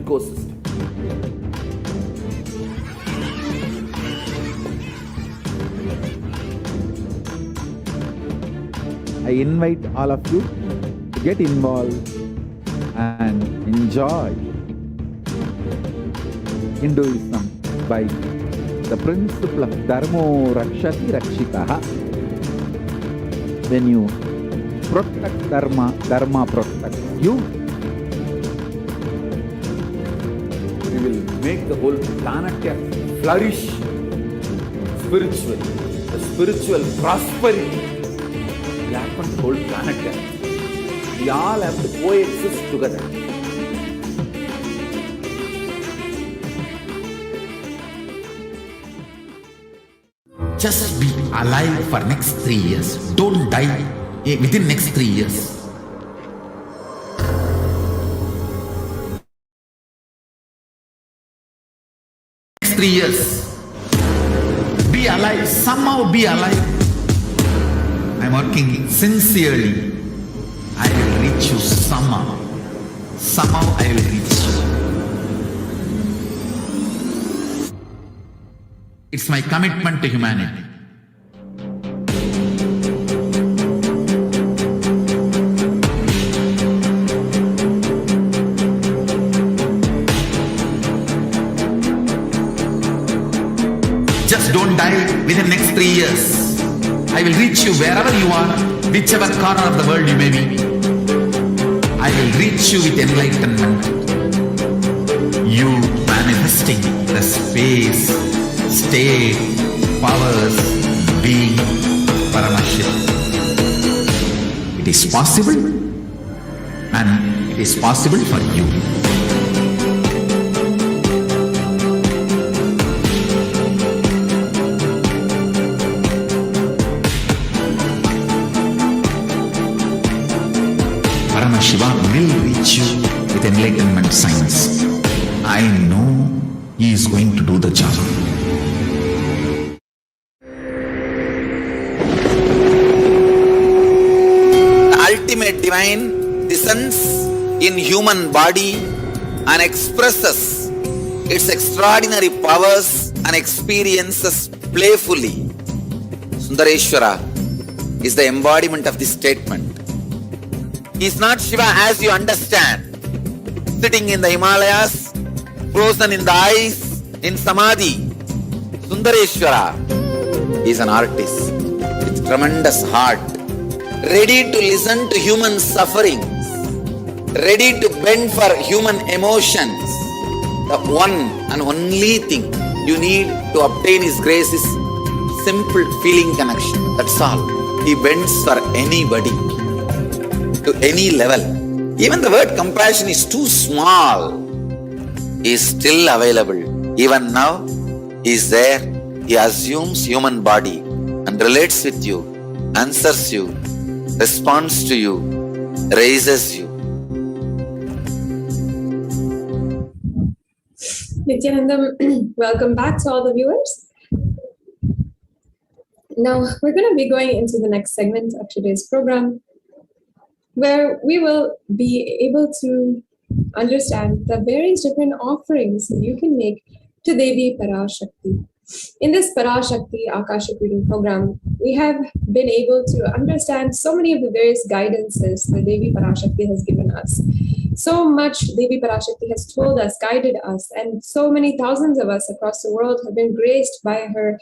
ecosystem. I invite all of you to get involved and enjoy Hinduism by the principle of Dharmo Rakshati Rakshitaha. When you protect Dharma, Dharma protects you. We will make the whole planet flourish spiritually. The spiritual prosperity will happen to the whole planet. We all have to coexist together. Just be alive for next 3 years. Don't die within next 3 years. Next 3 years. Be alive. Somehow be alive. I'm working sincerely. I will reach you somehow. Somehow I will reach you. It's my commitment to humanity. Just don't die within the next 3 years. I will reach you wherever you are, whichever corner of the world you may be. I will reach you with enlightenment. You manifesting the space, state, powers, being, Paramasivoham. It is possible, and it is possible for you. Paramasivoham will reach you with enlightenment science. I know he is going to do the job. Ultimate divine descends in human body and expresses its extraordinary powers and experiences playfully. Sundareshwara is the embodiment of this statement. He is not Shiva as you understand, sitting in the Himalayas, frozen in the ice, in Samadhi. Sundareshwara is an artist with tremendous heart, ready to listen to human sufferings, ready to bend for human emotions. The one and only thing you need to obtain His grace is simple feeling connection. That's all. He bends for anybody, to any level. Even the word compassion is too small. He is still available. Even now, He is there. He assumes human body and relates with you, answers you, responds to you, raises you. Nityanandam, welcome back to all the viewers. Now, we're going to be going into the next segment of today's program, where we will be able to understand the various different offerings you can make to Devi Parashakti. In this Parashakti AKASHIC reading program, we have been able to understand so many of the various guidances that Devi Parashakti has given us. So much Devi Parashakti has told us, guided us, and so many thousands of us across the world have been graced by her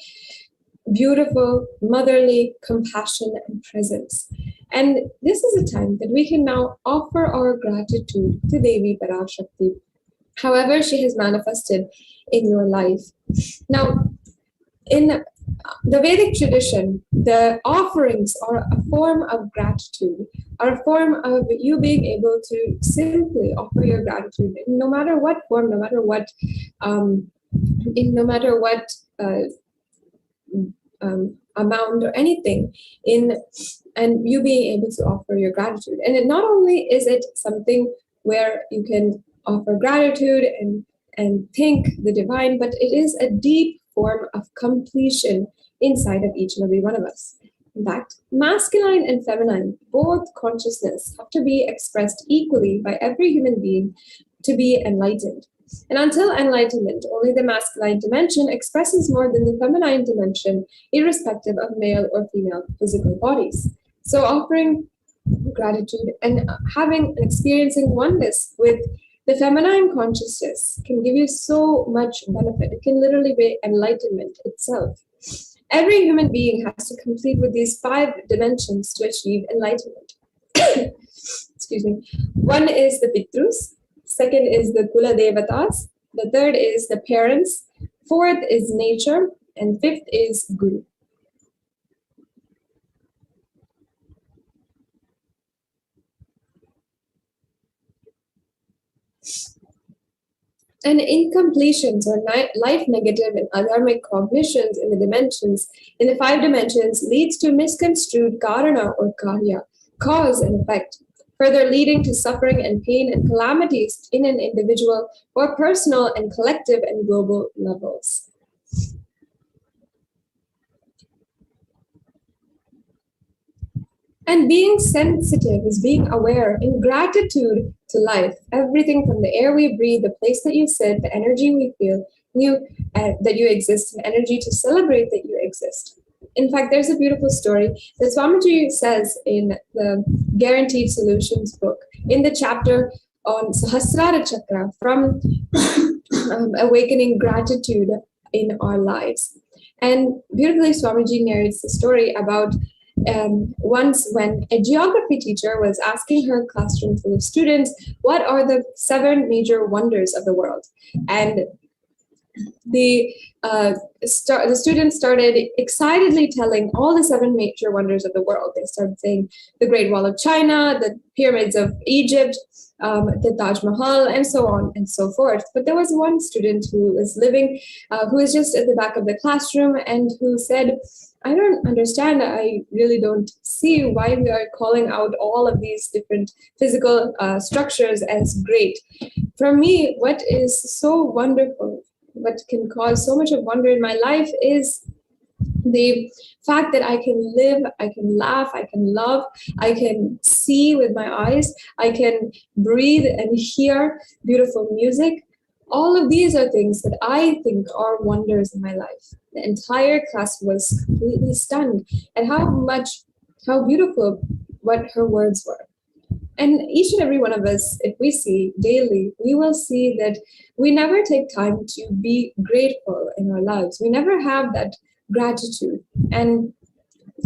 beautiful motherly compassion and presence. And this is a time that we can now offer our gratitude to Devi Parashakti, however she has manifested in your life. Now, in the Vedic tradition, the offerings are a form of gratitude, are a form of you being able to simply offer your gratitude, no matter what form, no matter what, amount or anything, and you being able to offer your gratitude. And it not only is it something where you can offer gratitude and thank the divine, but it is a deep form of completion inside of each and every one of us. In fact, masculine and feminine, both consciousness, have to be expressed equally by every human being to be enlightened. And until enlightenment, only the masculine dimension expresses more than the feminine dimension, irrespective of male or female physical bodies. So offering gratitude and having and experiencing oneness with the feminine consciousness can give you so much benefit. It can literally be enlightenment itself. Every human being has to complete with these 5 dimensions to achieve enlightenment. Excuse me. One is the Pitrus, second is the Kula Devatas, the third is the parents, fourth is nature, and fifth is Guru. And incompletions or life negative and adharmic cognitions in the dimensions, in the 5 dimensions, leads to misconstrued karana or karya, cause and effect, further leading to suffering and pain and calamities in an individual or personal and collective and global levels. And being sensitive is being aware in gratitude to life. Everything from the air we breathe, the place that you sit, the energy we feel, that you exist, and energy to celebrate that you exist. In fact, there's a beautiful story that Swamiji says in the Guaranteed Solutions book, in the chapter on Sahasrara Chakra, from awakening gratitude in our lives. And beautifully, Swamiji narrates the story about once when a geography teacher was asking her classroom full of students, what are the 7 major wonders of the world? And the students started excitedly telling all the 7 major wonders of the world. They started saying the Great Wall of China, the pyramids of Egypt, the Taj Mahal, and so on and so forth. But there was one student who was who was just at the back of the classroom and who said, I don't understand. I really don't see why we are calling out all of these different physical structures as great. For me, what is so wonderful, what can cause so much of wonder in my life is the fact that I can live, I can laugh, I can love, I can see with my eyes, I can breathe and hear beautiful music. All of these are things that I think are wonders in my life. The entire class was completely stunned at how beautiful what her words were. And each and every one of us, if we see daily, we will see that we never take time to be grateful in our lives. We never have that gratitude. And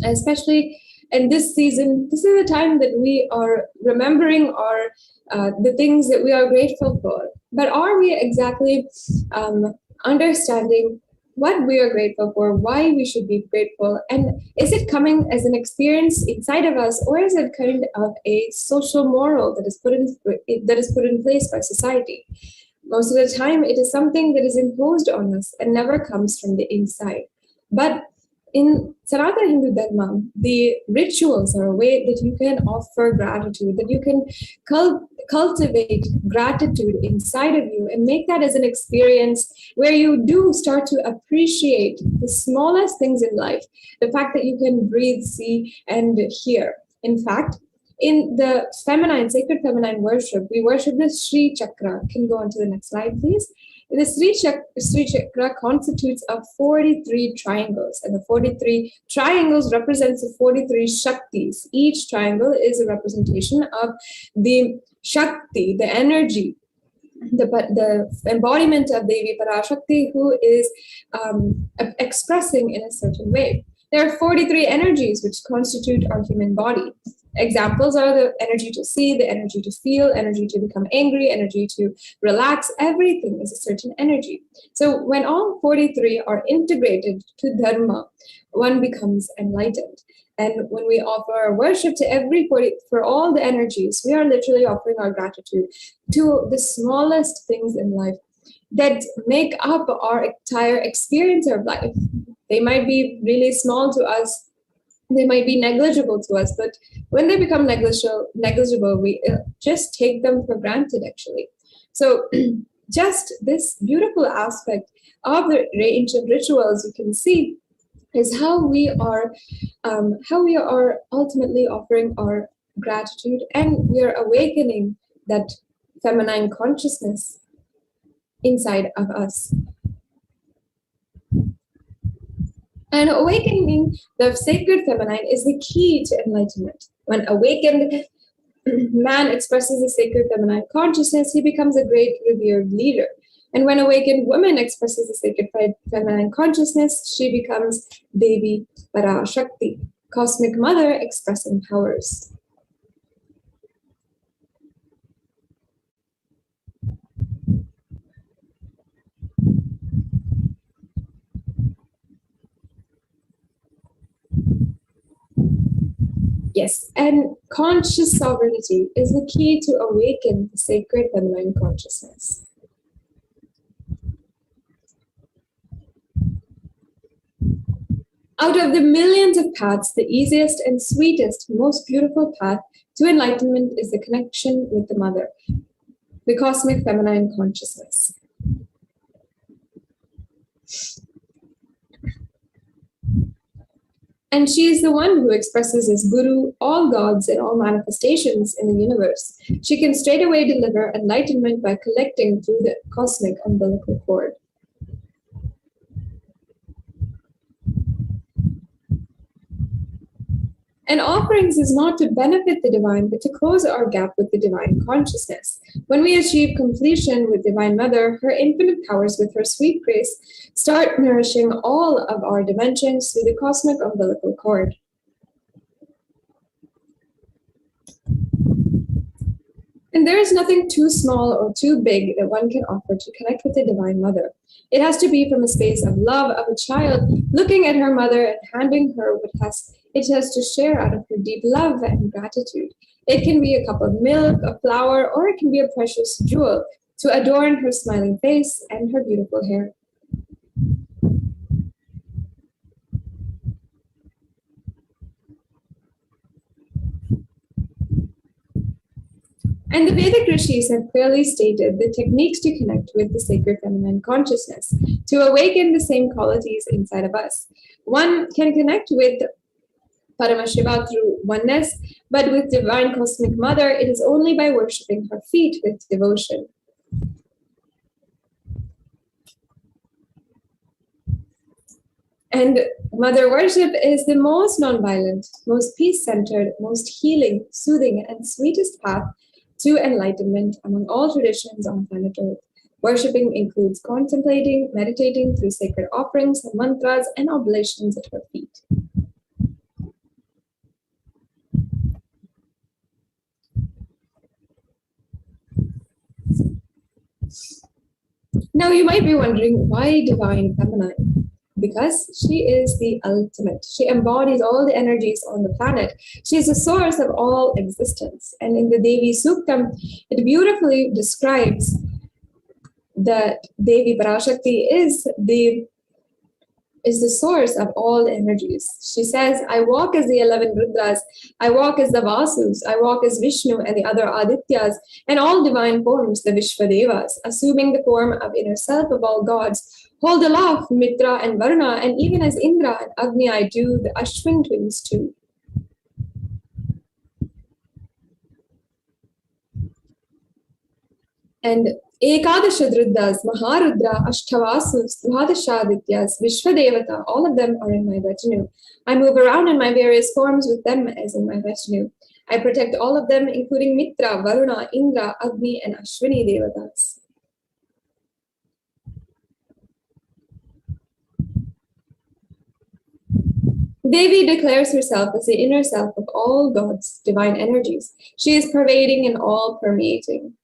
especially in this season, this is the time that we are remembering the things that we are grateful for. But are we exactly understanding what we are grateful for, why we should be grateful, and is it coming as an experience inside of us, or is it kind of a social moral that is put in place by society? Most of the time, it is something that is imposed on us and never comes from the inside. But in Sanatana Hindu Dharma, the rituals are a way that you can offer gratitude, that you can cultivate gratitude inside of you and make that as an experience where you do start to appreciate the smallest things in life, the fact that you can breathe, see, and hear. In fact, in the sacred feminine worship, we worship the Sri Chakra. Can you go on to the next slide, please? The Sri Chakra constitutes of 43 triangles, and the 43 triangles represents the 43 Shaktis. Each triangle is a representation of the Shakti, the energy, the embodiment of Devi Parashakti, who is expressing in a certain way. There are 43 energies which constitute our human body. Examples are the energy to see, the energy to feel, energy to become angry, energy to relax. Everything is a certain energy. So when all 43 are integrated to Dharma, one becomes enlightened. And when we offer our worship to for all the energies, we are literally offering our gratitude to the smallest things in life that make up our entire experience of life. They might be really small to us, they might be negligible to us, but when they become negligible, we just take them for granted, actually. So just this beautiful aspect of the ancient rituals, you can see, is how we are ultimately offering our gratitude, and we are awakening that feminine consciousness. inside of us. And awakening the sacred feminine is the key to enlightenment. When awakened man expresses the sacred feminine consciousness, he becomes a great revered leader. And when awakened woman expresses the sacred feminine consciousness, she becomes Devi Parashakti, cosmic mother expressing powers. Yes, and conscious sovereignty is the key to awaken the sacred feminine consciousness. Out of the millions of paths, the easiest and sweetest, most beautiful path to enlightenment is the connection with the mother, the cosmic feminine consciousness. And she is the one who expresses as Guru all gods and all manifestations in the universe. She can straightaway deliver enlightenment by collecting through the cosmic umbilical cord. And offerings is not to benefit the divine, but to close our gap with the divine consciousness. When we achieve completion with Divine Mother, her infinite powers with her sweet grace start nourishing all of our dimensions through the cosmic umbilical cord. And there is nothing too small or too big that one can offer to connect with the Divine Mother. It has to be from a space of love of a child, looking at her mother and handing her what it has to share out of her deep love and gratitude. It can be a cup of milk, a flower, or it can be a precious jewel to adorn her smiling face and her beautiful hair. And the Vedic Rishis have clearly stated the techniques to connect with the sacred feminine consciousness, to awaken the same qualities inside of us. One can connect with Paramashiva through oneness, but with Divine Cosmic Mother, it is only by worshipping her feet with devotion. And Mother worship is the most non-violent, most peace-centered, most healing, soothing, and sweetest path to enlightenment among all traditions on planet Earth. Worshipping includes contemplating, meditating through sacred offerings, mantras, and oblations at her feet. Now you might be wondering, why Divine Feminine? Because she is the ultimate. She embodies all the energies on the planet. She is the source of all existence. And in the Devi Suktam, it beautifully describes that Devi Parashakti is the source of all energies. She says, I walk as the 11 Rudras, I walk as the Vasus, I walk as Vishnu and the other Adityas, and all divine forms, the Vishvadevas, assuming the form of inner self of all gods, hold aloft Mitra and Varuna, and even as Indra and Agni I do, the Ashwin twins too. And Ekadasha Druddas, Maharudra, Ashtavasus, Dvadashadityas, Vishvadevata, all of them are in my retinue. I move around in my various forms with them as in my retinue. I protect all of them, including Mitra, Varuna, Indra, Agni, and Ashwini Devatas. Devi declares herself as the inner self of all gods' divine energies. She is pervading and all permeating.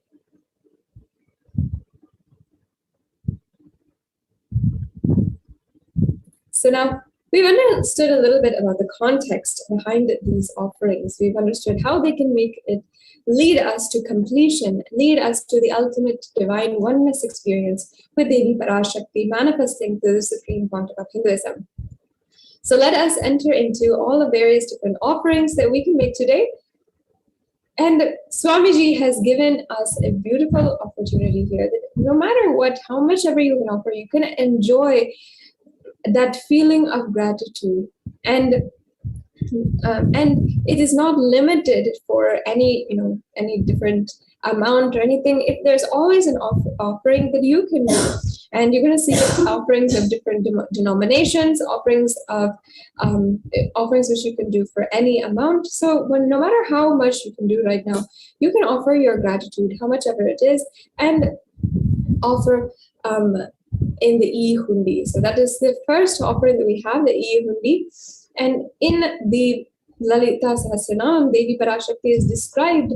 So now we've understood a little bit about the context behind these offerings. We've understood how they can lead us to completion, lead us to the ultimate divine oneness experience with Devi Parashakti manifesting through the supreme quantum of Hinduism. So let us enter into all the various different offerings that we can make today. And Swamiji has given us a beautiful opportunity here that no matter what, how much ever you can offer, you can enjoy that feeling of gratitude. And it is not limited for any different amount or anything. If there's always an offering that you can do, and you're going to see offerings of different denominations, offerings which you can do for any amount. So no matter how much you can do right now, you can offer your gratitude, how much ever it is, and offer in the e-hundi. So that is the first offering that we have, the e-hundi. And in the Lalita Sahasranam, Devi Parashakti is described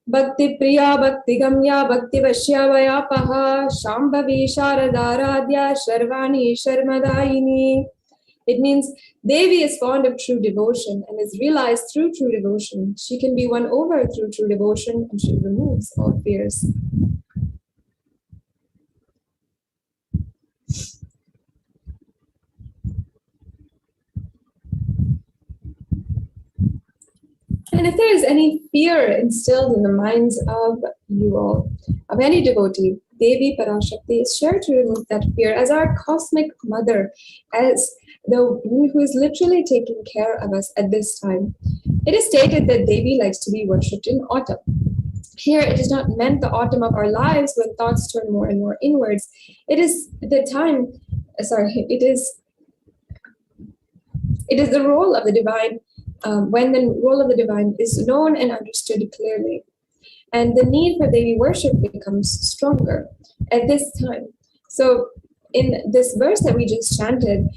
Bhakti Priya, Bhakti Gamya, Bhakti Vashyavaya Paha, Shambhavi Sharadaradhya, Sharvani Sharmadayini. It means Devi is fond of true devotion and is realized through true devotion. She can be won over through true devotion, and she removes all fears. And if there is any fear instilled in the minds of you all, of any devotee, Devi Parashakti is sure to remove that fear as our cosmic mother, as the one who is literally taking care of us at this time. It is stated that Devi likes to be worshipped in autumn. Here, it is not meant the autumn of our lives when thoughts turn more and more inwards. It is the time, it is the role of the divine, when the role of the divine is known and understood clearly. And the need for Devi worship becomes stronger at this time. So in this verse that we just chanted,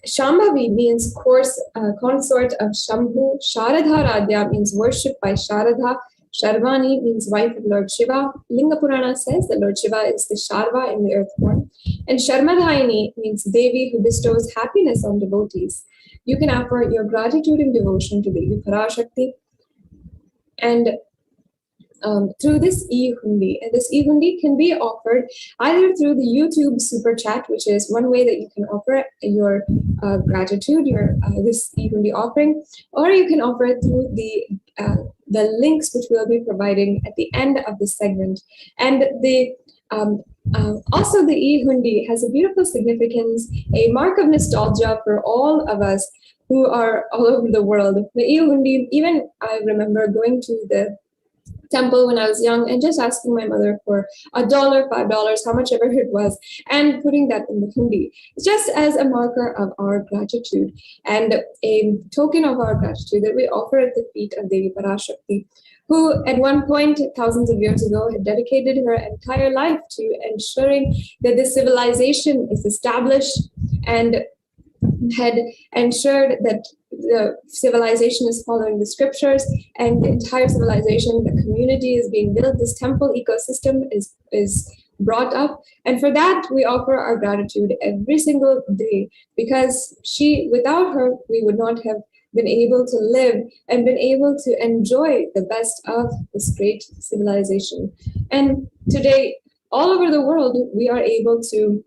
Shambhavi means consort of Shambhu. Sharadha Radhya means worship by Sharadha. Sharvani means wife of Lord Shiva. Linga Purana says that Lord Shiva is the Sharva in the earth form. And Sharmadhaini means Devi who bestows happiness on devotees. You can offer your gratitude and devotion to Devi Parashakti. And through this e-hundi. And this e-hundi can be offered either through the YouTube super chat, which is one way that you can offer your gratitude, this e-hundi offering, or you can offer it through the links which we'll be providing at the end of this segment. And also the e-hundi has a beautiful significance, a mark of nostalgia for all of us who are all over the world. The e-hundi, even I remember going to the temple when I was young and just asking my mother for $1, $5, how much ever it was, and putting that in the hundi, just as a marker of our gratitude and a token of our gratitude that we offer at the feet of Devi Parashakti, who at one point, thousands of years ago, had dedicated her entire life to ensuring that the civilization is established and had ensured that the civilization is following the scriptures, and the entire civilization, the community is being built, this temple ecosystem is brought up. And for that, we offer our gratitude every single day, because without her, we would not have been able to live and been able to enjoy the best of this great civilization. And today, all over the world, we are able to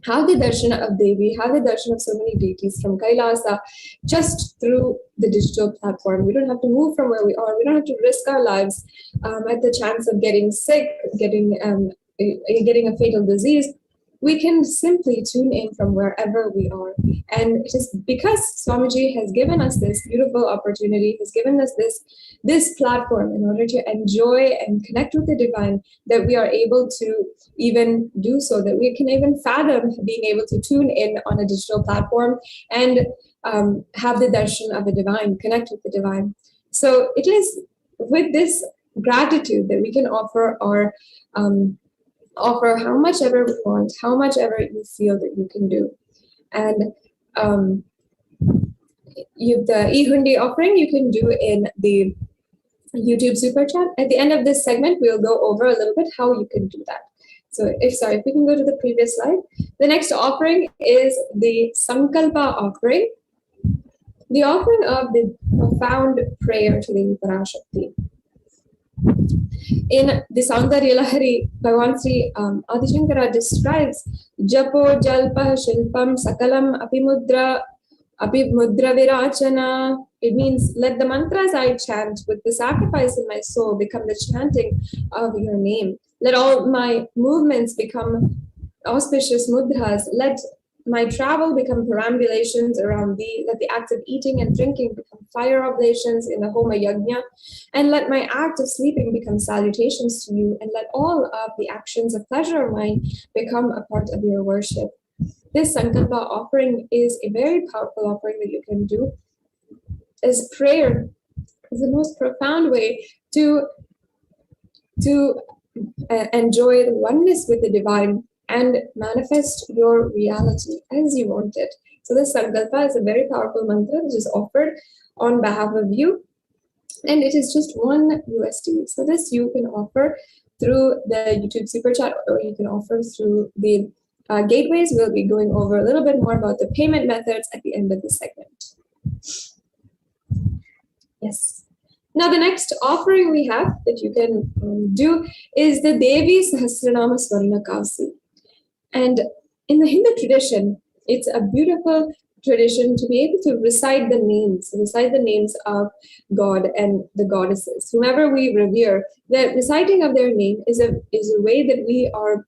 have the darshan of Devi, have the darshan of so many deities from Kailasa, just through the digital platform. We don't have to move from where we are. We don't have to risk our lives at the chance of getting sick, getting a fatal disease. We can simply tune in from wherever we are. And it is because Swamiji has given us this beautiful opportunity, has given us this platform in order to enjoy and connect with the divine, that we are able to even do so, that we can even fathom being able to tune in on a digital platform and have the darshan of the divine, connect with the divine. So it is with this gratitude that we can offer how much ever we want, how much ever you feel that you can do. And the e-hundi offering you can do in the YouTube super chat. At the end of this segment, we'll go over a little bit how you can do that. So if we can go to the previous slide. The next offering is the Sankalpa offering, the offering of the profound prayer to the Parashakti. In the Saundarya Lahari, Bhagavan Sri Adi Shankara describes Japo Jalpa Shilpam Sakalam Apimudra Virachana. It means, let the mantras I chant with the sacrifice in my soul become the chanting of your name. Let all my movements become auspicious mudras. Let my travel become perambulations around thee. Let the acts of eating and drinking become fire oblations in the Homa Yajna. And let my act of sleeping become salutations to you. And let all of the actions of pleasure of mine become a part of your worship. This Sankalpa offering is a very powerful offering that you can do. As prayer is the most profound way to enjoy the oneness with the divine and manifest your reality as you want it. So this Sankalpa is a very powerful mantra which is offered on behalf of you, and it is just $1 USD. So this you can offer through the YouTube Super Chat, or you can offer through the gateways. We'll be going over a little bit more about the payment methods at the end of the segment. Yes. Now the next offering we have that you can do is the Devi Sahasranama Swarna Kasu. And in the Hindu tradition, it's a beautiful tradition to be able to recite the names of God and the goddesses. Whomever we revere, the reciting of their name is a way that we are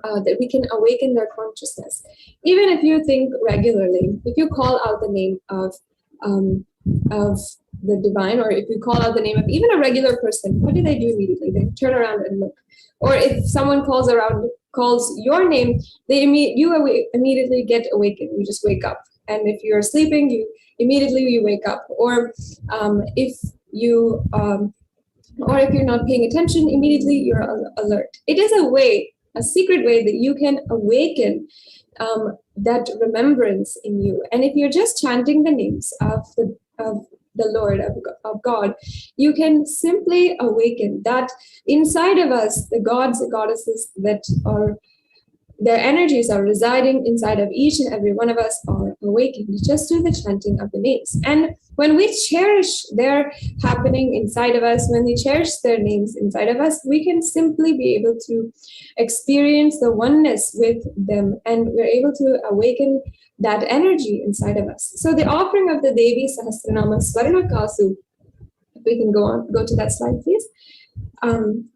that we can awaken their consciousness. Even if you think regularly, if you call out the name of the divine, or if you call out the name of even a regular person, what do they do immediately? They turn around and look. Or if someone calls your name, you immediately get awakened. You just wake up. And if you're sleeping, you immediately wake up. Or if you're not paying attention, immediately you're alert. It is a secret way that you can awaken that remembrance in you. And if you're just chanting the names of the Lord, of God, you can simply awaken that inside of us, the gods, the goddesses that are, their energies are residing inside of each and every one of us are awakened just through the chanting of the names. And when we cherish their happening inside of us, when we cherish their names inside of us, we can simply be able to experience the oneness with them, and we're able to awaken that energy inside of us. So the offering of the Devi Sahasranama Swarna Kasu, if we can go to that slide, please,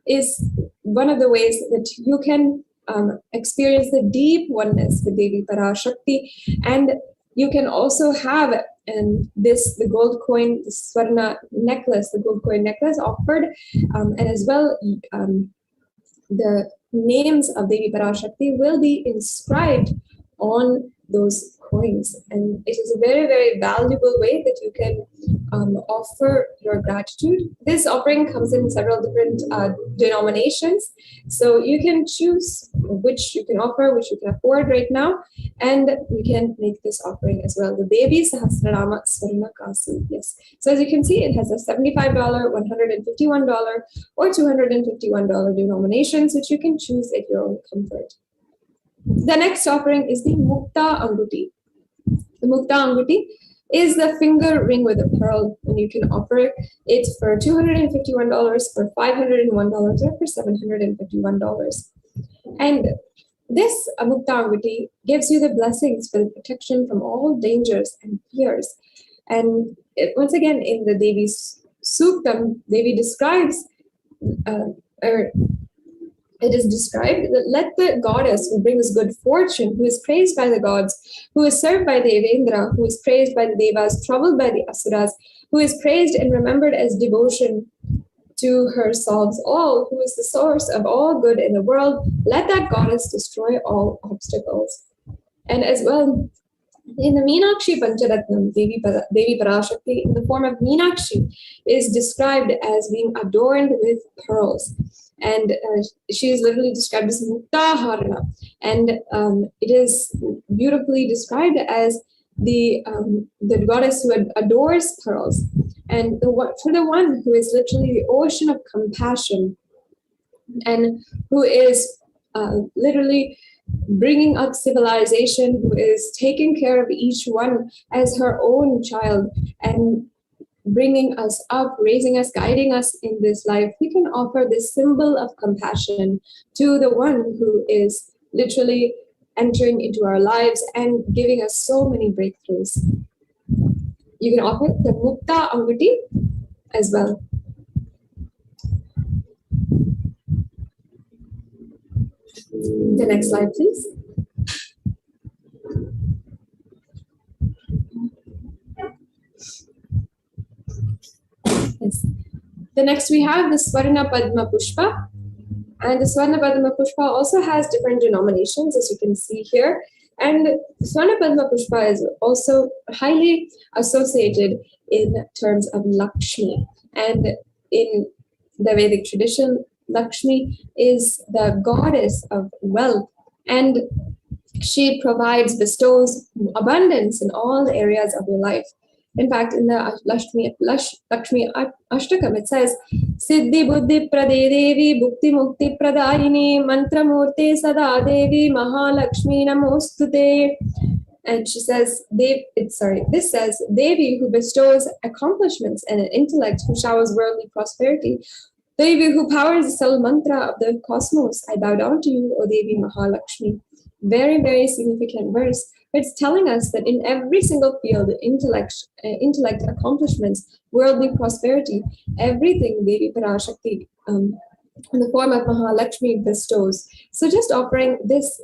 is one of the ways that you can experience the deep oneness with Devi Parashakti. And you can also have the gold coin, the Swarna necklace, the gold coin necklace offered, and as well the names of Devi Parashakti will be inscribed on those coins. And it is a very, very valuable way that you can offer your gratitude. This offering comes in several different denominations. So you can choose which you can offer, which you can afford right now, and you can make this offering as well. The Devi Sahasranama Swarna Kasu. Yes. So as you can see, it has a $75, $151, or $251 denominations, which you can choose at your own comfort. The next offering is the Mukta Anguti. The Mukta Anguti is the finger ring with a pearl, and you can offer it for $251, for $501, or for $751. And this Mukta Anguti gives you the blessings for the protection from all dangers and fears. And once again, in the Devi Suktam, Devi describes, it is described that let the goddess who brings good fortune, who is praised by the gods, who is served by Devendra, who is praised by the Devas, troubled by the Asuras, who is praised and remembered as devotion to her solves all, who is the source of all good in the world, let that goddess destroy all obstacles. And as well, in the Meenakshi Pancharatnam, Devi Parashakti, in the form of Meenakshi, is described as being adorned with pearls. And she is literally described as Muktaharana. And it is beautifully described as the goddess who adores pearls. And for the one who is literally the ocean of compassion, and who is literally bringing up civilization, who is taking care of each one as her own child, and bringing us up, raising us, guiding us in this life, we can offer this symbol of compassion to the one who is literally entering into our lives and giving us so many breakthroughs. You can offer the Mukta Anguti as well. The next slide, please. Then next we have the Swarna Padma Pushpa. And the Swarna Padma Pushpa also has different denominations, as you can see here. And Swarna Padma Pushpa is also highly associated in terms of Lakshmi. And in the Vedic tradition, Lakshmi is the goddess of wealth, and she bestows abundance in all areas of your life. In fact, in the Lakshmi Ashtakam, it says, Siddhi Buddhi Prade Devi Bhukti Mukti Pradayini Mantra Murte Sada Devi Mahalakshmi Namostute. And she says, this says, Devi who bestows accomplishments and an intellect, who showers worldly prosperity. Devi who powers the subtle mantra of the cosmos, I bow down to you, O Devi Mahalakshmi. Very, very significant verse. It's telling us that in every single field, intellect, accomplishments, worldly prosperity, everything Devi Parashakti in the form of Mahalakshmi bestows. So just offering this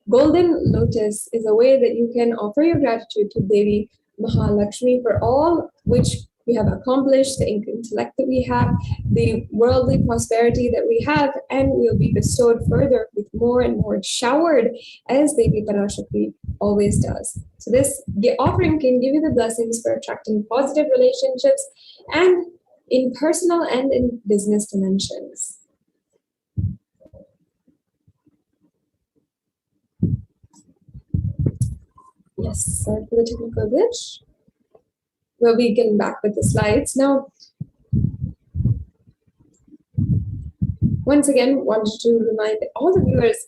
golden lotus is a way that you can offer your gratitude to Devi Mahalakshmi for all which we have accomplished, the intellect that we have, the worldly prosperity that we have, and will be bestowed further with more and more, showered as Devi Parashakti always does. So this offering can give you the blessings for attracting positive relationships and in personal and in business dimensions. Yes, sorry for the technical glitch. We'll be getting back with the slides. Now, once again, wanted to remind all the viewers,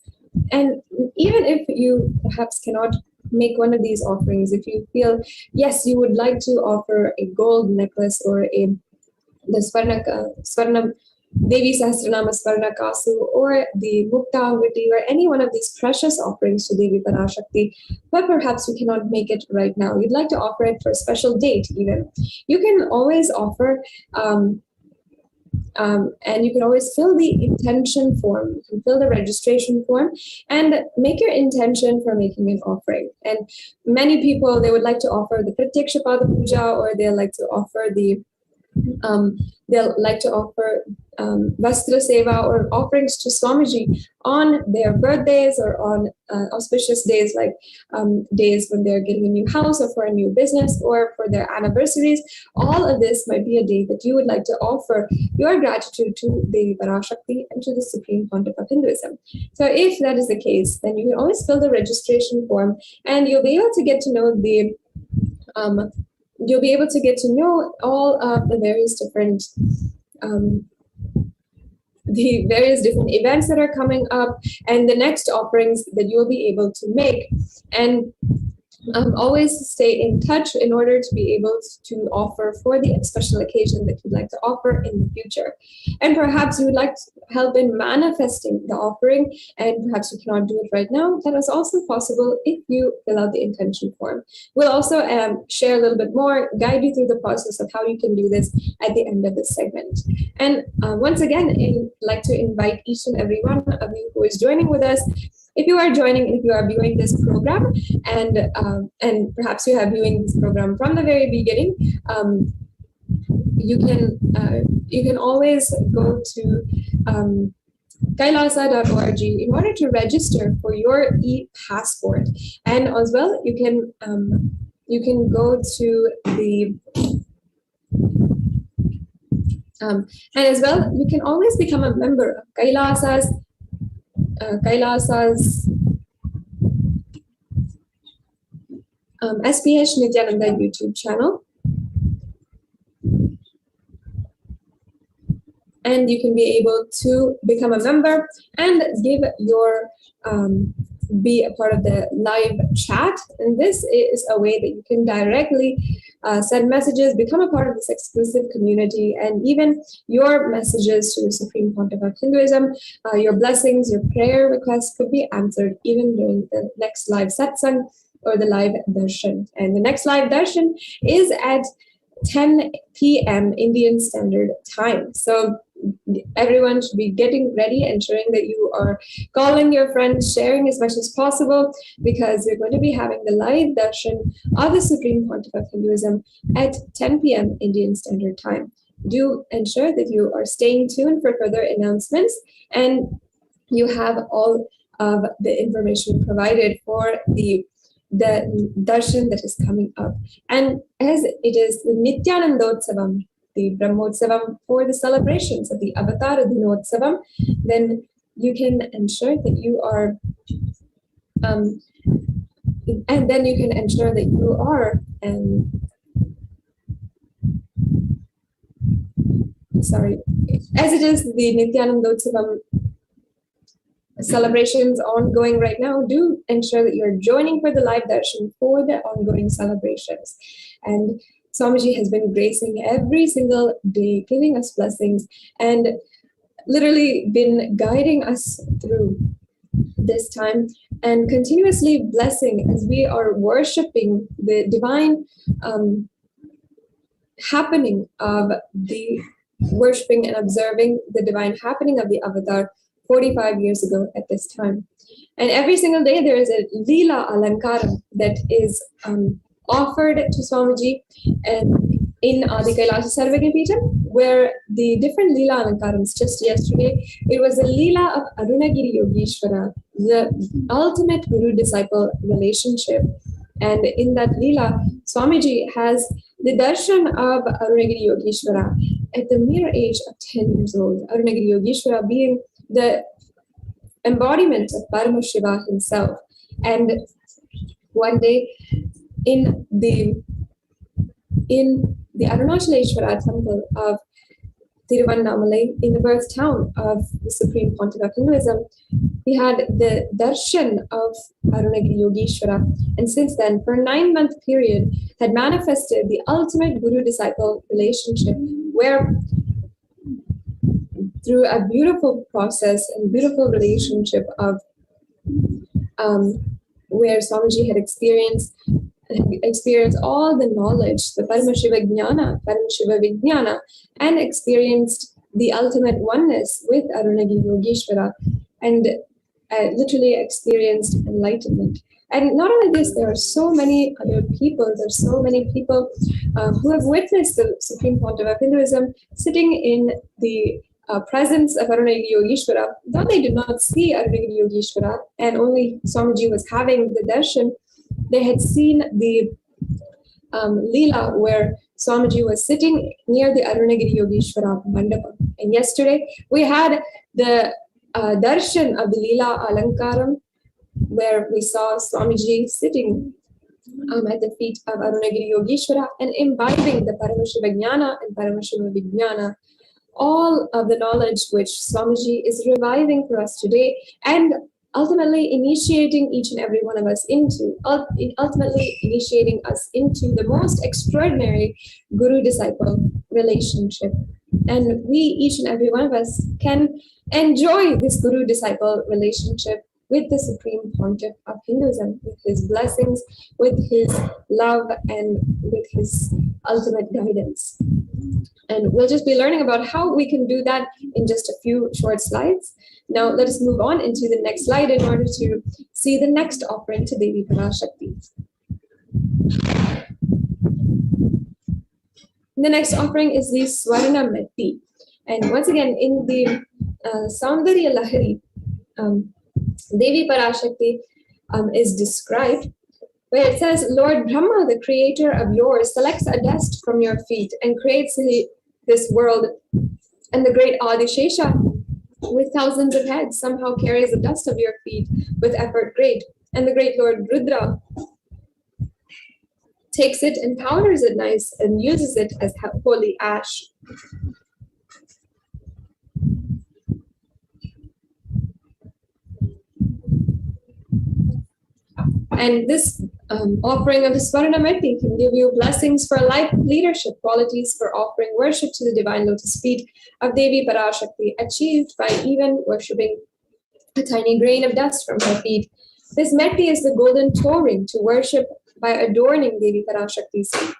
and even if you perhaps cannot make one of these offerings, if you feel, yes, you would like to offer a gold necklace or the Swarna Devi Sahasranama Swarna Kasu or the Mukta Viti or any one of these precious offerings to Devi Parashakti, but perhaps you cannot make it right now. You'd like to offer it for a special date even. You can always offer and you can always fill the intention form. You can fill the registration form and make your intention for making an offering. And many people, they would like to offer the Pratyakshapada Puja, or they'll like to offer Vastra Seva or offerings to Swamiji on their birthdays or on auspicious days like days when they're getting a new house or for a new business or for their anniversaries. All of this might be a day that you would like to offer your gratitude to Devi Parashakti and to the Supreme Pontiff of Hinduism. So if that is the case, then you can always fill the registration form and you'll be able to get to know all of the various different events that are coming up and the next offerings that you'll be able to make. And always stay in touch in order to be able to offer for the special occasion that you'd like to offer in the future. And perhaps you would like help in manifesting the offering, and perhaps you cannot do it right now. That is also possible if you fill out the intention form. We'll also share a little bit more, guide you through the process of how you can do this at the end of this segment. And once again, I'd like to invite each and every one of you who is joining with us. If you are viewing this program, and perhaps you are viewing this program from the very beginning, you can always go to kailasa.org in order to register for your e-passport, and as well you can go to the and as well you can always become a member of Kailasa's SPH Nityananda YouTube channel, and you can be able to become a member and give your be a part of the live chat. And this is a way that you can directly send messages, become a part of this exclusive community, and even your messages to the Supreme Pontiff of Hinduism, your blessings, your prayer requests could be answered even during the next live satsang or the live darshan. And the next live darshan is at 10 p.m. Indian Standard Time. So everyone should be getting ready, ensuring that you are calling your friends, sharing as much as possible, because we're going to be having the live darshan of the Supreme Pontiff of Hinduism at 10 p.m. Indian Standard Time. do ensure that you are staying tuned for further announcements, and you have all of the information provided for the darshan that is coming up. And as it is the Nityanandotsavam, the Brahmotsavam, for the celebrations of the Avatara Dinotsavam, then you can ensure that you are and then you can ensure that you are as it is the Nityanandotsavam celebrations ongoing right now, do ensure that you're joining for the live darshan for the ongoing celebrations. And Swamiji has been gracing every single day, giving us blessings, and literally been guiding us through this time and continuously blessing as we are worshipping the divine happening of the worshipping and observing the divine happening of the avatar 45 years ago at this time. And every single day there is a Leela Alankaram that is offered to Swamiji and in Adi Kailasa Sarvagyapitam, where the different Leela Alankarams, just yesterday, it was the Leela of Arunagiri Yogeshwara, the ultimate guru-disciple relationship. And in that Leela, Swamiji has the darshan of Arunagiri Yogeshwara at the mere age of 10 years old. Arunagiri Yogeshwara being the embodiment of Paramasivoham himself. And one day in the Arunachaleshwara temple of Tiruvannamalai, in the birth town of the Supreme Pontiff of Hinduism, we had the darshan of Arunagiri Yogeshwara, and since then, for a 9-month period, had manifested the ultimate guru-disciple relationship, where through a beautiful process and beautiful relationship of where Swamiji had experienced all the knowledge, the Paramashiva Vijnana, and experienced the ultimate oneness with Arunagiri Yogeshwara, and literally experienced enlightenment. And not only this, there are so many other people, who have witnessed the Supreme Pontiff of Hinduism sitting in the presence of Arunagiri Yogeshwara. Though they did not see Arunagiri Yogeshwara, and only Swamiji was having the darshan, they had seen the Leela where Swamiji was sitting near the Arunagiri Yogeshwara Mandapa. And yesterday we had the darshan of the Leela Alankaram, where we saw Swamiji sitting at the feet of Arunagiri Yogeshwara and imbibing the Paramashiva Jnana and Paramashiva Vijnana, all of the knowledge which Swamiji is reviving for us today, and ultimately initiating each and every one of us into the most extraordinary guru-disciple relationship. And we, each and every one of us, can enjoy this guru-disciple relationship with the Supreme Pontiff of Hinduism, with his blessings, with his love, and with his ultimate guidance. And we'll just be learning about how we can do that in just a few short slides. Now let us move on into the next slide in order to see the next offering to Devi Parashakti. The next offering is the Swarna Metti. And once again, in the Saundarya Lahari, Devi Parashakti is described, where it says, Lord Brahma, the creator of yours, selects a dust from your feet and creates this world. And the great Adishesha, with thousands of heads, somehow carries the dust of your feet with effort great. And the great Lord Rudra takes it and powders it nice and uses it as holy ash. And this offering of the Swarna Metti can give you blessings for life leadership qualities, for offering worship to the divine lotus feet of Devi Parashakti, achieved by even worshipping a tiny grain of dust from her feet. This Metti is the golden toe ring to worship by adorning Devi Parashakti's feet.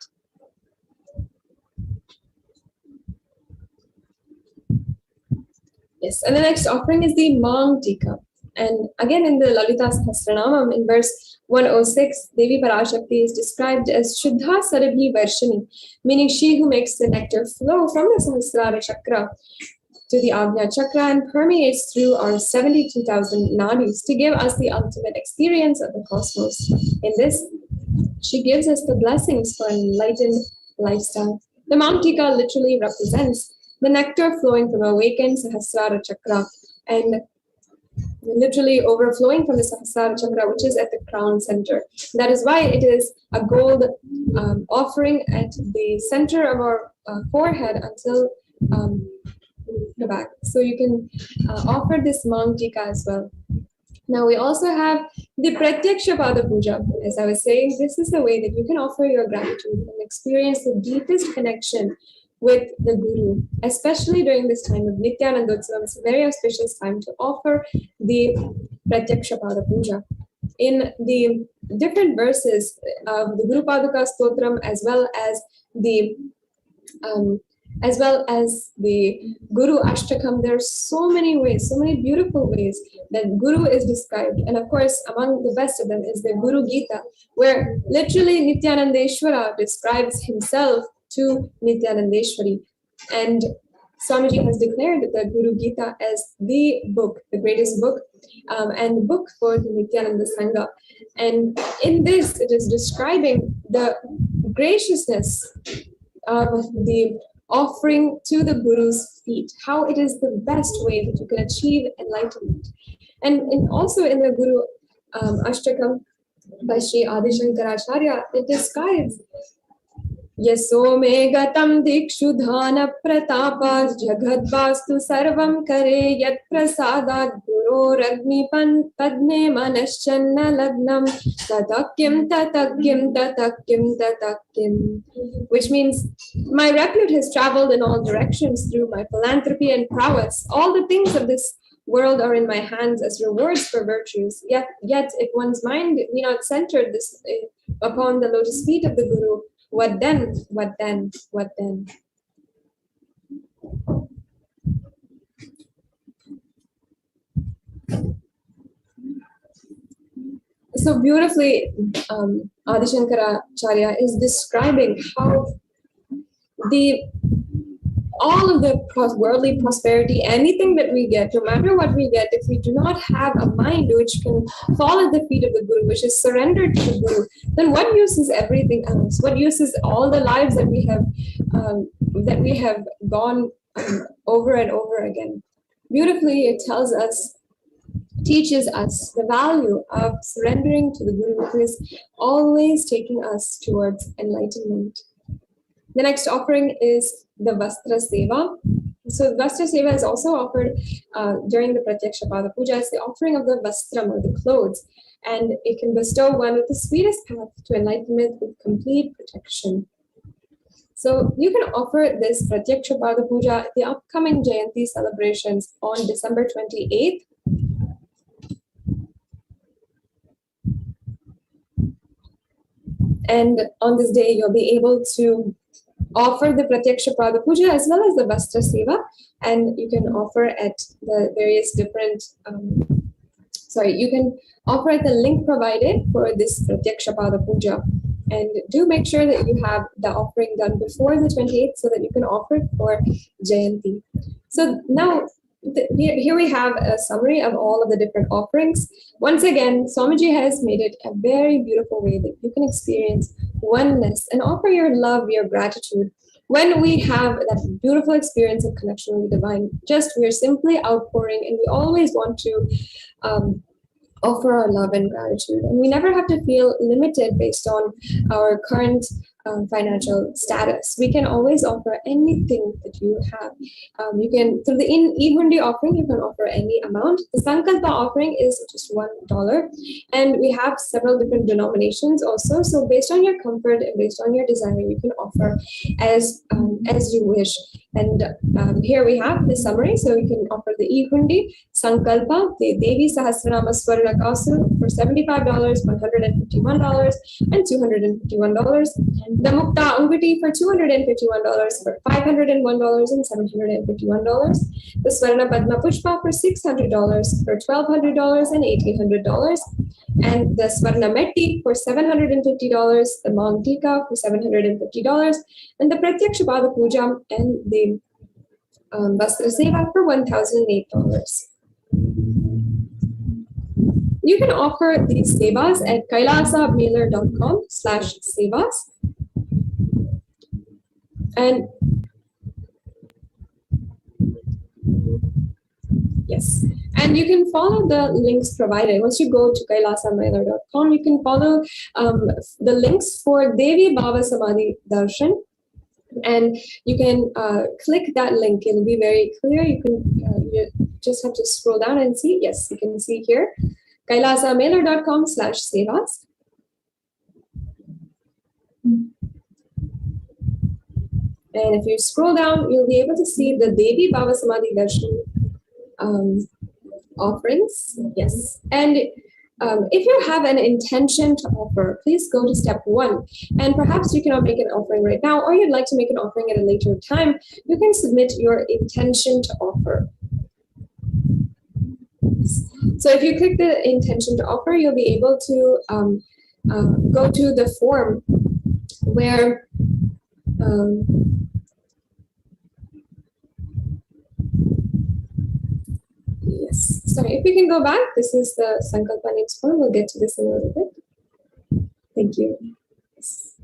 Yes, and the next offering is the Mang Tika. And again, in the Lalita Sahasranamam, in verse 106, Devi Parashakti is described as Shuddha Sarabhi Varshini, meaning she who makes the nectar flow from the Sahasrara Chakra to the Agnya Chakra and permeates through our 72,000 nadis to give us the ultimate experience of the cosmos. In this, she gives us the blessings for an enlightened lifestyle. The Mount Tika literally represents the nectar flowing from awakened Sahasrara Chakra and literally overflowing from the Sahasrara Chakra, which is at the crown center. That is why it is a gold offering at the center of our forehead until the back. So you can offer this Mount Tika as well. Now we also have the Pratyaksha Pada Puja. As I was saying, this is the way that you can offer your gratitude and experience the deepest connection with the Guru, especially during this time of Nityanandotsavam. It's a very auspicious time to offer the Pratyaksha Pada Puja. In the different verses of the Guru Paduka Stotram, as well as the Guru Ashtakam, there are so many ways, so many beautiful ways that Guru is described. And of course, among the best of them is the Guru Gita, where literally Nityanandeshwara describes himself to Nityanandeshwari. And Swamiji has declared the Guru Gita as the book, the greatest book, and the book for the Nityananda Sangha. And in this, it is describing the graciousness of the offering to the Guru's feet, how it is the best way that you can achieve enlightenment. And also in the Guru Ashtakam by Sri Adi Shankaracharya, it describes Yaso me gatam dikshu dhana pratapa jagadvastu sarvam kare yat prasadat guru ragni padme manaschanna lagnam tatakyam tatakyam tatakyam tatakyam, which means my repute has traveled in all directions through my philanthropy and prowess. All the things of this world are in my hands as rewards for virtues. Yet if one's mind be not centered this upon the lotus feet of the Guru, what then? What then? What then? So beautifully, Adi Shankaracharya is describing how all of the worldly prosperity, anything that we get, no matter what we get, if we do not have a mind which can fall at the feet of the Guru, which is surrendered to the Guru, then what use is everything else? What use is all the lives that we have gone over and over again? Beautifully, it teaches us the value of surrendering to the Guru, who is always taking us towards enlightenment. The next offering is the Vastra Seva. So the Vastra Seva is also offered during the Pratyaksha Pada Puja. It's the offering of the Vastram, or the clothes, and it can bestow one with the sweetest path to enlightenment with complete protection. So you can offer this Pratyaksha Pada Puja at the upcoming Jayanti celebrations on December 28th. And on this day, you'll be able to offer the Pratyaksha Pada Puja as well as the Vastra Seva, and you can offer at the various different, you can offer at the link provided for this Pratyaksha Pada Puja. And do make sure that you have the offering done before the 28th so that you can offer it for Jayanti. So now, here we have a summary of all of the different offerings. Once again, Swamiji has made it a very beautiful way that you can experience oneness and offer your love, your gratitude. When we have that beautiful experience of connection with the divine, we are simply outpouring, and we always want to offer our love and gratitude. And we never have to feel limited based on our current financial status. We can always offer anything that you have. You can, through the e-hundi offering, you can offer any amount. The Sankalpa offering is just $1, and we have several different denominations also. So based on your comfort and based on your desire, you can offer as you wish. And here we have the summary. So you can offer the e-hundi, Sankalpa, the Devi Sahasranama Swarnakasuru for $75, $151, and $251. the Mukta Angati for $251, for $501 and $751. The Swarna Padma Pushpa for $600, for $1,200 and $1,800. And the Swarna Metti for $750, the Mantika for $750, and the Pratyaksha Pada Puja and the Vastra Seva for $1,008. You can offer these sevas at kailasamailer.com/sevas. And yes, and you can follow the links provided. Once you go to kailasamailer.com, you can follow the links for Devi Bhava Samadhi Darshan. And you can click that link. It'll be very clear. You can you just have to scroll down and see. Yes, you can see here. kailasamailer.com/sevas. And if you scroll down, you'll be able to see the Devi Bhava Samadhi Darshan offerings. Yes. And if you have an intention to offer, please go to step 1. And perhaps you cannot make an offering right now, or you'd like to make an offering at a later time. You can submit your intention to offer. So if you click the intention to offer, you'll be able to go to the form where yes, sorry, if we can go back, this is the Sankalpa names form. We'll get to this in a little bit. Thank you. Yes.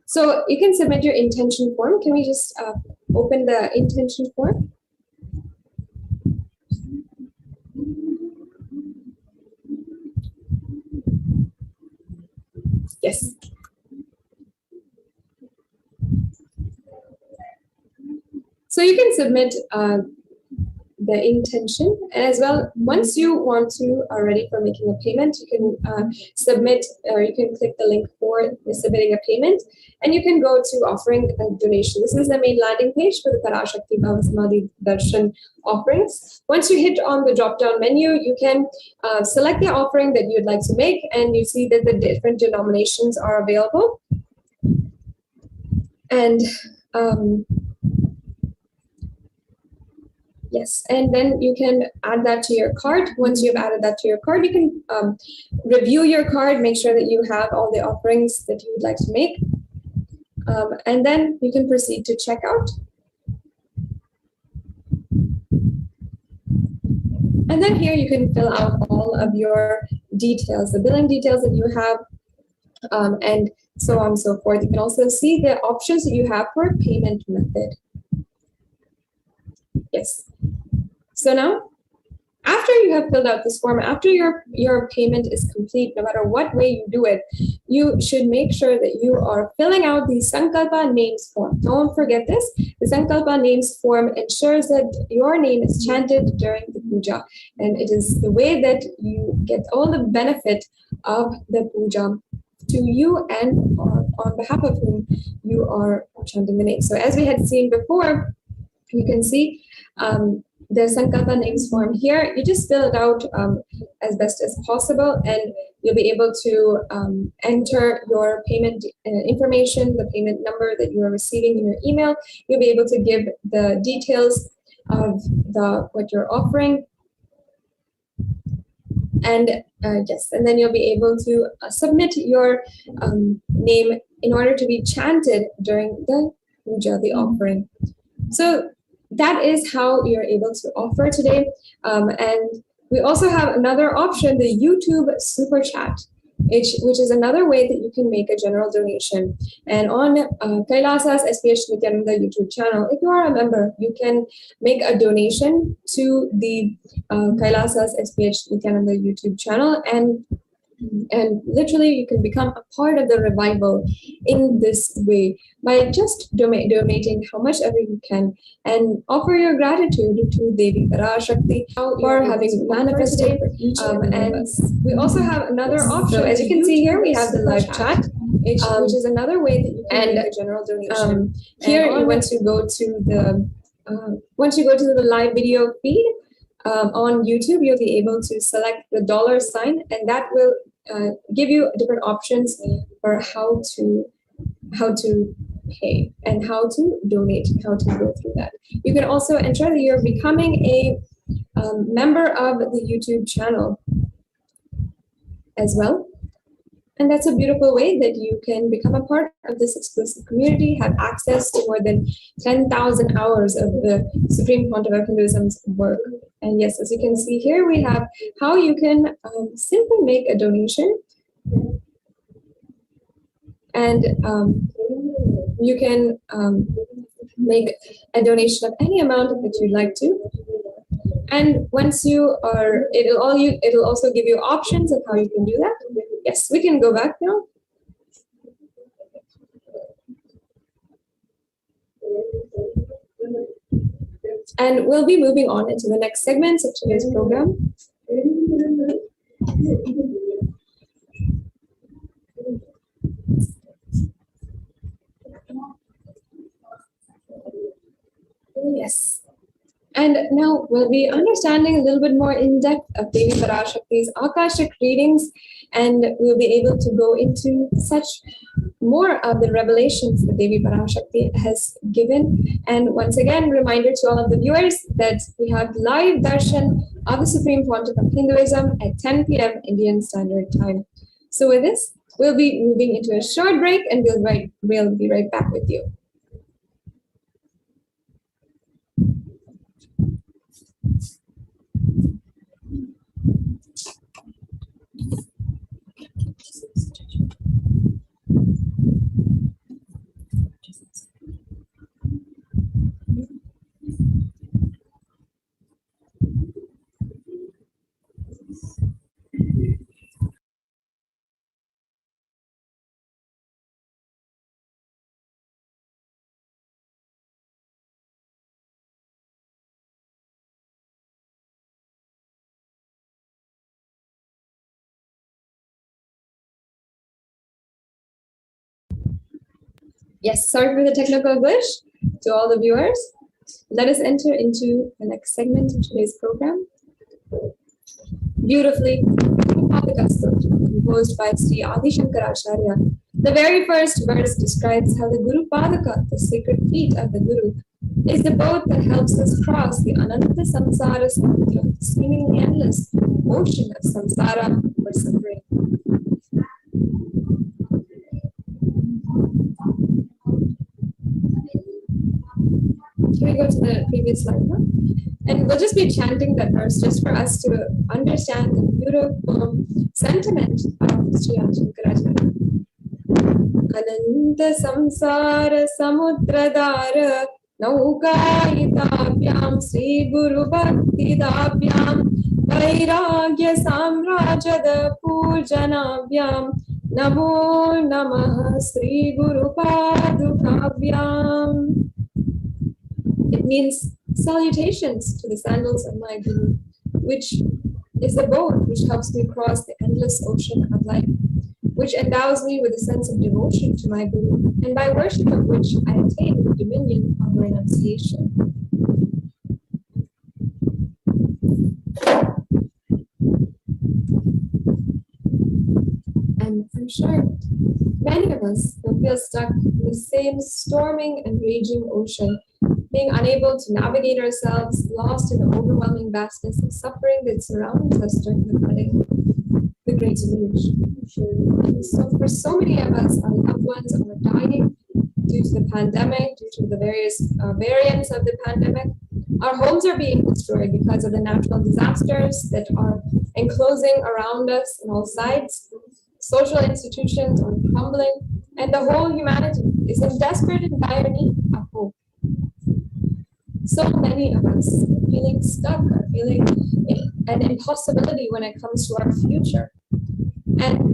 So you can submit your intention form. Can we just open the intention form? Yes. So you can submit the intention, and as well, once you want to are ready for making a payment, you can submit, or you can click the link for submitting a payment, and you can go to offering a donation. This is the main landing page for the Parashakti Bhava Samadhi Darshan offerings. Once you hit on the drop-down menu, you can select the offering that you'd like to make, and you see that the different denominations are available. And yes, and then you can add that to your cart. Once you've added that to your cart, you can review your card, make sure that you have all the offerings that you would like to make. And then you can proceed to checkout. And then here you can fill out all of your details, the billing details that you have, and so on and so forth. You can also see the options that you have for payment method. Yes. So now, after you have filled out this form, after your payment is complete, no matter what way you do it, you should make sure that you are filling out the Sankalpa names form. Don't forget this. The Sankalpa names form ensures that your name is chanted during the puja. And it is the way that you get all the benefit of the puja to you and on behalf of whom you are chanting the name. So as we had seen before, you can see the Sankalpa names form here. You just fill it out as best as possible, and you'll be able to enter your payment information, the payment number that you are receiving in your email. You'll be able to give the details of what you're offering. And yes, and then you'll be able to submit your name in order to be chanted during the puja, the offering. So that is how you're able to offer today. And we also have another option, the YouTube Super Chat, which is another way that you can make a general donation. And on Kailasa's SPH Nityananda YouTube channel, if you are a member, you can make a donation to the Kailasa's SPH Nityananda YouTube channel, and literally you can become a part of the revival in this way by just donating how much ever you can, and offer your gratitude to Devi Parashakti for having manifested. And we also have another option. So as you can see here, we have the live chat, which is another way that you can make a general donation. Here, once you go to the live video feed on YouTube, you'll be able to select the $sign, and that will give you different options for how to how to pay and how to donate, how to go through that. You can also ensure that you're becoming a member of the YouTube channel as well. And that's a beautiful way that you can become a part of this exclusive community, have access to more than 10,000 hours of the Supreme Pontiff of Hinduism's work. And yes, as you can see here, we have how you can simply make a donation. And you can make a donation of any amount that you'd like to. And once you are, it'll also give you options of how you can do that. Yes, we can go back now. And we'll be moving on into the next segments of today's program. Yes. And now we'll be understanding a little bit more in depth of Devi Parashakti's Akashic readings, and we'll be able to go into such more of the revelations that Devi Parashakti has given. And once again, reminder to all of the viewers that we have live darshan of the Supreme Pontiff of Hinduism at 10 p.m. Indian Standard Time. So with this, we'll be moving into a short break, and we'll be right back with you. Yes, sorry for the technical glitch. To all the viewers, let us enter into the next segment of today's program. Beautifully, composed by Sri Adi Shankaracharya. The very first verse describes how the Guru Padaka, the sacred feet of the Guru, is the boat that helps us cross the Ananta Samsara Samudra, the seemingly endless ocean of samsara or suffering. Can we go to the previous slide now? And we'll just be chanting that verse just for us to understand the beautiful sentiment of Sri Shankaracharya. Ananta samsara samudradara naukaitabhyam Sri Guru Bhakti Dabhyam Vairagya Samrajada Pujanabhyam Namo Namaha Sri Guru Padukabhyam. It means salutations to the sandals of my Guru, which is the boat which helps me cross the endless ocean of life, which endows me with a sense of devotion to my Guru, and by worship of which I attain the dominion of renunciation. And I'm sure many of us will feel stuck in the same storming and raging ocean, being unable to navigate ourselves, lost in the overwhelming vastness of suffering that surrounds us during the flooding, the Great Deluge. And so for so many of us, our loved ones are dying due to the pandemic, due to the various variants of the pandemic. Our homes are being destroyed because of the natural disasters that are enclosing around us on all sides. Social institutions are crumbling, and the whole humanity is in desperate and dire need of hope. So many of us are feeling stuck, are feeling an impossibility when it comes to our future. And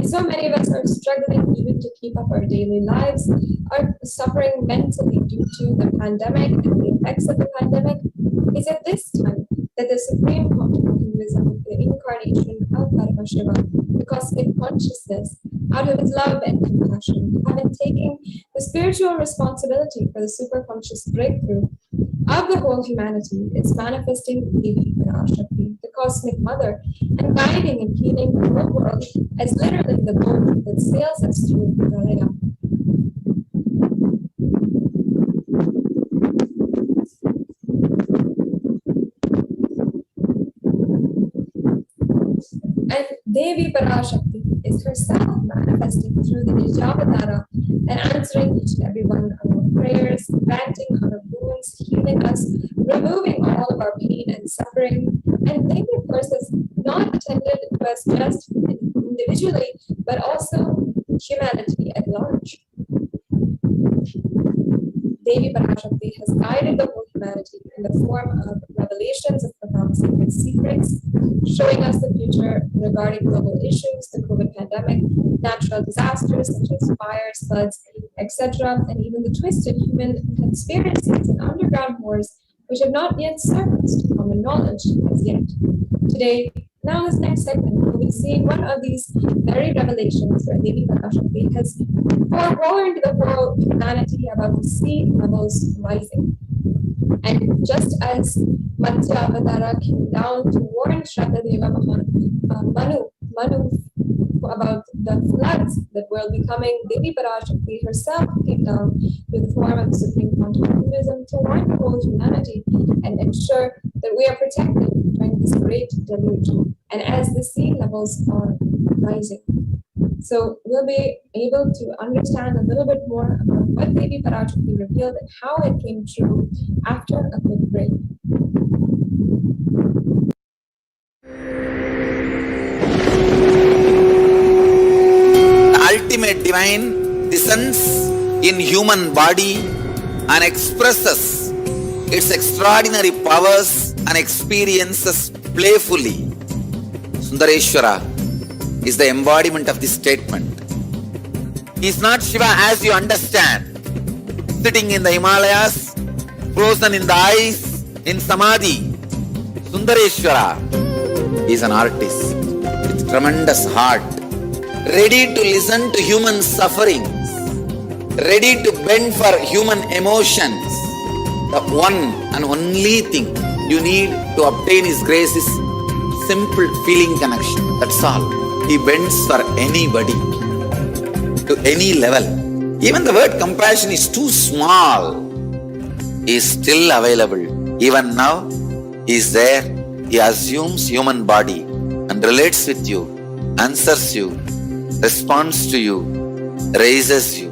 so many of us are struggling even to keep up our daily lives, are suffering mentally due to the pandemic and the effects of the pandemic. It's at this time that the Supreme Pontiff of Hinduism, the incarnation of Paramasivoham, the cosmic consciousness, out of his love and compassion, having taken the spiritual responsibility for the superconscious breakthrough of the whole humanity, is manifesting Devi Parashakti, the cosmic mother, and guiding and healing the whole world as literally the boat that sails us through Pralaya. And Devi Parashakti is herself manifesting through the Nijavatara and answering each and every one of our prayers, granting our boons, healing us, removing all of our pain and suffering. And Devi, of course, is not attended to us just individually, but also humanity at large. Devi Parashakti has guided the whole humanity in the form of revelations of profound sacred secrets, showing us the future regarding global issues, the COVID pandemic, natural disasters such as fires, floods, etc., and even the twisted human conspiracies and underground wars which have not yet surfaced common knowledge as yet. Today, now this next segment, we'll be seeing one of these very revelations where Devi Parashakti has forewarned the whole humanity about the sea levels rising. And just as Matsya Avatara came down to warn Shratadeva Manu about the floods that will be coming, Devi Parashakti herself came down to the form of the Supreme Quantum Hinduism to warn the whole humanity and ensure that we are protected during this great deluge, and as the sea levels are rising. So we'll be able to understand a little bit more about what Devi Parashakti revealed and how it came true after a quick break. The ultimate divine descends in human body and expresses its extraordinary powers and experiences playfully. Sundareshwara is the embodiment of this statement. He is not Shiva as you understand, sitting in the Himalayas, frozen in the ice, in Samadhi. Sundareshwara is an artist with tremendous heart, ready to listen to human sufferings, ready to bend for human emotions. The one and only thing you need to obtain His grace is simple feeling connection. That's all. He bends for anybody, to any level. Even the word compassion is too small. He is still available. Even now, He is there. He assumes human body and relates with you, answers you, responds to you, raises you.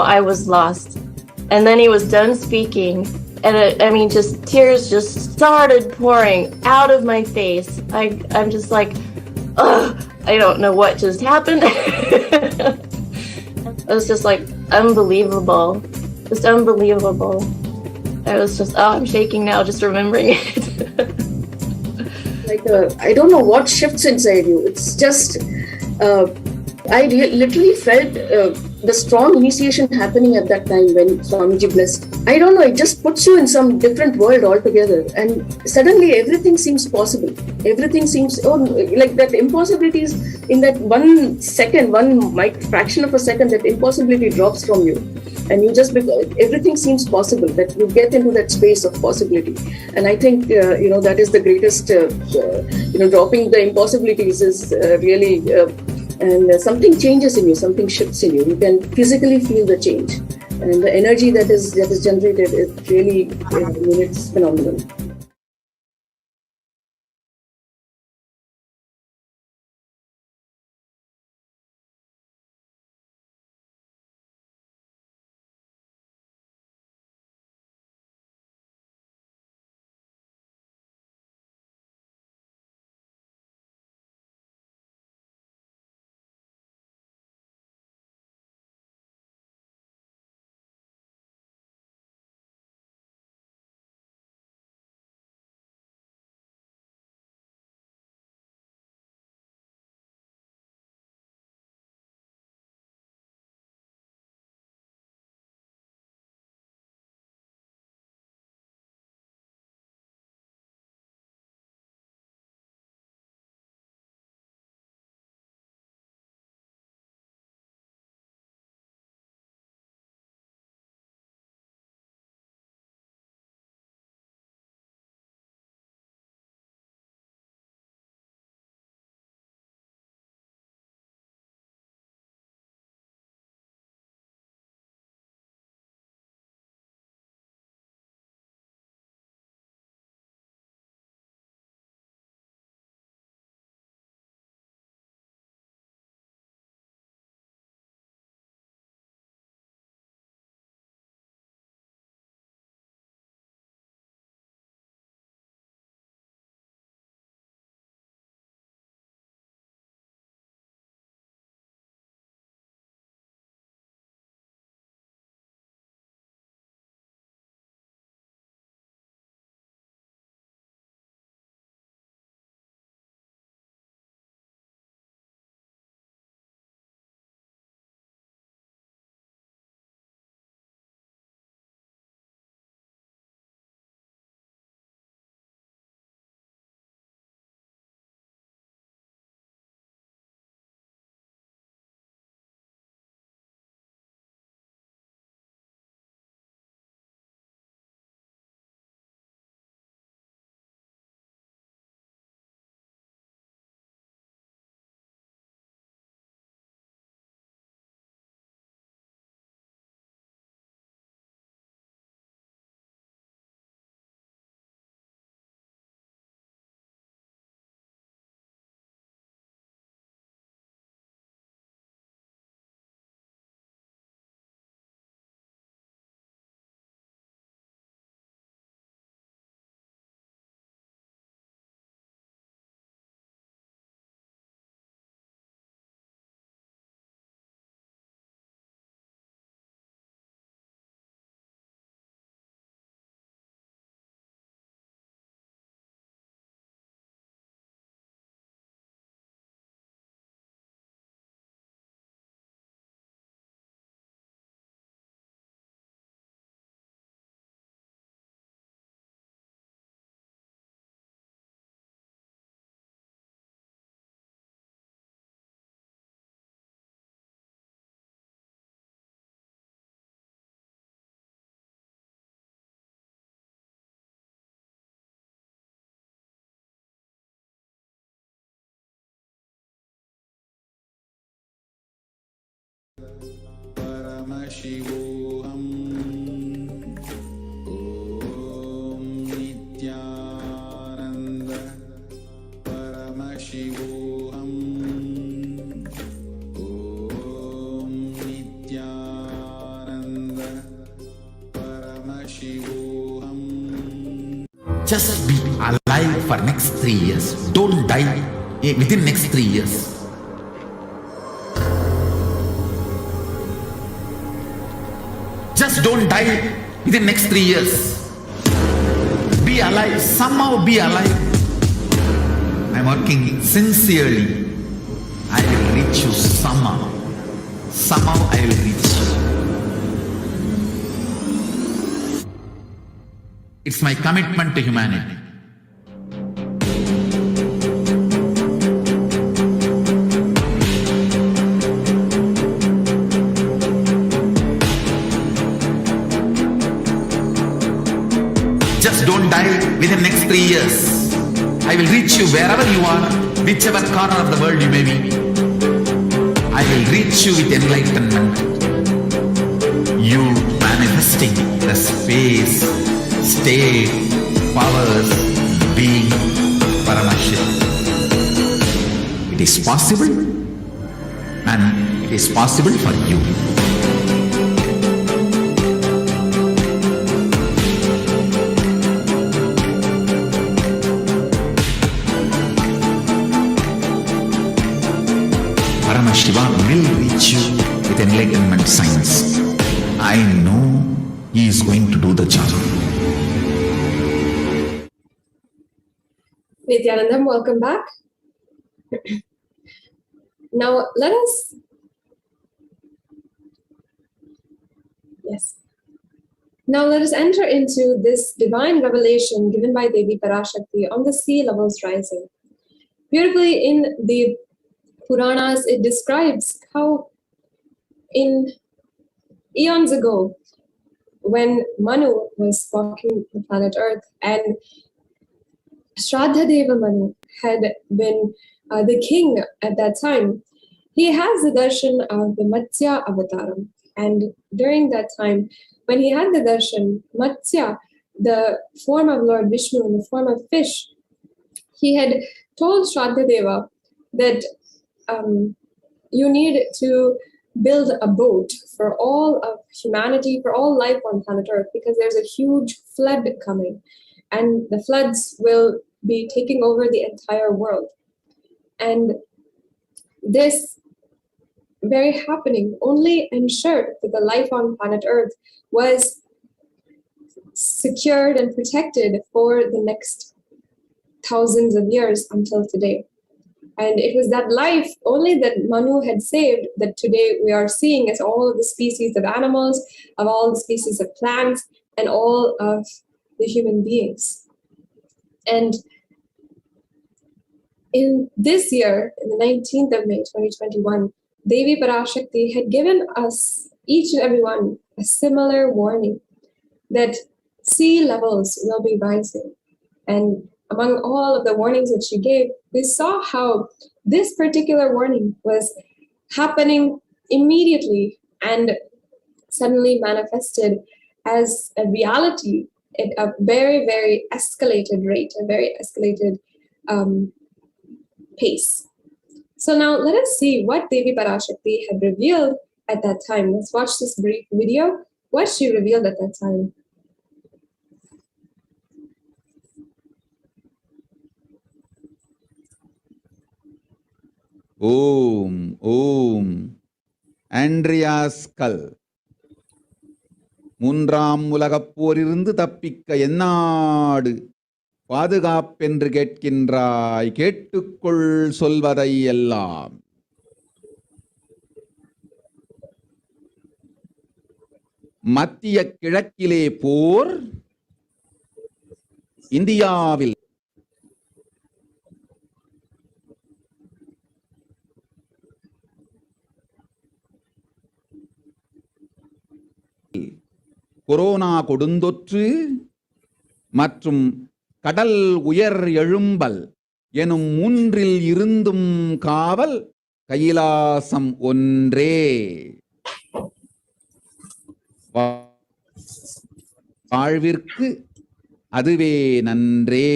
I was lost. And then he was done speaking, and just tears just started pouring out of my face. I'm just like, ugh, I don't know what just happened. It was just like unbelievable, just unbelievable. I was just, I'm shaking now just remembering it. I don't know what shifts inside you. It's just, I literally felt the strong initiation happening at that time when Swamiji blessed. I don't know, it just puts you in some different world altogether, and suddenly everything seems possible. Everything seems, like that impossibility is in that 1 second, fraction of a second, that impossibility drops from you. And you just, everything seems possible, that you get into that space of possibility. And I think, that is the greatest, dropping the impossibilities is really, and something changes in you, something shifts in you. You can physically feel the change. And the energy that is generated, it really, it's phenomenal. Paramasivoham. Om Nityananda Paramasivoham. Om Nityananda Paramasivoham. Just be alive for next 3 years. Don't die within next 3 years. Just don't die within next 3 years. Be alive. Somehow be alive. I'm working sincerely. I will reach you somehow. Somehow I will reach you. It's my commitment to humanity. Just don't die within next 3 years. I will reach you wherever you are, whichever corner of the world you may be. I will reach you with enlightenment. You manifesting the space, state, powers, being, Paramashakti. It is possible, and it is possible for you. Paramashiva will reach you with enlightenment science. I know he is going to do the job. Nityanandam, welcome back. Now let us, Now let us enter into this divine revelation given by Devi Parashakti on the sea levels rising. Beautifully in the Puranas, it describes how in eons ago, when Manu was walking the planet Earth and Shraddhadeva Manu had been the king at that time, he has the darshan of the Matsya avataram. And during that time, when he had the darshan, Matsya, the form of Lord Vishnu in the form of fish, he had told Shraddhadeva that you need to build a boat for all of humanity, for all life on planet Earth, because there's a huge flood coming, and the floods will be taking over the entire world. And this very happening only ensured that the life on planet Earth was secured and protected for the next thousands of years until today. And it was that life only that Manu had saved that today we are seeing as all of the species of animals, of all the species of plants, and all of the human beings. And in this year, in the 19th of May, 2021, Devi Parashakti had given us, each and every one, a similar warning that sea levels will be rising. And among all of the warnings that she gave, we saw how this particular warning was happening immediately and suddenly manifested as a reality at a very, very escalated rate, a very escalated pace. So now let us see what Devi Parashakti had revealed at that time. Let's watch this brief video, what she revealed at that time. ஓம் Andreas கல். மூன்றாம் உலகப் போரிலிருந்து தப்பிக்க எந்நாடு பாதுகாப்பென்று கேட்கின்றாய், கேட்டுக்கொள் சொல்வதை எல்லாம். மத்திய கிழக்கிலே போர், இந்தியாவில் கொரோனா கொடுந்தொற்று மற்றும் கடல் உயர் எழும்பல் எனும் மூன்றில் இருந்தும் காவல் கைலாசம் ஒன்றே. வாழ்விற்கு அதுவே நன்றே.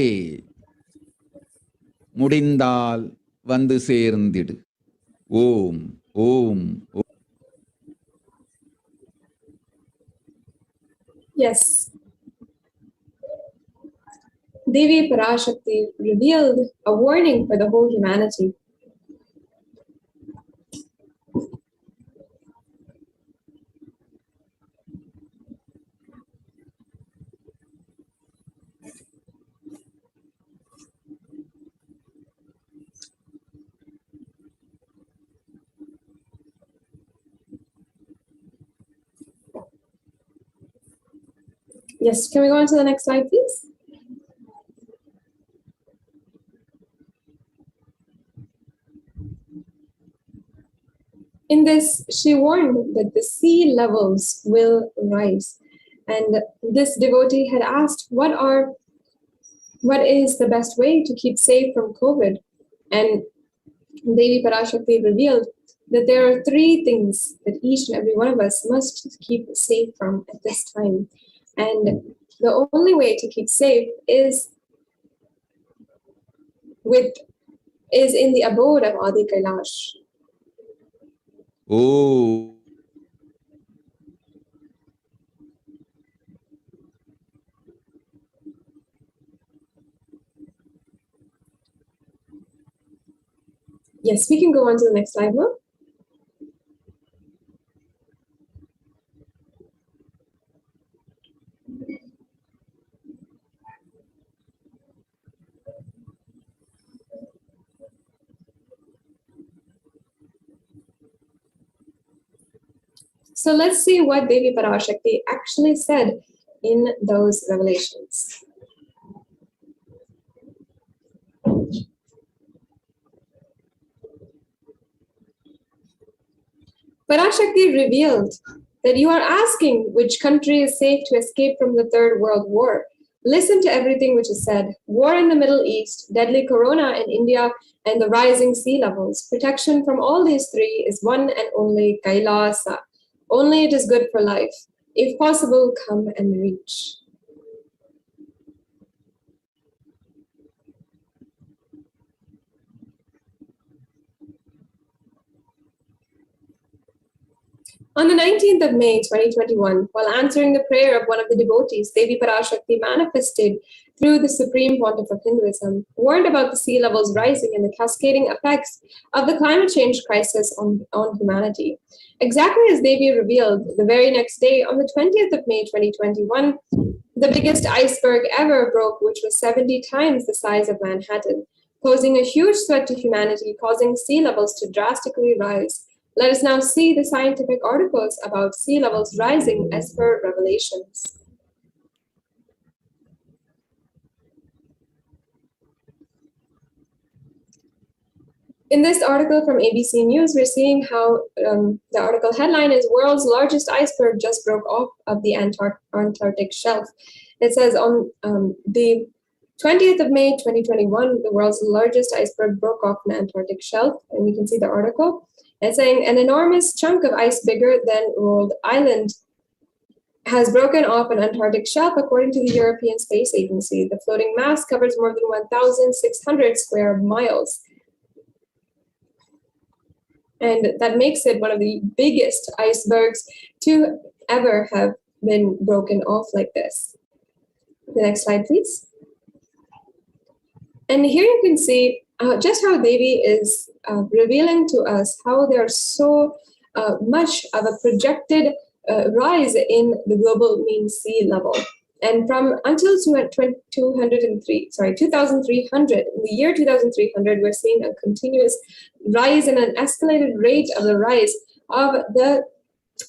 முடிந்தால் வந்து சேர்ந்திடு. ஓம் ஓம். Yes. Devi Parashakti revealed a warning for the whole humanity. Yes, can we go on to the next slide, please? In this, she warned that the sea levels will rise. And this devotee had asked, what is the best way to keep safe from COVID? And Devi Parashakti revealed that there are 3 things that each and every one of us must keep safe from at this time. And the only way to keep safe is in the abode of Adi Kailash. Oh. Yes, we can go on to the next slide now. So let's see what Devi Parashakti actually said in those revelations. Parashakti revealed that you are asking which country is safe to escape from the Third World War. Listen to everything which is said. War in the Middle East, deadly corona in India, and the rising sea levels. Protection from all these 3 is one and only Kailasa. Only it is good for life. If possible, come and reach. On the 19th of May, 2021, while answering the prayer of one of the devotees, Devi Parashakti manifested through the Supreme Pontiff of Hinduism, warned about the sea levels rising and the cascading effects of the climate change crisis on humanity. Exactly as Devi revealed, the very next day, on the 20th of May, 2021, the biggest iceberg ever broke, which was 70 times the size of Manhattan, posing a huge threat to humanity, causing sea levels to drastically rise. Let us now see the scientific articles about sea levels rising as per revelations. In this article from ABC News, we're seeing how the article headline is World's Largest Iceberg Just Broke Off of the Antarctic Shelf. It says on the 20th of May, 2021, the world's largest iceberg broke off the Antarctic Shelf, and you can see the article. It's saying an enormous chunk of ice bigger than Rhode Island has broken off an Antarctic shelf, according to the European Space Agency. The floating mass covers more than 1,600 square miles. And that makes it one of the biggest icebergs to ever have been broken off like this. The next slide, please. And here you can see just how Devi is revealing to us how there's so much of a projected rise in the global mean sea level. And from until 2300, in the year 2300, we're seeing a continuous rise and an escalated rate of the rise of the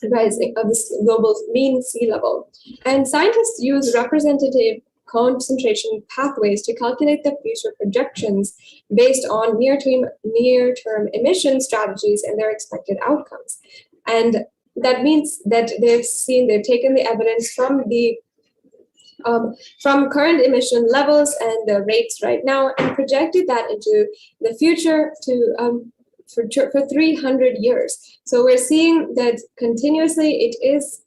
rising of this global mean sea level. And scientists use representative concentration pathways to calculate the future projections based on near-term emission strategies and their expected outcomes. And that means that they've taken the evidence from the from current emission levels and the rates right now and projected that into the future to for 300 years. So we're seeing that continuously it is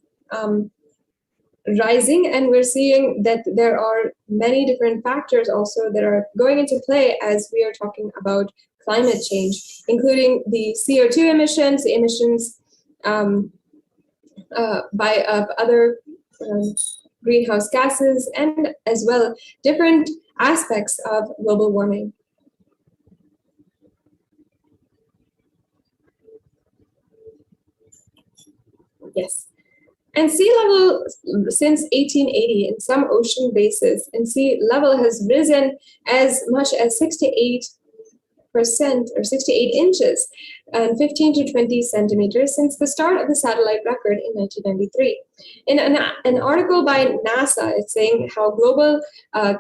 rising, and we're seeing that there are many different factors also that are going into play as we are talking about climate change, including the CO2 emissions, the emissions by other greenhouse gases, and as well different aspects of global warming. Yes. And sea level since 1880 in some ocean bases, and sea level has risen as much as 68% or 68 inches and 15 to 20 centimeters since the start of the satellite record in 1993. In an article by NASA, it's saying how global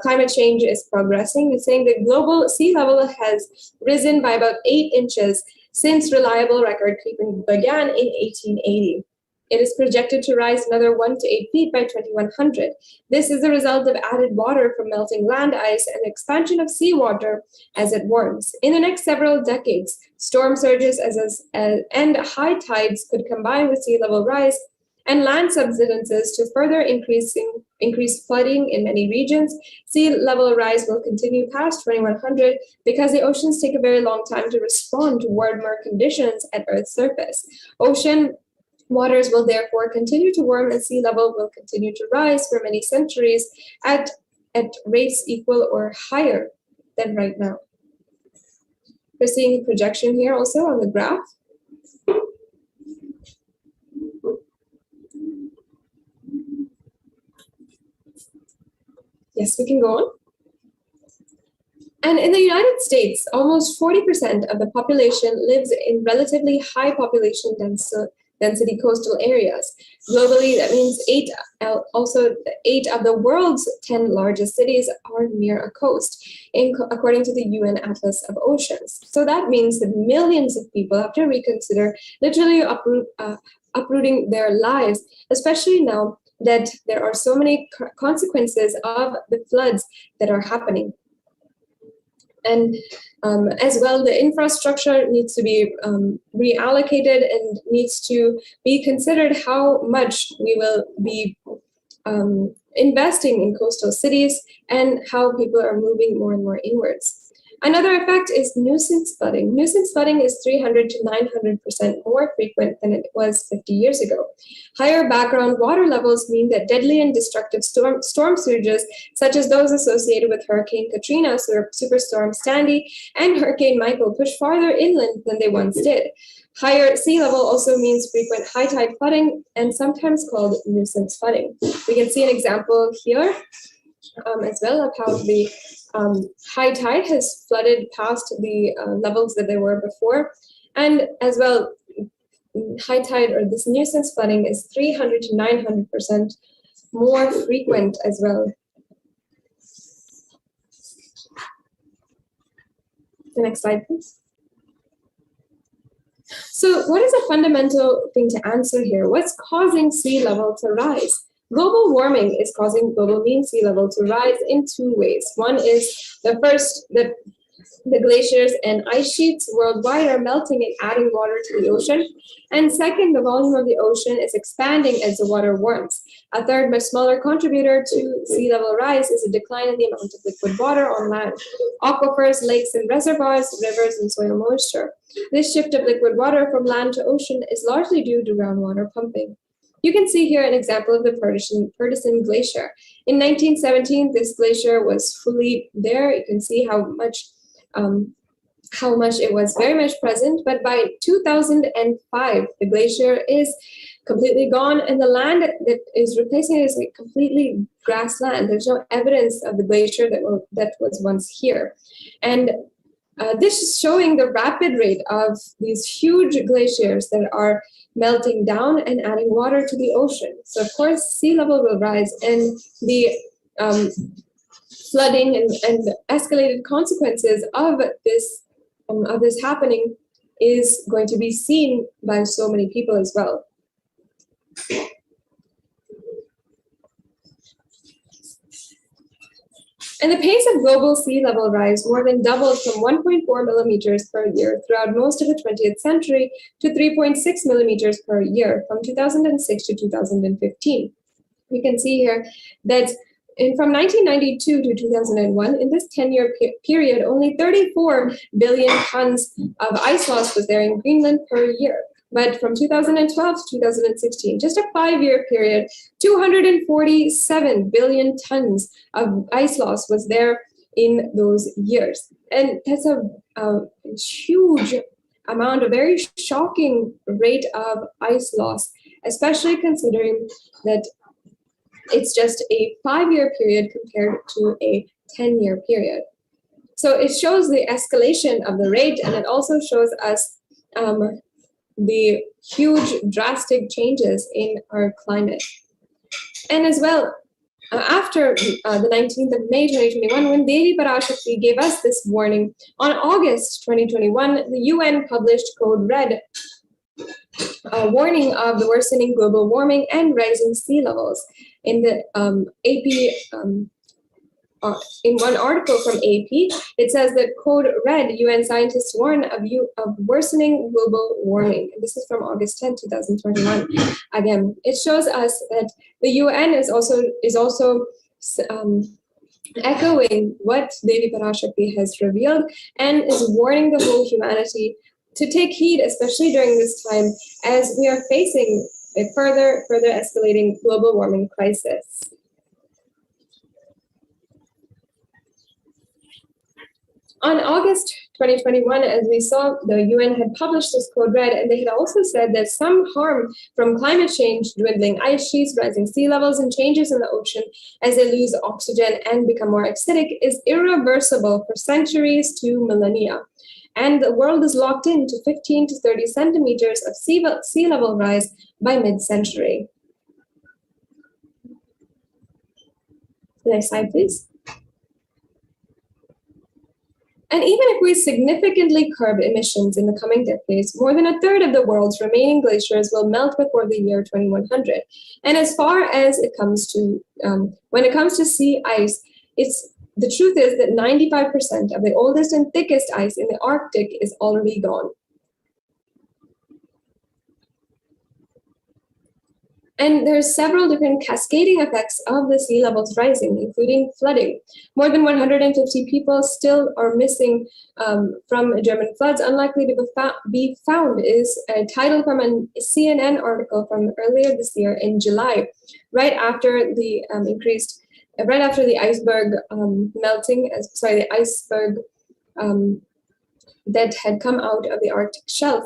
climate change is progressing. It's saying that global sea level has risen by about 8 inches since reliable record keeping began in 1880. It is projected to rise another 1 to 8 feet by 2100. This is the result of added water from melting land ice and expansion of seawater as it warms. In the next several decades, storm surges and high tides could combine with sea level rise and land subsidences to further increase flooding in many regions. Sea level rise will continue past 2100 because the oceans take a very long time to respond to warmer conditions at Earth's surface. Ocean waters will therefore continue to warm and sea level will continue to rise for many centuries at rates equal or higher than right now. We're seeing a projection here also on the graph. Yes, we can go on. And in the United States, almost 40% of the population lives in relatively high population density coastal areas. Globally, that means 8 of the world's 10 largest cities are near a coast, according to the UN Atlas of Oceans. So that means that millions of people have to reconsider literally uprooting their lives, especially now that there are so many consequences of the floods that are happening. And as well, the infrastructure needs to be reallocated and needs to be considered how much we will be investing in coastal cities and how people are moving more and more inwards. Another effect is nuisance flooding. Nuisance flooding is 300 to 900% more frequent than it was 50 years ago. Higher background water levels mean that deadly and destructive storm surges, such as those associated with Hurricane Katrina, Superstorm Sandy, and Hurricane Michael, push farther inland than they once did. Higher sea level also means frequent high tide flooding and sometimes called nuisance flooding. We can see an example here as well of how the high tide has flooded past the levels that they were before. And as well, high tide or this nuisance flooding is 300 to 900% more frequent as well. The next slide, please. So what is a fundamental thing to answer here? What's causing sea level to rise? Global warming is causing global mean sea level to rise in 2 ways. One is the glaciers and ice sheets worldwide are melting and adding water to the ocean. And second, the volume of the ocean is expanding as the water warms. A third, but smaller contributor to sea level rise is a decline in the amount of liquid water on land. Aquifers, lakes and reservoirs, rivers and soil moisture. This shift of liquid water from land to ocean is largely due to groundwater pumping. You can see here an example of the Purtisan Glacier. In 1917, this glacier was fully there. You can see how much it was very much present, but by 2005, the glacier is completely gone and the land that is replacing it is like completely grassland. There's no evidence of the glacier that was once here. And this is showing the rapid rate of these huge glaciers that are melting down and adding water to the ocean. So of course, sea level will rise and the flooding and escalated consequences of this happening is going to be seen by so many people as well. And the pace of global sea level rise more than doubled from 1.4 millimeters per year throughout most of the 20th century to 3.6 millimeters per year from 2006 to 2015. You can see here that from 1992 to 2001, in this 10-year period, only 34 billion tons of ice loss was there in Greenland per year. But from 2012 to 2016, just a 5-year period, 247 billion tons of ice loss was there in those years. And that's a huge amount, a very shocking rate of ice loss, especially considering that it's just a 5-year period compared to a 10-year period. So it shows the escalation of the rate, and it also shows us the huge drastic changes in our climate. And as well, after the 19th of May 2021, when Devi Parashakti gave us this warning, on August 2021, the UN published Code Red, a warning of the worsening global warming and rising sea levels. In the in one article from AP, it says that Code Red, UN scientists warn of worsening global warming. And this is from August 10, 2021. Again, it shows us that the UN is also echoing what Devi Parashakti has revealed and is warning the whole humanity to take heed, especially during this time, as we are facing a further escalating global warming crisis. On August 2021, as we saw, the UN had published this Code Red, and they had also said that some harm from climate change, dwindling ice sheets, rising sea levels, and changes in the ocean as they lose oxygen and become more acidic is irreversible for centuries to millennia. And the world is locked into 15 to 30 centimeters of sea level rise by mid-century. Next slide, please. And even if we significantly curb emissions in the coming decades, more than a third of the world's remaining glaciers will melt before the year 2100. And as far as it comes to, when it comes to sea ice, the truth is that 95% of the oldest and thickest ice in the Arctic is already gone. And there's several different cascading effects of the sea levels rising, including flooding. More than 150 people still are missing from German floods, unlikely to be found, is a title from a CNN article from earlier this year in July, right after the iceberg melting, the iceberg that had come out of the Arctic shelf.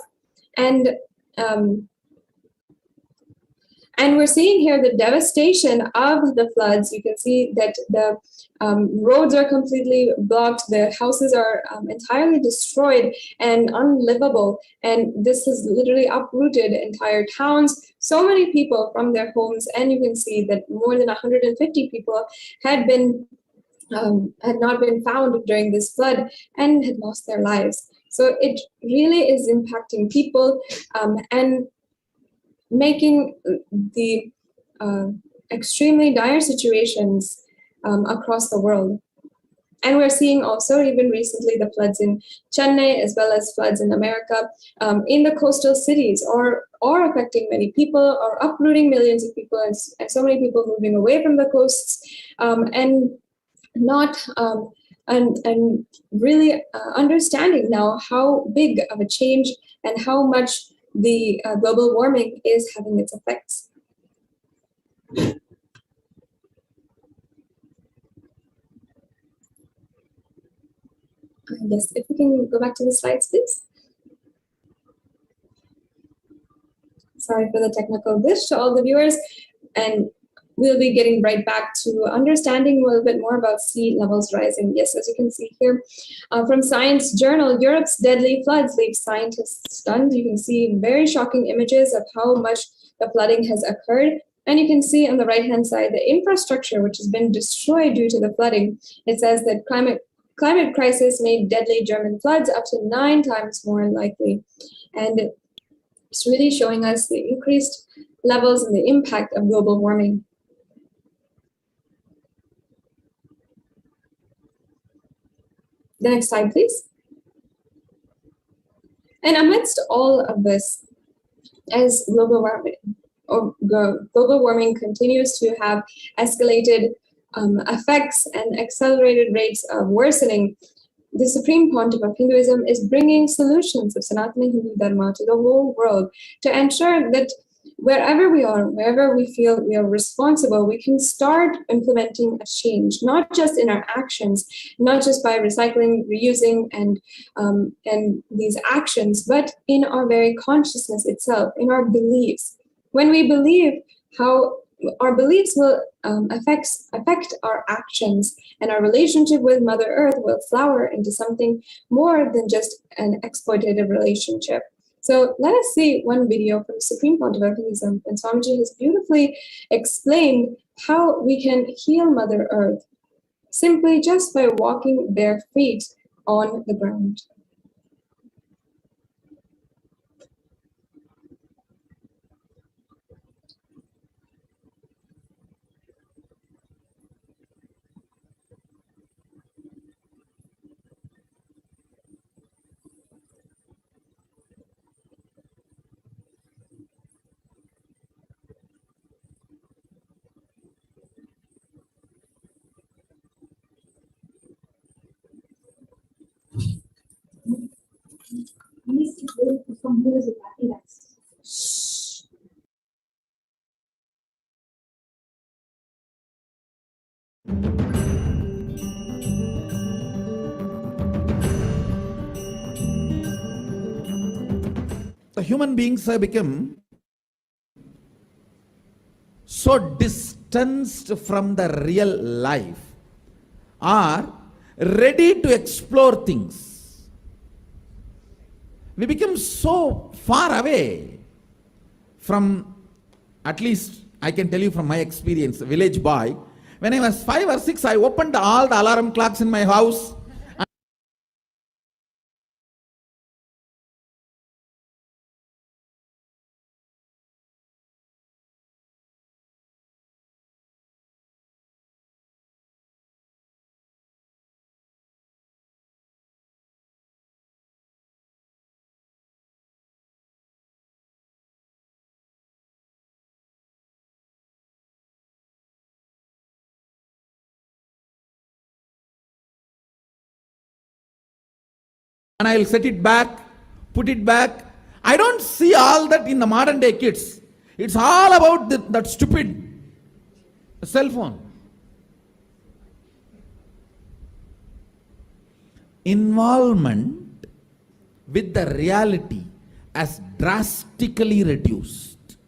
And we're seeing here the devastation of the floods. You can see that the roads are completely blocked. The houses are entirely destroyed and unlivable. And this has literally uprooted entire towns. So many people from their homes. And you can see that more than 150 people had not been found during this flood and had lost their lives. So it really is impacting people and making the extremely dire situations across the world. And we're seeing also, even recently, the floods in Chennai, as well as floods in America, in the coastal cities, are affecting many people, are uprooting millions of people, and so many people moving away from the coasts, and really understanding now how big of a change and how much the global warming is having its effects. Yes, if we can go back to the slides, please. Sorry for the technical glitch to all the viewers, and we'll be getting right back to understanding a little bit more about sea levels rising. Yes, as you can see here, from Science Journal, Europe's deadly floods leave scientists stunned. You can see very shocking images of how much the flooding has occurred. And you can see on the right-hand side, the infrastructure, which has been destroyed due to the flooding. It says that climate crisis made deadly German floods up to 9 times more likely. And it's really showing us the increased levels and the impact of global warming. The next slide, please. And amidst all of this, as global global warming continues to have escalated effects and accelerated rates of worsening, the Supreme Pontiff of Hinduism is bringing solutions of Sanatana Hindu Dharma to the whole world to ensure that wherever we are, wherever we feel we are responsible, we can start implementing a change, not just in our actions, not just by recycling, reusing, and these actions, but in our very consciousness itself, in our beliefs. When we believe, how our beliefs will affect our actions, and our relationship with Mother Earth will flower into something more than just an exploitative relationship. So let us see one video from the Supreme Pontiff of Hinduism, and Swamiji has beautifully explained how we can heal Mother Earth simply just by walking bare feet on the ground. The human beings have become so distanced from the real life, are ready to explore things. We become so far away from, at least I can tell you from my experience, village boy. When I was 5 or 6, I opened all the alarm clocks in my house. And I'll set it back, put it back. I don't see all that in the modern day kids. It's all about that stupid cell phone. Involvement with the reality has drastically reduced.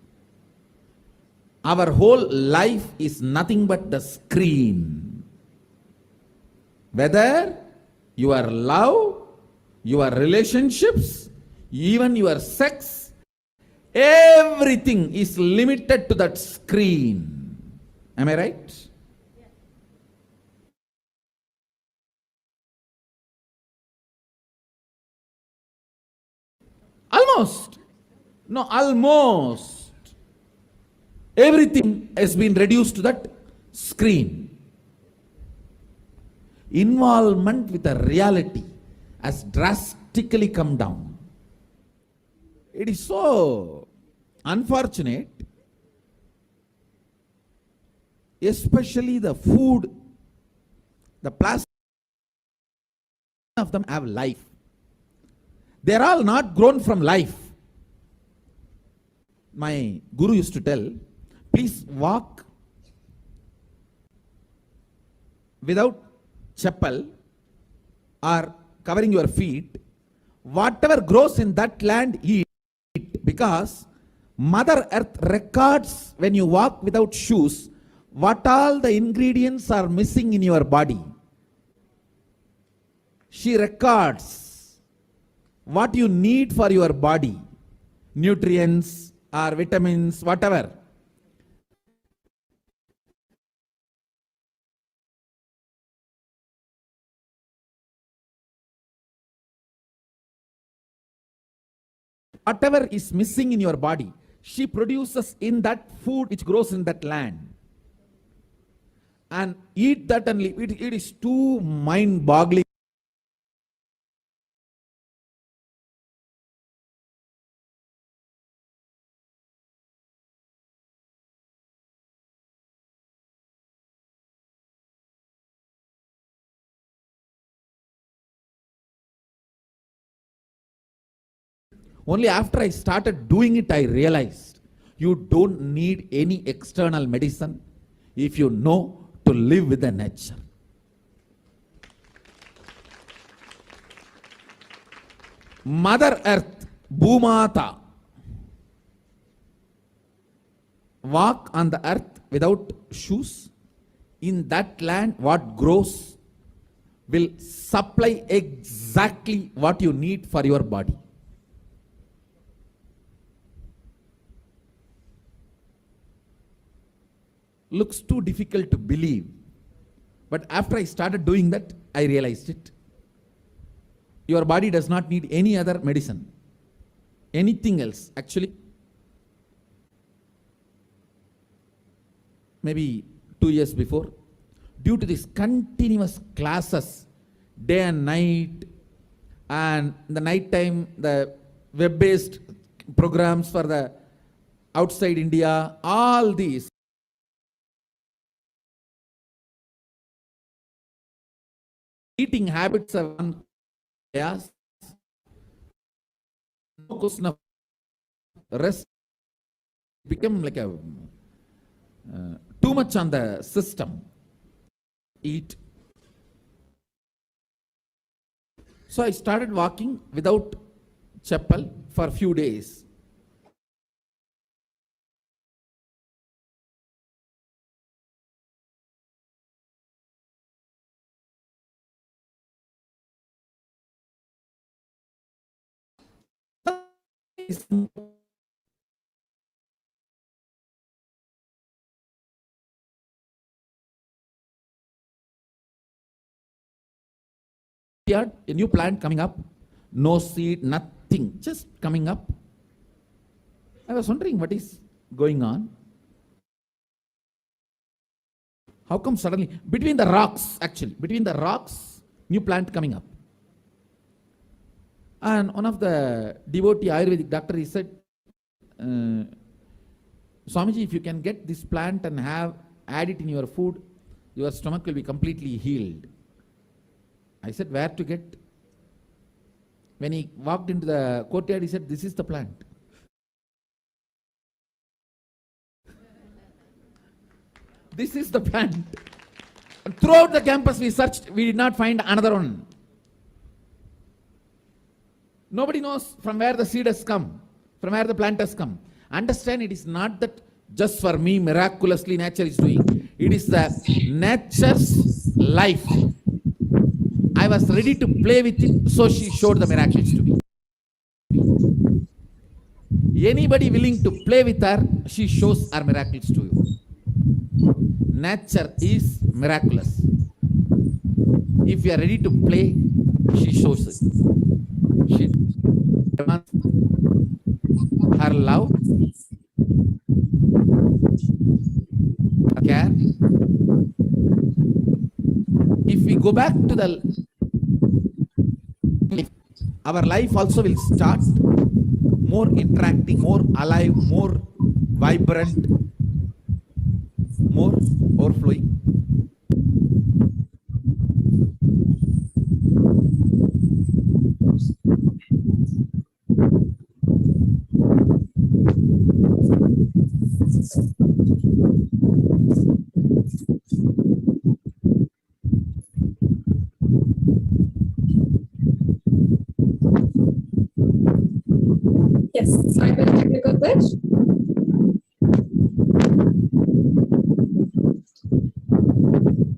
Our whole life is nothing but the screen. Whether your love, your relationships, even your sex, everything is limited to that screen. Am I right? Almost. No, almost. Everything has been reduced to that screen. Involvement with the reality has drastically come down. It is so unfortunate, especially the food, the plastic of them have life. They are all not grown from life. My guru used to tell, please walk without chappal or covering your feet. Whatever grows in that land, eat, because Mother Earth records when you walk without shoes what all the ingredients are missing in your body. She records what you need for your body, nutrients or vitamins, whatever. Whatever is missing in your body, she produces in that food which grows in that land. And eat that and live. It is too mind-boggling. Only after I started doing it, I realized you don't need any external medicine if you know to live with the nature. Mother Earth, Bhumata, walk on the earth without shoes. In that land, what grows will supply exactly what you need for your body. Looks too difficult to believe, but after I started doing that, I realized it. Your body does not need any other medicine, anything else. Actually, maybe 2 years before, due to this continuous classes, day and night, and in the night time, the web-based programs for the outside India, all these, eating habits are one chaos. No question of rest become like a too much on the system. Eat. So I started walking without chappal for a few days. A new plant coming up, no seed, nothing, just coming up. I was wondering what is going on. How come suddenly, between the rocks, new plant coming up. And one of the devotee Ayurvedic doctor, he said, Swamiji, if you can get this plant and add it in your food, your stomach will be completely healed. I said, where to get? When he walked into the courtyard, he said, this is the plant. This is the plant. Throughout the campus we searched, we did not find another one. Nobody knows from where the seed has come, from where the plant has come. Understand, it is not that just for me miraculously nature is doing. It is the nature's life. I was ready to play with it, so she showed the miracles to me. Anybody willing to play with her, she shows her miracles to you. Nature is miraculous. If you are ready to play, she shows it. She demands her love, her care. If we go back to the life, our life also will start more interacting, more alive, more vibrant, more overflowing. Yes, sorry for the technical glitch.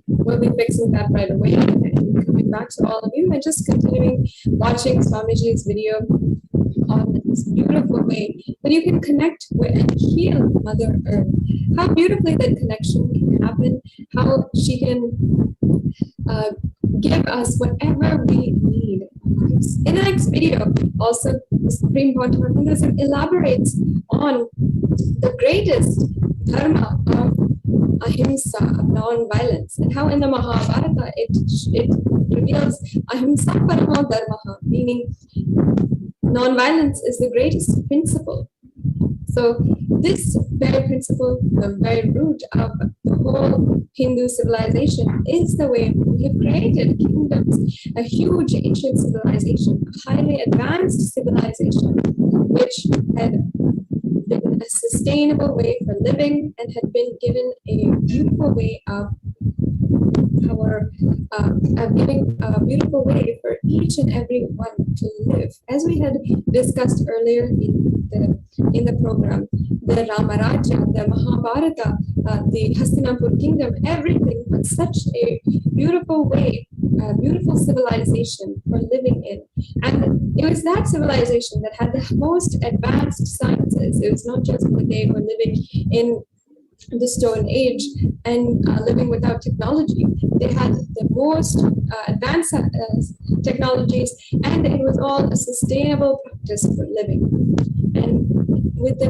We'll be fixing that right away. And coming back to all of you and just continuing watching Swamiji's video on this beautiful way that you can connect with and heal Mother Earth. How beautifully that connection can happen, how she can give us whatever we need. In the next video, also, the Supreme Pontiff elaborates on the greatest dharma of ahimsa, of non-violence, and how in the Mahabharata it reveals ahimsa parama dharma, meaning non-violence is the greatest principle. So this very principle, the very root of the whole Hindu civilization, is the way we have created kingdoms, a huge ancient civilization, a highly advanced civilization, which had been a sustainable way for living and had been given a beautiful way of giving a beautiful way for each and every one to live. As we had discussed earlier in the program, the Ramarajya, the Mahabharata, the Hastinapur kingdom, everything was such a beautiful way, a beautiful civilization for living in. And it was that civilization that had the most advanced sciences. It was not just that they were living in the Stone Age and living without technology. They had the most advanced technologies, and it was all a sustainable practice for living. And with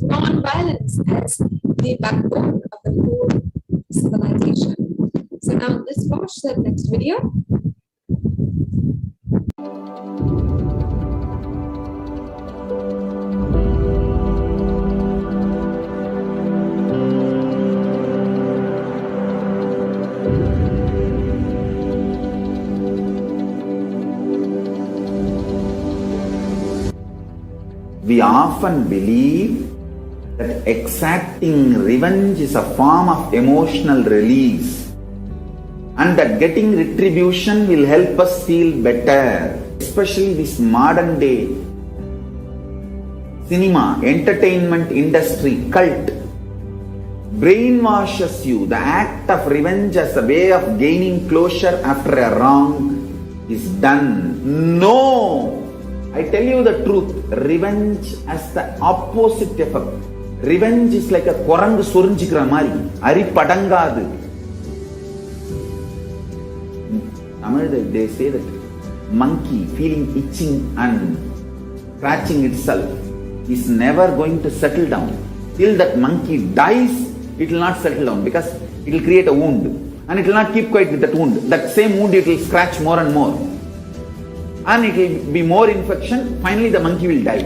non-violence as the backbone of the whole civilization. So now let's watch that next video. We often believe that exacting revenge is a form of emotional release and that getting retribution will help us feel better. Especially this modern day cinema, entertainment industry, cult brainwashes you. The act of revenge as a way of gaining closure after a wrong is done. No! I tell you the truth, revenge has the opposite effect. Revenge is like a korangu sorinjikra mari, ari padangadu. Tamil they say that monkey feeling itching and scratching itself is never going to settle down. Till that monkey dies, it will not settle down because it will create a wound and it will not keep quiet with that wound. That same wound it will scratch more and more. And it will be more infection, finally the monkey will die.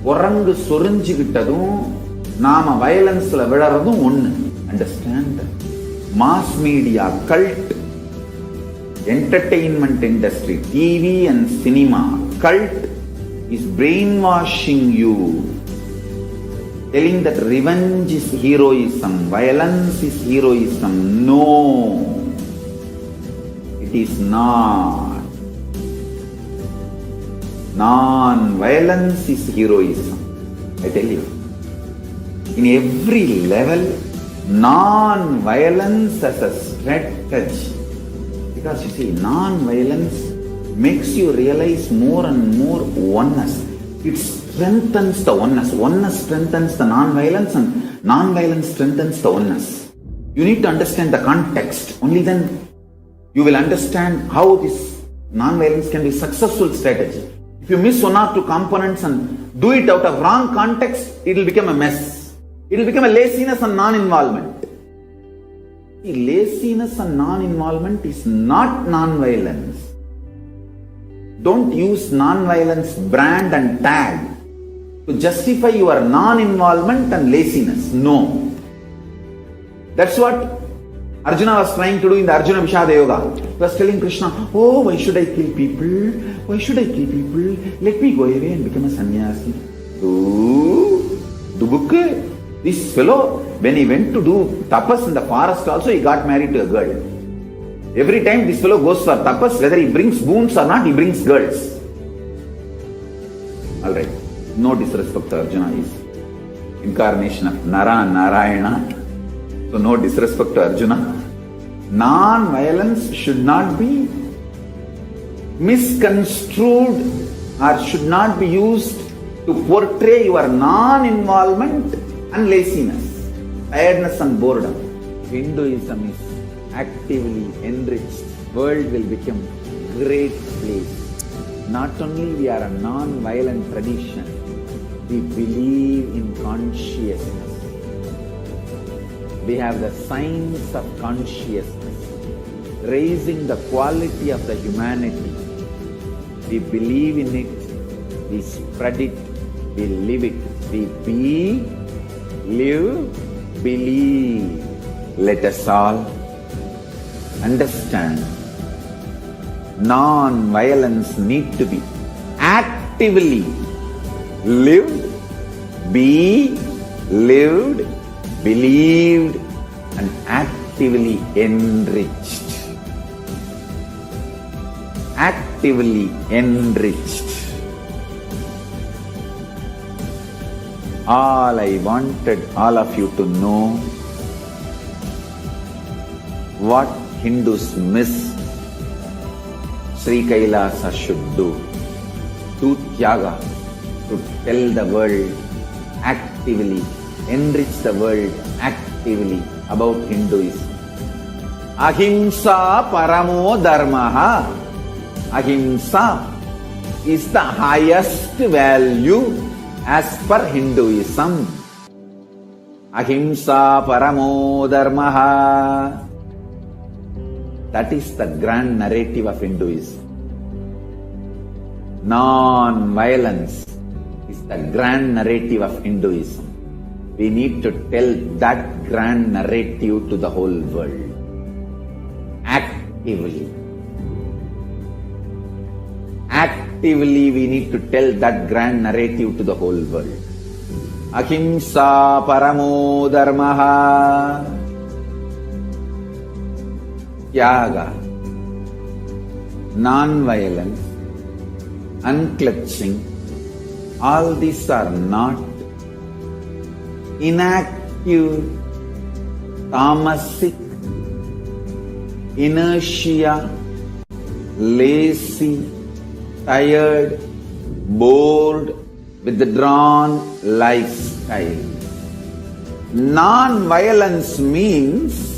Orangu sorinjikitadum, nama violence la vidaradum onnu. Understand? Mass media, cult, entertainment industry, TV and cinema, cult is brainwashing you, telling that revenge is heroism, violence is heroism. No, it is not. Non-violence is heroism. I tell you. In every level, non-violence as a strategy. Because you see, non-violence makes you realize more and more oneness. It strengthens the oneness. Oneness strengthens the non-violence and non-violence strengthens the oneness. You need to understand the context. Only then you will understand how this non-violence can be a successful strategy. If you miss one or two components and do it out of wrong context, it will become a mess. It will become a laziness and non-involvement. Laziness and non-involvement is not non-violence. Don't use non-violence brand and tag to justify your non-involvement and laziness. No. That's what Arjuna was trying to do in the Arjuna Vishada Yoga. He was telling Krishna, oh, why should I kill people? Why should I kill people? Let me go away and become a sannyasi. This fellow, when he went to do tapas in the forest also, he got married to a girl. Every time this fellow goes for tapas, whether he brings boons or not, he brings girls. Alright, no disrespect to Arjuna, he is incarnation of Narayana. So no disrespect to Arjuna. Non-violence should not be misconstrued or should not be used to portray your non-involvement and laziness, tiredness and boredom. Hinduism is actively enriched. World will become great place. Not only we are a non-violent tradition, we believe in consciousness. We have the science of consciousness, raising the quality of the humanity. We believe in it, we spread it, we live it. We be, live, believe. Let us all understand non-violence need to be active actively lived, be lived, believed, and actively enriched. Actively enriched. All I wanted all of you to know what Hindus miss Sri Kailasa should do to Tyaga, to tell the world actively, enrich the world actively about Hinduism. Ahimsa paramo dharmaha. Ahimsa is the highest value as per Hinduism. Ahimsa paramo dharmaha. That is the grand narrative of Hinduism. Non-violence is the grand narrative of Hinduism. We need to tell that grand narrative to the whole world. Actively. Actively we need to tell that grand narrative to the whole world. Ahimsa paramo dharmaha. Tyaga, non-violence, unclutching, all these are not inactive, tamasic, inertia, lazy, tired, bored, withdrawn lifestyle. Non-violence means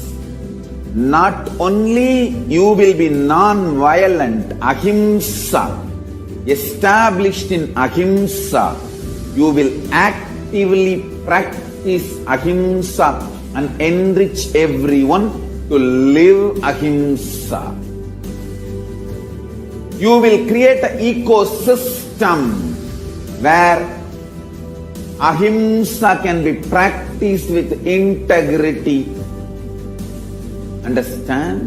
not only you will be non-violent, ahimsa, established in ahimsa, you will actively practice ahimsa and enrich everyone to live ahimsa. You will create an ecosystem where ahimsa can be practiced with integrity. Understand?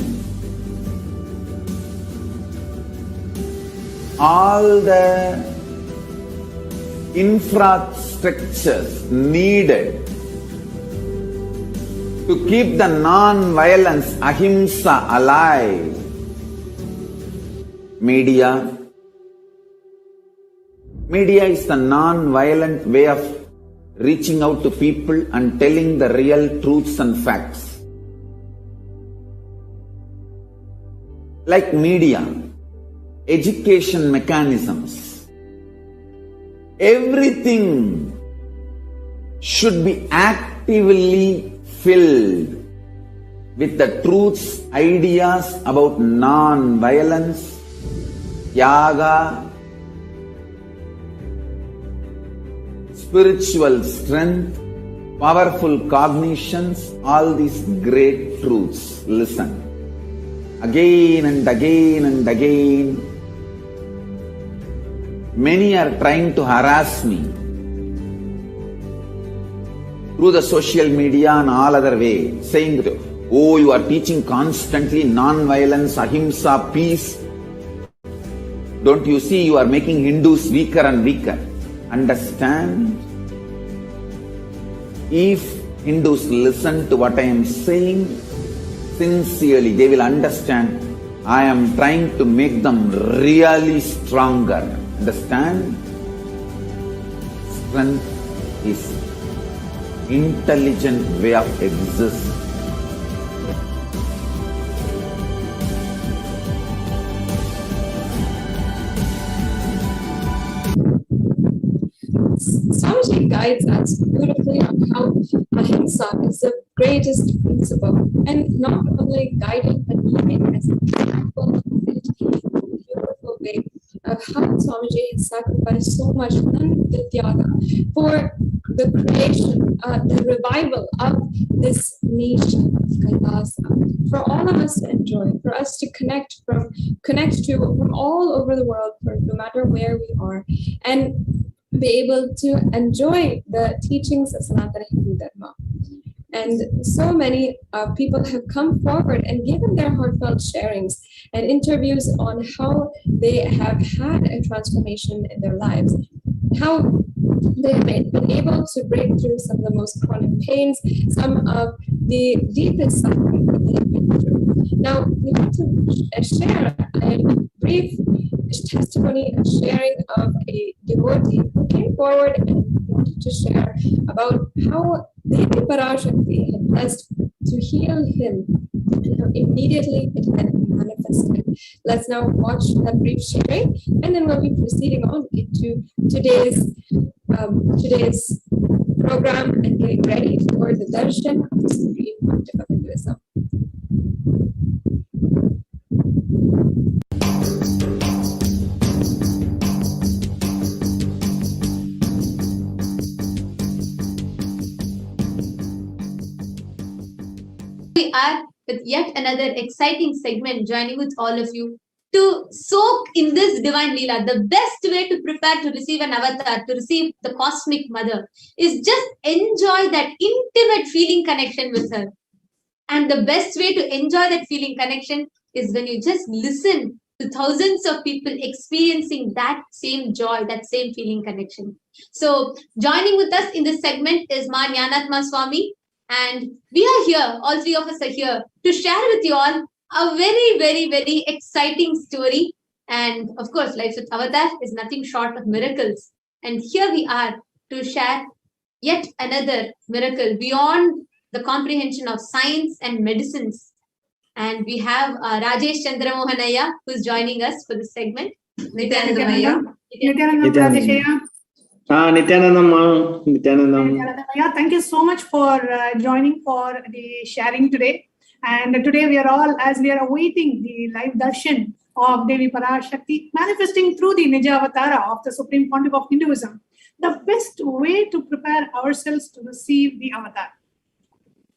All the infrastructures needed to keep the non-violence ahimsa alive. Media is the non-violent way of reaching out to people and telling the real truths and facts. Like media, education mechanisms, everything should be actively filled with the truths, ideas about non-violence, Tyaga, spiritual strength, powerful cognitions, all these great truths. Listen. Again and again and again, many are trying to harass me through the social media and all other way, saying that, oh, you are teaching constantly non-violence, ahimsa, peace. Don't you see you are making Hindus weaker and weaker? Understand? If Hindus listen to what I am saying sincerely, they will understand I am trying to make them really stronger. Understand? Strength is intelligent way of existing. Swamiji guides us beautifully on how ahimsa is the greatest principle, and not only guiding but giving us an example of it in a beautiful way of how Swamiji has sacrificed so much Tyaga for the creation, the revival of this nation of Kailasa, for all of us to enjoy, for us to connect to from all over the world, for no matter where we are, and be able to enjoy the teachings of Sanatana Hindu Dharma. And so many people have come forward and given their heartfelt sharings and interviews on how they have had a transformation in their lives, how they have been able to break through some of the most chronic pains, some of the deepest suffering that they have been through. Now, we want to share a brief testimony and sharing of a devotee who came forward and wanted to share about how Devi Parashakti had blessed to heal him and how immediately it had manifested. Let's now watch that brief sharing, and then we'll be proceeding on into today's program and getting ready for the darshan of the Supreme Pontiff of Hinduism. We are with yet another exciting segment, joining with all of you to soak in this divine Leela. The best way to prepare to receive an avatar, to receive the cosmic mother, is just enjoy that intimate feeling connection with her. And the best way to enjoy that feeling connection is when you just listen to thousands of people experiencing that same joy, that same feeling connection. So joining with us in this segment is Ma Jnanatma Swami. And we are here, all three of us are here to share with you all a very, very, very exciting story. And of course, life with Avatar is nothing short of miracles. And here we are to share yet another miracle beyond the comprehension of science and medicines. And we have Rajesh Chandra Mohanaya, who is joining us for this segment. Nityanandam. Yeah, thank you so much for joining for the sharing today. And today we are all, as we are awaiting the live darshan of Devi Parashakti manifesting through the Nija Avatara of the Supreme Pontiff of Hinduism, the best way to prepare ourselves to receive the avatar,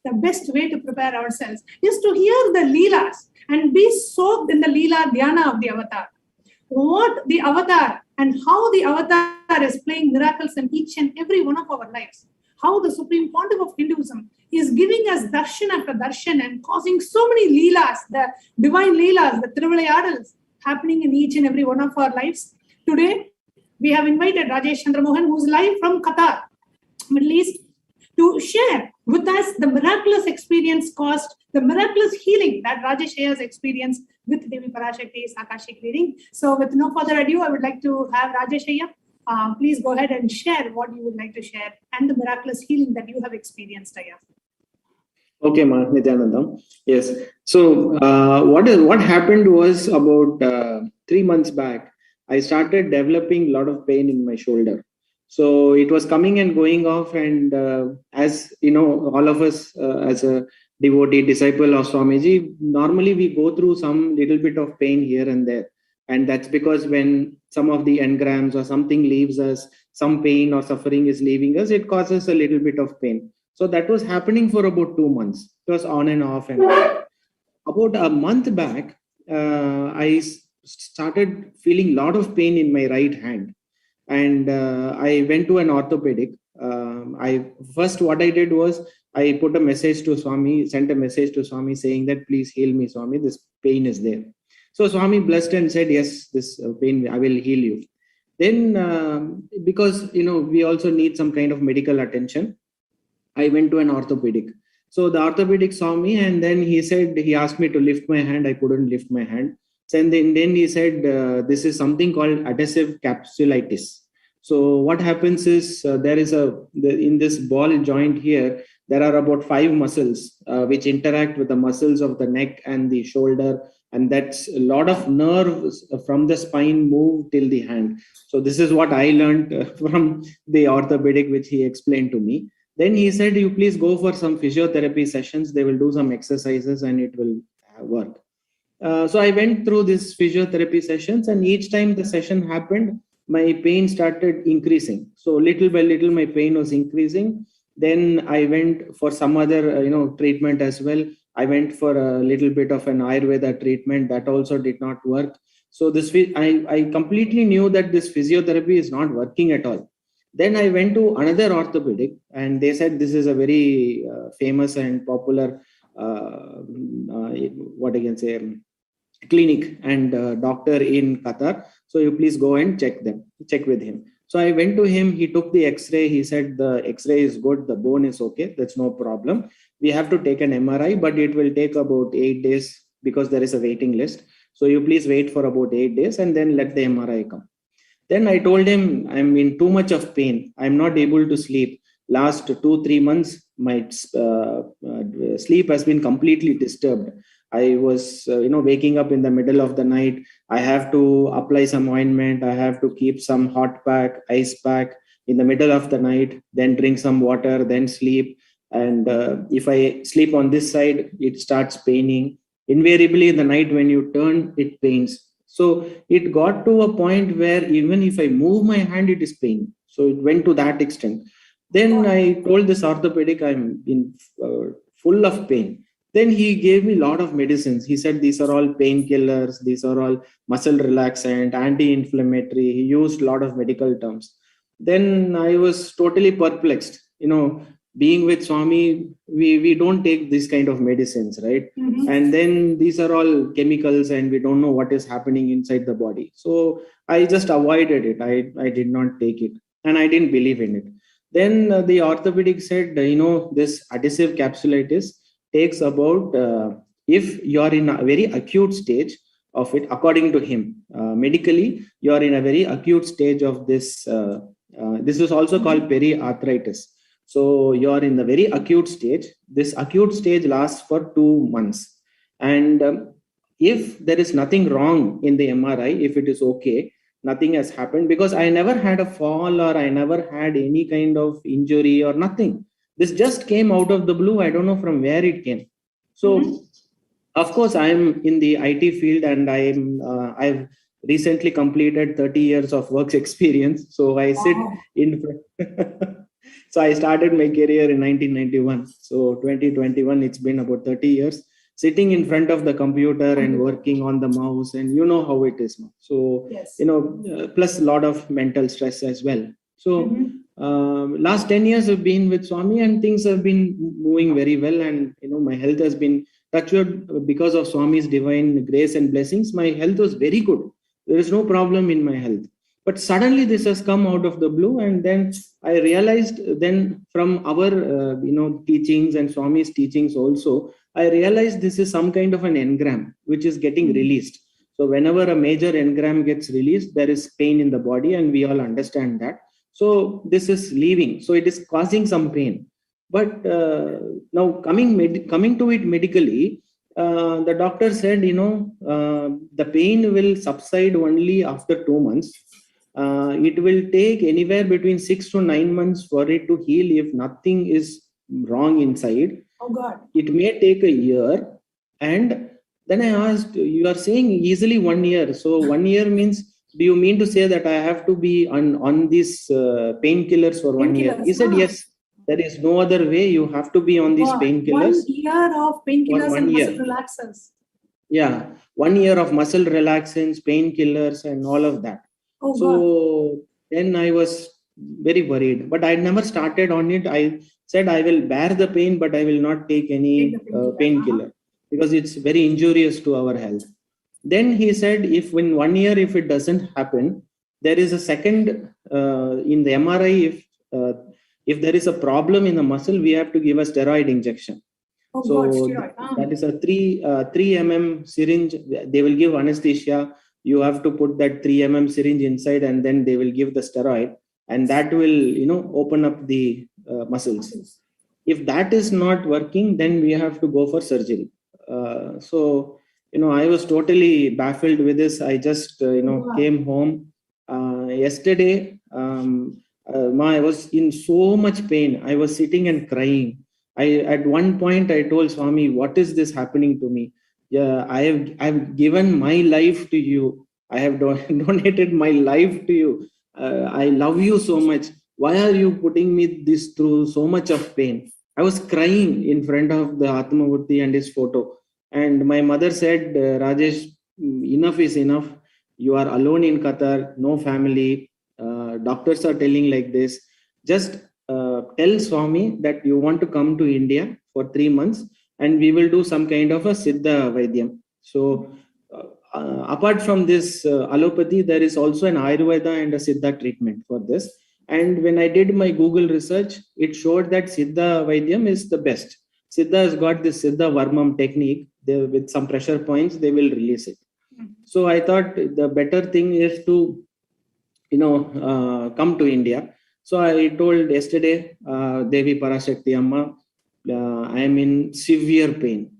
the best way to prepare ourselves is to hear the Leelas and be soaked in the Leela Dhyana of the avatar. What the avatar and how the avatar is playing miracles in each and every one of our lives. How the Supreme Pontiff of Hinduism is giving us darshan after darshan and causing so many leelas, the divine leelas, the Trivilayadals happening in each and every one of our lives. Today, we have invited Rajesh Chandra Mohan, who's live from Qatar, Middle East, to share with us the miraculous experience caused, the miraculous healing that Rajesh has experienced with Devi Parashakti's AKASHIC reading. So with no further ado, I would like to have Rajesh Ayya. Please go ahead and share what you would like to share and the miraculous healing that you have experienced, Ayya. Okay, Ma, Nityanandam. Yes. So what happened was about 3 months back, I started developing a lot of pain in my shoulder. So it was coming and going off, and as you know, all of us as a devotee, disciple of Swamiji, normally we go through some little bit of pain here and there. And that's because when some of the engrams or something leaves us, some pain or suffering is leaving us, it causes a little bit of pain. So that was happening for about 2 months. It was on and off. And about a month back, I started feeling a lot of pain in my right hand. And I went to an orthopedic. First what I did was I put a message to Swami, sent a message to Swami saying that please heal me, Swami, this pain is there. So Swami blessed and said, yes, this pain, I will heal you. Then because, you know, we also need some kind of medical attention, I went to an orthopedic. So the orthopedic saw me, and then he said, he asked me to lift my hand. I couldn't lift my hand. And then he said, this is something called adhesive capsulitis. So what happens is there is in this ball joint here, there are about 5 muscles which interact with the muscles of the neck and the shoulder. And that's a lot of nerves from the spine move till the hand. So this is what I learned from the orthopedic, which he explained to me. Then he said, you please go for some physiotherapy sessions. They will do some exercises and it will work. So I went through these physiotherapy sessions, and each time the session happened, my pain started increasing. So little by little, my pain was increasing. Then I went for some other, treatment as well. I went for a little bit of an Ayurveda treatment. That also did not work. So I completely knew that this physiotherapy is not working at all. Then I went to another orthopedic, and they said this is a very famous and popular, what I can say, clinic and doctor in Qatar. So you please go and check with him. So I went to him. He took the X-ray. He said the X-ray is good. The bone is okay. That's no problem. We have to take an MRI, but it will take about 8 days because there is a waiting list. So you please wait for about 8 days and then let the MRI come. Then I told him, I'm in too much of pain. I'm not able to sleep. Last 2-3 months, my sleep has been completely disturbed. I was, waking up in the middle of the night. I have to apply some ointment. I have to keep some hot pack, ice pack in the middle of the night, then drink some water, then sleep. And if I sleep on this side, it starts paining. Invariably, in the night when you turn, it pains. So it got to a point where even if I move my hand, it is paining. So it went to that extent. Then I told this orthopedic, I'm in full of pain. Then he gave me a lot of medicines. He said, these are all painkillers. These are all muscle relaxant, anti-inflammatory. He used a lot of medical terms. Then I was totally perplexed. Being with Swami, we don't take this kind of medicines, right? Mm-hmm. And then these are all chemicals and we don't know what is happening inside the body. So I just avoided it. I did not take it and I didn't believe in it. Then the orthopedic said, this adhesive capsulitis takes about, if you are in a very acute stage of it, according to him, medically, you are in a very acute stage of this. This is also called periarthritis. So you are in the very acute stage. This acute stage lasts for 2 months. And if there is nothing wrong in the MRI, if it is okay, nothing has happened, because I never had a fall or I never had any kind of injury or nothing. This just came out of the blue. I don't know from where it came. So, of course, I'm in the IT field and I've recently completed 30 years of work experience. So I sit in front. So I started my career in 1991. So 2021, it's been about 30 years sitting in front of the computer and working on the mouse, and you know how it is now. So, yes. Plus a lot of mental stress as well. So last 10 years I've been with Swami and things have been moving very well. And, my health has been touched because of Swami's divine grace and blessings. My health was very good. There is no problem in my health. But suddenly this has come out of the blue, and then I realized then from our teachings and Swami's teachings also, I realized this is some kind of an engram which is getting released. So whenever a major engram gets released, there is pain in the body, and we all understand that. So this is leaving. So it is causing some pain. But now coming to it medically, the doctor said, the pain will subside only after 2 months. It will take anywhere between 6 to 9 months for it to heal if nothing is wrong inside. Oh God. It may take a year. And then I asked, you are saying easily 1 year. So 1 year means, do you mean to say that I have to be on these painkillers for 1 year? He said, yes, there is no other way. You have to be on these painkillers. 1 year of painkillers and muscle relaxants. Yeah, 1 year of muscle relaxants, painkillers, and all of that. Oh, so God. Then I was very worried, but I never started on it. I said I will bear the pain, but I will not take any painkiller because it's very injurious to our health. Then he said, if in 1 year, if it doesn't happen, there is a second in the MRI. If there is a problem in the muscle, we have to give a steroid injection. Oh, so God, steroid. That is a 3 mm syringe. They will give anesthesia. You have to put that 3 mm syringe inside, and then they will give the steroid, and that will, open up the muscles. If that is not working, then we have to go for surgery. So, I was totally baffled with this. I just, came home yesterday. I was in so much pain. I was sitting and crying. At one point, I told Swami, what is this happening to me? Yeah, I've given my life to you. I have donated my life to you. I love you so much. Why are you putting me this through so much of pain? I was crying in front of the Atmamurti and his photo. And my mother said, Rajesh, enough is enough. You are alone in Qatar, no family. doctors are telling like this, just tell Swami that you want to come to India for 3 months and we will do some kind of a Siddha Vaidyam. So apart from this allopathy, there is also an Ayurveda and a Siddha treatment for this. And when I did my Google research, it showed that Siddha Vaidyam is the best. Siddha has got this Siddha Varmam technique. With some pressure points, they will release it. So I thought the better thing is to, come to India. So I told yesterday, Devi Parashakti Amma, I am in severe pain.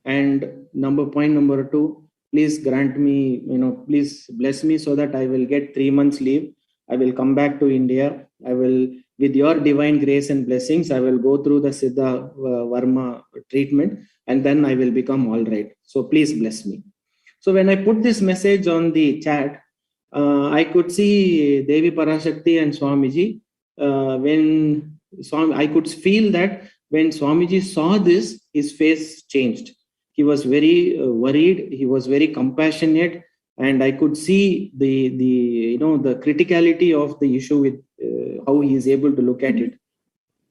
And point number 2, please grant me, please bless me so that I will get 3 months leave. I will come back to India. I will, with your divine grace and blessings, I will go through the Siddha Varma treatment and then I will become all right. So please bless me. So when I put this message on the chat, I could see Devi Parashakti and Swamiji. I could feel that when Swamiji saw this, his face changed. He was very worried. He was very compassionate, and I could see the criticality of the issue with how he is able to look at it.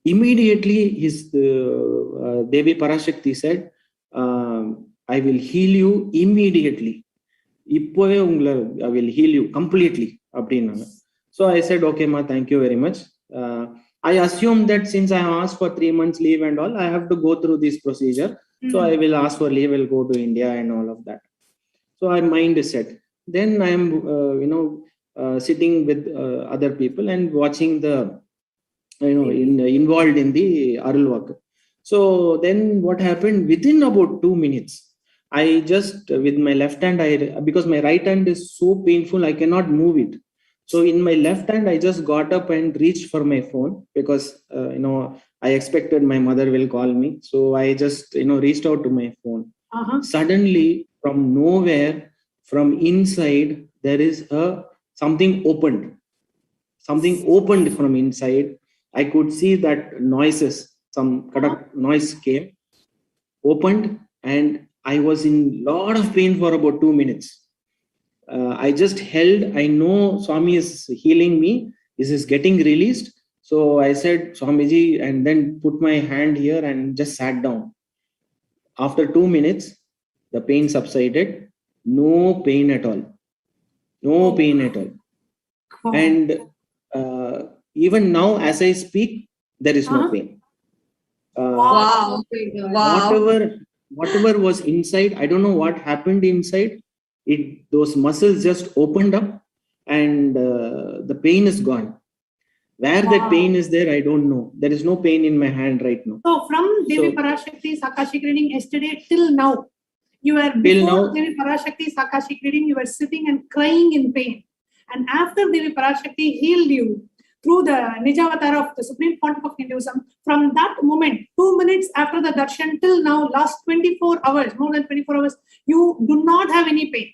Immediately, his Devi Parashakti said, I will heal you immediately. I will heal you completely. So I said, okay, ma, thank you very much. I assumed that since I asked for 3 months leave and all, I have to go through this procedure. So I will ask for leave, I'll go to India and all of that. So my mind is set. Then I am, sitting with other people and watching the, involved in the Arul work. So then what happened, within about 2 minutes, I just, with my left hand, because my right hand is so painful, I cannot move it. So in my left hand, I just got up and reached for my phone because, I expected my mother will call me. So I just, reached out to my phone. Suddenly, from nowhere, from inside, there is something opened. Something opened from inside. I could see that noises, some noise came, opened, and I was in lot of pain for about 2 minutes. I just held, I know Swami is healing me. This is getting released. So I said, Swamiji, and then put my hand here and just sat down. After 2 minutes, the pain subsided. No pain at all. No pain at all. And even now, as I speak, there is no pain. Wow. Whatever was inside, I don't know what happened inside. Those muscles just opened up and the pain is gone. Where that pain is there, I don't know. There is no pain in my hand right now. So from Devi Parashakti's Akashic reading yesterday till now, you were before Devi Parashakti's Akashic reading, you were sitting and crying in pain. And after Devi Parashakti healed you through the Nijavatar of the Supreme Pontiff of Hinduism, from that moment, 2 minutes after the darshan till now, last 24 hours, more than 24 hours, you do not have any pain.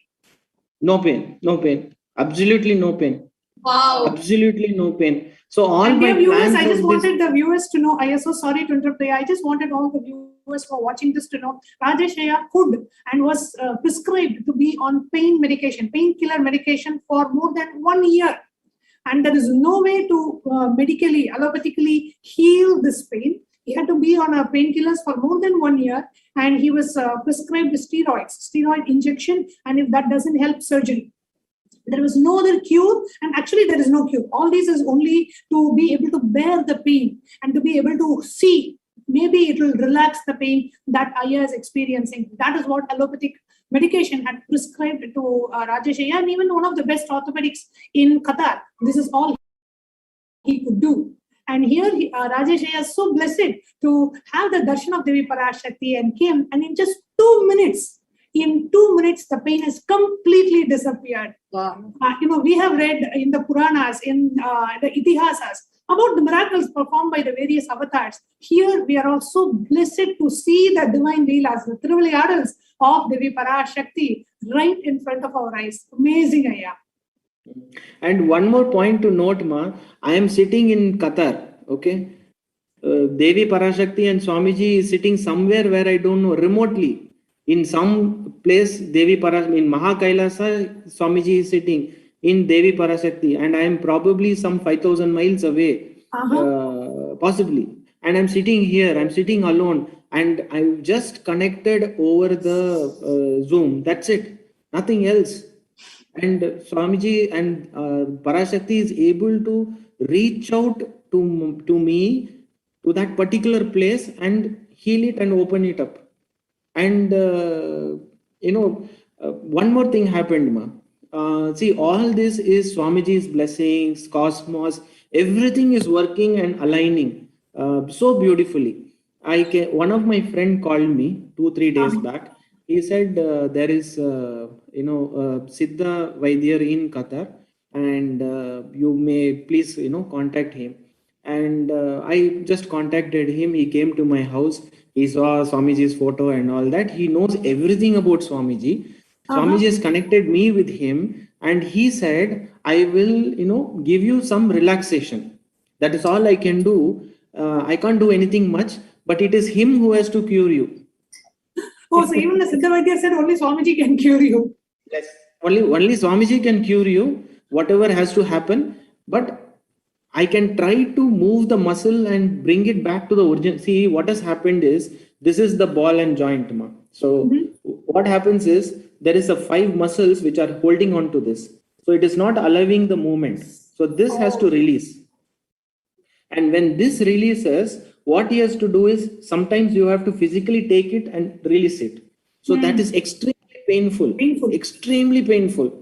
No pain, no pain. Absolutely no pain. Wow. Absolutely no pain. So all and my viewers, plans I just of wanted the viewers to know, I am so sorry to interrupt. I just wanted all the viewers who are watching this to know, Rajesh Ayya could and was prescribed to be on pain medication, painkiller medication for more than 1 year. And there is no way to medically, allopathically heal this pain. He had to be on painkillers for more than 1 year, and he was prescribed steroid injection, and if that doesn't help, surgery. There was no other cure, and actually there is no cure. All this is only to be able to bear the pain and to be able to see. Maybe it will relax the pain that Ayya is experiencing. That is what allopathic medication had prescribed to Rajesh Ayya, and even one of the best orthopedics in Qatar. This is all he could do. And here Rajesh Ayya is so blessed to have the darshan of Devi Parashakti and came, and in just 2 minutes, the pain has completely disappeared. Wow. We have read in the Puranas, in the Itihasas, about the miracles performed by the various avatars. Here we are also blessed to see the divine leelas, the Thiruvilayadals of Devi Parashakti right in front of our eyes. Amazing, Ayya. And one more point to note, Ma, I am sitting in Qatar, okay? Devi Parashakti and Swamiji is sitting somewhere where I don't know, remotely. In some place, Devi Parashakti, in Mahakailasa, Swamiji is sitting. in Devi Parashakti, and I am probably some 5,000 miles away, possibly. And I'm sitting here, I'm sitting alone, and I've just connected over the Zoom. That's it, nothing else. And Swamiji and Parashakti is able to reach out to me, to that particular place, and heal it and open it up. And one more thing happened, ma. See, all this is Swamiji's blessings, cosmos, everything is working and aligning so beautifully. One of my friend called me 2-3 days back. He said there is Siddha Vaidya in Qatar, and you may please contact him. And I just contacted him. He came to my house. He saw Swamiji's photo and all that. He knows everything about Swamiji. Swamiji has connected me with him, and he said, I will, give you some relaxation. That is all I can do. I can't do anything much, but it is him who has to cure you. Oh, so even the Siddha Vaidya said only Swamiji can cure you. Yes, only Swamiji can cure you, whatever has to happen. But I can try to move the muscle and bring it back to the origin. See, what has happened is, this is the ball and joint. So what happens is, there is 5 muscles which are holding on to this. So it is not allowing the movement. So this has to release. And when this releases, what he has to do is, sometimes you have to physically take it and release it. So that is extremely painful. Extremely painful.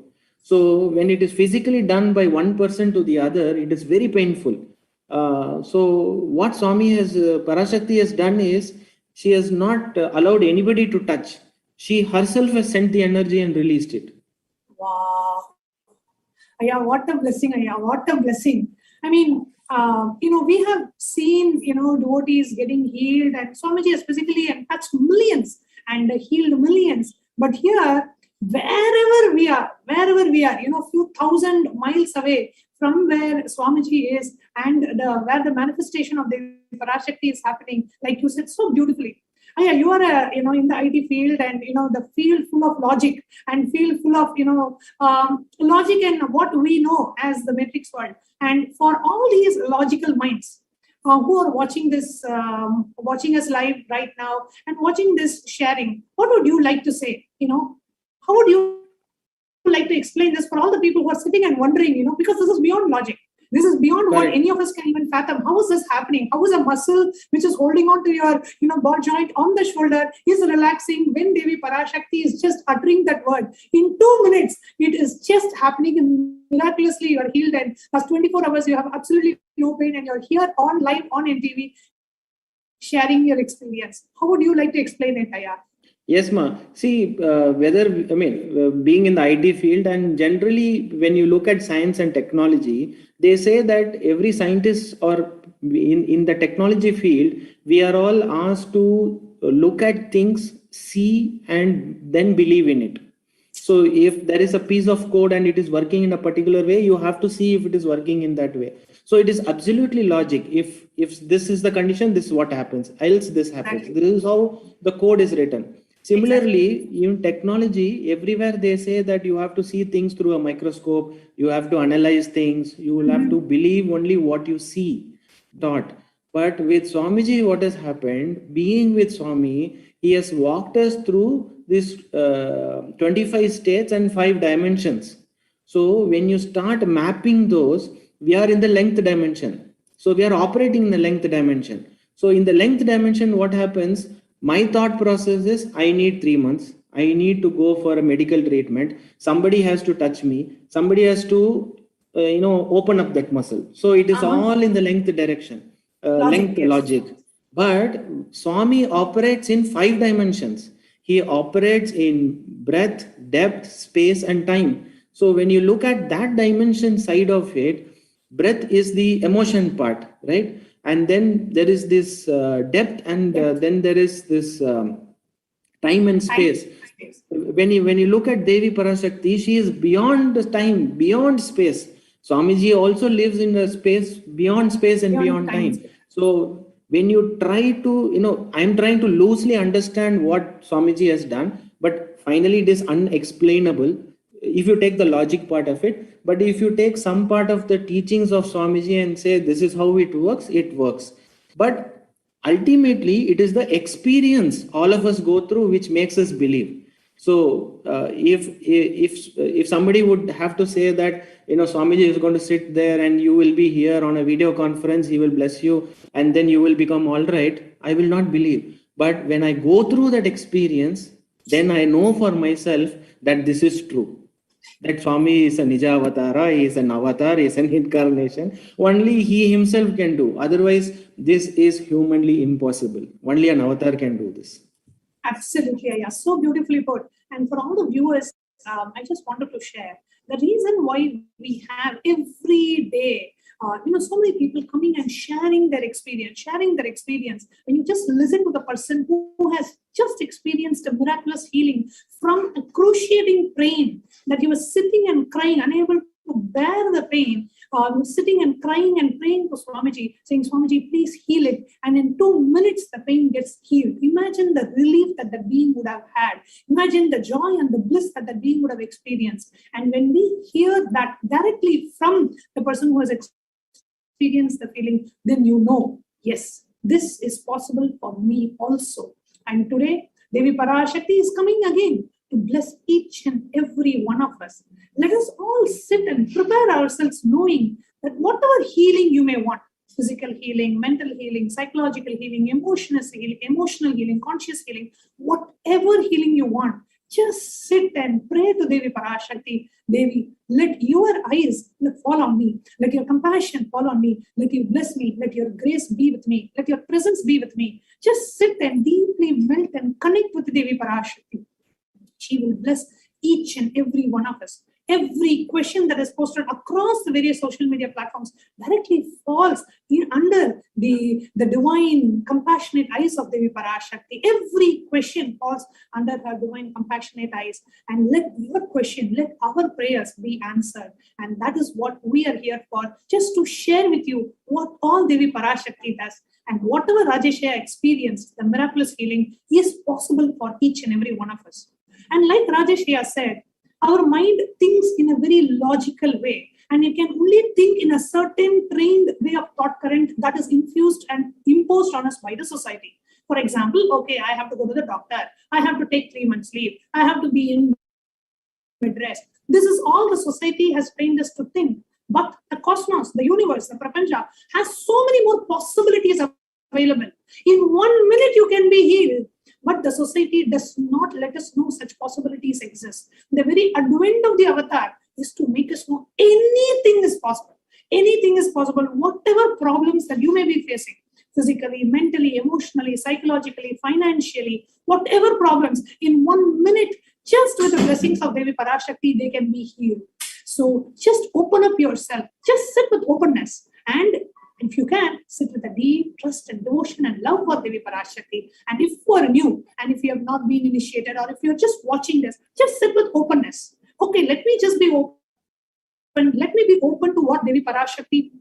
So when it is physically done by one person to the other, it is very painful. So what Parashakti has done is, she has not allowed anybody to touch. She herself has sent the energy and released it. Wow. Yeah, what a blessing, Ayya, what a blessing. I mean, we have seen, devotees getting healed, and Swamiji has physically touched millions and healed millions. But here, wherever we are, few thousand miles away from where Swamiji is, and where the manifestation of the Parashakti is happening, like you said so beautifully. Yeah, you are in the IT field, and the field full of logic, and field full of logic and what we know as the matrix world. And for all these logical minds who are watching this, watching us live right now, and watching this sharing, what would you like to say? How would you like to explain this for all the people who are sitting and wondering? Because this is beyond logic. This is beyond what any of us can even fathom. How is this happening? How is a muscle which is holding on to your, ball joint on the shoulder is relaxing when Devi Parashakti is just uttering that word? In 2 minutes, it is just happening, and miraculously you are healed, and last 24 hours you have absolutely no pain, and you're here on live on NTV sharing your experience. How would you like to explain it, Ayya? Yes, ma. See, being in the IT field, and generally when you look at science and technology, they say that every scientist, or in the technology field, we are all asked to look at things, see, and then believe in it. So if there is a piece of code and it is working in a particular way, you have to see if it is working in that way. So it is absolutely logic. If this is the condition, this is what happens, else this happens. Exactly. This is how the code is written. Similarly, in technology, everywhere they say that you have to see things through a microscope, you have to analyze things, you will have to believe only what you see. But with Swamiji, what has happened, being with Swami, he has walked us through this 25 states and 5 dimensions. So when you start mapping those, we are in the length dimension. So we are operating in the length dimension. So in the length dimension, what happens? My thought process is, I need 3 months. I need to go for a medical treatment. Somebody has to touch me. Somebody has to, open up that muscle. So it is all in the length direction, logic. But Swami operates in 5 dimensions. He operates in breadth, depth, space, and time. So when you look at that dimension side of it, breadth is the emotion part, right? And then there is this depth, and then there is this time and space. When you look at Devi Parashakti, she is beyond the time, beyond space. Swamiji also lives in the space, beyond space and beyond time. So when you try to, I'm trying to loosely understand what Swamiji has done, but finally it is unexplainable. if you take the logic part of it. But if you take some part of the teachings of Swamiji and say this is how it works. But ultimately, it is the experience all of us go through which makes us believe. So if somebody would have to say that, Swamiji is going to sit there and you will be here on a video conference, he will bless you and then you will become all right, I will not believe. But when I go through that experience, then I know for myself that this is true. That Swami is a Nija Avatara, he is an avatar, he is an incarnation. Only he himself can do. Otherwise, this is humanly impossible. Only an avatar can do this. Absolutely, yeah, so beautifully put. And for all the viewers, I just wanted to share the reason why we have every day, so many people coming and sharing their experience. When you just listen to the person who has just experienced a miraculous healing from excruciating pain, that he was sitting and crying, unable to bear the pain, sitting and crying and praying to Swamiji, saying, Swamiji, please heal it. And in 2 minutes, the pain gets healed. Imagine the relief that the being would have had. Imagine the joy and the bliss that the being would have experienced. And when we hear that directly from the person who has experienced the feeling, then you know, yes, this is possible for me also. And today, Devi Parashakti is coming again to bless each and every one of us. Let us all sit and prepare ourselves knowing that whatever healing you may want, physical healing, mental healing, psychological healing, emotional healing, conscious healing, whatever healing you want, just sit and pray to Devi Parashakti. Devi, let your eyes fall on me. Let your compassion fall on me. Let you bless me. Let your grace be with me. Let your presence be with me. Just sit and deeply melt and connect with Devi Parashakti. She will bless each and every one of us. Every question that is posted across the various social media platforms directly falls under the divine compassionate eyes of Devi Parashakti. Every question falls under her divine compassionate eyes. And let your question, let our prayers be answered. And that is what we are here for, just to share with you what all Devi Parashakti does. And whatever Rajeshya experienced, the miraculous healing is possible for each and every one of us. And like Rajeshya said, our mind thinks in a very logical way, and it can only think in a certain trained way of thought current that is infused and imposed on us by the society. For example, okay, I have to go to the doctor, I have to take 3 months leave, I have to be in bed rest. This is all the society has trained us to think. But the cosmos, the universe, the prapancha has so many more possibilities available. In 1 minute you can be healed. But the society does not let us know such possibilities exist. The very advent of the avatar is to make us know anything is possible. Anything is possible, whatever problems that you may be facing, physically, mentally, emotionally, psychologically, financially, whatever problems, in 1 minute, just with the blessings of Devi Parashakti, they can be healed. So just open up yourself, just sit with openness, and if you can, sit with a deep trust and devotion and love for Devi Parashakti. And if you are new, and if you have not been initiated, or if you're just watching this, just sit with openness. Okay, let me just be open. Let me be open to what Devi Parashakti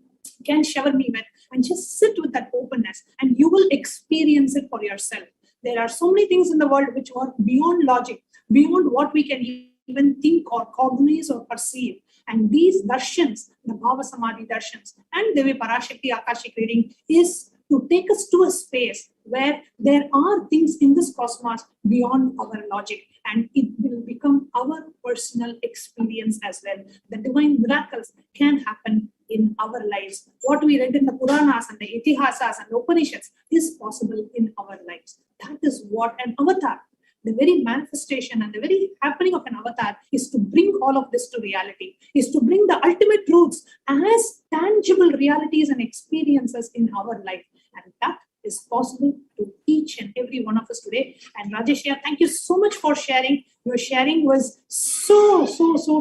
can shower me with, and just sit with that openness, and you will experience it for yourself. There are so many things in the world which are beyond logic, beyond what we can even think or cognize or perceive. And these darshans, the Bhava Samadhi darshans, and Devi Parashakti AKASHIC reading is to take us to a space where there are things in this cosmos beyond our logic, and it will become our personal experience as well. The divine miracles can happen in our lives. What we read in the Puranas and the Itihasas and the Upanishads is possible in our lives. That is what an avatar, the very manifestation and the very happening of an avatar, is to bring all of this to reality, is to bring the ultimate truths as tangible realities and experiences in our life. And that is possible to each and every one of us today. And Rajeshya, thank you so much for sharing. Your sharing was so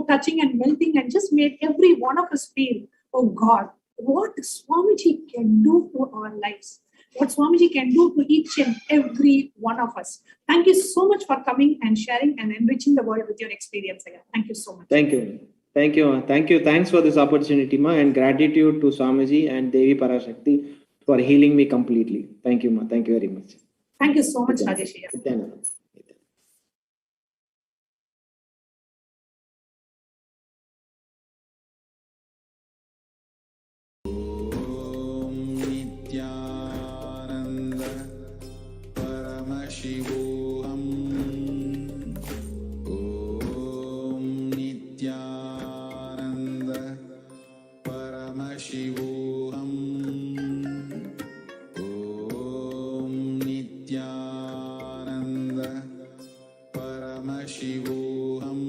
touching and melting, and just made every one of us feel, oh God, what Swamiji can do to our lives. What Swamiji can do to each and every one of us. Thank you so much for coming and sharing and enriching the world with your experience again. Thank you so much. Thank you. Thank you. Thank you. Thanks for this opportunity, Ma, and gratitude to Swamiji and Devi Parashakti for healing me completely. Thank you, Ma. Thank you very much. Thank you so much, Rajeshya. Paramasivoham Om Nityananda Paramasivoham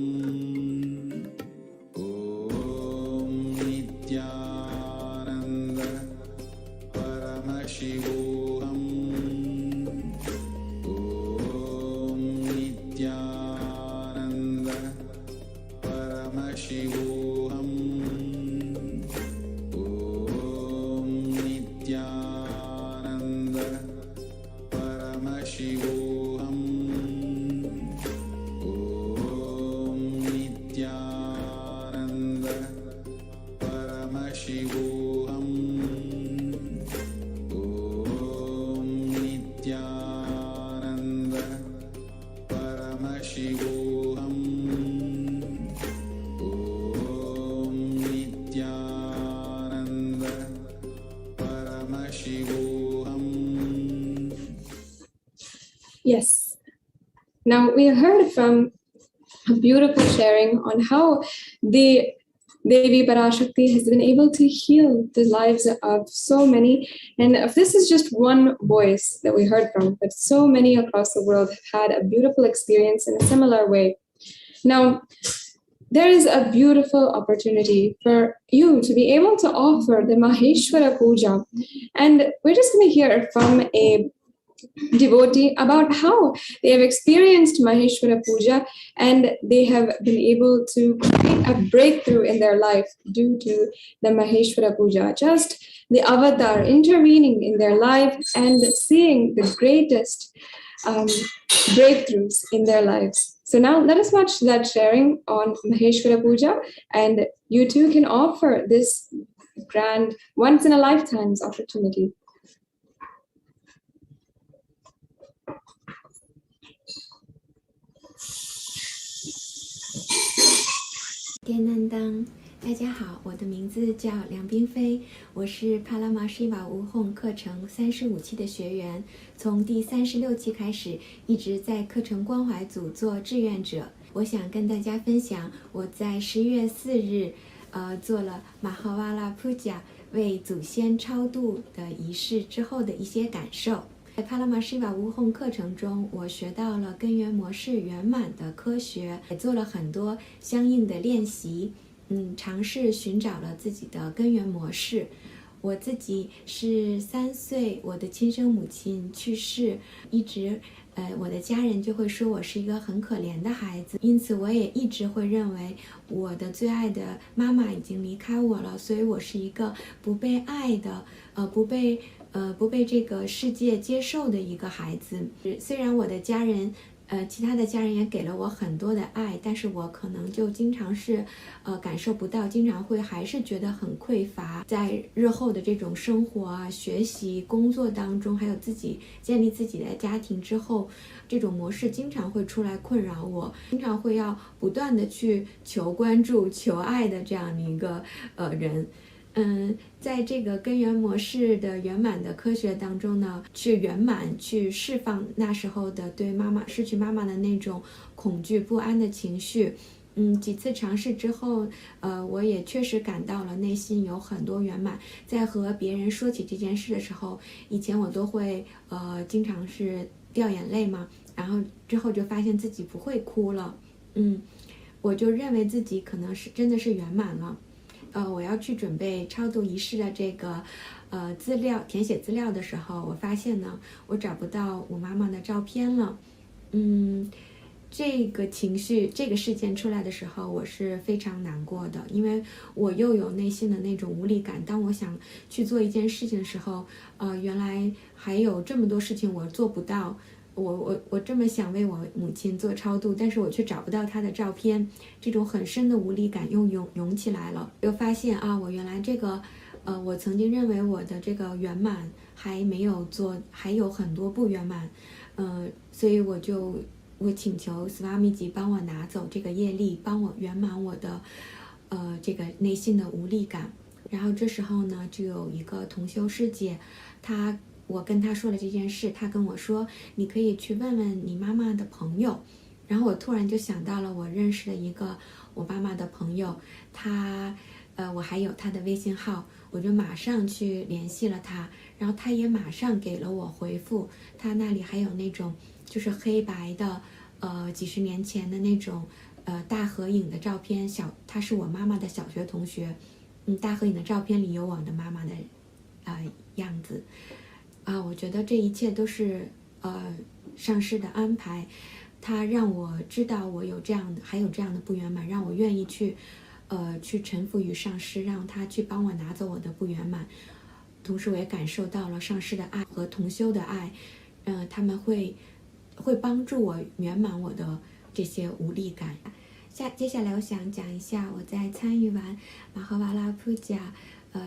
Om Nityananda Paramasivoham Om Nityananda Paramasivoham Om Nityananda Paramasivoham Om Nityananda Paramasivoham Om Nityananda Paramasivoham Om Nityananda Paramasivoham. Yes. Now we heard from a beautiful sharing on how the Devi Parashakti has been able to heal the lives of so many. And if this is just one voice that we heard from, but so many across the world have had a beautiful experience in a similar way. Now, there is a beautiful opportunity for you to be able to offer the Maheshwara Puja. And we're just going to hear from a devotee about how they have experienced Maheshwara Puja and they have been able to create a breakthrough in their life due to the Maheshwara Puja. Just the avatar intervening in their life and seeing the greatest breakthroughs in their lives. So now let us watch that sharing on Maheshwara Puja, and you too can offer this grand once in a lifetime's opportunity.大家好，我的名字叫梁冰飞，我是帕拉玛希瓦无哄课程35期的学员，从第36期开始一直在课程关怀组做志愿者。我想跟大家分享我在11月4日做了马哈瓦拉普加为祖先超度的仪式之后的一些感受。在帕拉玛希瓦无哄课程中，我学到了根源模式圆满的科学，也做了很多相应的练习。尝试寻找了自己的根源模式。我自己是3岁，我的亲生母亲去世，一直我的家人就会说我是一个很可怜的孩子，因此我也一直会认为我的最爱的妈妈已经离开我了，所以我是一个不被爱的，不被这个世界接受的一个孩子。虽然我的家人其他的家人也给了我很多的爱，但是我可能就经常是感受不到，经常会还是觉得很匮乏。在日后的这种生活啊、学习、工作当中，还有自己建立自己的家庭之后，这种模式经常会出来困扰我，经常会要不断的去求关注、求爱的这样的一个人。在这个根源模式的圆满的科学当中呢，去圆满去释放那时候的对妈妈失去妈妈的那种恐惧不安的情绪。几次尝试之后，我也确实感到了内心有很多圆满。在和别人说起这件事的时候，以前我都会经常是掉眼泪嘛，然后之后就发现自己不会哭了。我就认为自己可能是真的是圆满了。我要去准备超度仪式的这个填写资料的时候，我发现呢，我找不到我妈妈的照片了。这个情绪，这个事件出来的时候，我是非常难过的，因为我又有内心的那种无力感。当我想去做一件事情的时候，原来还有这么多事情我做不到。我这么想为我母亲做超度，但是我却找不到她的照片，这种很深的无力感又涌起来了。又发现我原来这个我曾经认为我的这个圆满还没有做，还有很多不圆满。所以我请求斯瓦米吉帮我拿走这个业力，帮我圆满我的这个内心的无力感。然后这时候呢，就有一个同修师姐，我跟他说了这件事，他跟我说你可以去问问你妈妈的朋友。然后我突然就想到了我认识的一个我妈妈的朋友，他我还有他的微信号，我就马上去联系了他，然后他也马上给了我回复。他那里还有那种就是黑白的，几十年前的那种大合影的照片，他是我妈妈的小学同学，大合影的照片里有我的妈妈的样子，我觉得这一切都是上师的安排，他让我知道我有这样的，还有这样的不圆满，让我愿意去臣服于上师，让他去帮我拿走我的不圆满。同时我也感受到了上师的爱和同修的爱，他们会帮助我圆满我的这些无力感。接下来我想讲一下我在参与完马哈瓦拉普加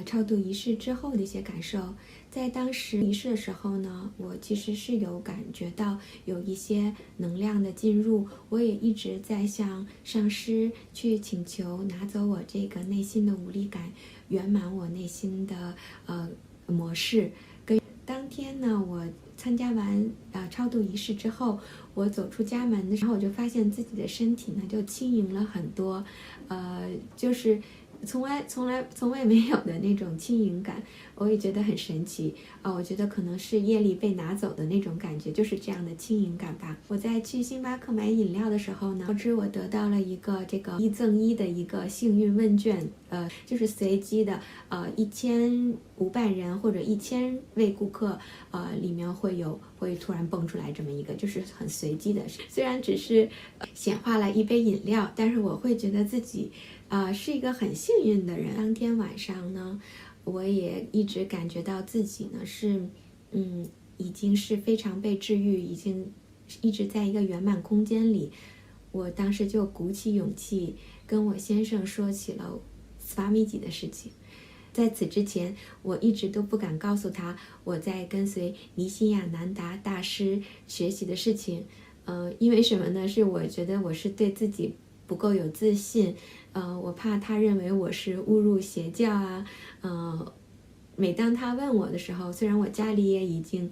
超度仪式之后的一些感受。在当时仪式的时候呢，我其实是有感觉到有一些能量的进入，我也一直在向上师去请求拿走我这个内心的无力感，圆满我内心的模式。当天呢，我参加完超度仪式之后，我走出家门的时候，我就发现自己的身体呢就轻盈了很多，就是从未没有的那种轻盈感，我也觉得很神奇我觉得可能是业力被拿走的那种感觉，就是这样的轻盈感吧。我在去星巴克买饮料的时候呢，我得到了一个这个1赠1的一个幸运问卷，就是随机的1500人或者1000位顾客里面会突然蹦出来这么一个，就是很随机的。虽然只是显化了一杯饮料，但是我会觉得自己是一个很幸运的人。当天晚上呢，我也一直感觉到自己呢是已经是非常被治愈，已经一直在一个圆满空间里。我当时就鼓起勇气跟我先生说起了斯瓦米吉的事情。在此之前，我一直都不敢告诉他我在跟随尼西亚南达大师学习的事情。因为什么呢？是我觉得我是对自己不够有自信，我怕他认为我是误入邪教啊。每当他问我的时候，虽然我家里也已经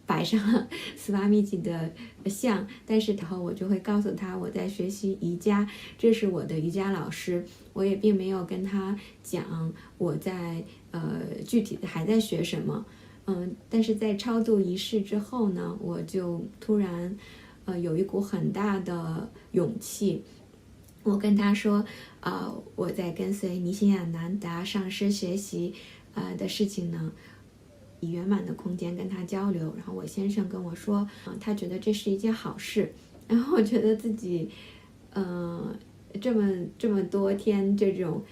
摆上了斯瓦米吉的像，但是然后我就会告诉他我在学习瑜伽，这是我的瑜伽老师。我也并没有跟他讲我在具体的还在学什么。但是在超度仪式之后呢，我就突然有一股很大的勇气。我跟他说我在跟随尼西亚南达上师学习的事情呢，以圆满的空间跟他交流。然后我先生跟我说他觉得这是一件好事。然后我觉得自己这么多天这种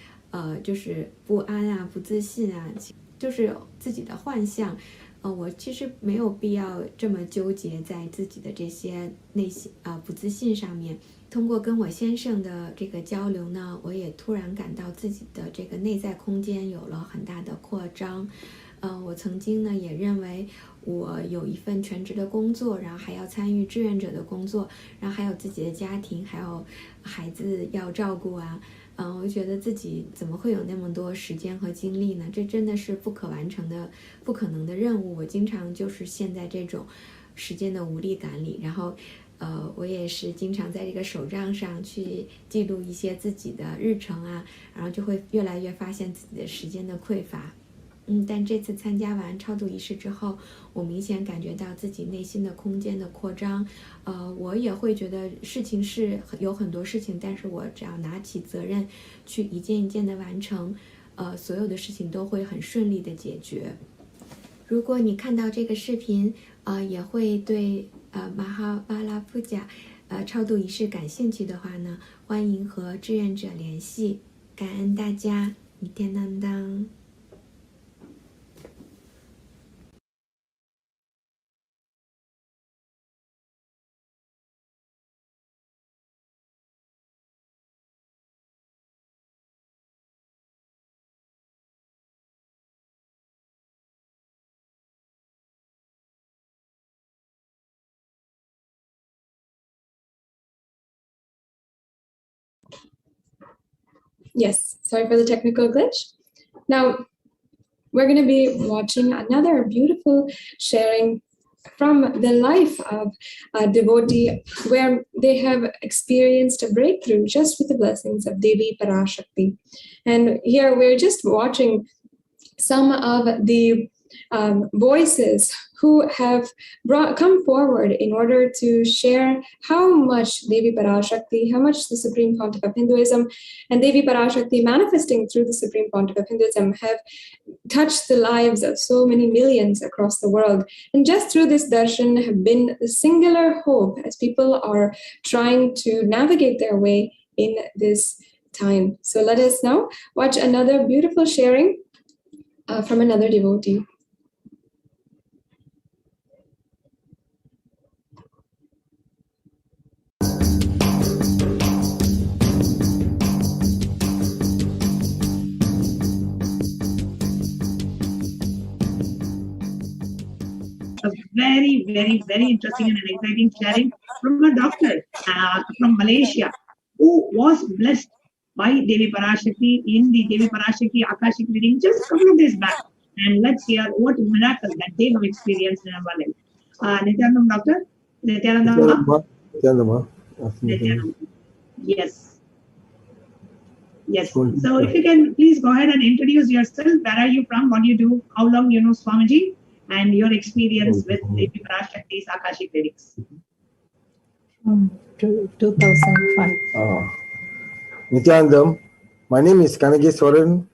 就是不安啊、不自信啊，就是自己的幻象。我其实没有必要这么纠结在自己的这些内心不自信上面。通过跟我先生的这个交流呢，我也突然感到自己的这个内在空间有了很大的扩张。我曾经呢也认为我有一份全职的工作，然后还要参与志愿者的工作，然后还有自己的家庭，还有孩子要照顾啊。我觉得自己怎么会有那么多时间和精力呢？这真的是不可完成的、不可能的任务。我经常就是陷在这种时间的无力感里，然后我也是经常在这个手账上去记录一些自己的日程啊，然后就会越来越发现自己的时间的匮乏。但这次参加完超度仪式之后，我明显感觉到自己内心的空间的扩张。我也会觉得事情是有很多事情，但是我只要拿起责任去一件一件的完成，所有的事情都会很顺利的解决。如果你看到这个视频也会对马哈巴拉普加超度仪式感兴趣的话呢，欢迎和志愿者联系。感恩大家，一天当当。Yes, sorry for the technical glitch. Now, we're going to be watching another beautiful sharing from the life of a devotee where they have experienced a breakthrough just with the blessings of Devi Parashakti. And here we're just watching some of the voices who have come forward in order to share how much Devi Parashakti, how much the Supreme Pontiff of Hinduism and Devi Parashakti manifesting through the Supreme Pontiff of Hinduism have touched the lives of so many millions across the world. And just through this darshan have been the singular hope as people are trying to navigate their way in this time. So let us now watch another beautiful sharing from another devotee. Very, very, very interesting and exciting sharing from a doctor from Malaysia who was blessed by Devi Parashakti in the Devi Parashakti AKASHIC reading just a couple of days back. And let's hear what miracle that they have experienced in our life. Nityanandam, doctor? Nityanandam. Yes. Yes. So if you can please go ahead and introduce yourself. Where are you from? What do you do? How long you know Swamiji? And your experience with Devi Parashakti's Akashic readings. 2005. Nityanandam. My name is Kanageswaran.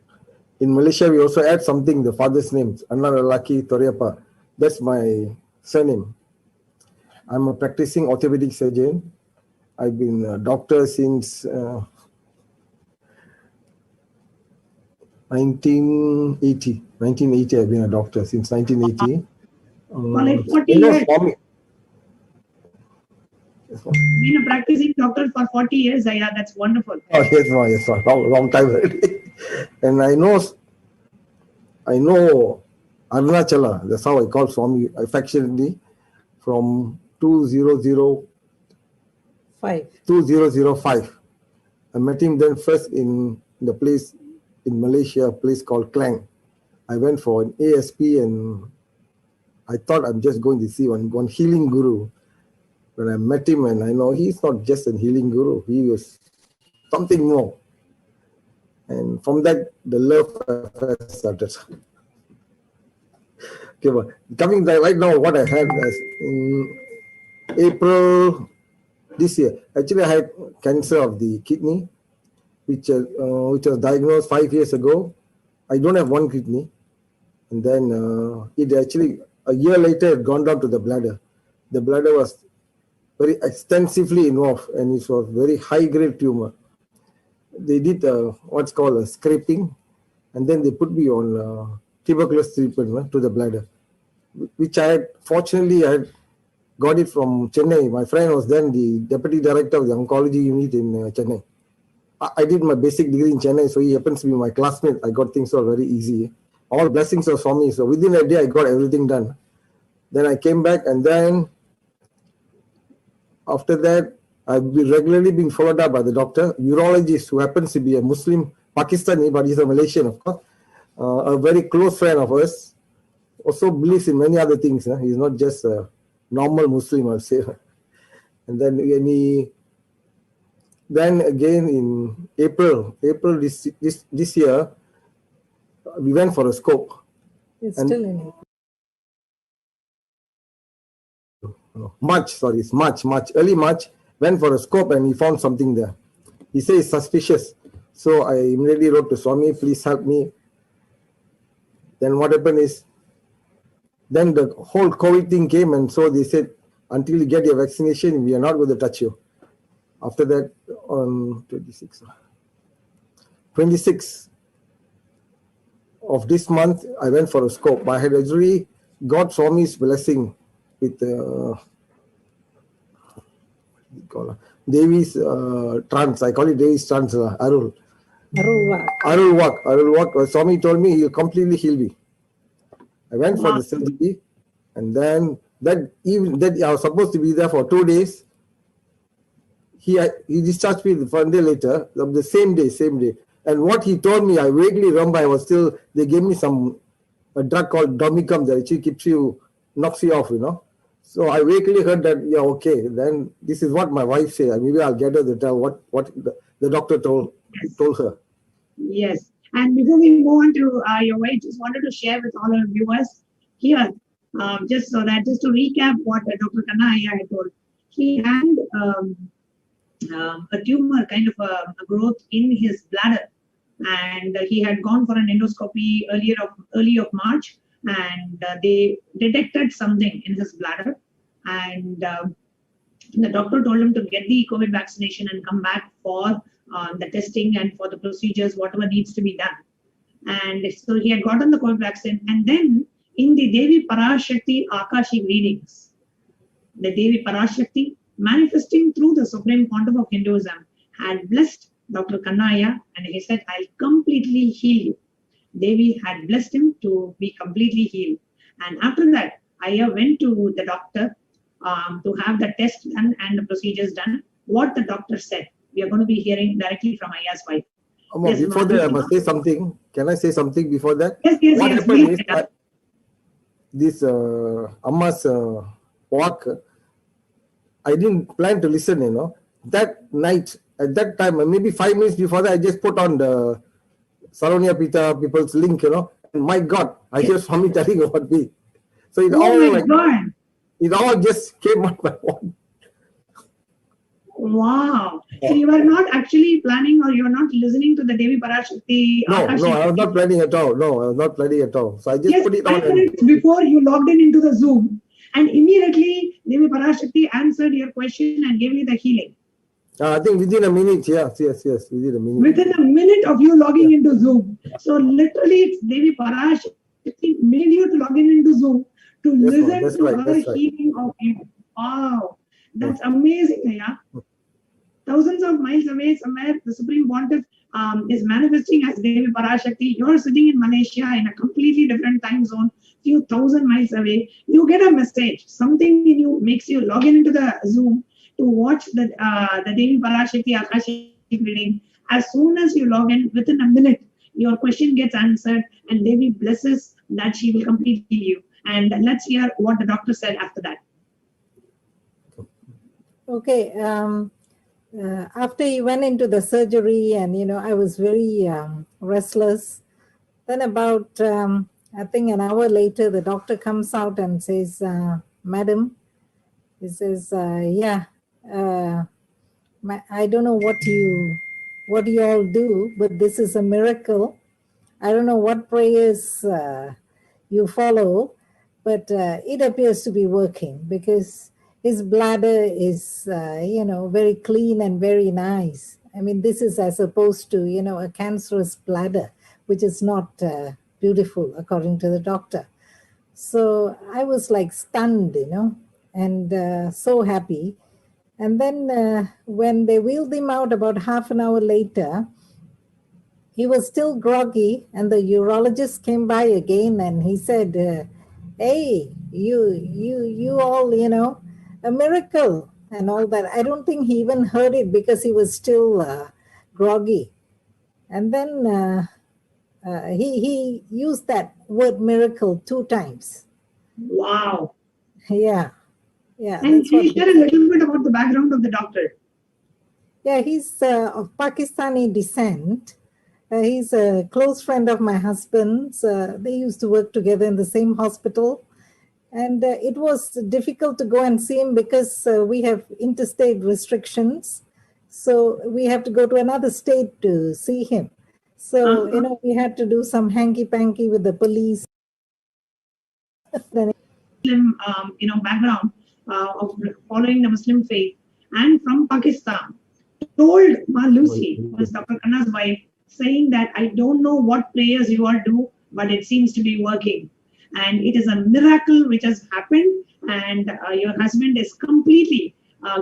In Malaysia, we also add something, the father's name, Anna Lalaki Toriapa. That's my surname. I'm a practicing orthopedic surgeon. I've been a doctor since 1980. 1980, I've been a doctor since 1980. Like 40 years. Been a practicing doctor for 40 years. Yeah, that's wonderful. Oh, yes, long time already. And I know Arunachala, that's how I call Swami affectionately, from 2005. I met him then first in the place in Malaysia, a place called Klang. I went for an ASP and I thought I'm just going to see one healing guru. When I met him, and I know he's not just a healing guru, he was something more. And from that, the love started. Okay, but coming right now, what I had was in April this year. Actually, I had cancer of the kidney, which was diagnosed 5 years ago. I don't have one kidney. And then it actually, a year later, had gone down to the bladder. The bladder was very extensively involved, and it was very high-grade tumor. They did what's called a scraping, and then they put me on tuberculosis treatment to the bladder, which fortunately I had got it from Chennai. My friend was then the deputy director of the oncology unit in Chennai. I did my basic degree in Chennai, so he happens to be my classmate. I got things all very easy. All blessings of Swami. So within a day, I got everything done. Then I came back, and then after that, I've regularly been followed up by the doctor, urologist, who happens to be a Muslim, Pakistani, but he's a Malaysian, of course. A very close friend of ours. Also believes in many other things. He's not just a normal Muslim, I'll say. And then again in April this year, we went for a scope. It's still in April. March, early March, went for a scope and he found something there. He said it's suspicious. So I immediately wrote to Swami, please help me. Then what happened is, then the whole COVID thing came, and so they said, until you get your vaccination, we are not going to touch you. After that, on 26th of this month, I went for a scope. I had actually got Swami's blessing with Devi's trance. I call it Devi's trance, Arul. Arul. Swami told me he'll completely heal me. I went for the surgery, and then that I was supposed to be there for 2 days. He discharged me one day later, the same day. And what he told me, I vaguely remember. They gave me a drug called Domicum that actually knocks you off, So I vaguely heard that, yeah, okay, then this is what my wife said. Maybe I'll get her to tell what the doctor told her. Yes. And before we move on to your wife, just wanted to share with all our viewers here, just to recap what Dr. Kanaya had told. He had a tumor, kind of a growth in his bladder, and he had gone for an endoscopy early of March, and they detected something in his bladder, and the doctor told him to get the COVID vaccination and come back for the testing and for the procedures, whatever needs to be done. And so he had gotten the COVID vaccine, and then in the Devi Parashakti AKASHIC readings, the Devi Parashakti, manifesting through the Supreme Pontiff of Hinduism, had blessed Dr. Kanaya, and he said, I'll completely heal you. Devi had blessed him to be completely healed. And after that, Aya went to the doctor to have the test done and the procedures done. What the doctor said, we are going to be hearing directly from Aya's wife. Yes, before that, I must say something. Can I say something before that? Yes, what yes. happened is that this Amma's walk, I didn't plan to listen, you know. That night, at that time, maybe 5 minutes before that, I just put on the Saronya Pita people's link, you know. And my God, I hear Swami telling about me. So it it all just came on my own. Wow. So you were not actually planning, or you were not listening to the Devi Parashakti? No, I was not planning at all. No, I was not planning at all. So I just put it on. 5 minutes before you logged into the Zoom, and immediately Devi Parashakti answered your question and gave you the healing. I think within a minute, yes, within a minute. Within a minute of you logging into Zoom. So literally, it's Devi Parashakti made you to log into Zoom to listen to her healing of you. Wow, that's amazing, yeah. Thousands of miles away, somewhere, the Supreme Pontiff is manifesting as Devi Parashakti. You're sitting in Malaysia in a completely different time zone, few thousand miles away. You get a message. Something in you makes you log into the Zoom to watch the Devi Parashakti AKASHIC reading. As soon as you log in, within a minute, your question gets answered, and Devi blesses that she will completely heal you. And let's hear what the doctor said after that. Okay. After he went into the surgery, and I was very restless. Then about I think an hour later, the doctor comes out and says, "Madam," he says, "Yeah, I don't know what you all do, but this is a miracle. I don't know what prayers you follow, but it appears to be working because his bladder is, very clean and very nice. I mean, this is as opposed to, a cancerous bladder, which is not beautiful, according to the doctor." So I was like stunned, and so happy. And then when they wheeled him out about half an hour later, he was still groggy, and the urologist came by again, and he said, "Hey, you all, a miracle," and all that. I don't think he even heard it because he was still groggy. And then he used that word miracle 2 times. Wow. Yeah. And can you share a little bit about the background of the doctor? Yeah, he's of Pakistani descent. He's a close friend of my husband's. They used to work together in the same hospital. And it was difficult to go and see him because we have interstate restrictions. So we have to go to another state to see him. So, we had to do some hanky-panky with the police. Background of following the Muslim faith and from Pakistan, told Ma Lucy, who was Dr. Khanna's wife, saying that I don't know what prayers you all do, but it seems to be working. And it is a miracle which has happened, and your husband is completely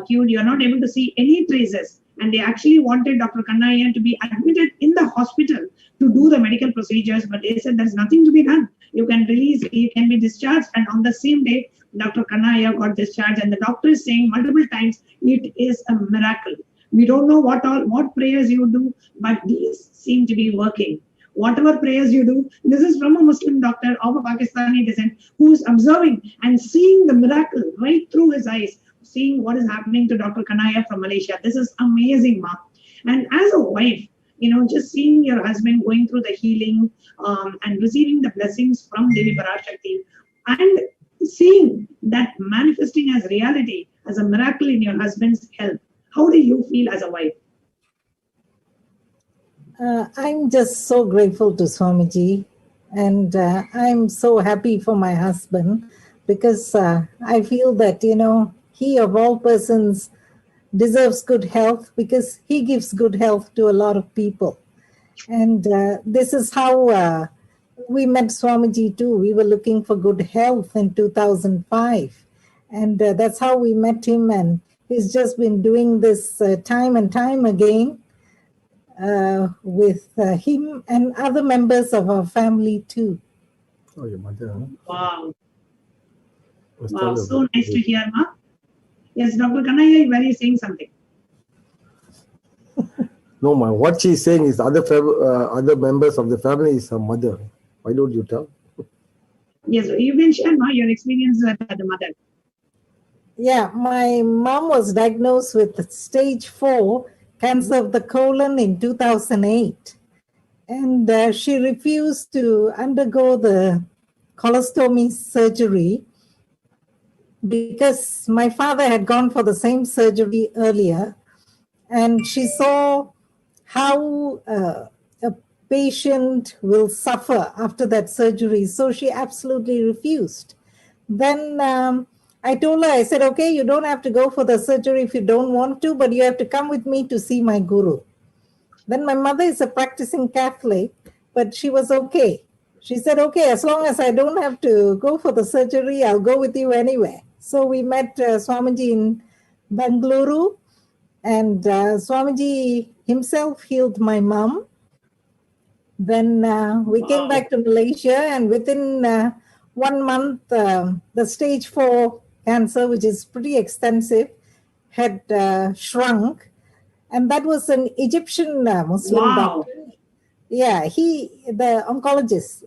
cured. You're not able to see any traces. And they actually wanted Dr. Kannaya to be admitted in the hospital to do the medical procedures, but they said there's nothing to be done. You can be discharged. And on the same day, Dr. Kannaya got discharged, and the doctor is saying multiple times, it is a miracle. We don't know what prayers you do, but these seem to be working. whatever prayers you do. This is from a Muslim doctor of a Pakistani descent who is observing and seeing the miracle right through his eyes, seeing what is happening to Dr. Kanaya from Malaysia. This is amazing, Ma. And as a wife, just seeing your husband going through the healing and receiving the blessings from Devi Parashakti and seeing that manifesting as reality, as a miracle in your husband's health. How do you feel as a wife? I'm just so grateful to Swamiji, and I'm so happy for my husband because I feel that, he of all persons deserves good health because he gives good health to a lot of people. And this is how we met Swamiji too. We were looking for good health in 2005. And that's how we met him. And he's just been doing this time and time again with him and other members of our family too. Oh, your mother, huh? Wow. Wow, so nice to hear, Ma. Yes, Dr. Kanaya, were you saying something? No, ma. What she's saying is other members of the family is her mother. Why don't you tell? Yes, you can share, Ma, your experience with the mother. Yeah, my mom was diagnosed with stage 4 cancer of the colon in 2008. And she refused to undergo the colostomy surgery because my father had gone for the same surgery earlier. And she saw how a patient will suffer after that surgery. So she absolutely refused. Then I told her, I said, okay, you don't have to go for the surgery if you don't want to, but you have to come with me to see my guru. Then my mother is a practicing Catholic, but she was okay. She said, okay, as long as I don't have to go for the surgery, I'll go with you anywhere. So we met Swamiji in Bengaluru, and Swamiji himself healed my mom. Then we came back to Malaysia, and within 1 month, the stage 4 cancer, which is pretty extensive, had shrunk. And that was an Egyptian Muslim doctor. Yeah, the oncologist,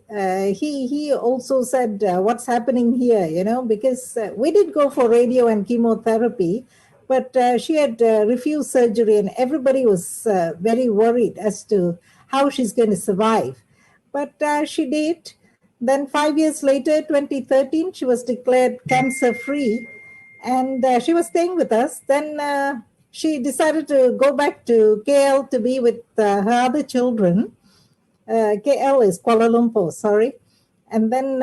he also said, what's happening here, because we did go for radio and chemotherapy, but she had refused surgery and everybody was very worried as to how she's going to survive. But she did. Then 5 years later, 2013, she was declared cancer-free and she was staying with us. Then she decided to go back to KL to be with her other children. KL is Kuala Lumpur, sorry. And then,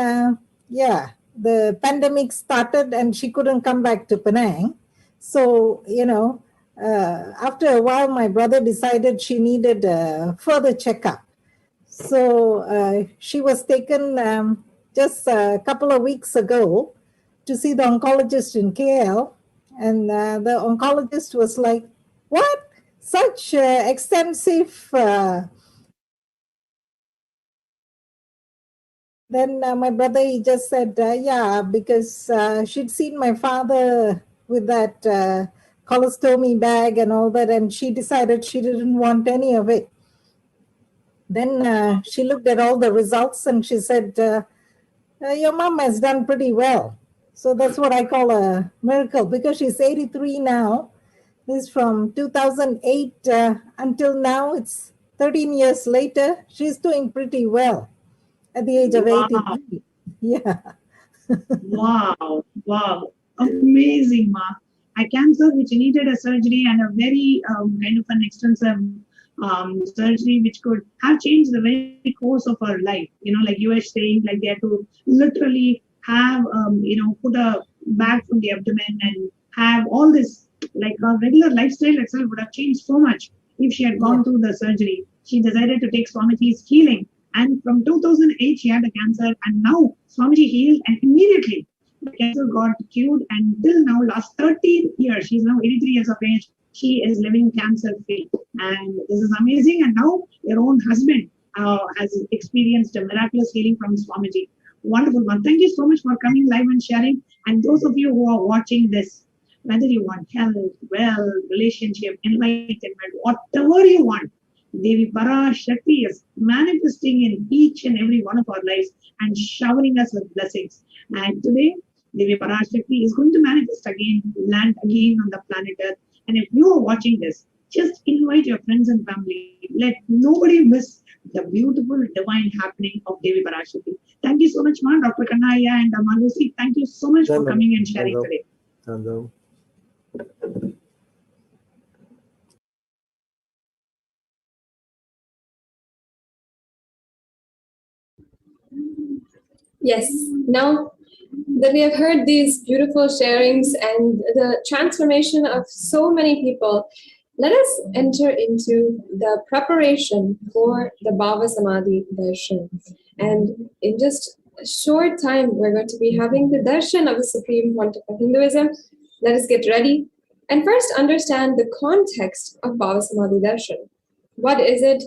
the pandemic started and she couldn't come back to Penang. So, after a while, my brother decided she needed a further checkup. So she was taken just a couple of weeks ago to see the oncologist in KL. And the oncologist was like, what? Such extensive... Then my brother, he just said, because she'd seen my father with that colostomy bag and all that, and she decided she didn't want any of it. Then she looked at all the results and she said, your mom has done pretty well. So that's what I call a miracle, because she's 83 now. This is from 2008 until now. It's 13 years later. She's doing pretty well at the age of 83. Yeah. Wow. Amazing, Ma. A cancer which needed a surgery and a very kind of an extensive surgery which could have changed the very course of her life. Like you were saying, like they had to literally have, put a bag from the abdomen and have all this, like her regular lifestyle itself would have changed so much if she had gone through the surgery. She decided to take Swamiji's healing. And from 2008, she had the cancer, and now Swamiji healed, and immediately the cancer got cured. And till now, last 13 years, she's now 83 years of age, she is living cancer-free. And this is amazing. And now your own husband has experienced a miraculous healing from Swamiji. Wonderful, man. Thank you so much for coming live and sharing. And those of you who are watching this, whether you want health, wealth, relationship, enlightenment, whatever you want, Devi Parashakti is manifesting in each and every one of our lives and showering us with blessings. And today, Devi Parashakti is going to manifest again, land again on the planet Earth. And if you are watching this, just invite your friends and family. Let nobody miss the beautiful divine happening of Devi Parashakti. Thank you so much, Ma, Dr. Kanaya and Malusi. Thank you so much for coming and sharing today. Yes, now that we have heard these beautiful sharings and the transformation of so many people, let us enter into the preparation for the Bhava Samadhi Darshan. And in just a short time, we're going to be having the Darshan of the Supreme Pontiff of Hinduism. Let us get ready and first understand the context of Bhava Samadhi Darshan. What is it?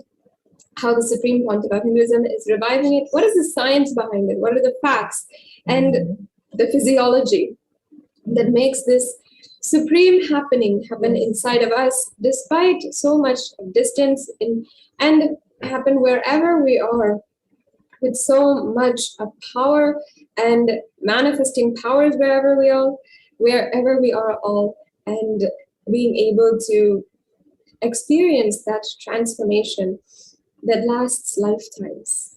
How the Supreme Pontiff of Hinduism is reviving it? What is the science behind it? What are the facts and the physiology that makes this supreme happening happen inside of us, despite so much distance and happen wherever we are, with so much of power and manifesting powers wherever we are all, and being able to experience that transformation that lasts lifetimes.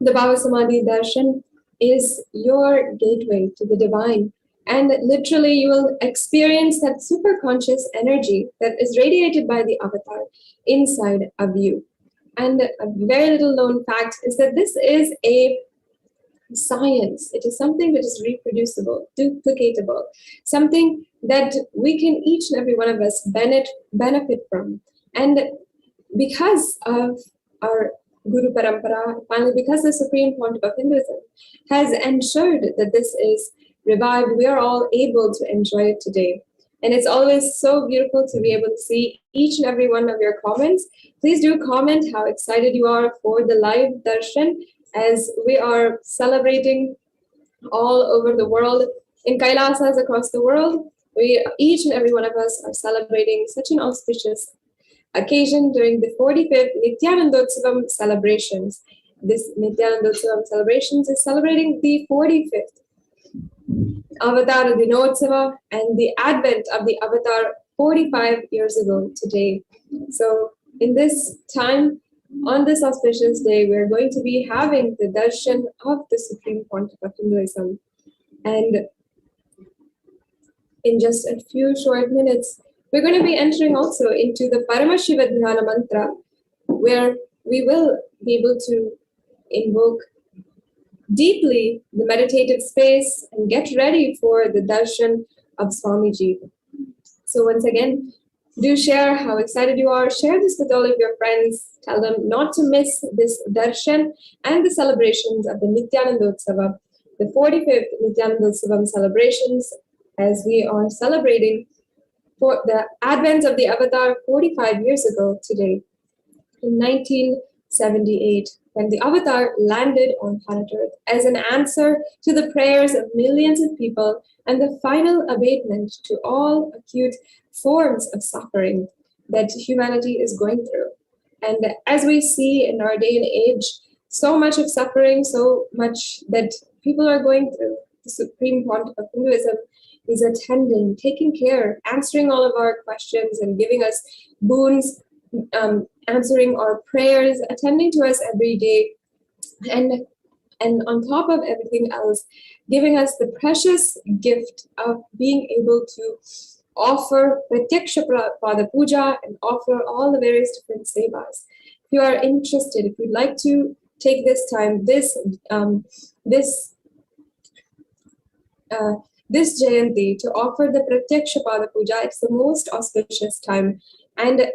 The Bhava Samadhi Darshan is your gateway to the divine, and literally you will experience that super conscious energy that is radiated by the avatar inside of you. And a very little known fact is that this is a science. It is something that is reproducible, duplicatable, something that we can each and every one of us benefit from. And because of our Guru Parampara, finally, because the Supreme Pontiff of Hinduism has ensured that this is revived, we are all able to enjoy it today. And it's always so beautiful to be able to see each and every one of your comments. Please do comment how excited you are for the live darshan, as we are celebrating all over the world, in Kailasas across the world. Each and every one of us are celebrating such an auspicious occasion during the 45th Nityanandotsavam celebrations. This Nityanandotsavam celebrations is celebrating the 45th Avatar Dinotsava and the advent of the Avatar 45 years ago today. So in this time, on this auspicious day, we're going to be having the darshan of the Supreme Pontiff of Hinduism. And in just a few short minutes, we're going to be entering also into the Paramashiva Dhyana Mantra, where we will be able to invoke deeply the meditative space and get ready for the darshan of Swamiji. So once again, do share how excited you are. Share this with all of your friends. Tell them not to miss this darshan and the celebrations of the Nityanandotsava, the 45th Nityanandotsavam celebrations, as we are celebrating for the advent of the Avatar 45 years ago today, in 1978, when the Avatar landed on planet Earth as an answer to the prayers of millions of people and the final abatement to all acute forms of suffering that humanity is going through. And as we see in our day and age, so much of suffering, so much that people are going through, the Supreme Pontiff of Hinduism is attending, taking care, answering all of our questions and giving us boons, answering our prayers, attending to us every day, and on top of everything else, giving us the precious gift of being able to offer Pratyaksha Pada Puja and offer all the various different sevas. If you are interested, if you'd like to take this time, this Jayanti to offer the Pratyaksha Pada Puja, it's the most auspicious time. And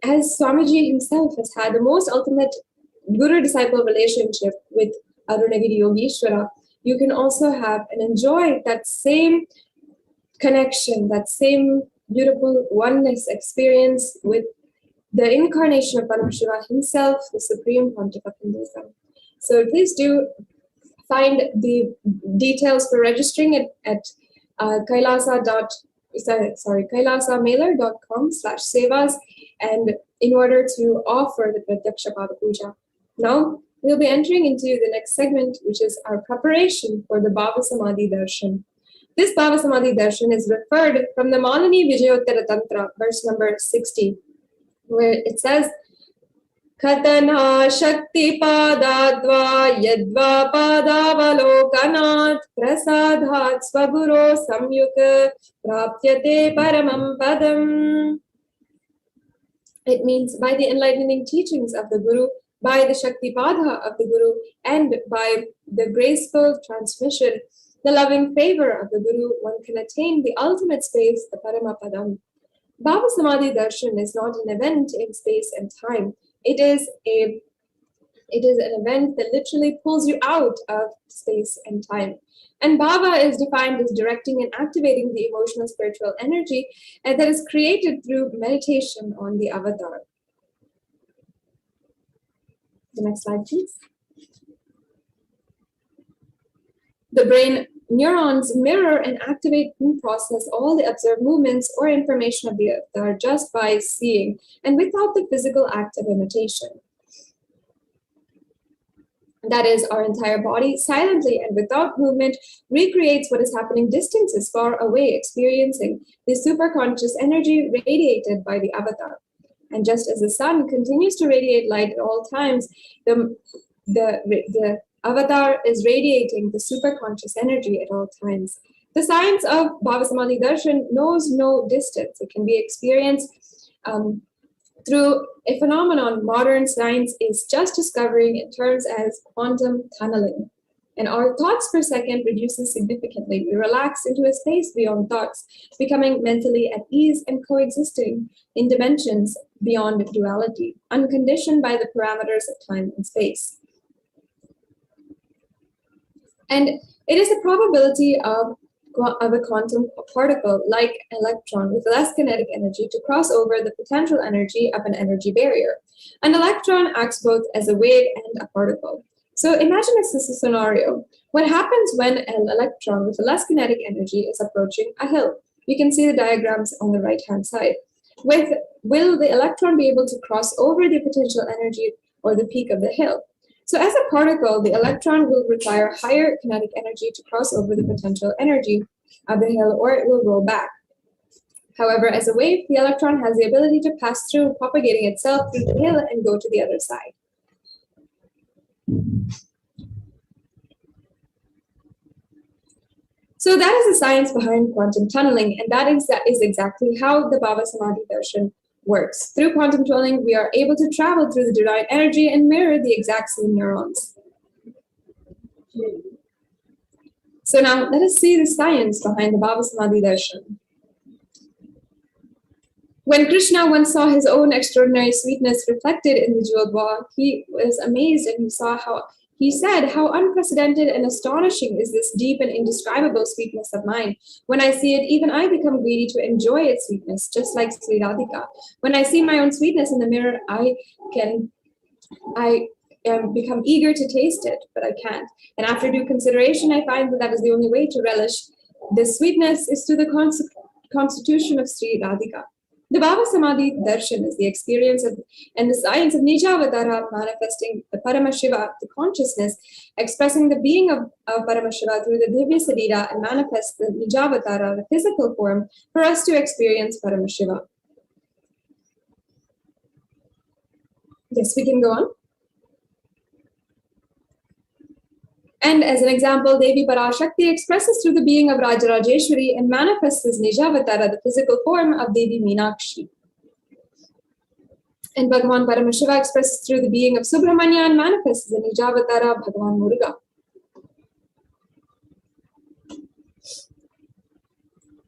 as Swamiji himself has had the most ultimate guru-disciple relationship with Arunagiri Yogeshwara, you can also have and enjoy that same connection, that same beautiful oneness experience with the incarnation of Paramashiva himself, the Supreme Pontiff of Hinduism. So please do find the details for registering it at kailasamailer.com/sevas, and in order to offer the Pratyaksha Pada Puja. Now, we'll be entering into the next segment, which is our preparation for the Bhava Samadhi Darshan. This Bhava Samadhi Darshan is referred from the Malini Vijayottara Tantra, verse number 60, where it says, Katana Shakti Padadva Yadva Padavalokanat Prasadhat Swaguro Samyuka Prapyate Paramam Padam. It means by the enlightening teachings of the Guru, by the Shakti Pada of the Guru, and by the graceful transmission, the loving favor of the Guru, one can attain the ultimate space, the Paramapadam. Bhava Samadhi Darshan is not an event in space and time. It is an event that literally pulls you out of space and time. And Bhava is defined as directing and activating the emotional spiritual energy, and that is created through meditation on the avatar. The next slide, please. The brain neurons mirror and activate and process all the observed movements or information of the avatar just by seeing and without the physical act of imitation. That is, our entire body silently and without movement recreates what is happening distances far away, experiencing the superconscious energy radiated by the avatar. And just as the sun continues to radiate light at all times, the avatar is radiating the superconscious energy at all times. The science of Bhava Samadhi Darshan knows no distance. It can be experienced through a phenomenon modern science is just discovering in terms as quantum tunneling. And our thoughts per second reduces significantly. We relax into a space beyond thoughts, becoming mentally at ease and coexisting in dimensions beyond duality, unconditioned by the parameters of time and space. And it is the probability of a quantum particle, like an electron with less kinetic energy, to cross over the potential energy of an energy barrier. An electron acts both as a wave and a particle. So imagine this is a scenario. What happens when an electron with less kinetic energy is approaching a hill? You can see the diagrams on the right-hand side. Will the electron be able to cross over the potential energy or the peak of the hill? So as a particle, the electron will require higher kinetic energy to cross over the potential energy of the hill, or it will roll back. However, as a wave, the electron has the ability to pass through, propagating itself through the hill and go to the other side. So that is the science behind quantum tunneling, and that is exactly how the Bhava Samadhi Darshan works. Through quantum tunneling, we are able to travel through the divine energy and mirror the exact same neurons. So now let us see the science behind the Bhava Samadhi Darshan. When Krishna once saw his own extraordinary sweetness reflected in the jeweled wall, he was amazed, and he said, how unprecedented and astonishing is this deep and indescribable sweetness of mine. When I see it, even I become greedy to enjoy its sweetness, just like Sri Radhika. When I see my own sweetness in the mirror, I become eager to taste it, but I can't. And after due consideration, I find that is the only way to relish this sweetness is through the constitution of Sri Radhika. The Bhava Samadhi Darshan is the experience of and the science of Nijavatara, manifesting the Paramashiva, the consciousness, expressing the being of Paramashiva through the Divya Sarira, and manifest the Nijavatara, the physical form, for us to experience Paramashiva. Yes, we can go on. And as an example, Devi Parashakti expresses through the being of Rajarajeshwari and manifests as Nijavatara, the physical form of Devi Meenakshi. And Bhagavan Paramashiva expresses through the being of Subramanya and manifests as the Nijavatara Bhagavan Muruga.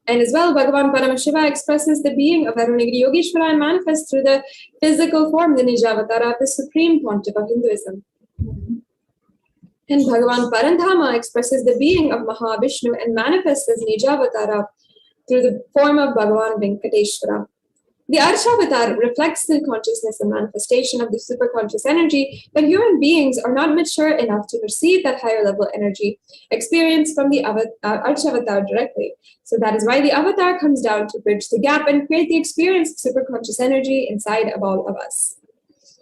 And as well, Bhagavan Paramashiva expresses the being of Arunagiri Yogeshwara and manifests through the physical form, the Nijavatara of the supreme pontiff of Hinduism. And Bhagavan Parandhama expresses the being of Mahavishnu and manifests as Nijavatara through the form of Bhagavan Venkateshwara. The Arshavatar reflects the consciousness and manifestation of the superconscious energy, but human beings are not mature enough to receive that higher level energy experience from the Arshavatar directly. So that is why the avatar comes down to bridge the gap and create the experience of superconscious energy inside of all of us.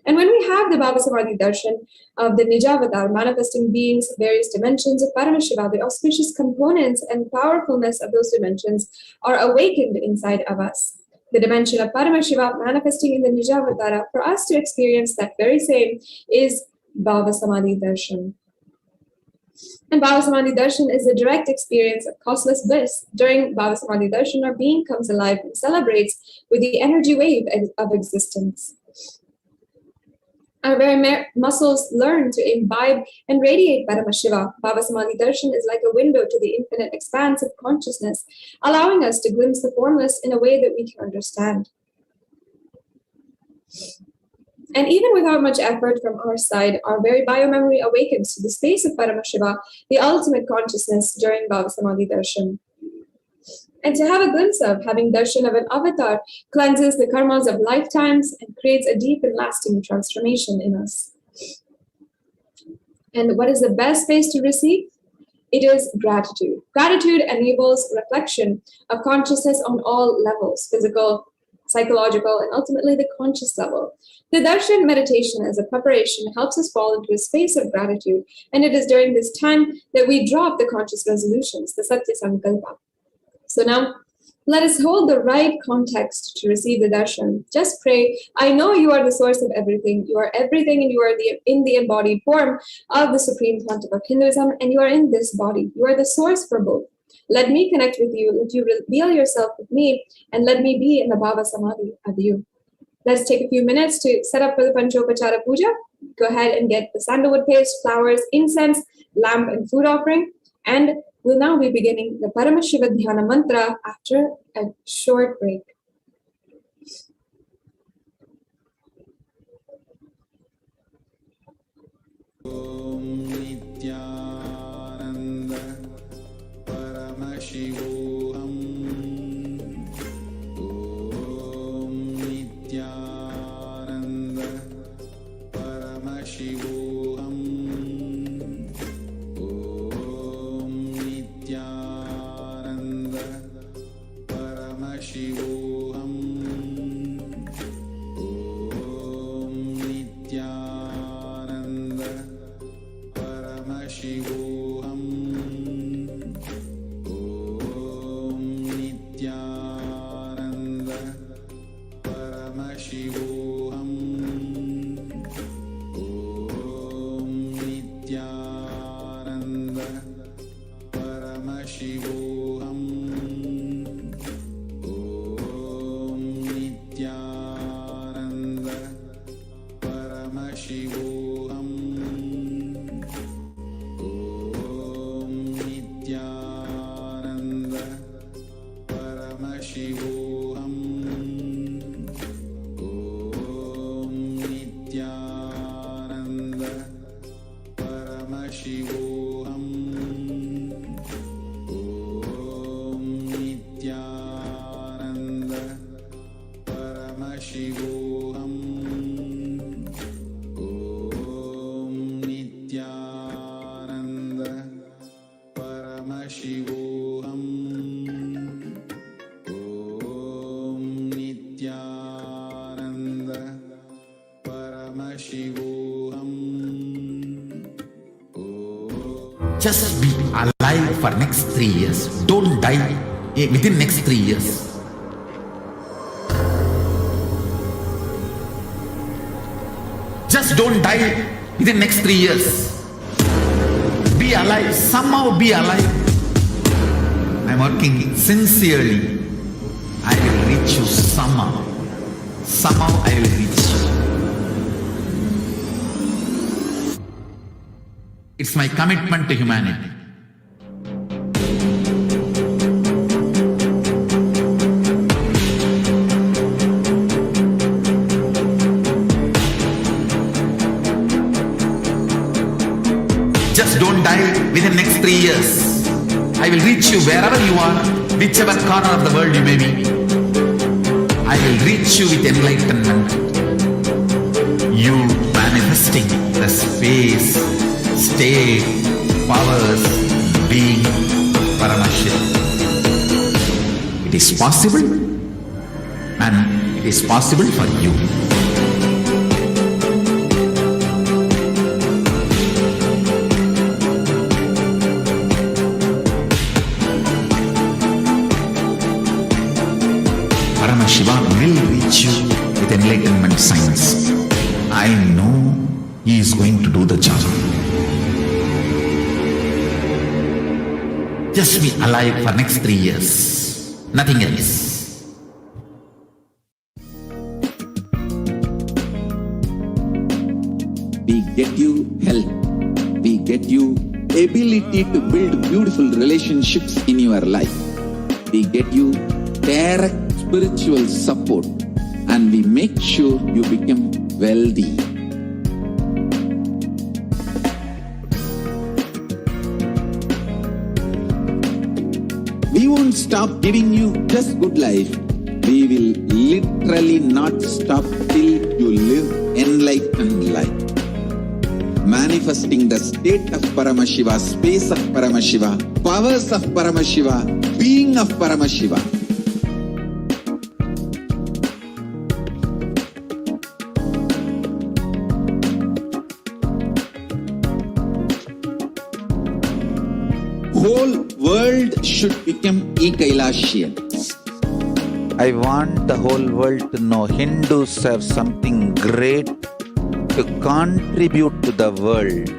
And when we have the Bhava Samadhi Darshan of the Nijavatar manifesting beings of various dimensions of Paramashiva, the auspicious components and powerfulness of those dimensions are awakened inside of us. The dimension of Paramashiva manifesting in the Nijavatara, for us to experience that very same, is Bhava Samadhi Darshan. And Bhava Samadhi Darshan is the direct experience of causeless bliss. During Bhava Samadhi Darshan, our being comes alive and celebrates with the energy wave of existence. Our very muscles learn to imbibe and radiate Paramashiva. Bhava Samadhi Darshan is like a window to the infinite expanse of consciousness, allowing us to glimpse the formless in a way that we can understand. And even without much effort from our side, our very biomemory awakens to the space of Paramashiva, the ultimate consciousness, during Bhava Samadhi Darshan. And to have a glimpse of having darshan of an avatar cleanses the karmas of lifetimes and creates a deep and lasting transformation in us. And what is the best space to receive? It is gratitude. Gratitude enables reflection of consciousness on all levels, physical, psychological, and ultimately the conscious level. The darshan meditation as a preparation helps us fall into a space of gratitude, and it is during this time that we drop the conscious resolutions, the satya sankalpa. So now, let us hold the right context to receive the darshan. Just pray, I know you are the source of everything. You are everything, and you are in the embodied form of the supreme content of Hinduism, and you are in this body. You are the source for both. Let me connect with you. Let you reveal yourself with me, and let me be in the Bhava Samadhi of you. Let's take a few minutes to set up for the Panchopachara Puja. Go ahead and get the sandalwood paste, flowers, incense, lamp, and food offering. And we'll now be beginning the Paramashiva Dhyana Mantra after a short break. Om Nityananda Paramasivoham. Om Nityananda Paramasivoham. Om Nityananda Paramasivoham. Om Nityananda Paramasivoham. Om Nityananda Paramasivoham. Om Nityananda Paramasivoham. Om Nityananda Paramasivoham. Om Nityananda Paramasivoham. Om Nityananda Paramasivoham. Om Nityananda Paramasivoham. Om Nityananda Paramasivoham. Om Nityananda Paramasivoham. Just be alive for next 3 years. Don't die within next 3 years. Just don't die within next 3 years. Be alive, somehow be alive. I'm working sincerely. I will reach you somehow. Somehow I will reach you. It's my commitment to humanity. Just don't die within next 3 years. I will reach you wherever you are, whichever corner of the world you may be. I will reach you with enlightenment. You manifesting the space, state, powers, being, Paramasiva. It is possible, and it is possible for you. Paramasiva will reach you with enlightenment science. I know he is going to do the job. Just be alive for next 3 years. Nothing else. We get you health. We get you ability to build beautiful relationships in your life. We get you direct spiritual support, and we make sure you become wealthy. We won't stop giving you just good life. We will literally not stop till you live enlightened life. Manifesting the state of Paramasiva, space of Paramasiva, powers of Paramasiva, being of Paramasiva. Whole world should become Kailashian. I want the whole world to know Hindus have something great to contribute to the world.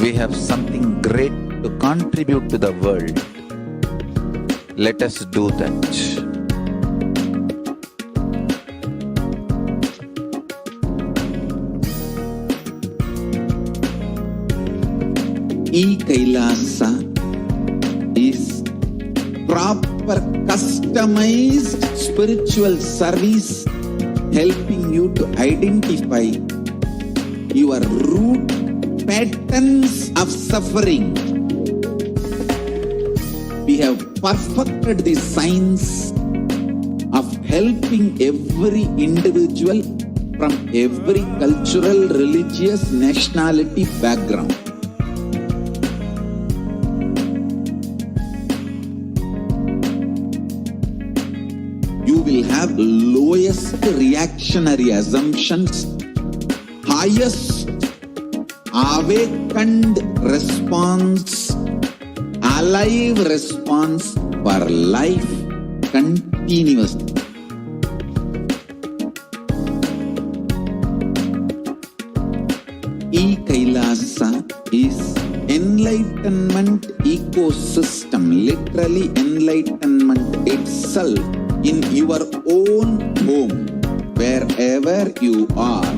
We have something great to contribute to the world. Let us do that. Kailasa is proper customized spiritual service helping you to identify your root patterns of suffering. We have perfected the science of helping every individual from every cultural, religious, nationality background. Have lowest reactionary assumptions, highest awakened response, alive response for life continuously. Kailasa is enlightenment ecosystem, literally enlightenment itself. In your own home, wherever you are.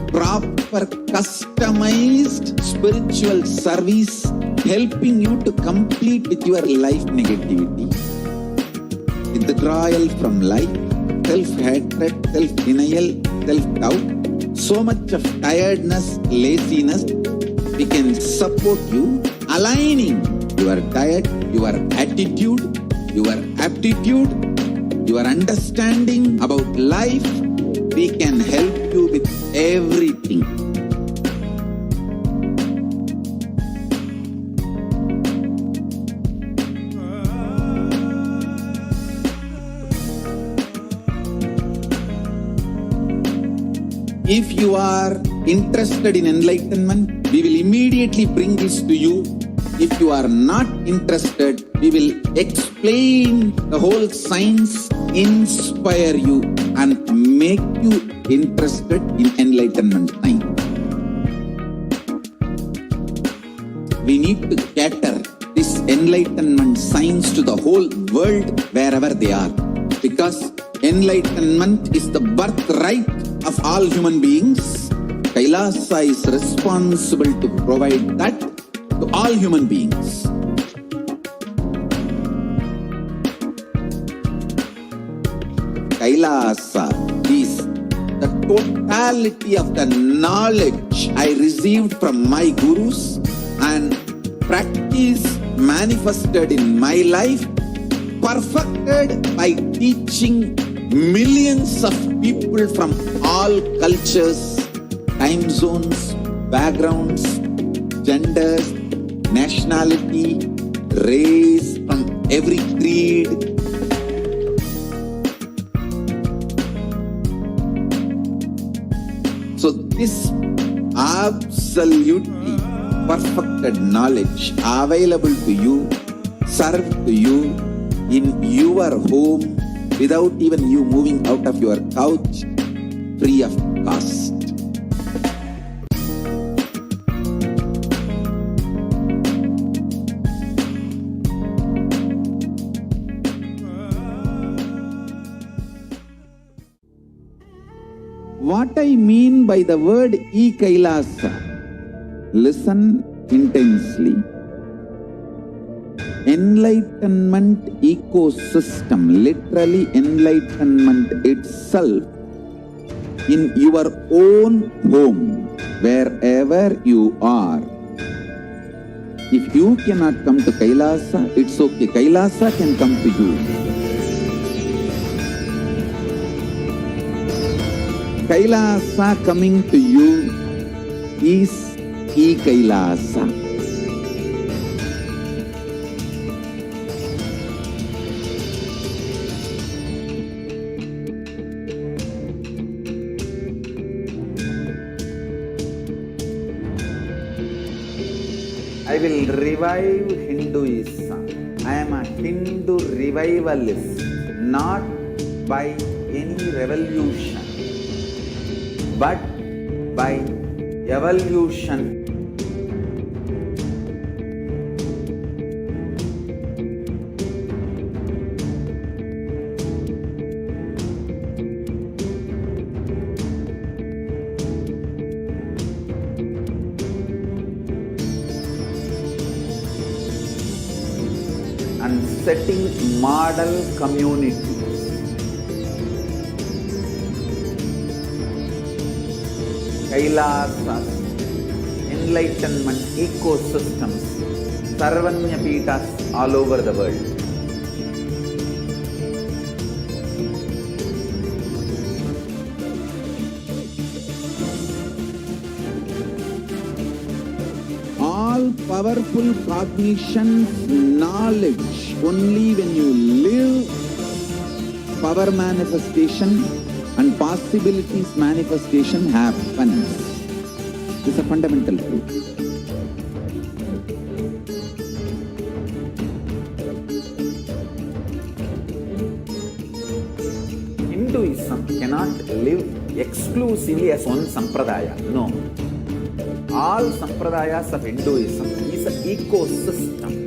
Proper customized spiritual service helping you to complete with your life negativity. Withdrawal from life, self-hatred, self-denial, self-doubt, so much of tiredness, laziness. We can support you aligning your diet, your attitude, your aptitude, your understanding about life. We can help you with everything. If you are interested in enlightenment, we will immediately bring this to you. If you are not interested, we will explain the whole science, inspire you, and make you interested in enlightenment science. We need to cater this enlightenment science to the whole world wherever they are. Because enlightenment is the birthright of all human beings. Kailasa is responsible to provide that to all human beings. Kailasa is the totality of the knowledge knowledge I received from my gurus and practice manifested in my life, perfected by teaching millions of people from all cultures, time zones, backgrounds, genders, nationality, race, from every creed. So this absolutely perfected knowledge available to you, served to you in your home without even you moving out of your couch, free of cost. What I mean by the word e-Kailasa, listen intensely. Enlightenment ecosystem, literally enlightenment itself, in your own home, wherever you are. If you cannot come to Kailasa, it's okay. Kailasa can come to you. Kailasa coming to you is e-Kailasa. I will revive Hinduism. I am a Hindu revivalist, not by any revolution, but by evolution. And setting model communities. Kailasas, enlightenment ecosystems, Sarvanya Pitas all over the world. All powerful cognition, knowledge, only when you live, power manifestation and possibilities manifestation happens. This is a fundamental truth. Hinduism cannot live exclusively as one sampradaya. No. All sampradayas of Hinduism is an ecosystem.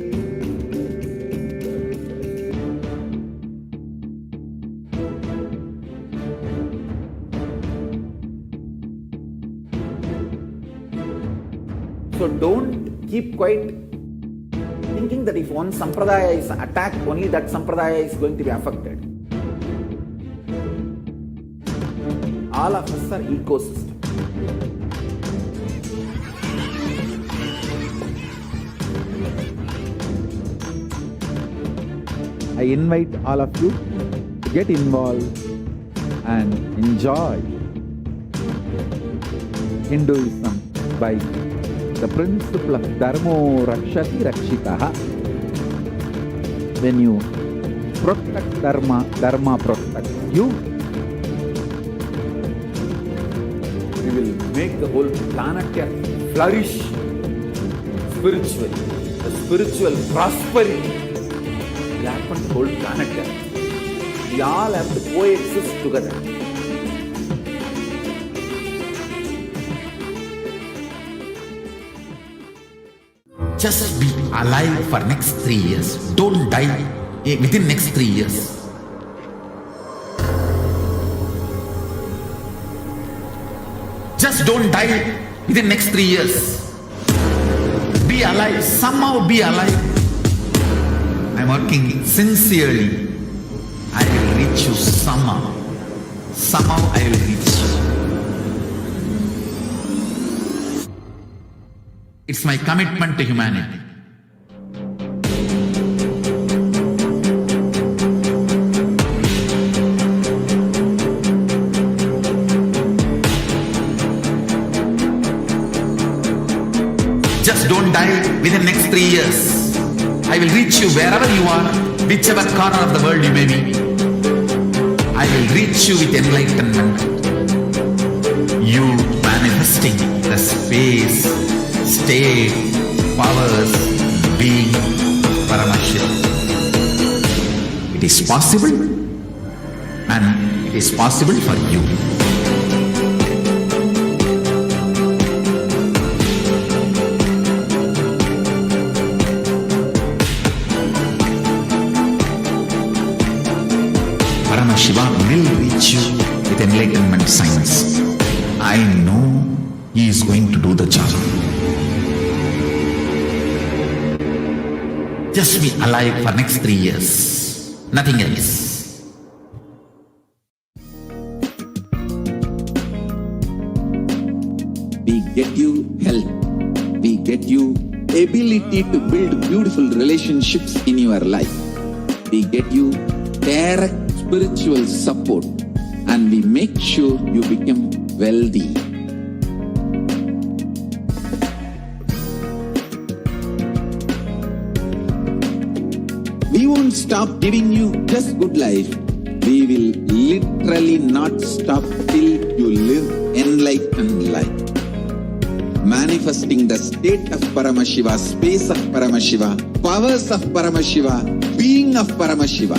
So don't keep quiet thinking that if one sampradaya is attacked, only that sampradaya is going to be affected. All of us are ecosystem. I invite all of you to get involved and enjoy Hinduism by the principle of Dharmo Rakshati Rakshitaha. When you protect Dharma, Dharma protects you. We will make the whole planet Earth flourish spiritually. The spiritual prosperity will happen to the whole planet Earth. We all have to coexist together. Just be alive for next 3 years. Don't die within next 3 years. Just don't die within next 3 years. Be alive. Somehow be alive. I'm working sincerely. I will reach you somehow. Somehow I will reach you. It's my commitment to humanity. Just don't die within the next 3 years. I will reach you wherever you are, whichever corner of the world you may be. I will reach you with enlightenment. You manifesting the space, state, powers, being, Paramasiva. It is possible, and it is possible for you. Paramasiva will reach you with enlightenment science. I know he is going to do the job. Just be alive for next 3 years. Nothing else. We get you health. We get you ability to build beautiful relationships in your life. We get you direct spiritual support, and we make sure you become wealthy. We won't stop giving you just good life. We will literally not stop till you live enlightened life. Manifesting the state of Paramasiva, space of Paramasiva, powers of Paramasiva, being of Paramasiva.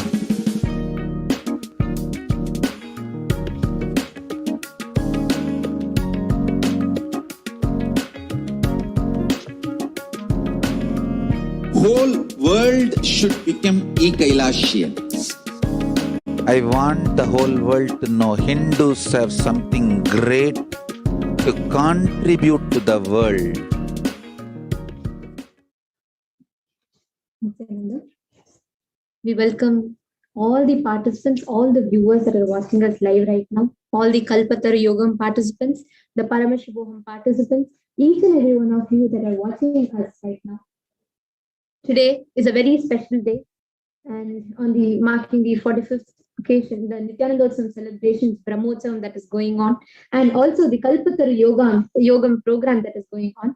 Whole world should become Kailashians. I want the whole world to know Hindus have something great to contribute to the world. We welcome all the participants, all the viewers that are watching us live right now, all the Kalpataru Yogam participants, the Paramasivoham participants, each and every one of you that are watching us right now. Today is a very special day, and on the marking the 45th occasion, the Nityanandotsavam celebrations, Brahmotsavam that is going on, and also the Kalpataru Yogam program that is going on.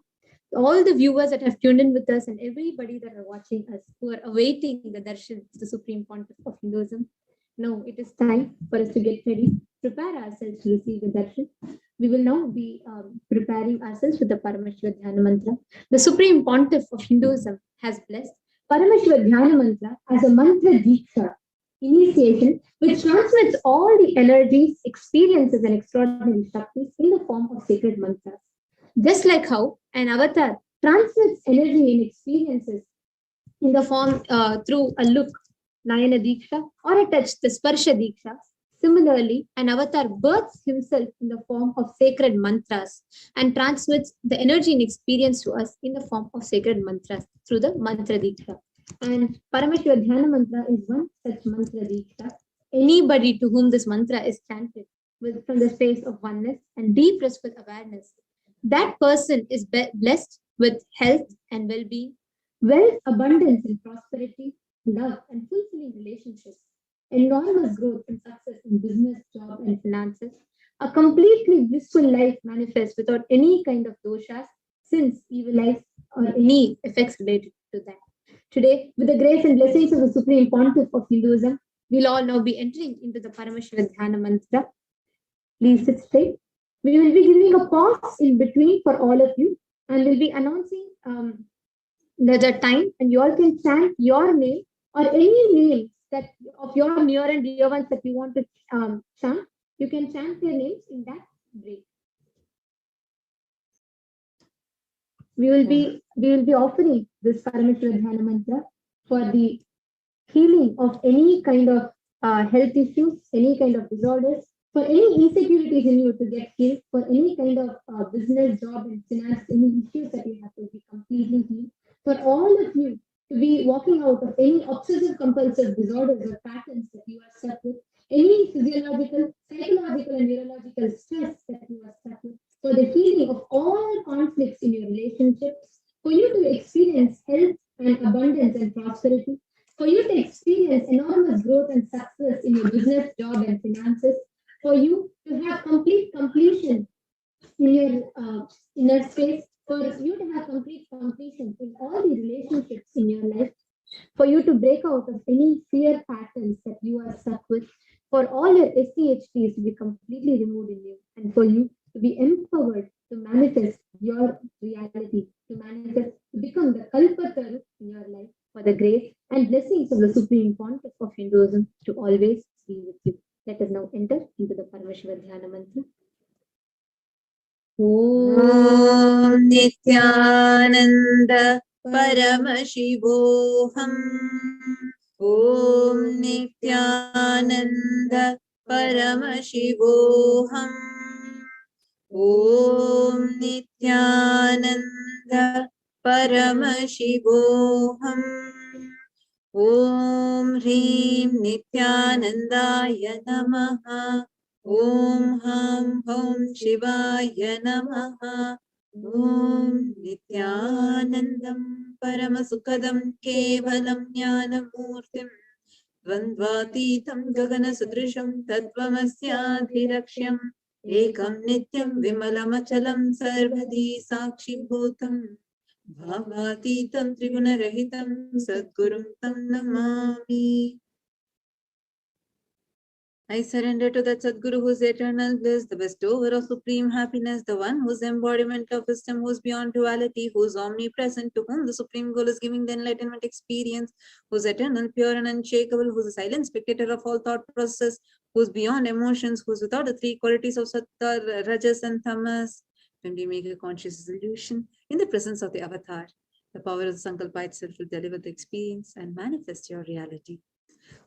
All the viewers that have tuned in with us and everybody that are watching us who are awaiting the darshan of the Supreme Pontiff of Hinduism. Now it is time for us to get ready, prepare ourselves to receive the darshan. We will now be preparing ourselves with the Paramasiva Dhyana Mantra. The Supreme Pontiff of Hinduism has blessed Paramasiva Dhyana Mantra as a mantra diksha, initiation, which transmits all the energies, experiences, and extraordinary shaktis in the form of sacred mantras. Just like how an avatar transmits energy and experiences in the form through a look, Nayana Diksha, or a touch, the Sparsha Diksha. Similarly, an avatar births himself in the form of sacred mantras and transmits the energy and experience to us in the form of sacred mantras through the mantra Diksha. And Paramasiva Dhyana Mantra is one such mantra Diksha. Anybody to whom this mantra is chanted from the space of oneness and deep restful awareness, that person is blessed with health and well-being, wealth, abundance, and prosperity, love, and fulfilling relationships, enormous growth and success in business, job, and finances, a completely blissful life manifests without any kind of doshas, sins, evil eyes, or any effects related to that. Today, with the grace and blessings of the Supreme Pontiff of Hinduism, we'll all now be entering into the Paramasiva Dhyana Mantra. Please sit straight. We will be giving a pause in between for all of you, and we'll be announcing the time, and you all can chant your name or any name that of your near and dear ones that you want to chant. You can chant their names in that break. We will be offering this Paramasiva Dhyana Mantra for the healing of any kind of health issues, any kind of disorders, for any insecurities in you to get healed, for any kind of business, job, and finance, any issues that you have to be completely healed, for all of you to be walking out of any obsessive compulsive disorders or patterns that you are stuck with, any physiological, psychological, and neurological stress that you are stuck with, for the healing of all conflicts in your relationships, for you to experience health and abundance and prosperity, for you to experience enormous growth and success in your business, job, and finances, for you to have complete completion in your inner space, for you to have complete completion in all the relationships in your life, for you to break out of any fear patterns that you are stuck with, for all your SCHTs to be completely removed in you, and for you to be empowered to manifest your reality, to manifest, to become the Kalpataru in your life, for the grace and blessings of the Supreme Pontiff of Hinduism to always be with you. Let us now enter into the Paramasiva Dhyana Mantra. Om Nityananda Paramasivoham. Om Nityananda Paramasivoham. Om Nityananda Paramasivoham. Om Hrim Nityanandaya Namaha. Om Ham Hom Shivaya Namaha. Om Nityanandam Paramasukadam Kevalam Jnanamurtim Dvandvatitam Gagana Sudrisham Tattvamasyaadhirakshyam Ekam Nityam Vimalamachalam Sarvadi Sakshi Bhutam Bhavatitam Triguna-rahitam Sadgurum Tam Namami. I surrender to that Sadguru who is eternal bliss, the bestower of supreme happiness, the one whose embodiment of wisdom, who is beyond duality, who is omnipresent, to whom the supreme goal is giving the enlightenment experience, who is eternal, pure and unshakable, who is a silent spectator of all thought process, who is beyond emotions, who is without the three qualities of Sattva, Rajas and Tamas. When we make a conscious resolution in the presence of the avatar, the power of the Sankalpa itself will deliver the experience and manifest your reality.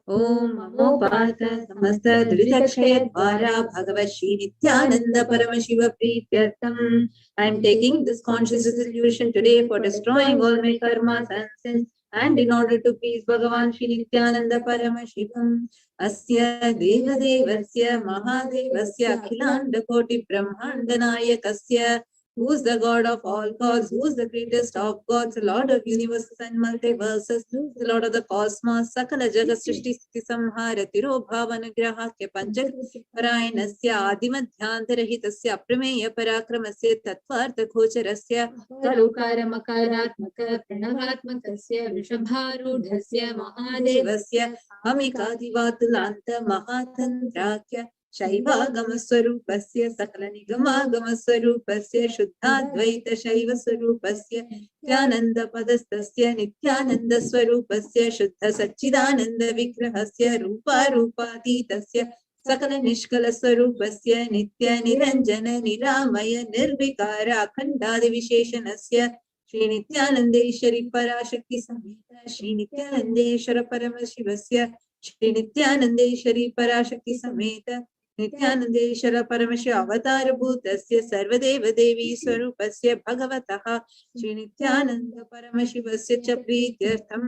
Om Namo Parvata Samasta Dvidakshaya Dvara Bhagavat Shri Nityananda Paramashiva Prityartham. I am taking this conscious resolution today for destroying all my karmas and sins, and in order to please Bhagavan Shri Nityananda Paramashivam. Asya Deva Devasya Mahadevasya Akhilanda Koti Brahmanda Nayakasya. Who is the God of all gods? Who is the greatest of gods? The Lord of universes and multiverses. Who is the Lord of the cosmos? Sakala Jagat Srishti Sthiti Samhara Tiro Bhavanagraha Ke Panchak Parayanasya Adimadhyantarhitasya Aprameya Parakramasya Tattvartha Khocharasya Kalukara Makaratmaka Pranavatmakasya Vrishabharudhasya Mahadevasya Amikadivatulanta Mahatantrakya Shaivagamaswarupasya Sakalanigamagaswarupasya Shuddhadvaita Shaiva Swarupasya Nityananda Padastasya Nityananda Swarupasya Shuddha Satchidananda Vigrahasya Rupa Rupatitasya Sakala Nishkala Swarupasya Nitya Niranjana Niramaya Nirvikara Akhandadi Visheshanasya Shri Nityanandeshwari Parashakti Samhita Shri Nityanandeshwara Paramashivasya Shri Nityanandeshwari Parashakti Samhita Nityanandeshwara Paramashiva Avatar Bhutasya Sarvadeva Devi Swarupasya Bhagavataha Shri Nityananda Paramashivasya Cha Prityartham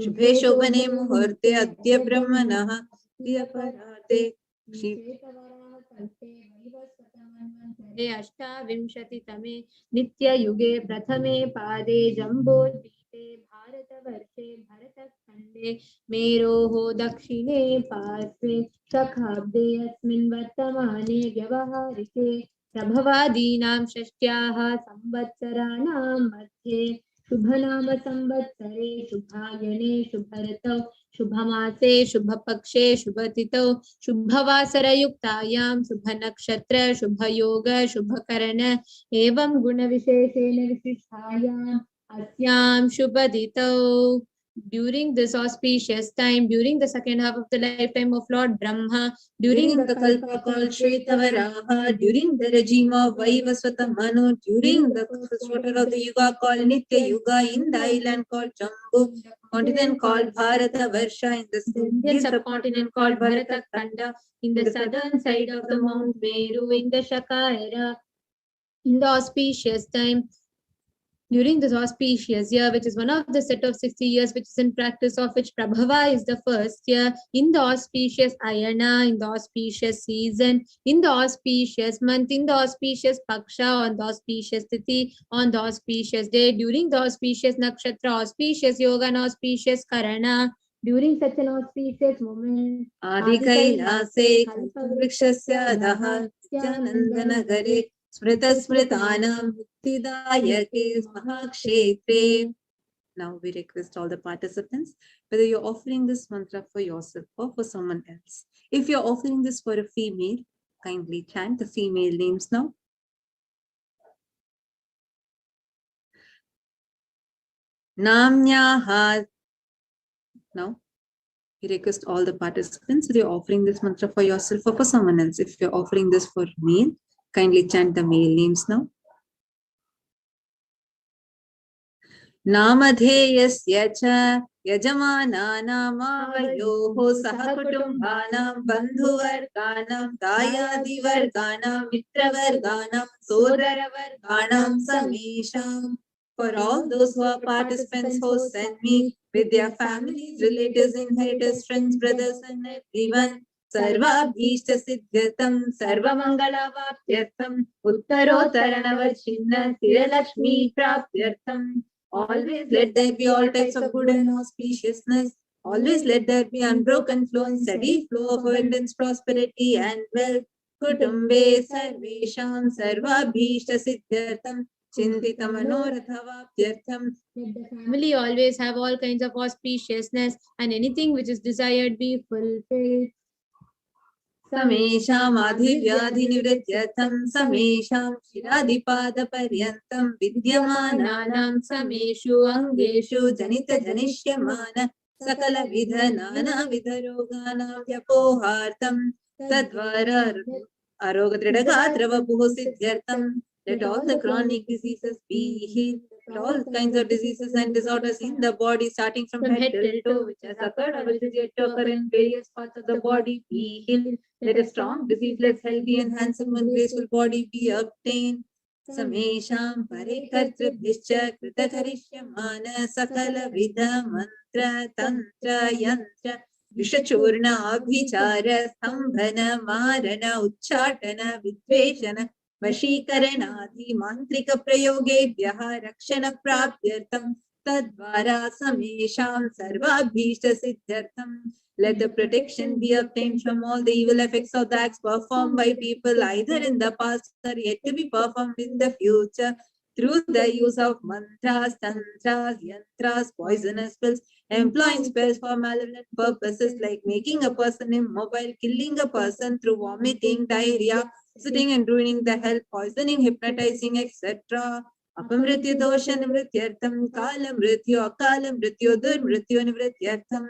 Shubhe Shobhane Muhurte Adya Brahmanaha Diyaparate Shri Ashtavimshati Tame Nitya Yuge Prathame Pade Jambo भारतवर्षे भरतखण्डे मेरोः दक्षिणे पार्श्वे शखाब्दे अस्मिन् वर्तमाने व्यवहारिके प्रभवादीनां षष्ट्याः संवत्सराणां मध्ये शुभनाम संवत्सरे शुभायने शुभऋतौ शुभमासे शुभपक्षे शुभतिथौ शुभवासरयुक्तायां शुभनक्षत्र शुभयोग शुभकरण एवं गुणविशेषेण विशिष्टायां Asyam Shubhaditau. During this auspicious time, during the second half of the lifetime of Lord Brahma, during the Kalpa called Shvetavaraha, during the regime of Vaivasvata Manu, during the quarter of the Yuga called Nitya Yuga, in the island called Jambu, continent called Bharata Varsha, in the Indian subcontinent called Bharata Khanda, in the southern side of the Mount Meru, in the Shaka era, in the auspicious time, During this auspicious year, which is one of the set of 60 years which is in practice, of which Prabhava is the first year, in the auspicious Ayana, in the auspicious season, in the auspicious month, in the auspicious Paksha, on the auspicious Tithi, on the auspicious day, during the auspicious Nakshatra, auspicious Yoga, and auspicious Karana, during such an auspicious moment, Adi Kailase Kalpavrikshyasya Daha Nandana Smrita Smritanam Muktidayake Mahakshetre. Now we request all the participants, whether you're offering this mantra for yourself or for someone else. If you're offering this for a female, kindly chant the female names now. Namnyaha. Now we request all the participants, whether you're offering this mantra for yourself or for someone else. If you're offering this for male, kindly chant the male names now. Namadheyasya cha yajamana namavayoho sahakutumbhanam bandhuvarganam dayadivarganam mitravarganam sodaravarganam samesham. For all those who are participants, hosts and me, with their families, relatives, inheritors, friends, brothers and everyone, Sarvabhishta Siddhyatam, Sarvamangala Vapyatham, Uttarotaranavachinna, Tiralakshmi Prapyatham. Always let there be all types of good and auspiciousness. Always let there be unbroken flow and steady flow of abundance, prosperity and wealth. Kutumbe Sarvesham, Sarvabhishta Siddhyatam, Chintita Manoratha Vapyatham. Let the family always have all kinds of auspiciousness and anything which is desired be fulfilled. Samesham adhivyadhi nivrityatham samesham shiradipada paryantam vidyamananam sameshu angeshu janita janishyamana sakala vidhanana vidharoganam vyapohartam tadvara arogadridagatravapuho siddhyartam. Let all the chronic diseases be healed. Let all kinds of diseases and disorders in the body, starting from head till toe, which has occurred or which is yet to occur in various parts of the body, be healed. Let a strong, diseaseless, healthy and handsome and graceful body be obtained. Samesham parekartribhishcha kritakarishямana sakala vidha mantra tantra yantra vishachurna abhichara stambhana marana uchchatana vidveshana Vashikaranadi mantrika prayogevyaha rakshana prapyartam tadvara samesham sarvabhishta siddhartam. Let the protection be obtained from all the evil effects of the acts performed by people either in the past or yet to be performed in the future through the use of mantras, tantras, yantras, poisonous spells, employing spells for malevolent purposes like making a person immobile, killing a person through vomiting, diarrhea, sitting and ruining the health, poisoning, hypnotizing, etc. Apamritya dosha nivrityartham, kala mrityu, akala mrityu, durmrityu nivrityartham.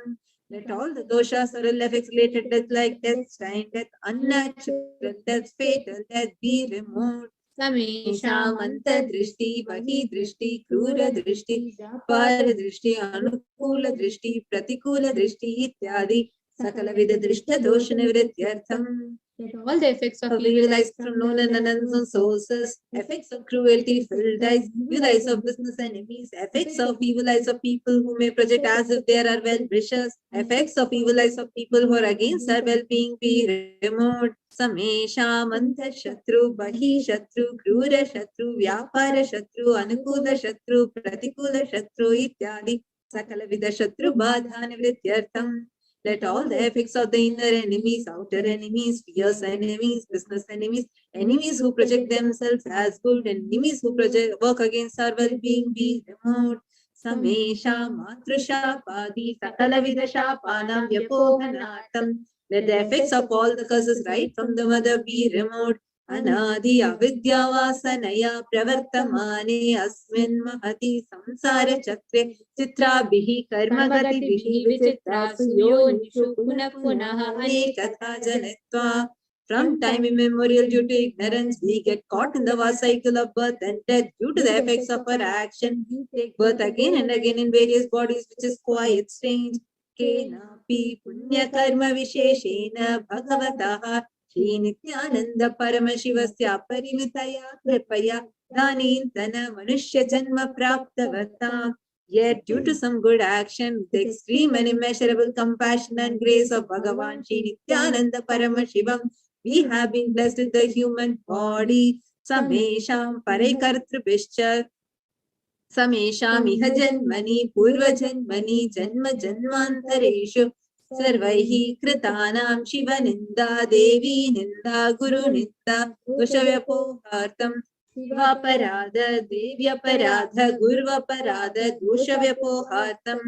Let all the doshas or ill effects related death like death, time death, unnatural death, fatal death be removed. Samesha manta drishti, vahi drishti, krura drishti, para drishti, anukula drishti, pratikula drishti, ityadi, sakala vida drishta dosha nivrityartham. Let all the effects of evil eyes from known and unknown sources, effects of cruelty, filled eyes, evil eyes of business enemies, effects of evil eyes of people who may project as if they are well-wishers, effects of evil eyes of people who are against our well-being be removed. Samesha mantha shatru, bahi shatru, krura shatru, vyapara shatru, anukula shatru, pratikula shatru, ityadi, sakala vida shatru badha nivrityartham. Let all the effects of the inner enemies, outer enemies, fierce enemies, business enemies, enemies who project themselves as good, enemies who work against our well-being be removed. Samesha matrusha padi sakala vidasha panam vyapohanatam. Let the effects of all the curses right from the mother be removed. Anadi avidya vasanaya pravartamane asmin mahati samsara chakre chitrabhihi karmagatibihi vichitrasu yonishu punah punaha anekatha janitva. From time immemorial, due to ignorance, we get caught in the vast cycle of birth and death. Due to the effects of our action, we take birth again and again in various bodies, which is quite strange. Kenapi punya karma visheshena bhagavataha Shri Nityananda Paramashivasya Parimitaya Kripaya Dhanintana Manushya Janma Praptavata. Yet, due to some good action, the extreme and immeasurable compassion and grace of Bhagavan Shri Nityananda Paramashivam, we have been blessed with the human body. Samesham Parekartrubhishcha Samesham Iha Janmani Purva Janmani Janma Janmantareshu Sarvaihi Kritanam Shiva Ninda Devi Ninda Guru Ninda Doshavyapohartam Shivaparada Devyaparada Gurvaparada Doshavyapohartam.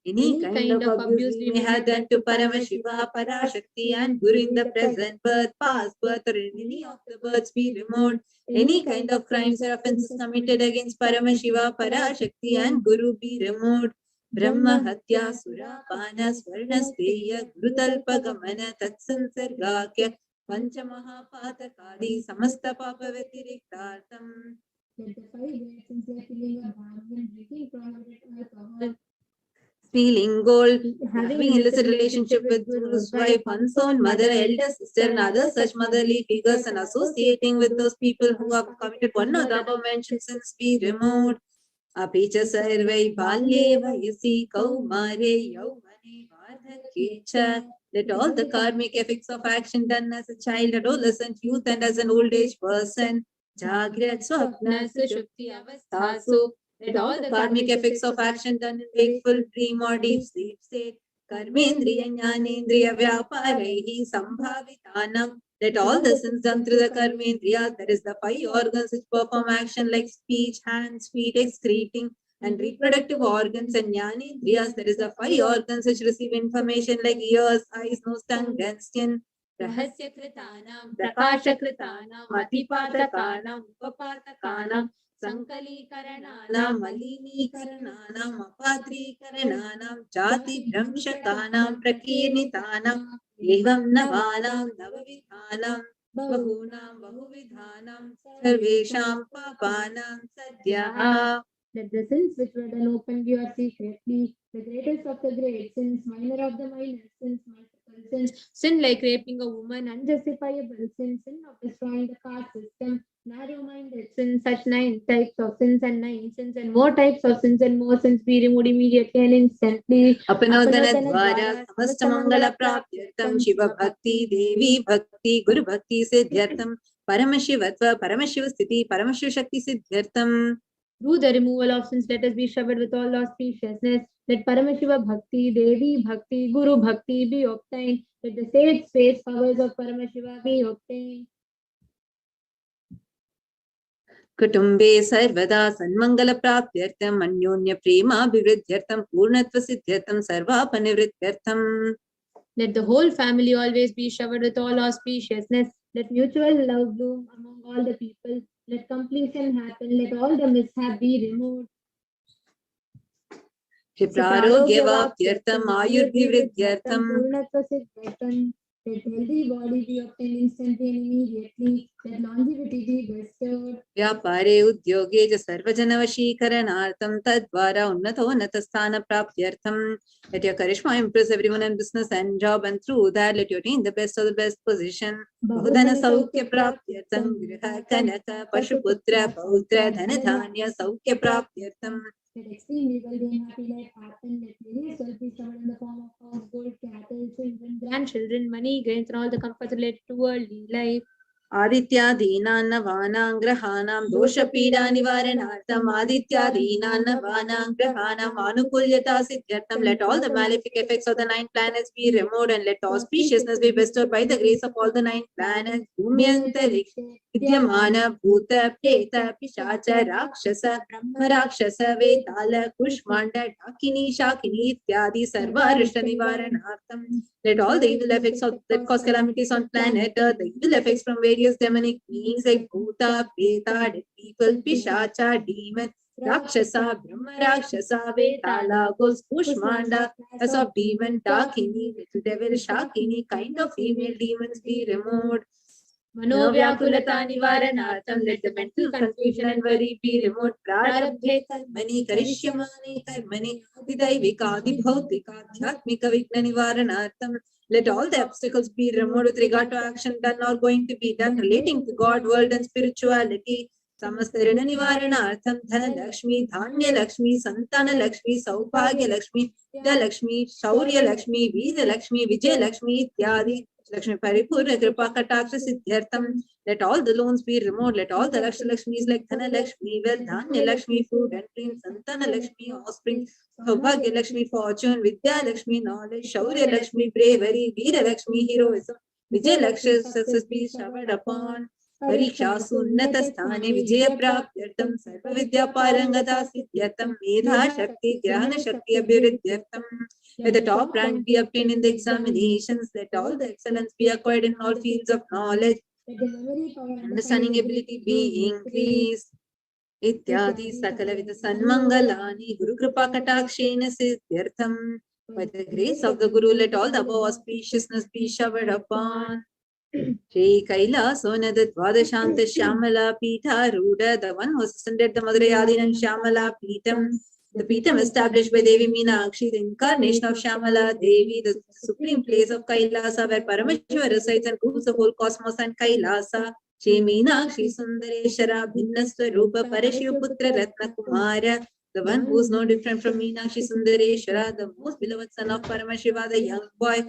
Any kind of abuse we may have done to Paramashiva, Parashakti and Guru in the present birth, past birth or in any of the births be removed. Any kind of crimes or offenses committed against Paramashiva, Parashakti and Guru be removed. Brahma Hatya Sura Pana Swarna Steya Gurutalpa Gamana Tatsansargakya Panchamaha Patakadi Samasta Papa Vetiriktartam. Let the 5 great sins like killing a bargain, drinking prohibited alcohol, stealing gold, having illicit relationship with Guru's wife, unsown mother, elder sister, and other such motherly figures, and associating with those people who have committed one or the above mentioned sins be removed. Apicha sarvai balye vayasi kaumare yaumane vardhakecha. Let all the karmic effects of action done as a child, adolescent, youth, and as an old age person, jagrat swapna sushupti avasthasu. Let all the karmic effects of action done in wakeful, dream, or deep sleep state, karmendriya jnanendriya vyaparehi sambhavitanam. Let all the sins done through the karmendriyas, that is the 5 organs which perform action like speech, hands, feet, excreting, and reproductive organs, and jnanendriyas, that is the 5 organs which receive information like ears, eyes, nose, tongue, and skin. Rahasya kritanam, prakasha kritanam, atipatakanam, upapatakanam, Sankali Karananam, Malini Karananam, Apatri Karananam, Jati Brahmshakanam, Prakirnitanam, Evam Navanam, Navavidhanam, Bahunam, Bahuvidhanam, Sarvesham Papanam, Sadhyaha. let the sins which were done openly or secretly, the greatest of the great sins, minor of the minor sins, multiple sins, sin like raping a woman, unjustifiable sin, sin of destroying the caste system, narrow-minded sins, such 9 types of sins and 9 sins and more types of sins and more sins be removed immediately and instantly. Apanodhanadvara samastamangala praptyartam Shiva Bhakti, Devi Bhakti, Guru Bhakti siddhyartam, Paramashivatva, Paramashiva Sthiti, Paramashiva Shakti siddhyartam. Through the removal of sins, let us be showered with all auspiciousness. Let Paramashiva Bhakti, Devi Bhakti, Guru Bhakti be obtained. Let the sage space powers of Paramashiva be obtained. Kutumbe sarvada sanmangala praptyartam anyonya prema bivridyartam purnatva siddhyartam sarva panivridyartam. Let the whole family always be showered with all auspiciousness. Let mutual love bloom among all the people. Let completion happen. Let all the mishap be removed. Viprarogyavaptyartam ayurvivridyartam. Purnatva siddhyartam. Let healthy body be obtained instantly and immediately. Let longevity be bestowed. Vyapare udyoge ja sarvajanavashikaranartam tadvara unnatosthana praptyartam. Let your charisma impress everyone in business and job, and through that let you attain the best of the best position. Bahudana saukya praptyartam griha kanaka pashuputra pautra dhanadhanya saukya praptyartam. Let extremely wealthy and happy life happen. Let many souls be showered in the form of house, gold, cattle, children, grandchildren, money, grains, and all the comforts related to worldly life. Aditya Deenana Vanam Grahanam Dosha Pida Nivaranartam Aditya Deenana Vanam Grahanam Anukulyata Siddhyartam. Let all the malefic effects of the 9 planets be removed, and let auspiciousness be bestowed by the grace of all the 9 planets. Bhumyantarikshya Vidyamana Bhuta Preta Pishacha Rakshasa Brahma Rakshasa Vetala Kushmanda Dakini Shakini Ityadi Sarva Rishta Nivaranartam. Let all the evil effects that cause calamities on planet Earth, the evil effects from various demonic beings like Bhuta, Preta, dead people, Pishacha, demon, Rakshasa, Brahma Rakshasa, Vetala, ghost, Kushmanda, as of demon, Dakini, little devil, Shakini, kind of female demons be removed. Manovyakulata Nivaranartam. Let the mental confusion and worry be removed. Prarabdhe karmani karishyamani karmani adidaivika adibhautika adhyatmika vigna nivaranartam. Let all the obstacles be removed with regard to action done or going to be done relating to God, world, and spirituality. समस्त ऋण निवारणार्थम धन लक्ष्मी, धान्य लक्ष्मी, संतान लक्ष्मी, सौभाग्य लक्ष्मी, विद्या लक्ष्मी, शौर्य लक्ष्मी, वीर लक्ष्मी, विजय लक्ष्मी इत्यादि Lakshmi Paripurna Kripa Kataksha Siddhyartham. Let all the loans be removed. Let all the Lakshmis like Dhana Lakshmi, wealth, Dhanya Lakshmi, food and drink, Santana Lakshmi, offspring, Saubhagya Lakshmi, fortune, Vidya Lakshmi, knowledge, Shaurya Lakshmi, bravery, Veera Lakshmi, heroism, Vijay Lakshmi, success be showered upon. Parikshasु उन्नत स्थाने विजय प्राप्त्यर्थम सर्व विद्या पारंगता सिद्ध्यर्थम मेधा शक्ति ज्ञान शक्ति अभिवृद्ध्यर्थम. Let the top rank be obtained in the examinations. Let all the excellence be acquired in all fields of knowledge. Understanding ability be increased. Ityadi sakala vida sanmangalani Guru Kripa Katakshena siddhyartham. By the grace of the Guru, let all the above auspiciousness be showered upon. Shri Kailasonada Dvadashanta Shyamala Pitha Ruda, the one who ascended the Madhurayadinam Shyamala Pitam, the Pitam established by Devi Meenakshi, the incarnation of Shyamala Devi, the supreme place of Kailasa, where Paramashivara resides and rules the whole cosmos and Kailasa. Shri Meenakshi Sundareshara Bhinnasva Rupa Parashiv Putra Ratna Kumara, the one who is no different from Meenakshi Sundareshara, the most beloved son of Paramashiva, the young boy.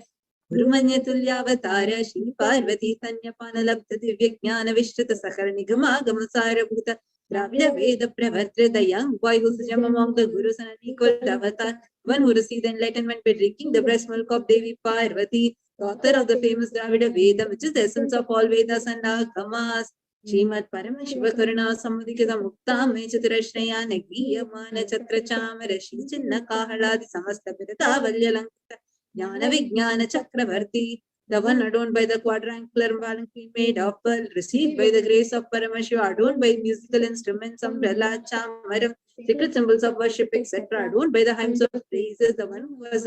Gurumanya Tulyavatara Shri Parvati Tanyapana Labdha Divya Jnana Vishrita Sakhara Nigama Gamasara Bhuta Dravida Veda Pravartra, the young boy who is among the Gurus and unequal avatar, one who received enlightenment by drinking the breast milk of Devi Parvati, the author of the famous Dravida Veda, which is the essence of all Vedas and Agamas. Srimad Paramashiva Karuna Samadhikata Mukta Me Chaturashraya Nagviyamana Chatra Chamara Shri Chinna Kahaladi Samasta Pirata Valyalankita Jnana Vijnana Chakravarti, the one adorned by the quadrangular palanquin made of pearl, received by the grace of Paramashiva, adorned by musical instruments, umbrella, chamaram, secret symbols of worship, etc., adorned by the hymns of praises, the one who was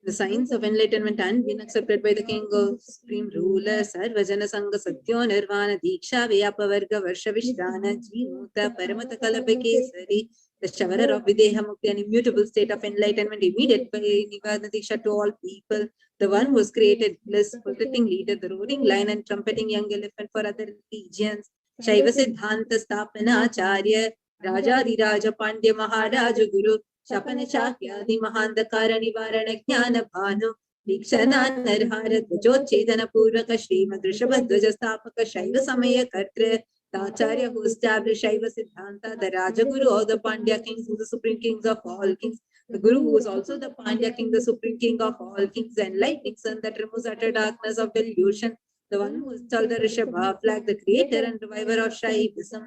the signs of enlightenment and been accepted by the king of supreme ruler, Sarvajana Sangha Satyo Nirvana Diksha Vyapavarga Varsha Vishrana Jimuta Paramata Kalapakesari, the showerer of Videha Mukti, an immutable state of enlightenment, immediate by Nivadana Diksha to all people, the one who was created bliss, protecting leader, the roaring lion and trumpeting young elephant for other regions, Shaiva Siddhanta Stapana Acharya, Raja Diraja Pandya Maharaja Guru, Shapana Shakya, the Mahandakara Nivarana Jnana Bhanu, Dikshana Narhara, Dvajot Chetana Purvaka Shri Madrishabha Dvaja Stapaka Shaiva Samaya Kartra, the Acharya who established Shaiva Siddhanta, the Raja Guru or the Pandya kings, who is the supreme kings of all kings, the Guru who is also the Pandya king, the supreme king of all kings, the enlightening sun that removes utter darkness of delusion, the one who is called the Rishabha flag, the creator and reviver of Shaivism,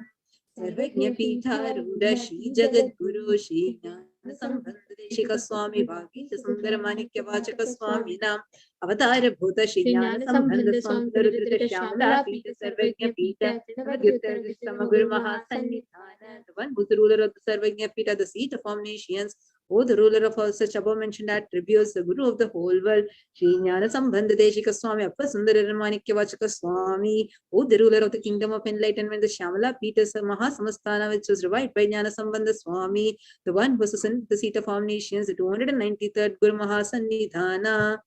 Sarvajna Pitha Ruda Shri Jagat Guru Shri Sambandadeshika Swami Bhagi Sundara Manikya Vachaka Swami Nam Avatara Bhuta Shri Sambandha Swami Rudra Shyamala Pita Sarvajna Pita Navadhyutar Samaguru Mahasannidhana, the one who is the ruler of the Sarvajna Pita, the seat of omniscience, O the ruler of all such above mentioned attributes, the Guru of the whole world, Shri Jnana Sambandha Deshika Swami Appa Sundara Manikya Vachaka Swami, O the ruler of the kingdom of enlightenment, the Shyamala Pita Mahasamasthana, which was revived by Jnana Sambandha Swami, the one who was the seat of omniscience, the 293rd Guru Mahasannidhana.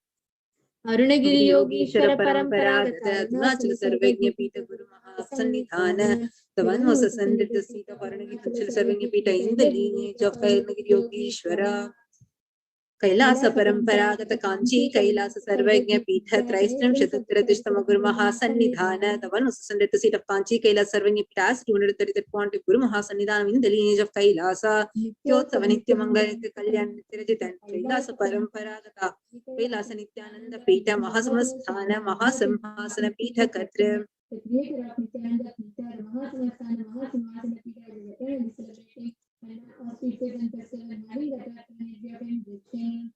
Arunagiri Yogeshwara Paramparagata Adunachal Sarvajna Pita Guru Mahasannidhana, the one who ascended the seat of Arunagiri Sarvajna Pita in the lineage of Arunagiri Yogeshwara. Kailasa Paramparagata Kanchi Kailasa Sarvajna Pita Tristram Shatatratishtam Guru Mahasannidhana, the one who ascended the seat of Kanchi Kailasa Sarvajna Pita as 233rd point of Guru Mahasannidhana in the lineage of Kailasa. Yotsava Nitya Mangaritya Kalyan Nityarajit and Kailasa Paramparagata Kailasa Nityananda Pita Mahasamasthana Mahasamhasana Pita Katra. The creator of Nityananda Pita, Mahasamasthana Mahasamhasana Pita is eternally celebrating and auspicious and festival and having the attraction of the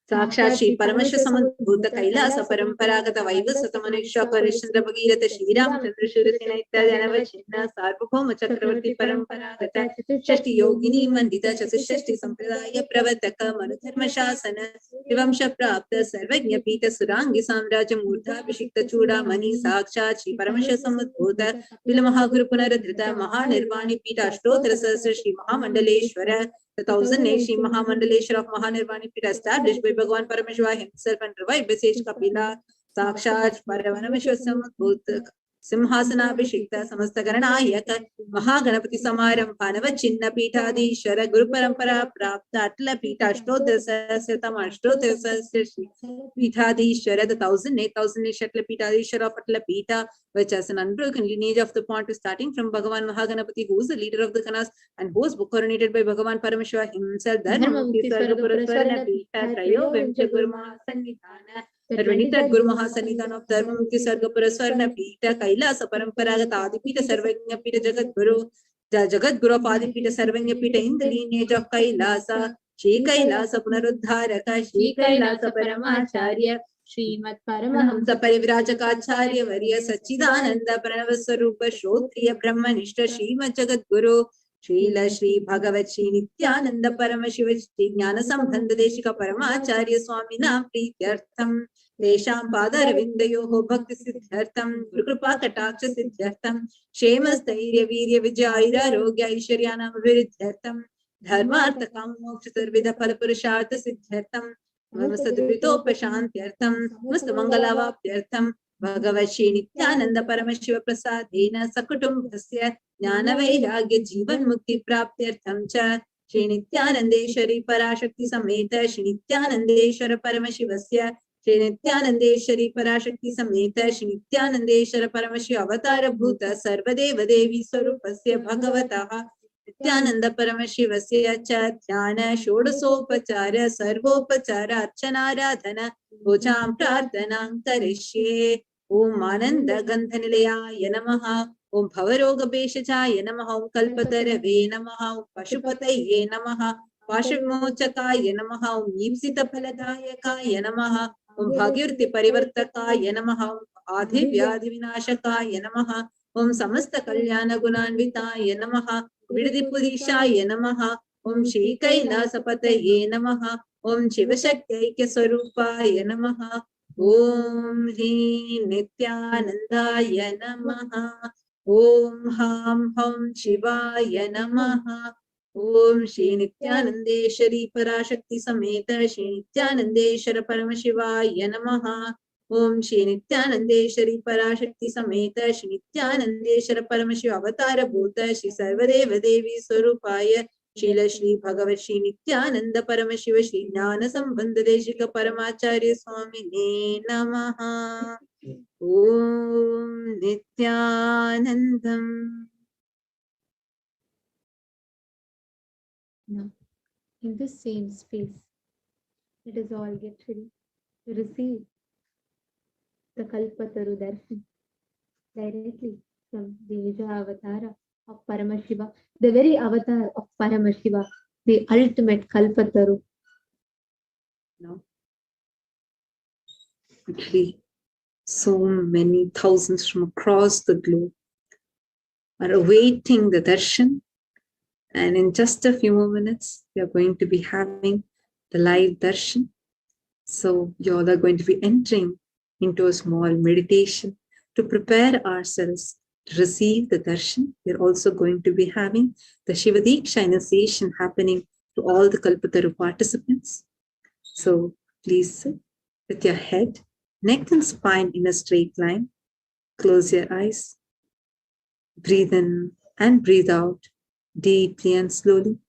Sakshat Shri Paramashiva Samudbhuta Kailasa Paramparagata Vaivasata Manusha Parishchandra Bhagirata Shri Ramachandra Shurasena Ityadhyana Vachinna Sarvabhauma Chakravarti Paramparagata Shashti Yogini Mandita Chatushashti Sampradaya Pravataka Manudharma Shasana Vivamsha Prapta Sarvajna Pita Surangi Samraja Murtha Abhishikta Chuda Mani Sakshat Shri Paramashiva Samudbhuta Vilamahaguru Punaradhrita Mahanirvani Pita Ashtotra Sahasra Shri Mahamandaleshwara, the 1000 Shri Mahamandaleshwara of Mahanirvani Pita established by Bhagavan Parameshwara himself and revived by Sage Kapila, Sakshat Parameshwara Samudbhuta सिंहासनाभिषिक्त समस्त गणनायक महागणपति समारंभ नवचिन्ह पीठाधीश्वर गुरु परंपरा प्राप्त अटल पीठ अष्टोत्तर सहस्रतम अष्टोत्तर सहस्र पीठाधीश्वर the 1008,000 अटल पीठाधीश्वर of अटल पीठा which has an unbroken lineage of the point starting from Bhagavan Mahaganapati, who is the leader of the Ganas and who was coronated by Bhagavan Paramasiva himself. Dharmamukti Sargapuraswarna Pita Trayo Vimcha Guru Mahasannidhana. The 23rd Guru Mahasannidhana of Dharmamukti Sargapuraswarna Pita Kailasa Paramparagata Adipita Sarvagnya Pita Jagat Guru. The Jagat Guru of Adipita Sarvagnya Pita in the lineage of Kailasa. Shri Kailasa Punaruddharaka Shri Kailasa Paramacharya Srimad Paramahamsa Parivrajakaacharya Varya Sachidananda Pranavaswarupa Shrotriya Brahmanishta Srimad Jagat Guru Srila Shri Bhagavat Shri Nityananda Paramashiva Shri Jnana Sambandha Deshika Paramacharya Swamina Prityartham Desham Padaravindayoho Bhakti Siddhartham Guru Kripa Kataksha Siddhartham Shemas Dhairya Virya Vijayira Rogya Aishwaryanam Viridhyartham Dharmartha Kamoksha Sarvida Phalapurushartha Siddhartham Sadvitopashantyartham Mustamangalavaptyartham Bhagavat Shri Nityananda Paramashiva Prasadena Sakutumbhasya Jnana Vairagya Jivan Mukti Praptyartham Cha Shri Nityanandeshwari Parashakti Sameta Shri Nityanandeshwara Paramashivasya Shri Nityanandeshwari Parashakti Sameta Shri Nityanandeshwara Paramashiva Avatara Bhuta Sarvadeva Devi Swarupasya Bhagavataha Nityananda Paramashivasya cha dhyana shodasopachara sarvopachara archanaradhana bhojam prarthanam karishye. Om Ananda Gandhanilaya Namaha. Om Bhavaroga Beshachaya Namaha. Om Kalpatarave Namaha. Om Pashupataye Namaha. Pashvimochakaya Namaha. Om Yipsita Phaladayakaya Namaha. Om Bhagyurti Parivartakaya Namaha. Om Adhivyadhi Vinashakaya Namaha. Om Samasta Kalyana Gunanvitaya Namaha. Vidipurishaya Namaha. Om Shri Kailasapataye Namaha. Om Shivashakti Swarupaya Namaha. Om Hri Nityanandaya Namaha. Om Ham Ham Shivaya Namaha. Om Shri Nityanandeshwari Parashakti Sameta Shri Nityanandeshwara Paramashivaya Namaha. Om Shri Nityanandeshwari Parashakti Sameta Shri Nityanandeshwara Paramashiva Avatara Bhuta Shri Sarvadeva Devi Swarupaya Srila Shri Bhagavat Shri Nityananda Paramashiva Shri Jnana Sambandha Deshika Paramacharya Swamine Namaha. Om Nityanandam. Now, in this same space, let us all get ready to receive the Kalpataru Darshan directly from the Nija Avatara of Paramashiva, the very avatar of Paramashiva, the ultimate Kalpataru. No. Actually, so many thousands from across the globe are awaiting the darshan, and in just a few more minutes, we are going to be having the live darshan. So you all are going to be entering into a small meditation to prepare ourselves to receive the darshan. We are also going to be having the Shivadiksha initiation happening to all the Kalpataru participants. So please sit with your head, neck and spine in a straight line. Close your eyes. Breathe in and breathe out deeply and slowly.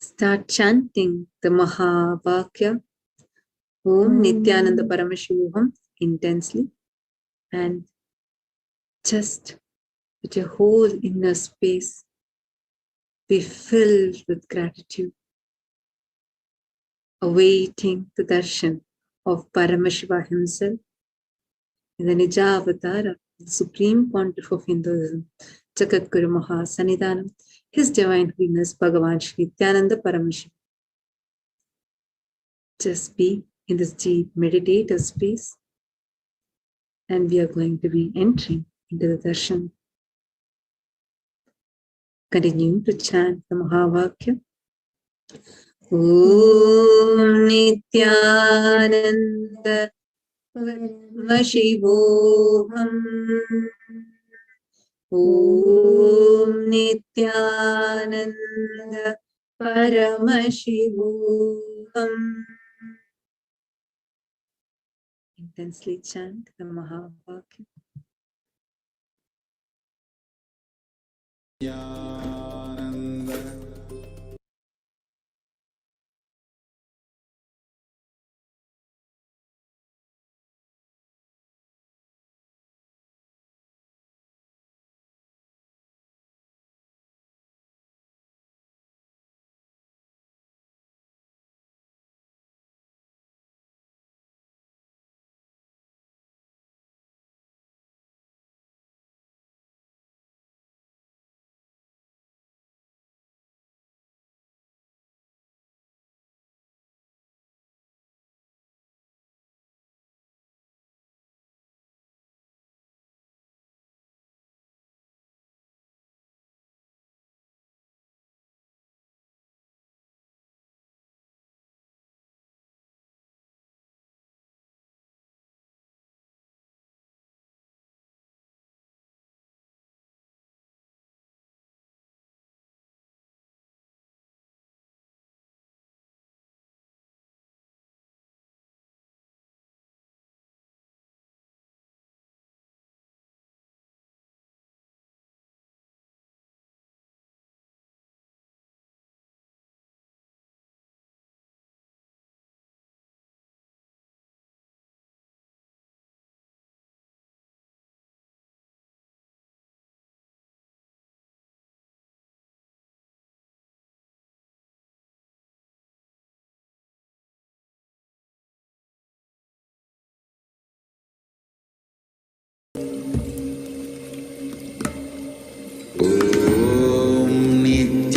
Start chanting the Mahavakya Om Nityananda Paramasivoham intensely, and just with your whole inner space be filled with gratitude, awaiting the darshan of Paramashiva himself in the Nija Avatara, the Supreme Pontiff of Hinduism, Jagat Guru Mahasannidhanam, His Divine Holiness Bhagavan Shri Nityananda Paramasiva. Just be in this deep meditative space, and we are going to be entering into the darshan. Continue to chant the Mahavakya. Om Nityananda Paramasivoham. Om Nityananda Paramasivoham. intensely chant the Mahavakya.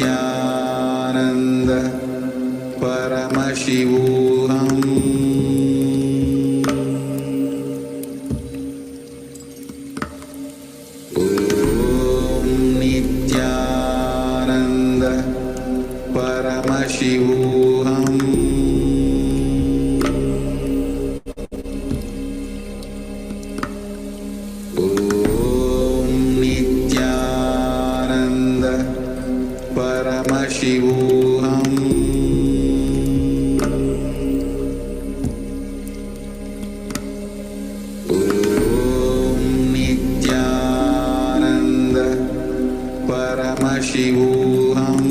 Nityanand परमशिवोऽहम् ॐ नित्यानन्द परमशिवोऽहम् परमशिवोऽहम् ॐ नित्यानन्द परमशिवोऽहम्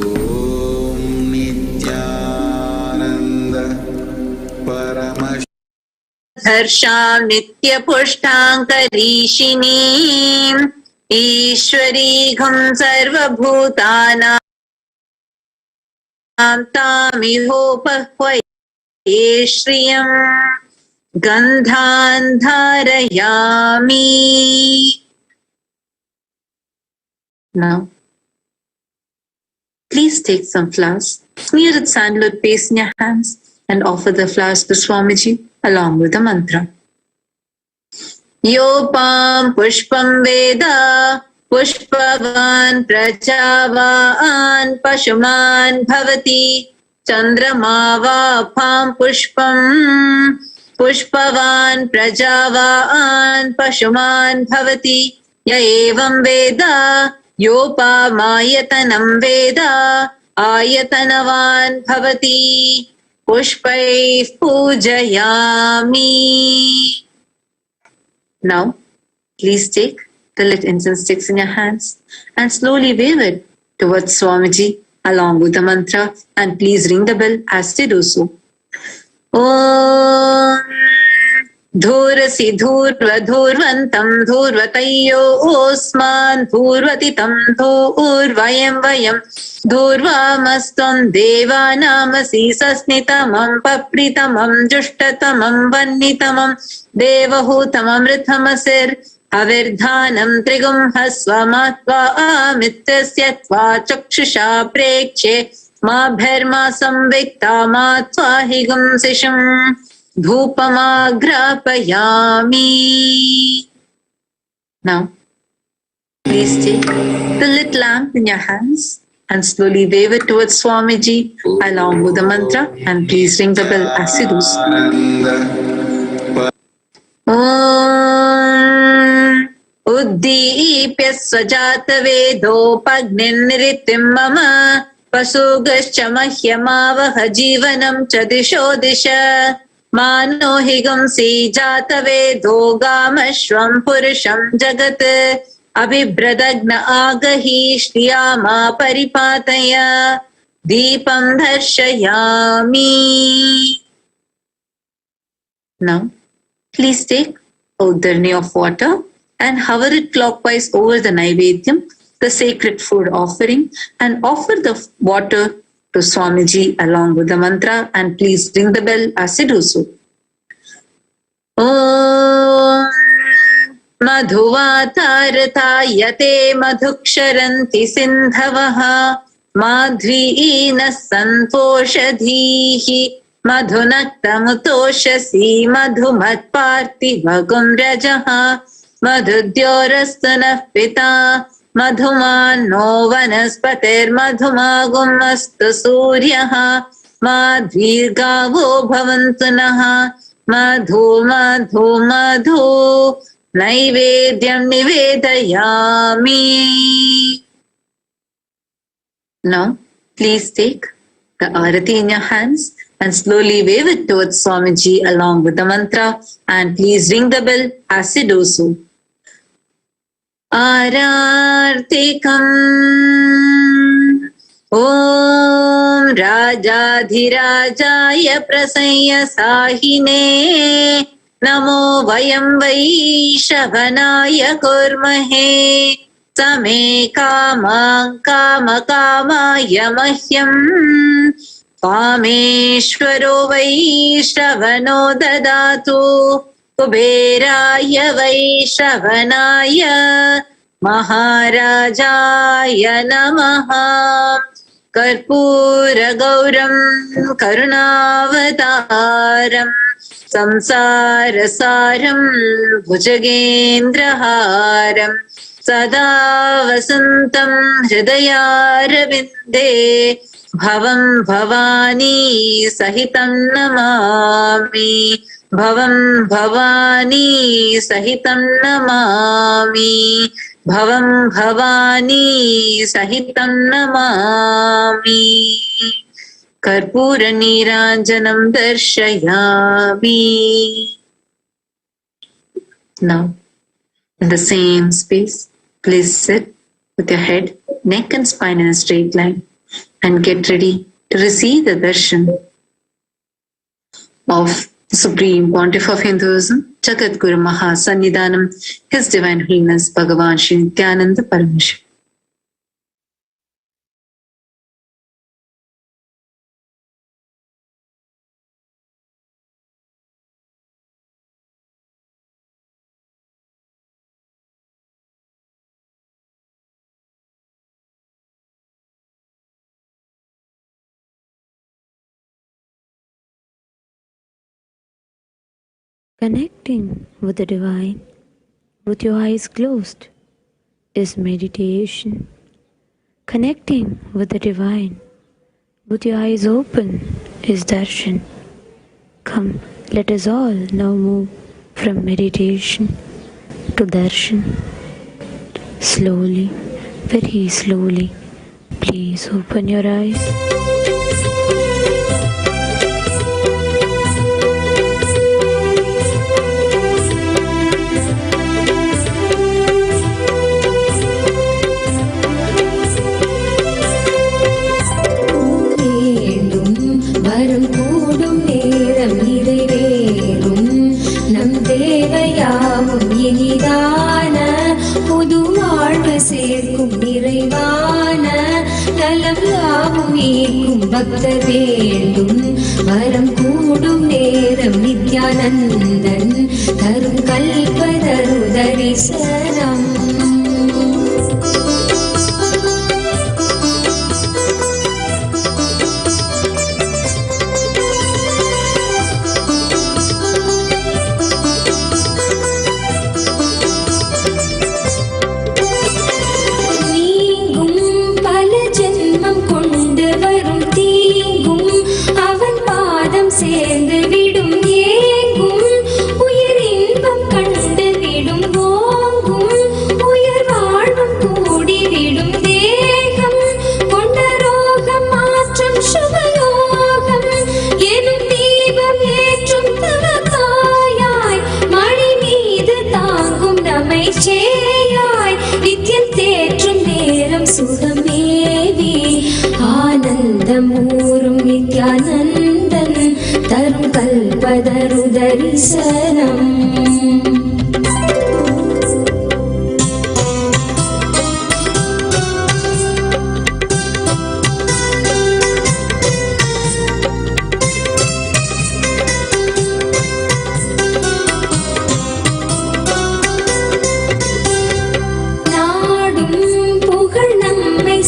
ॐ नित्यानन्द परमशिवोऽहम् हर्षां नित्यपुष्टाङ्करीषिणीम् ईश्वरीघं सर्वभूतानां तामिहोपह्वये श्रियम् गन्धान् धारयामि. Now, please take some flowers, smear it sandalwood paste in your hands and offer the flowers to Swamiji along with the mantra. Yopam pushpam veda pushpavan prajavan pashuman bhavati chandrama vapam pushpam pushpavan prajavan pashuman bhavati ya evam veda yopamayatatam veda ayatanavan bhavati pushpaih pujayami. Now, please take the lit incense sticks in your hands and slowly wave it towards Swamiji along with the mantra, and please ring the bell as they do so. Om Dhurasi Dhurva Dhurvantam Dhurvatayyo Osman Dhurvatitam Dhurvayam Vayam Dhurvamastam Devanamasi Sasnitamam Papritamam Jushtatamam Vannitamam Devahutamam Rithamasir Avirdhanam Trigum Hasvamatva Amitrasyatva Chakshusha Prekshe Ma Bherma Samvikta Matva Higam Sisham Dhupamagrapayami. Now, please take the lit lamp in your hands and slowly wave it towards Swamiji along with the mantra, and please ring the bell as you do so. Om Uddipya Swajata Vedopagnin Niritim Mama पशुगश्च मह्यमावह जीवनं च दिशो दिश मानो हि गुंसि जातवेदो गामश्वं पुरुषं जगत् अभिभ्रदग्न आगहि श्रियामा परिपातय दीपं दर्शयामि. Now, please take Udarni of water and hover it clockwise over the Naivedyam, the sacred food offering, and offer the water to Swamiji along with the mantra, and please ring the bell as you do so. Om Madhuvatartayate madhuksharanti sindhavaha madhvina santoshadhihi madhunaktamutoshasi madhumatpartivagum rajaha madhudyorastana pita madhumanno vanaspatir madhumagumastu suryaha madhvirgavo bhavantu naha madhu madhu madhu naivedyam nivedayami. Now, please take the arati in your hands and slowly wave it towards Swamiji along with the mantra, and please ring the bell as you do so. Arartikam Om Rajadhirajaya Prasaya Sahine Namo Vayam Vaishavanaya Kurmahe Same Kamang Kama Kamaya Mahyam Kameshwaro Vaishavano Dadatu Kuberaya Vaishavanaya Maharajaya Namaha. Karpura Gauram Karunavataram Samsarasaram Bhujagendraharam Sada Vasantam Hridayarvinde Bhavam Bhavani Sahitam Namami Bhavam Bhavani Sahitam Namami Bhavam Bhavani Sahitam Namami. Karpura Niranjanam Darshayami. Now, in the same space, please sit with your head, neck and spine in a straight line and get ready to receive the darshan of the Supreme Pontiff of Hinduism, Jagat Guru Mahasannidhanam, His Divine Holiness Bhagavan Shri Nityananda Paramahansa. Connecting with the divine with your eyes closed is meditation. Connecting with the divine with your eyes open is darshan. Come, let us all now move from meditation to darshan. Slowly, very slowly, please open your eyes. வரம் கூடும் நேரம் நிறைவேறும் நம் தேவையாவும் இனிதான புது வாழ்வு சேர்க்கும் நிறைவான நலம் யாவும் ஈர்க்கும் பக்தர் வேண்டும். வரம் கூடும் நேரம் நித்யானந்தன் தரும் கல்பதரு தரிசனம். சேர்ந்து விடும் ஏங்கும் உயிர் இன்பம் கண்டு விடும் ஓங்கும் தரிசனம்.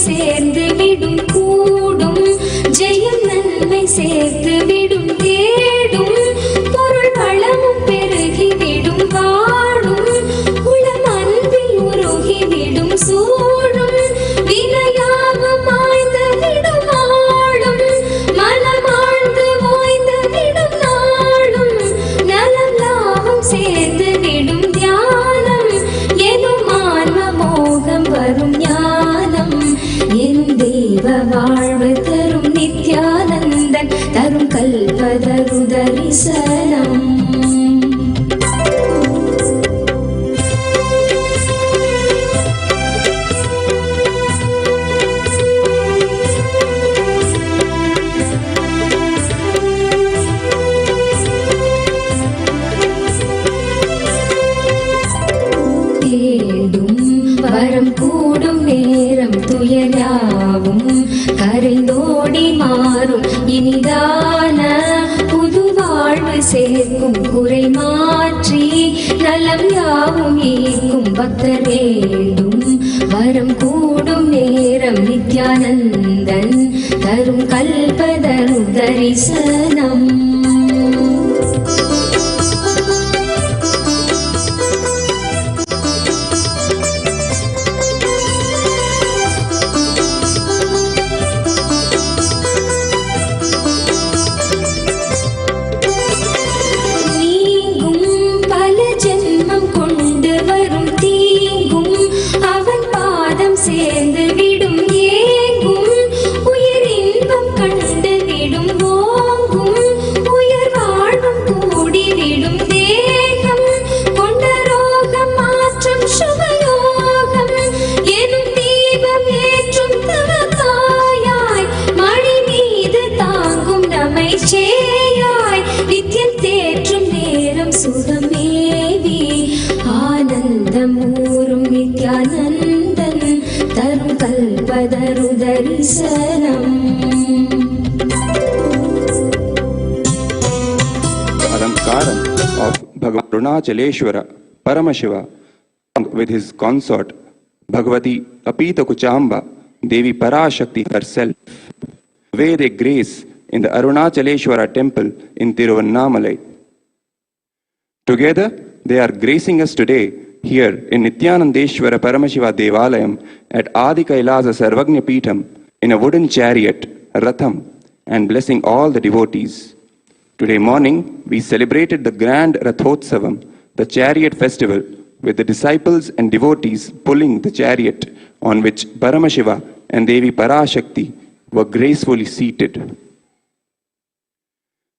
சேர்ந்து விடும் கூடும் ஜெயம் நன்மை சேர்த்து விடும் தேடும் பொருள் வளமும் பெருகி விடும் வாடும் உளம் அன்பில் உருகி விடும் சூடும் வினையாகும் மாய்ந்து விடும் ஆளும் மனமாழ்ந்து ஓய்ந்து விடும் நாளும் நலம் லாபம் சேர்ந்து விடும் தியானம் எனும் ஆன்ம மோகம் வரும் ஞானம் எனும் தெய்வ வாழ்வு தரும் நித்யானந்தன் தரும் கல்பதரு தரிசனம். வரம் கூடும் நேரம் துயராவும் கரைந்தோடி மாறும் இனிதான புது வாழ்வு சேர்க்கும் குறை மாற்றி நலம் யாவும் ஈர்க்கும் பக்தர் வேண்டும். வரம் கூடும் நேரம் நித்யானந்தன் தரும் கல்பதரு தரிசனம். சேர்ந்து விடும் ஏங்கும் உயிர் இன்பம் கண்டு விடும் ஓங்கும் உயர் வாழ்வும் கூடிவிடும் தேகம் கொண்ட ரோகம் மாற்றம் சுபயோகம் எனும் தீபம் ஏற்றும் தவத்தாயாய் மழை மீது தாங்கும் நம்மை சேயாய் நித்தியம் தேற்றும் நேரம் சுகமேவி ஆனந்தம் ஊரும் நித்யானந்தன் தரும் கல்பதரு தரிசனம். Alamkaram of Bhagavan Arunachaleshwara Paramasiva with his consort Bhagavati Apita Kuchamba Devi Parashakti herself wear a grace in the Arunachaleshwara temple in Tiruvannamalai. Together they are gracing us today here in Nityanandeshwara Paramasiva Devalayam at Adi Kailasa Sarvagnya Peetham in a wooden chariot, Ratham, and blessing all the devotees. Today morning, we celebrated the grand Rathotsavam, the chariot festival, with the disciples and devotees pulling the chariot on which Paramasiva and Devi Parashakti were gracefully seated.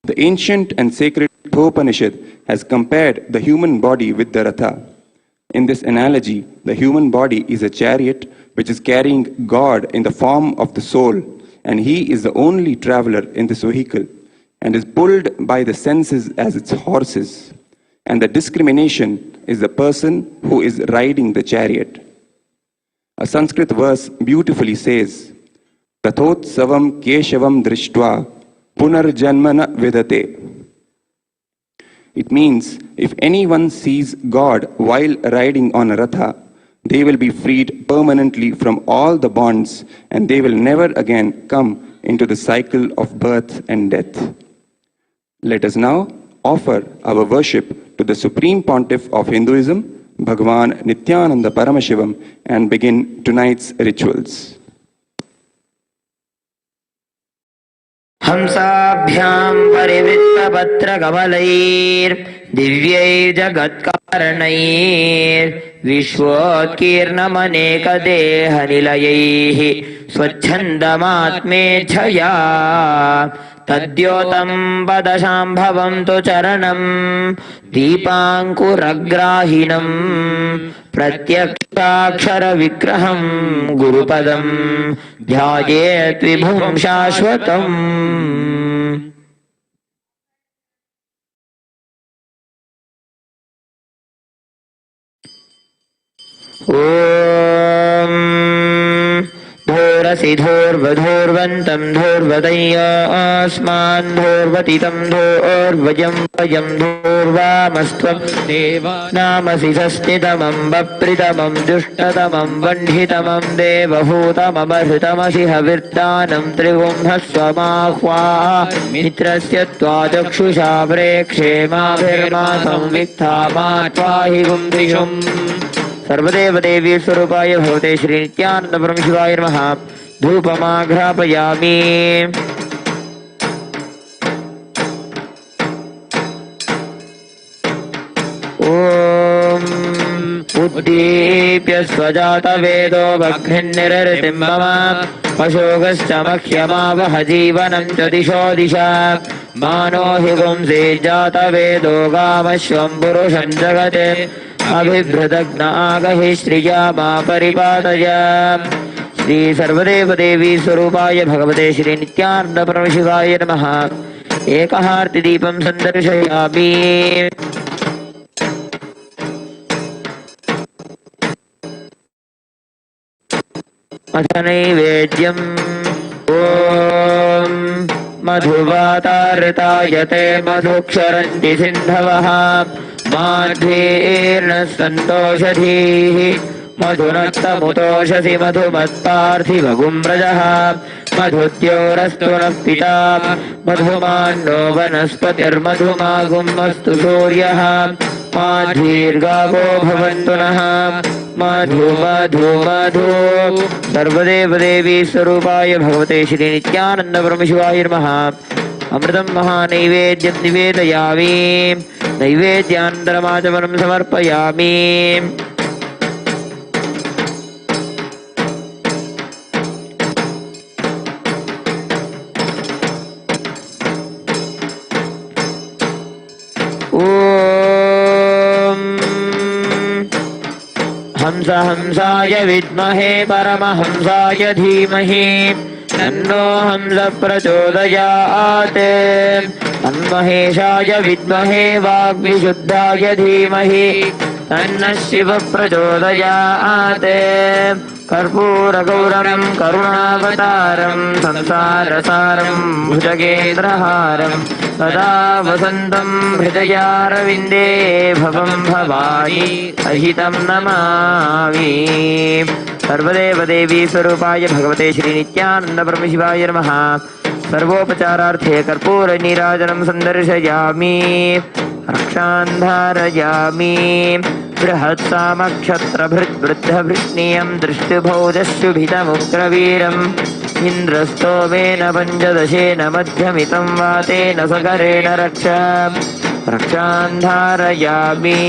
The ancient and sacred Upanishad has compared the human body with the Ratha. In this analogy, the human body is a chariot which is carrying God in the form of the soul, and he is the only traveler in this vehicle and is pulled by the senses as its horses. And the discrimination is the person who is riding the chariot. A Sanskrit verse beautifully says, Rathot savam keshavam drishtva punarjanmana vidate. It means if anyone sees God while riding on a Ratha, they will be freed permanently from all the bonds and they will never again come into the cycle of birth and death. Let us now offer our worship to the Supreme Pontiff of Hinduism, Bhagavan Nityananda Paramasivam, and begin tonight's rituals. हंसाभ्यां परिवृत्तपत्रकमलैर् दिव्यैर्जगत्कारणैर् विश्वोत्कीर्णमनेकदेहनिलयैः स्वच्छन्दमात्मेच्छया तद्योतं पदशाम्भवं तु चरणं दीपाङ्कुरग्राहिणं प्रत्यक्षाक्षरविग्रहं गुरुपदं ध्यायेत् विभुं शाश्वतम्. ॐ धोरसि धोर्वधोर्वन्तं धोर्वदय्यास्मान् धोर्वतितं धोर्वयं वयं धोर्वामस्त्वं देवानामसि षष्टितमं वप्रितमं दुष्टतमं वह्नितमं देवभूतममहृतमसि हविर्दानं त्रिगुंहस्वमाह्वा मित्रस्य त्वा चक्षुषा प्रेक्षे माभिर्मा संवित्था मा त्वाहि गुंधिषुम् सर्वदेव देवी स्वरूपाय भगवते श्री नित्यानंद परम शिवाय नमः धूपमाघ्रापयामि ॐ उद्दीप्य स्वजातवेदो बह्निर्निरतिं मम अशोकश्च मह्यमावह जीवनं च दिशो दिशा मानो हि पुंसे जातवेदो गामश्वं पुरुषं जगते अभिभृतग्न आगहि श्रिया मा परिपादय श्री सर्वदेव देवी स्वरूपाय भगवते श्री नित्यानंद परम शिवाय नमः एकहार्ति दीपं संदर्शयामि अथ नैवेद्यम् ॐ मधुवातारतायते मधुक्षरन्ति सिन्धवः माध्वीर्न सन्तोषधीः मधुनक्तमुतोषसि मधुमत्पार्थिवगुम्रजः मधुद्योरस्तु नः पिता मधुमान्नो वनस्पतिर्मधुमागुमस्तु सूर्यः माध्वीर्गावो भवन्तु नः मधु मधु मधु सर्वदेव देवी स्वरूपाय भगवते श्री नित्यानंद परम शिवाय नमः अमृतं महानैवेद्यं निवेदयामि नैवेद्यान्तरमाचमनं समर्पयामि ॐ हंस हंसाय विद्महे परमहंसाय धीमहि तन्नो हंस प्रचोदयात् तन्महेशाय विद्महे वाग्विशुद्धाय धीमहि तन्नः शिवः प्रचोदयात् कर्पूरगौरं करुणावतारं संसारसारं भुजगेन्द्रहारं सदा वसन्तं हृदयारविन्दे भवं भवानी अहितं नमामि सर्वदेव देवी स्वरूपाय भगवते श्री नित्यानंद परम शिवाय नमः सर्वोपचारार्थे कर्पूर नीराजनं संदर्शयामि रक्षान् धारयामि बृहत्सामक्षत्रभृद्वृद्धभृत्नीयं दृष्टिभौजशुभितमुग्रवीरम् इन्द्रस्तोमेन पञ्चदशेन मध्यमितं वातेन सकरेण रक्षान् धारयामि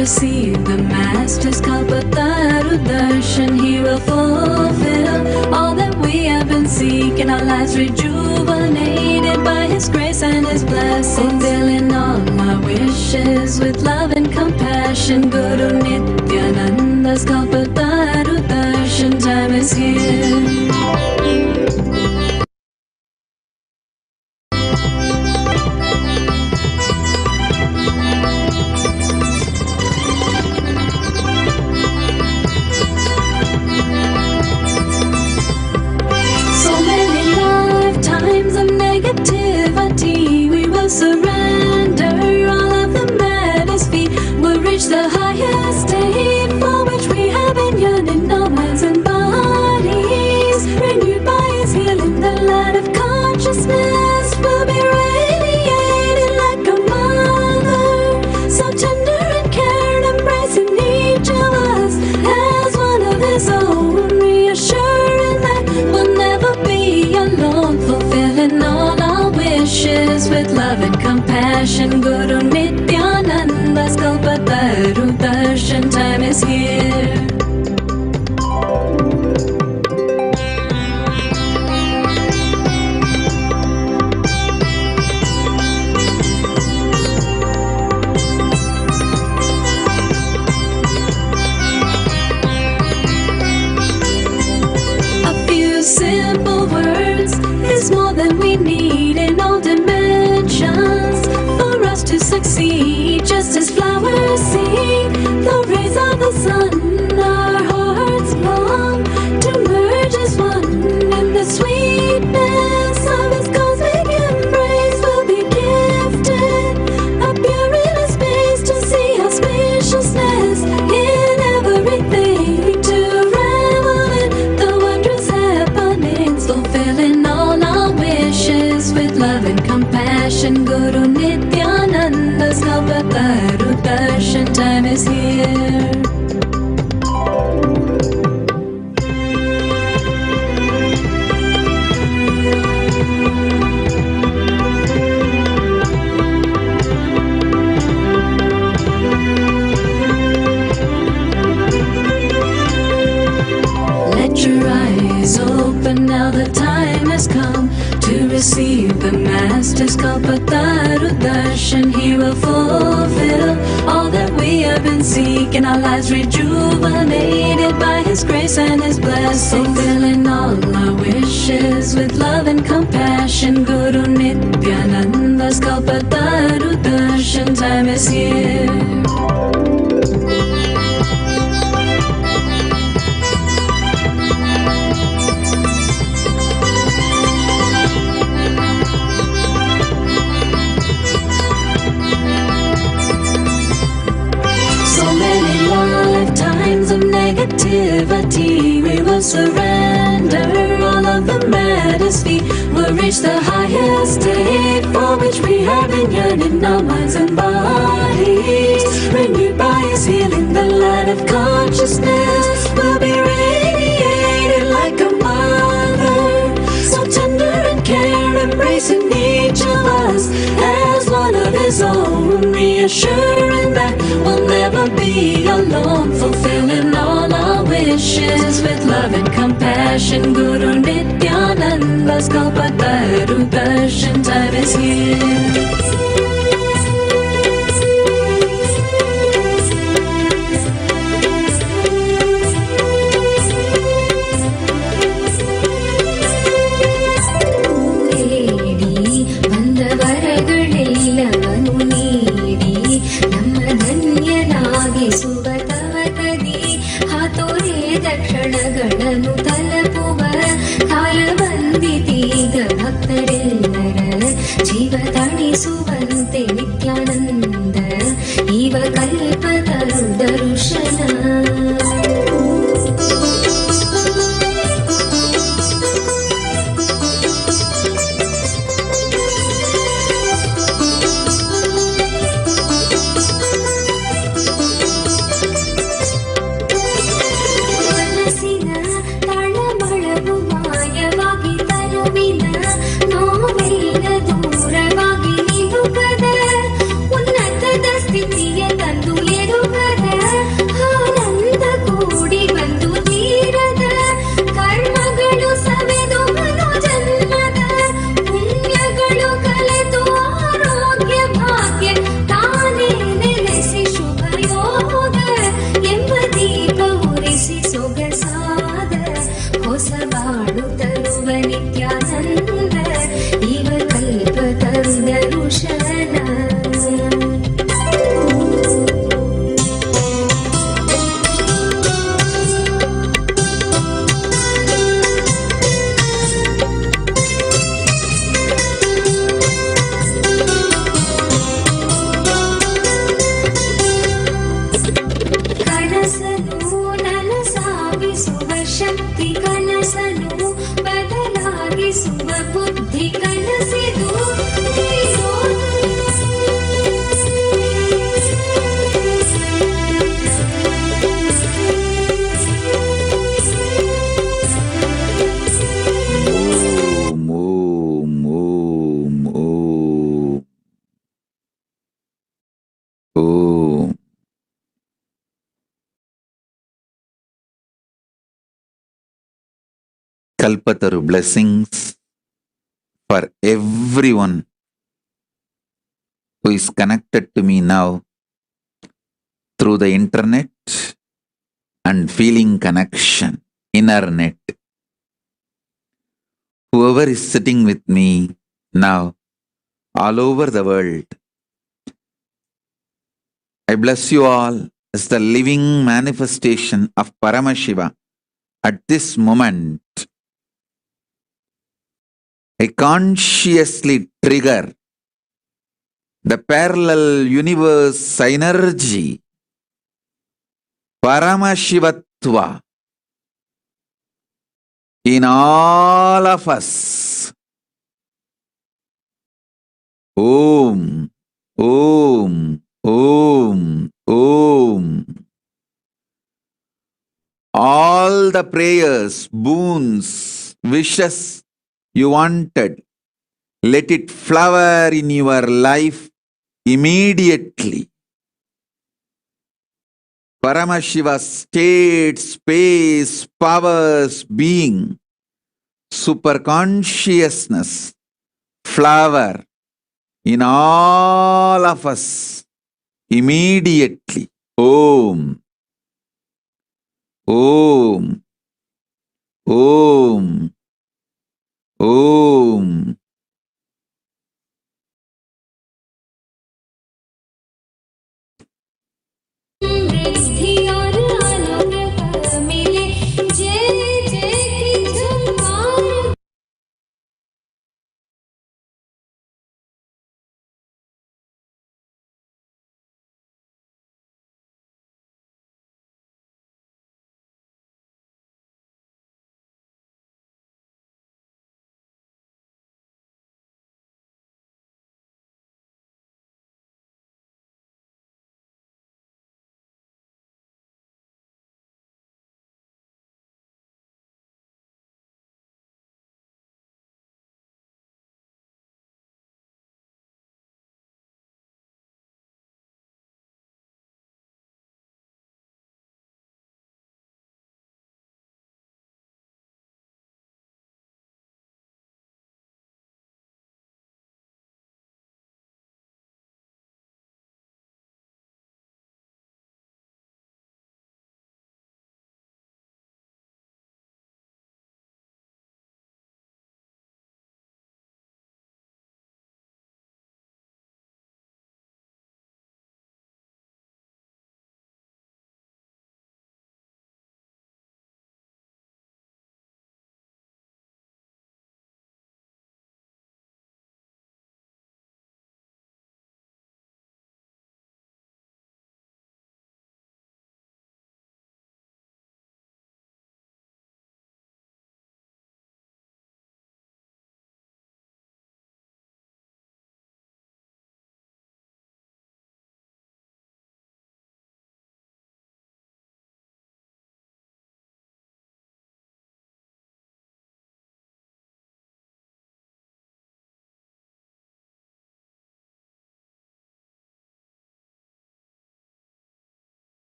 receive the Master's Kalpataru Darshan. He will fulfill all that we have been seeking. Our lives rejuvenated by His grace and His blessing. Fulfilling all my wishes with love and compassion. Guru Nityananda's Kalpataru Darshan time is here. surrender all of the madness we will reach the highest state for which we have been yearning, our minds and bodies renewed by his healing. The light of consciousness will be radiating like a mother, so tender and caring, embracing each of us as one of his own, reassuring that we'll never be alone, fulfilling all our wishes with love and compassion. Guru Nityananda's Kalpataru Darshan time is here. A few simple words is more than we need in all dimensions for us to succeed. Just as flowers seek the rays of the sun, our hearts long to merge as one in the sweetness of his cosmic embrace. Will be gifted a pure inner space to see our spaciousness in everything, to revel in the wondrous happenings, fulfilling all our wishes with love and compassion. Guru Nityananda's Kalpataru Darshan time is here. Let your eyes open, now the time has come to receive the Master's Kalpataru Darshan. He will fulfill all that we have been seeking, our lives rejuvenated by his grace and his blessing, fulfilling all our wishes with love and compassion. Guru Nityananda's Kalpataru Darshan time is here. So many lifetimes of negativity, we will surrender all of the madness. We will reach the highest state for which we have been yearning, our minds and bodies renewed by his healing. The light of consciousness will be radiated like a mother, so tender and care, embracing each of us as one of his own, reassuring that we'll never be alone, fulfilling all our wishes with love and compassion. Guru Nityananda's Kalpataru Darshan time is here. ದಕ್ಷಿಣಗಳನ್ನು ತಲುಪುವ ಕಾಲವಂದಿತೀಗ ಭಕ್ತರೆಲ್ಲರ ಜೀವ ತಣಿಸುವಂತೆ ನಿತ್ಯಾನಂದ ಇವ ಕಲ್ಪದ ದರ್ಶನ. ಆನಂದ Kalpataru blessings for everyone who is connected to me now through the internet and feeling connection, inner net. Whoever is sitting with me now, all over the world, I bless you all as the living manifestation of Paramashiva. At this moment, I consciously trigger the parallel universe synergy, Paramashivatva, in all of us. Om, Om, Om, Om. All the prayers, boons, wishes you wanted, let it flower in your life immediately. Paramashiva state, space, powers, being, superconsciousness, flower in all of us immediately. Om. Om. Om. Om.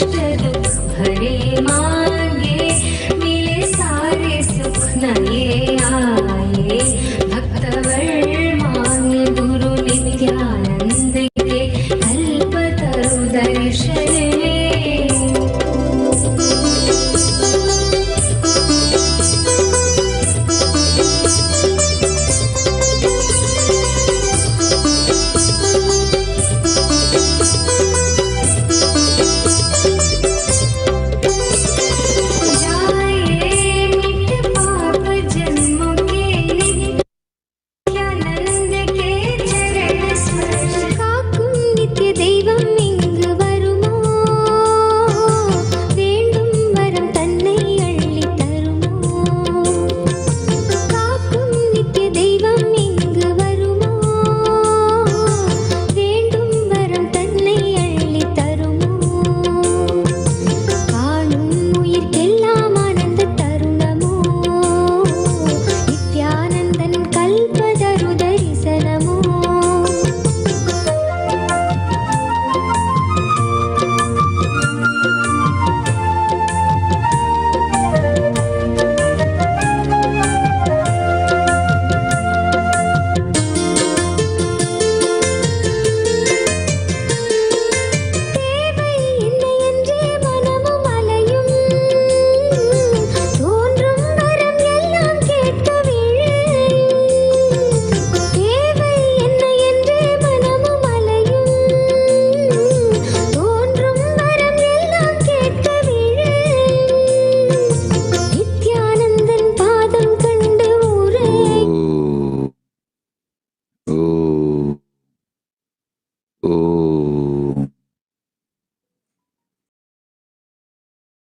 कष्ट दुख भरे मांगे, मिले सारे सुख न ये आए। भक्तवर मांगे गुरु नित्यानंद के, कल्पतरु दर्शन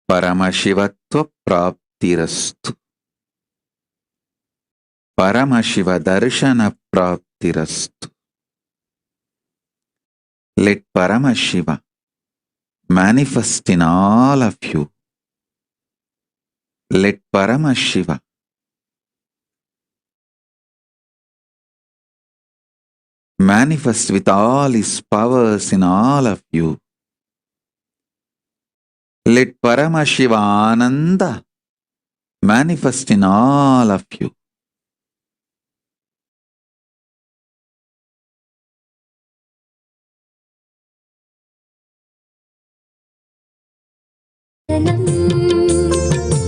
పరమశివత్వ ప్రాప్తిరస్తు. పరమశివ దర్శన ప్రాప్తిరస్తు. Let Paramashiva manifest in all of you. Let Paramashiva manifest with all his powers in all of you. Let Paramashiva Ananda manifest in all of you.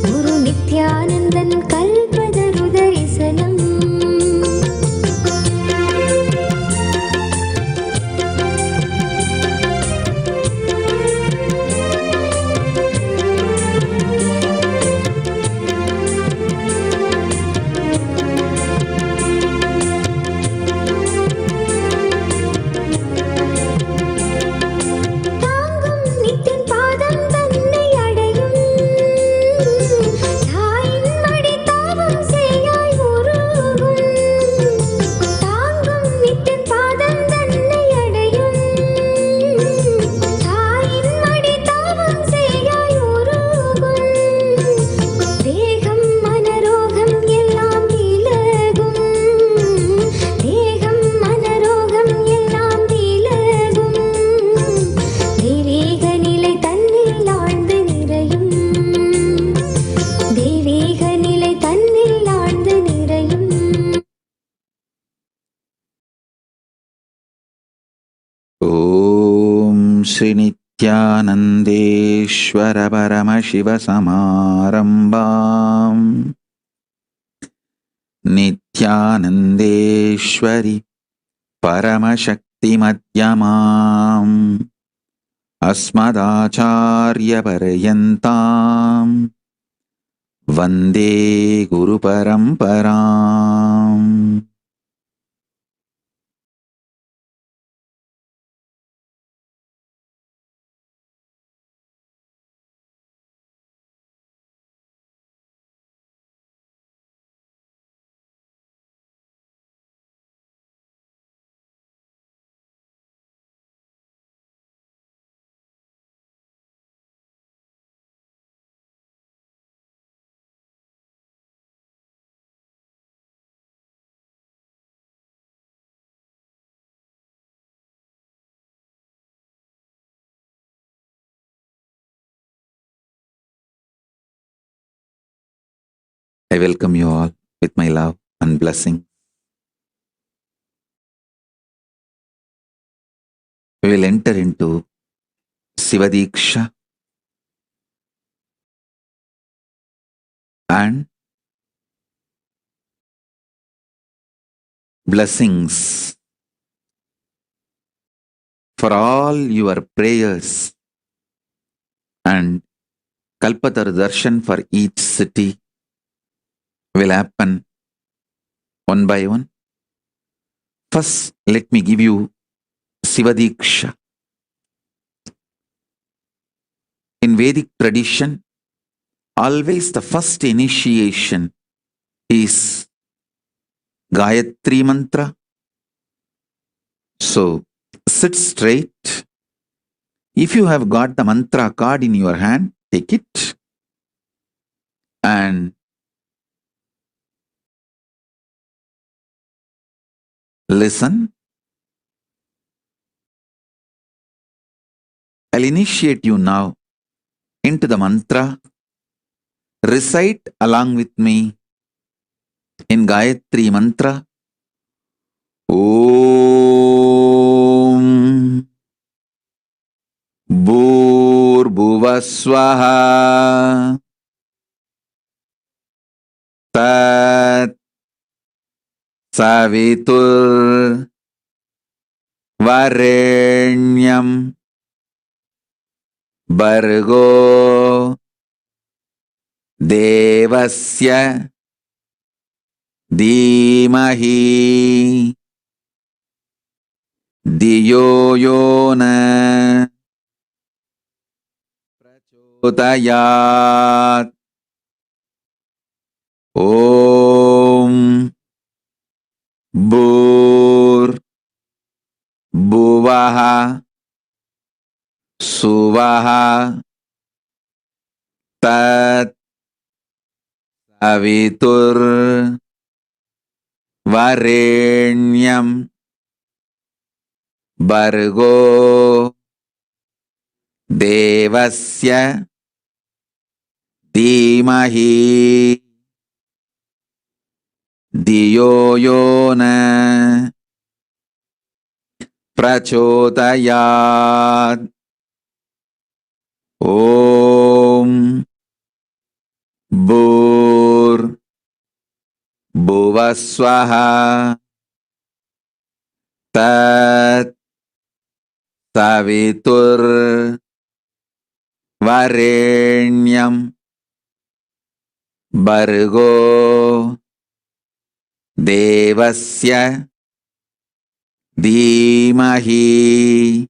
गुरु नित्यानंदन कल्पतरु दर्शनम. श्री नित्यानंदेश्वर परमशिव समारंभां नित्यानंदेश्वरी परमशक्ति मध्यमाम् अस्मदाचार्य पर्यन्तां वन्दे गुरु परम्पराम्. I welcome you all with my love and blessing. We will enter into Sivadiksha and blessings for all your prayers and Kalpatar Darshan for each city will happen one by one. First, let me give you Sivadiksha. In Vedic tradition, always the first initiation is Gayatri Mantra. So, sit straight. If you have got the mantra card in your hand, take it and listen. I'll initiate you now into the mantra. Recite along with me in Gayatri Mantra. Om Bhur-bhuvah-swaha Tat Savitur Varenyam Bhargo Devasya Dhimahi Diyo Yona Prachodayat. Om Bhur Bhuvaha Suvaha Tat Savitur Varenyam Bhargo Devasya Dhimahi Diyo Yona Prachodayat. Om Bhur Bhuvah-swaha Tat Savitur Varenyam Bhargo Devasya Dhimahi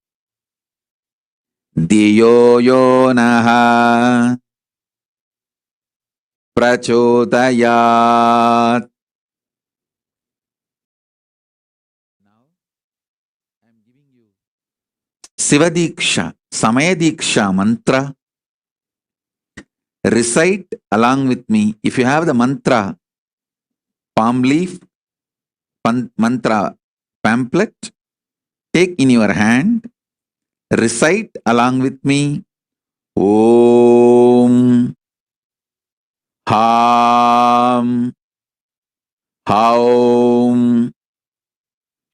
Diyo Yonaha Prachodayat. Now I am giving you Sivadiksha, Samayadiksha mantra. Recite along with me. If you have the mantra palm leaf, mantra pamphlet, take in your hand. Recite along with me. Om Ham Haum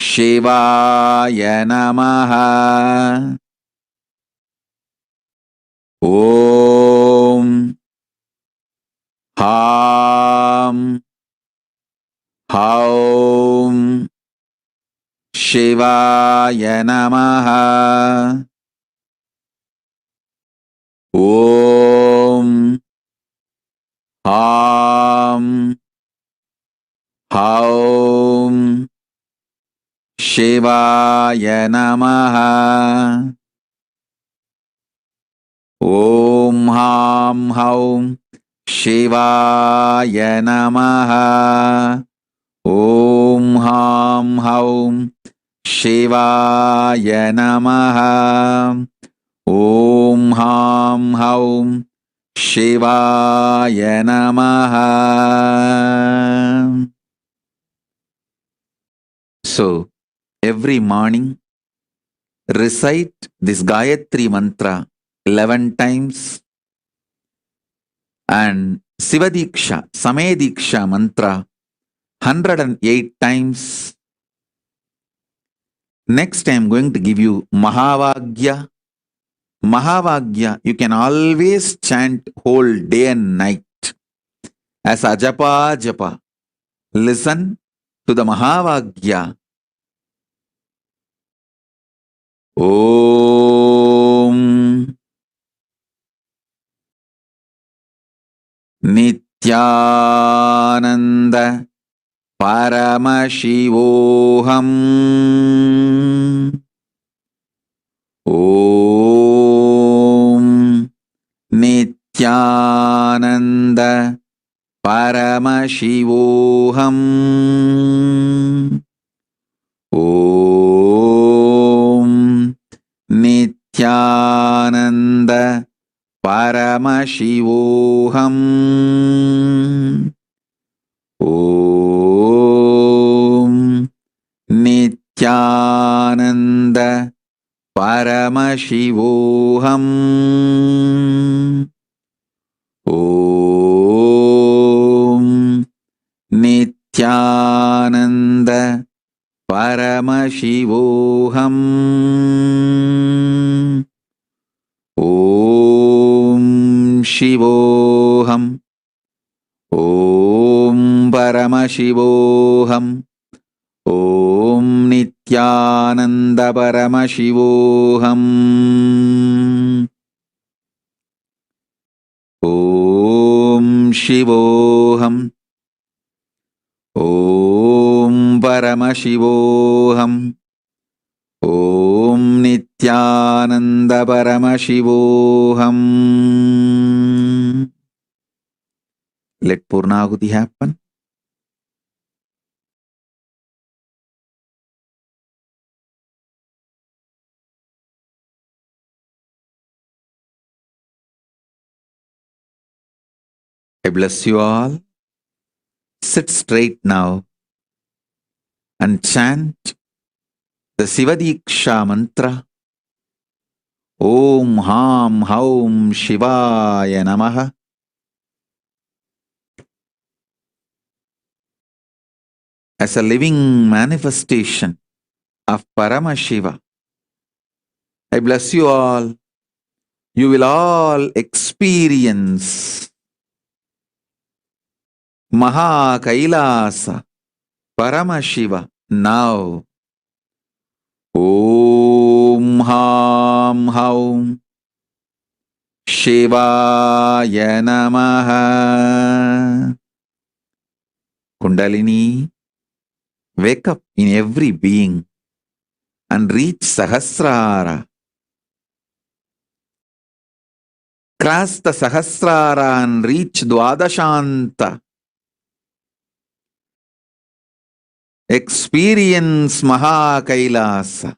Shivaya Namaha. Om Ham Haum Shivaya Namaha. Om Ham Haum Shivaya Namaha. Om Ham Haum Shivaya Namaha. Om Ham Haum Shivaya Namaha. Om Ham Haum Shivaya Namaha. So, every morning, recite this Gayatri mantra 11 times and Sivadiksha, Samediksha mantra 108 times. Next I am going to give you Mahavagya. Mahavagya, you can always chant whole day and night as Ajapa Japa. Listen to the Mahavagya. Om Nityananda Paramasivoham. Om Nityananda Paramasivoham. Om Nityananda Paramasivoham. Om Nityananda Paramasivoham. Om Nityananda Paramasivoham. Om Shivoham. Om Paramasivoham. Om Nityananda Paramasivoham. Om Shivoham. Om Paramasivoham. Om Nityananda Paramasivoham. Let Purnahuti happen. I bless you all. Sit straight now and chant the Sivadiksha mantra. Om Ham Haum Shivaya Namaha. As a living manifestation of Paramashiva, I bless you all. You will all experience Maha Kailasa Paramashiva now. Om Ham Haum Shivaya Namaha. Kundalini, wake up in every being and reach Sahasrara. Cross the Sahasrara and reach Dwadashanta. Experience Maha Kailasa.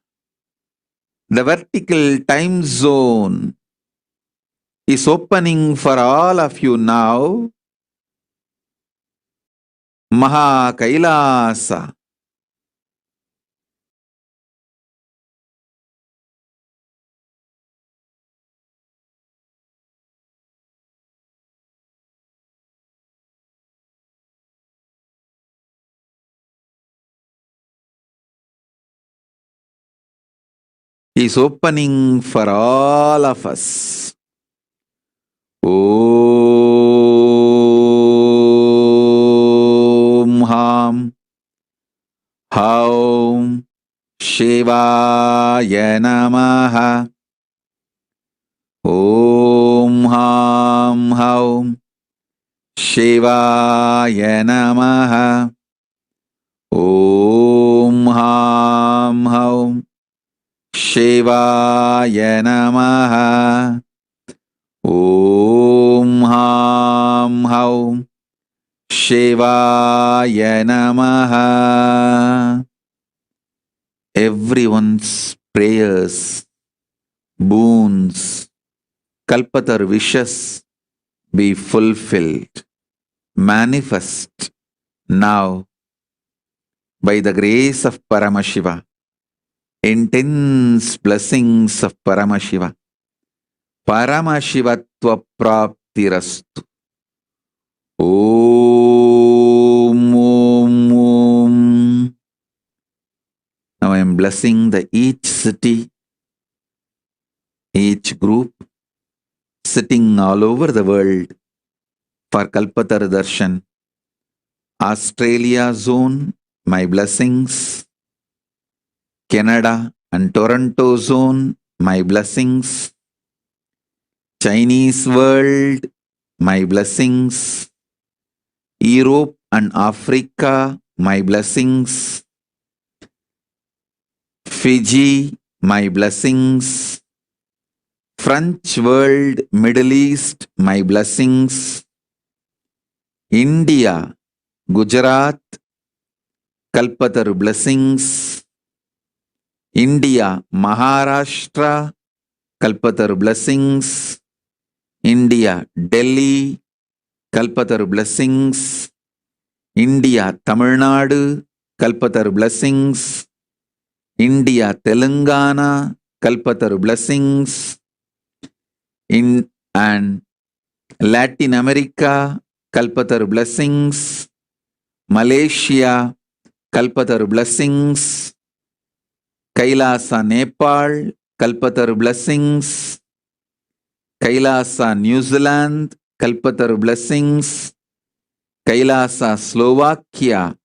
The vertical time zone is opening for all of you now. Maha Kailasa. Is opening for all of us. Om Ham Haum Shivaya Namaha. Om Ham Haum Shivaya Namaha. Om Ham Haum Shivaya Namaha. Om Ham Haum Shivaya Namaha. Everyone's prayers, boons, kalpatar wishes be fulfilled. Manifest now by the grace of Paramashiva. Intense blessings of Paramashiva. Paramashivatva praptirastu. Om, Om, Om. Now I am blessing each city, each group, sitting all over the world for Kalpatara Darshan. Australia zone, my blessings. Canada and Toronto zone, my blessings. Chinese world, my blessings. Europe and Africa, my blessings. Fiji, my blessings. French world, Middle East, my blessings. India, Gujarat, Kalpataru blessings. India, Maharashtra, Kalpataru blessings. India, Delhi, Kalpataru blessings. India, Tamil Nadu, Kalpataru blessings. India, Telangana, Kalpataru blessings. In and Latin America, Kalpataru blessings. Malaysia, Kalpataru blessings. Kailasa, Nepal, Kalpataru blessings. Kailasa, New Zealand, Kalpataru blessings. Kailasa, Slovakia,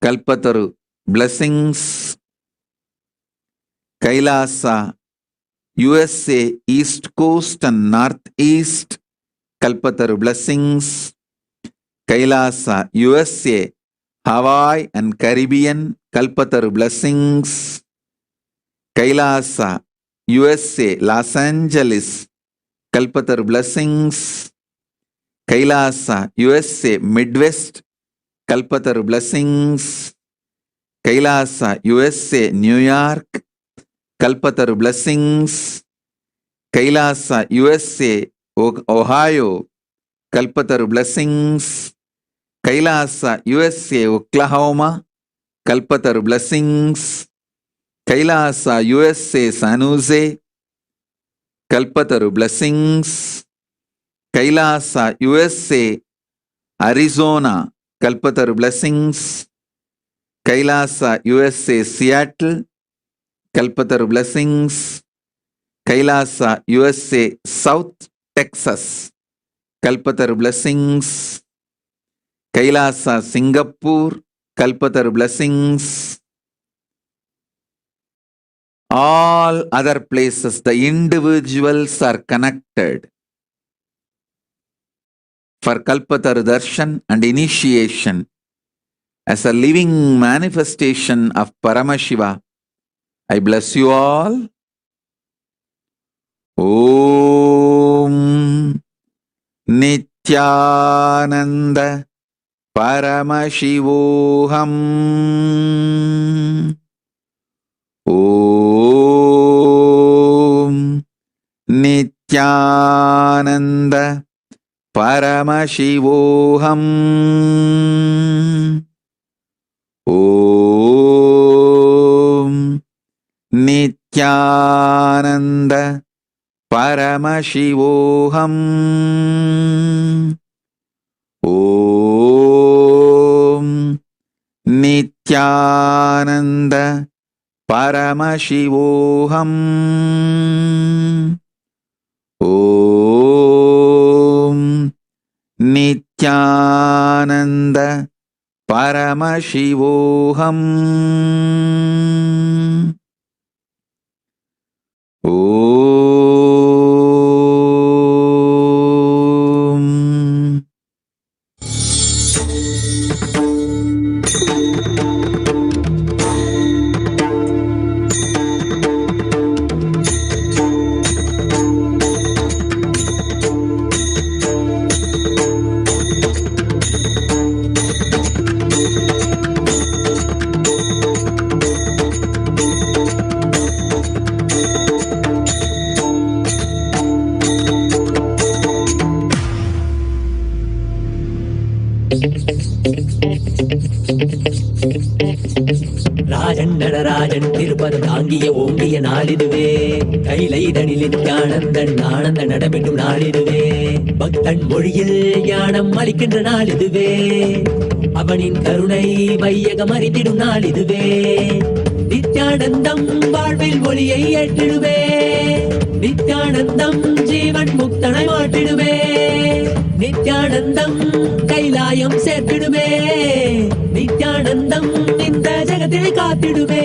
Kalpataru blessings. Kailasa, USA, East Coast and Northeast, Kalpataru blessings. Kailasa, USA, Hawaii and Caribbean, Kalpataru blessings. Kailasa, USA, Los Angeles, Kalpataru blessings. Kailasa, USA, Midwest, Kalpataru blessings. Kailasa, USA, New York, Kalpataru blessings. Kailasa, USA, Ohio, Kalpataru blessings. Kailasa, USA, Oklahoma, Kalpataru blessings. Kailasa, USA, San Jose, Kalpataru blessings. Kailasa, USA, Arizona, Kalpataru blessings. Kailasa, USA, Seattle, Kalpataru blessings. Kailasa, USA, South Texas, Kalpataru blessings. Kailasa, Singapore, Kalpataru blessings. All other places, the individuals are connected for Kalpataru Darshan and initiation as a living manifestation of Paramashiva. I bless you all. Om Nityananda Paramasivoham. Om Nityananda Paramasivoham. Om Nityananda Paramasivoham. Om Nityananda Paramasivoham. Om Nityananda Paramasivoham. திருப்பதம் தாங்கிய ஓங்கிய நாளிதுவே கைலைதனில் ஞானந்தன் ஆனந்த நடமென்றும் நாளிதுவே பக்தன் மொழியில் ஞானம் அளிக்கின்ற நாளிதுவே அவனின் கருணை வையகம் அறிந்திடும் நாளிதுவே நித்யானந்தம் வாழ்வில் ஒளியை ஏற்றிடுவே நித்யானந்தம் ஜீவன் முக்தனை மாற்றிடுவே நித்யானந்தம் கைலாயம் சேர்த்திடுவே நித்யானந்தம் இந்த ஜகத்தினை காத்திடுவே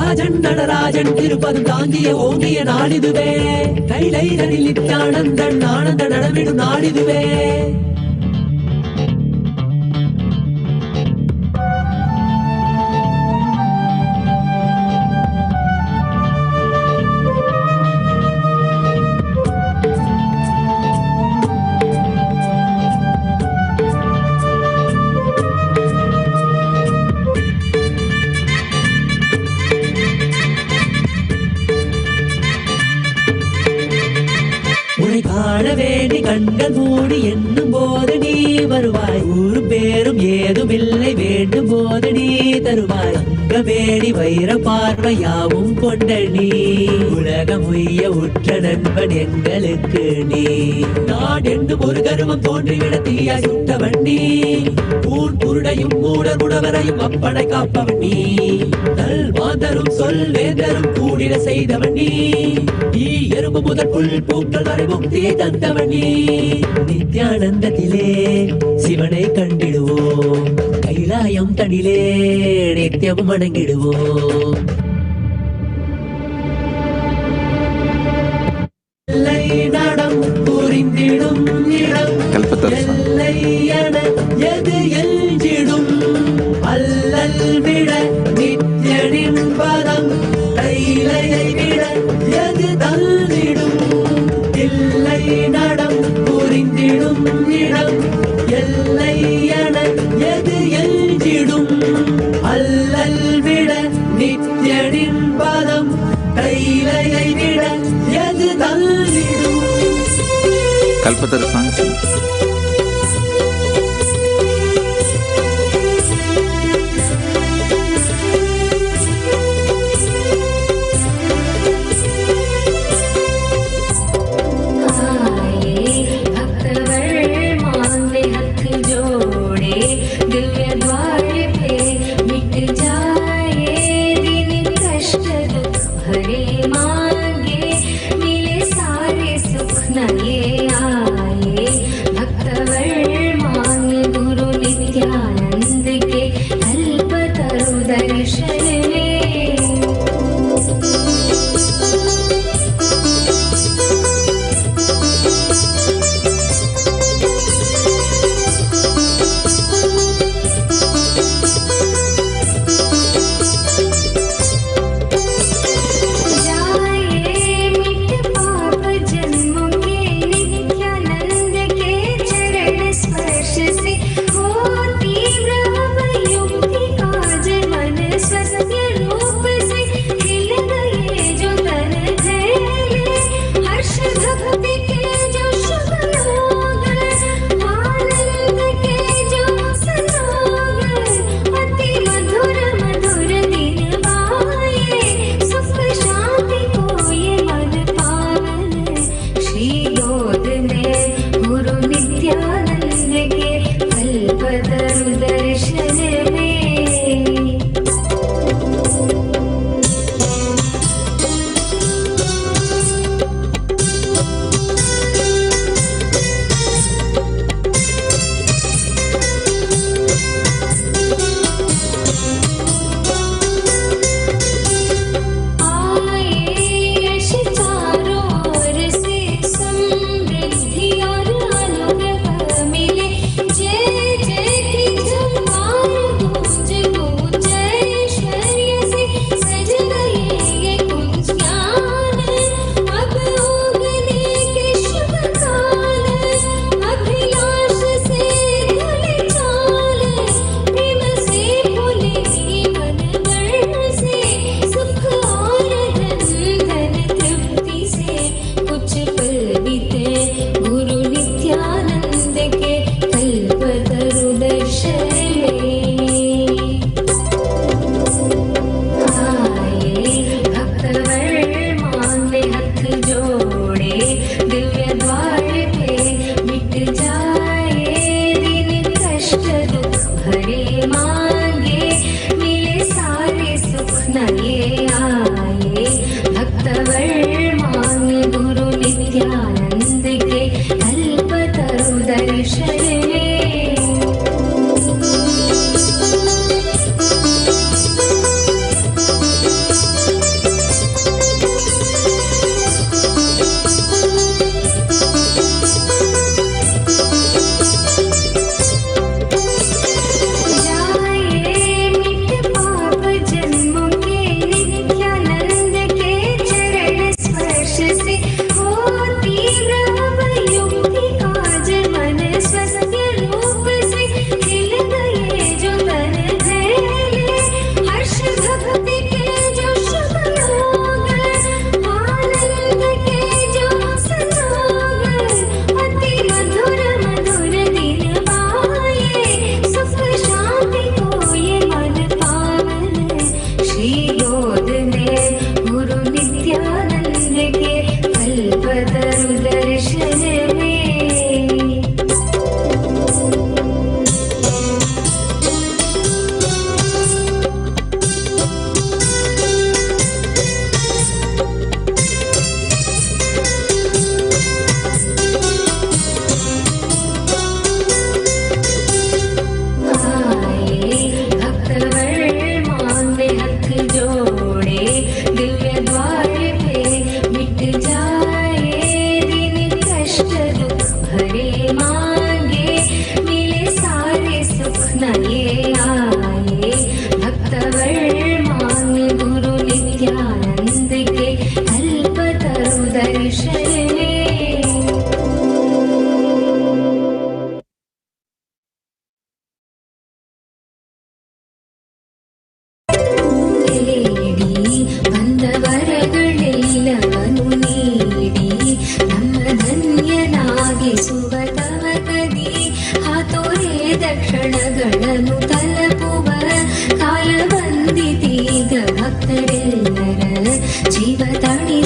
ராஜன் நடராஜன் திருப்பதம் தாங்கிய ஓங்கிய நாளிதுவே கைலைதனில் நித்யானந்தன் ஆனந்த நடமிடும் நாளிதுவே கண்கள் மூடி எண்ணும் போது நீ வருவாய் ஊரு பேரும் ஏதுமில்லை வேண்டும் போது நீ தருவாய் தங்க வேடி வைர பார்வையாவும் கொண்ட நீ உலகம் உய்ய உற்ற நண்பன் எங்களுக்கு நீ நான் என்னும் ஒரு கருவம் தோன்றிவிட தீயா சுட்டவன் நீ ஊன் குருடையும் மூடர் உணவரையும் அப்பனை காப்பவன் நீ நல் மாந்தரும் சொல் வேந்தரும் கூடிட செய்தவன் நீ எறும்பு முதல் புல் பூக்கள் வரை முக்தியை தந்தவன் நீ நித்யானந்தத்திலே சிவனை கண்டிடுவோம் கைலாயம் தனிலே நித்தியமும் வணங்கிடுவோம் எல்லை நடம் புரிந்திடும் இடம் எல்லை என எது எஞ்சிடும் அல்லல் விட நித்யனின் பதம் கைலையை விட எது தள்ளிடும் இல்லை நடம் புரிந்திடும் இடம் எல்லை என எது எஞ்சிடும் அல்லல் விட நித்யனின் பதம் கைலையை விட எது தள்ளிடும் கல்பத்தரு சாங்ஸ் मांगे मिले सारे सुख न ये आए भक्त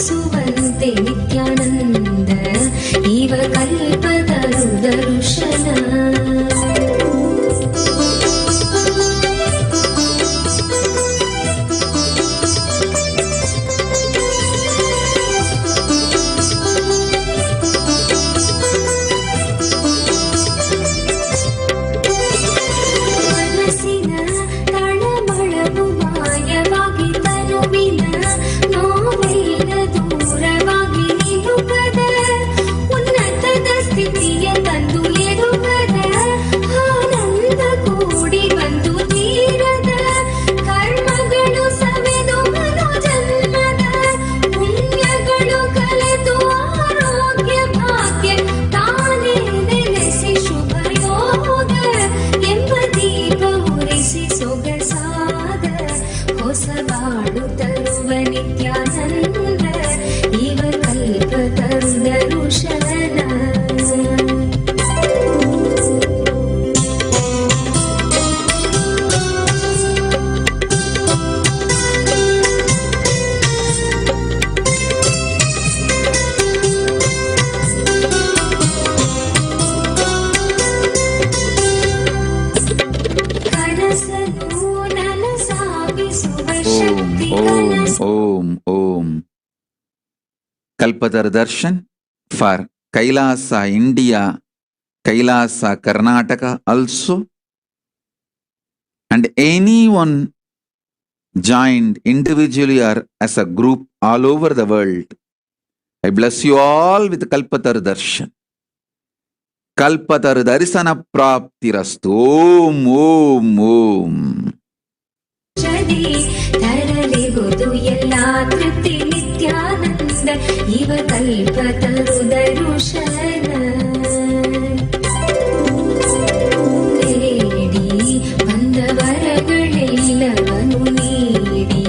ಲಾಲಿಸುವಂತೆ ನಿತ್ಯಾನಂದ ಇವ ಕಲ್ಪತರು ದರ್ಶನ. Kalpatar Darshan for Kailasa, India, Kailasa, Karnataka also. And anyone joined individually or as a group all over the world, I bless you all with Kalpatar Darshan. Kalpatar Darsana Praptirastu. Om, Om, Om. ತರಲಿ ಗೊದು ಎಲ್ಲ ತೃಪ್ತಿ ನಿತ್ಯಾನಂದ ಇವ ಕಲ್ಪತರು ದರುಶನ. ಬೇಡಿ ಬಂದವರಗಳೆಲ್ಲವನು ನೀಡಿ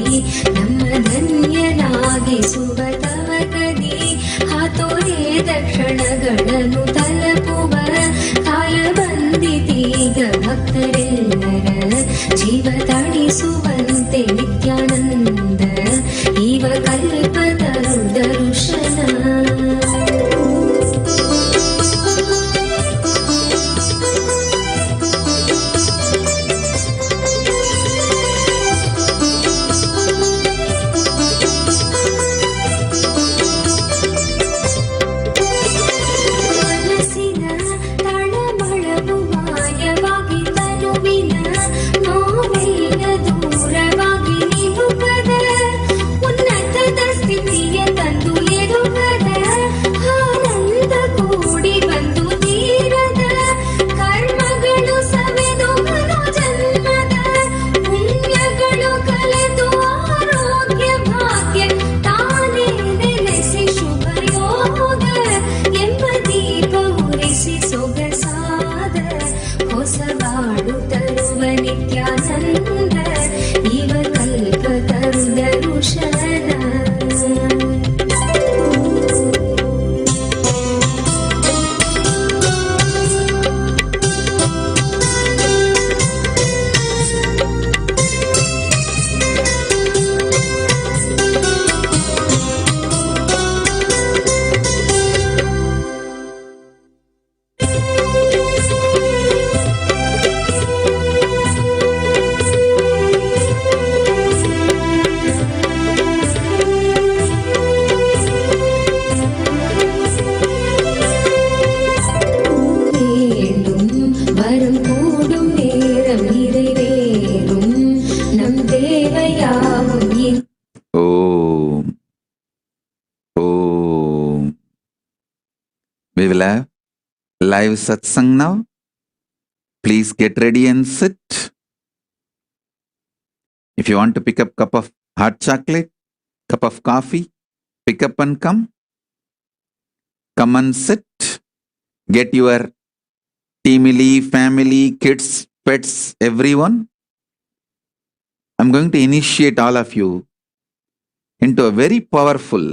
ನಮ್ಮ ಧನ್ಯನಾಗಿಸುವ ತವ ಕದಿ ಹಾತೋರೆ ದಕ್ಷಿಣಗಳನ್ನು ತಲುಪುವ ಕಾಲ ಬಂದಿತೀಗ ಭಕ್ತರೆಲ್ಲರ ಜೀವ ತಣಿಸುವಂತೆ ನಿತ್ಯಾನಂದ ಇವ ಕಲ್ಪತರು ದರ್ಶನ. We will have live satsang now. Please get ready and sit. If you want to pick up cup of hot chocolate, cup of coffee, pick up and come. Come and sit. Get your teamily, family, kids, pets, everyone. I'm going to initiate all of you into a very powerful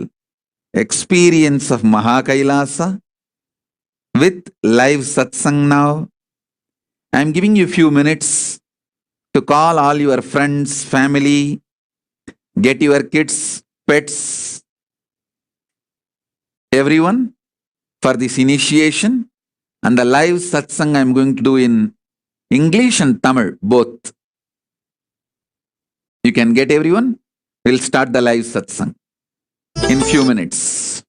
experience of Mahakailasa with live satsang now. I'm giving you a few minutes to call all your friends, family, get your kids, pets, everyone for this initiation, and the live satsang I am going to do in English and Tamil both. You can get everyone. We'll start the live satsang in few minutes.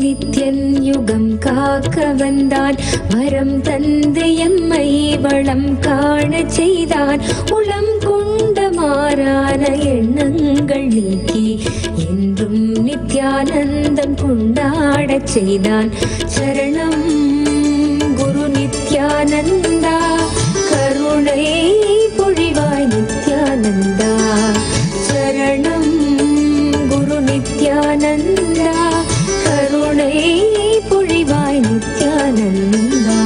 Nithyan யுகம் காக்க வந்தான், வரம் தந்து எம்மை வளம் காண செய்தான், உளம் கொண்ட மாறான எண்ணங்கள் நீக்கி என்றும் நித்யானந்தம் கொண்டாடச் செய்தான். சரணம் குரு நித்யானந்தா, கருணை பொழிவாய் நித்யானந்தா. சரணம் குரு நித்யானந்தா, கருணை பொழிவாய் நித்யானந்தா.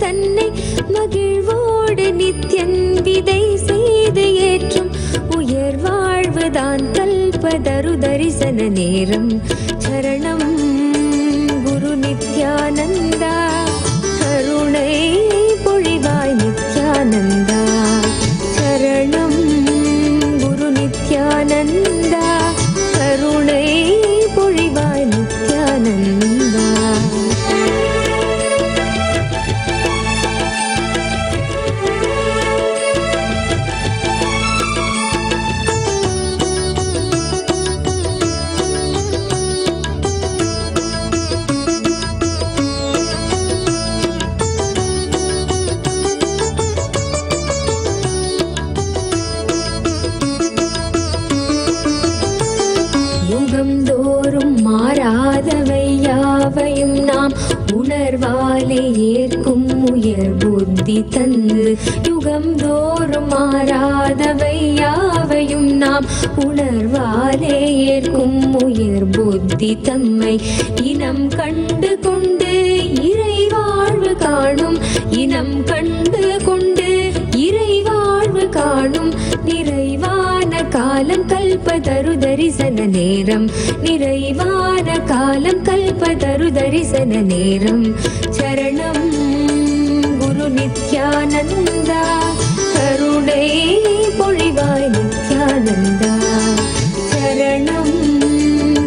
தன்னை மகிழ்வோடு நித்யன் விதை செய்து ஏற்றும் உயர் வாழ்வுதான் கல்பதரு தரிசன நேரம். சரணம் குரு நித்யானந்தா, கருணை பொழிவாய் நித்யானந்தா. சரணம் குரு நித்யானந்தா, கருணை பொழிவாய் நித்யானந்தா. யாவையும் நாம் உணர்வாலே ஏற்கும் உயர் புத்தி தந்து, யுகம் தோறும் மாறாதவை யாவையும் நாம் உணர்வாலே ஏற்கும் உயர் புத்தி தம்மை இனம் கண்டு கொண்டு இறை வாழ்வு காணும். இனம் கண்டு கொண்டு இறை வாழ்வு காணும். நிறைவான காலம் கல்பதரு தரிசன நேரம். நிறைவான காலம் கல்பதரு தரிசன நேரம். சரணம் குரு நித்யானந்தா, கருணை பொழிவாய் நித்யானந்தா. சரணம்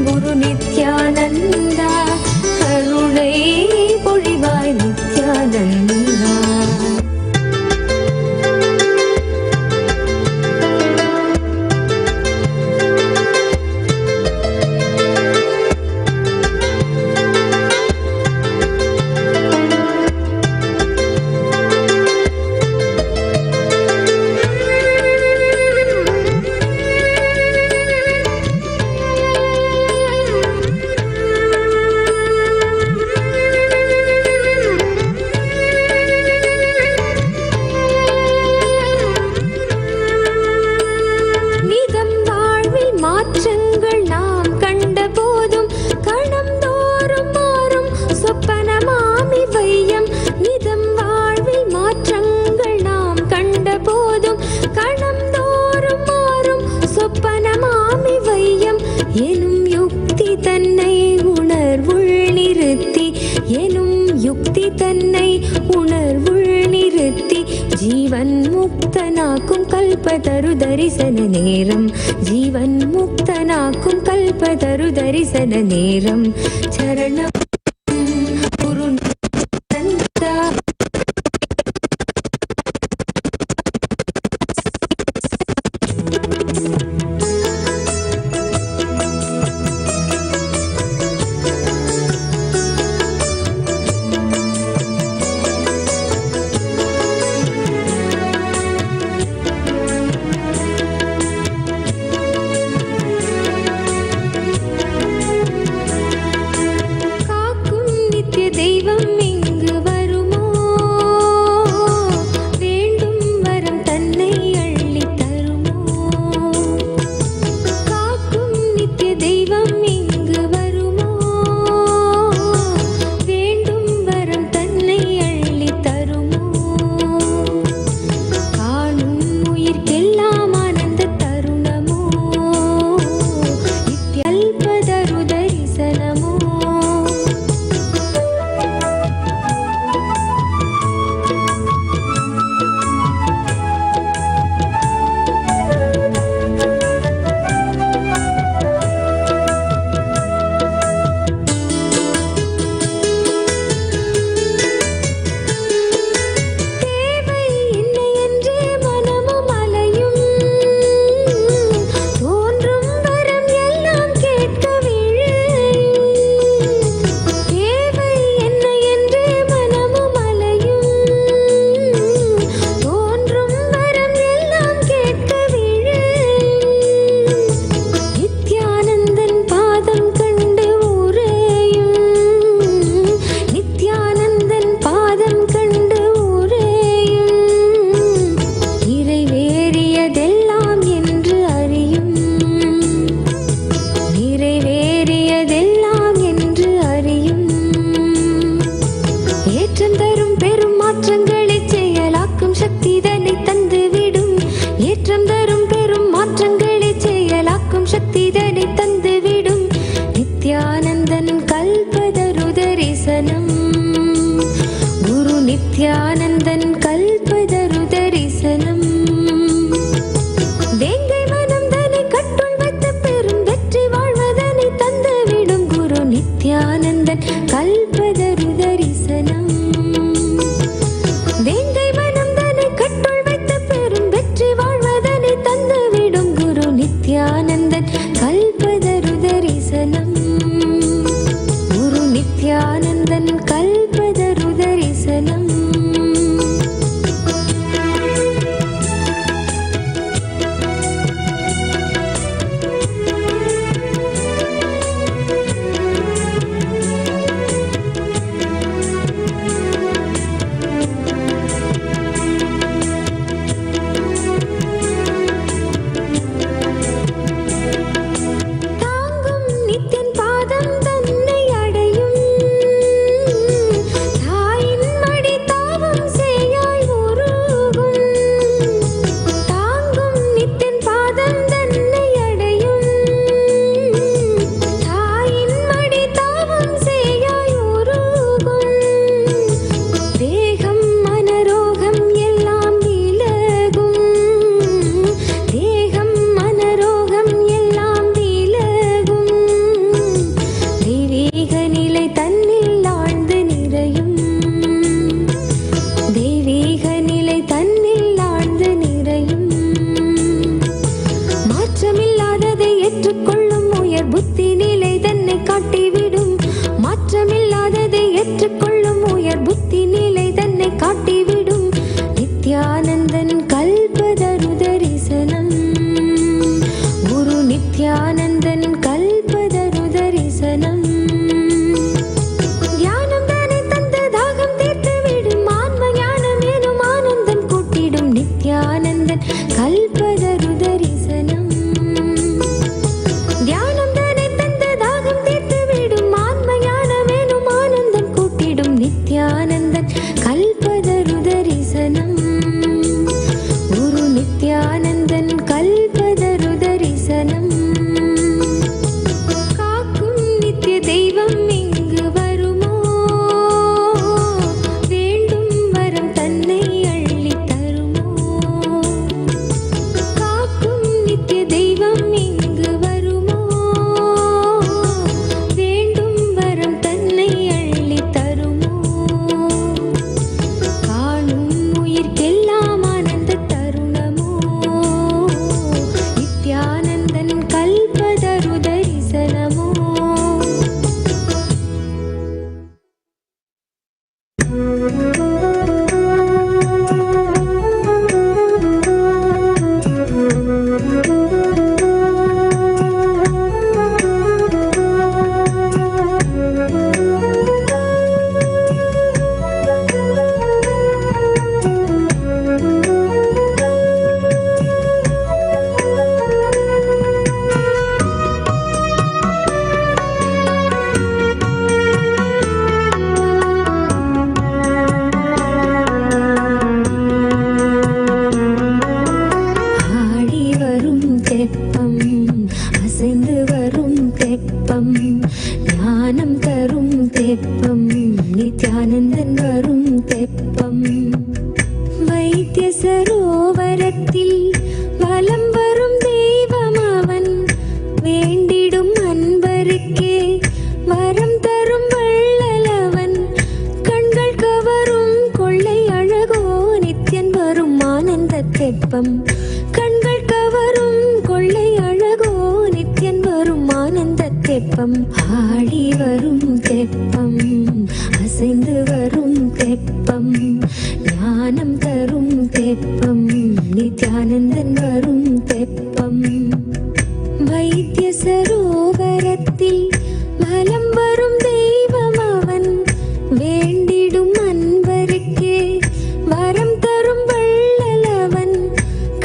குரு நித்யானந்தா, கருணை பொழிவாய் நித்யானந்தா. ஜீவன் முக்தனாக்கும் கல்பதரு தரிசன நேரம். ஜீவன் முக்தனாக்கும் கல்பதரு தரிசன நேரம். சரணம் குரு நித்யானந்தா. முக்திதனை தந்துவிடும் நித்யானந்தன் கல்பதரு தரிசனம். குரு நித்யானந்தன் கல்பதரு தரிசனம். வேங்கை மனம் தன்னை கட்டுள் வைத்து பெரும் வெற்றி வாழ்வதனை தந்துவிடும் குரு நித்யானந்தன் கல்பதரு தரிசனம். வேங்கை மனம் தன்னை கட்டுள் வைத்து பெரும் வெற்றி வாழ்வதனை தந்துவிடும் குரு நித்யானந்தன் கல்பதரு தரிசனம். குரு நித்யானந்தன் கல்பதரு தரிசனம். தாங்கும் நித்தியன் பாதம் தன்னை அடையும் தாயின் மடி தாவம் செய்யாய் உருகும். தாங்கும் நித்தியன் பாதம் தன்னை அடையும் தாயின் மடி தாவம் செய்யாய் உருகும். தேகம் மனரோகம் எல்லாம் விலகும். தேகம் மனரோகம் எல்லாம் விலகும். தெய்வீக நிலை தன்னில் ஆழ்ந்து நிறையும். தெய்வீக நிலை தன்னில் ஆழ்ந்து நிறையும். மாற்றமில்லாததை ஏற்றுக்கொள்ளும் உயர் புத்தி நிலை தன்னை காட்டிவிடும். மாற்றமில்லாததை ஏற்றுக்கொள்ளும் உயர் புத்தி நிலை தன்னை காட்டிவிடும் நித்யானந்தன் கல்பதரு தரிசனம். குரு நித்யானந்தன் கல்பதரு தரிசனம். தியானம் தானே தந்த தாகம் தீர்த்துவிடும் ஆன்ம ஞானம் எனும் ஆனந்தம் கூட்டிடும் நித்யானந்தன் கல்பதரு தரிசனம். தியானம் தானே தந்த தாகம் தீர்த்துவிடும் ஆன்ம ஞானம் எனும் ஆனந்தம் கூட்டிடும் நித்யானந்தன் கல்பதரு தரிசனம். குரு நித்யானந்தன் கல்பதரு தரிசனம். காக்கும் நித்திய தெய்வம் இங்கு வருமோ? வேண்டும் வரம் தன்னை அள்ளி தருமோ? காக்கும் நித்திய தெய்வம் இங்கு வருமோ? வேண்டும் வரம் தன்னை அள்ளி தருமோ? காணும் உயிர்க்கெல்லாம் ஆனந்த தருணமோ? நித்யானந்தன் கல்பதரு தரிசனமோ? ஆடி வரும் தெப்பம் அசைந்து வரும் தெப்பம் ஞானம் தரும் தெப்பம் நித்யானந்தன் வரும் தெப்பம். வைத்திய சரோவரத்தில் வலம் வரும் தெய்வம் அவன். வேண்டிடும் அன்பருக்கே வரம் தரும் வள்ளலவன். கண்கள் கவரும் கொள்ளை அழகோ நித்யன் வரும் ஆனந்த தெப்பம். கண்கள் கவரும் கொள்ளை அழகோ நித்யன் வரும் ஆனந்த தெப்பம். ஆடி வரும் தெப்பம் அசைந்து வரும் தெப்பம் ஞானம் தரும் தெப்பம் நித்யானந்தன் வரும் தெப்பம். வைத்திய சரோவரத்தில் வலம் வரும் தெய்வம் அவன். வேண்டிடும் அன்பருக்கே வரம் தரும் வள்ளலவன்.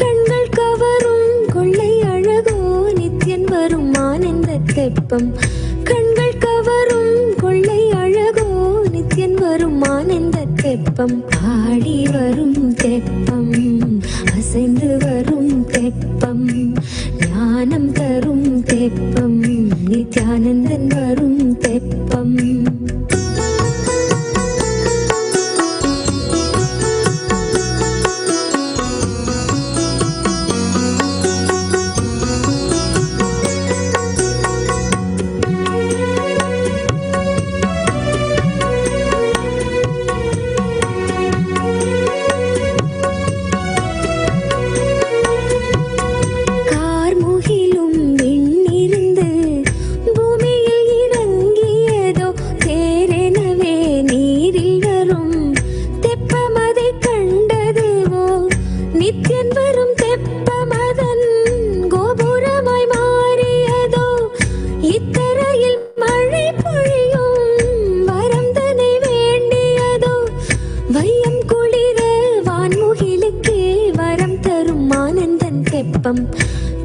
கண்கள் கவரும் கொள்ளை அழகோ நித்யன் வரும் ஆனந்த தெப்பம். கண்கள் கவரும் கொள்ளை அழகோ நித்யன் வரும் ஆனந்த தெப்பம். ஆடி வரும் தெப்பம் அசைந்து வரும் தெப்பம் ஞானம் தரும் தெப்பம் தெப்பம் நித்யானந்தன் வரும் தெப்பம்.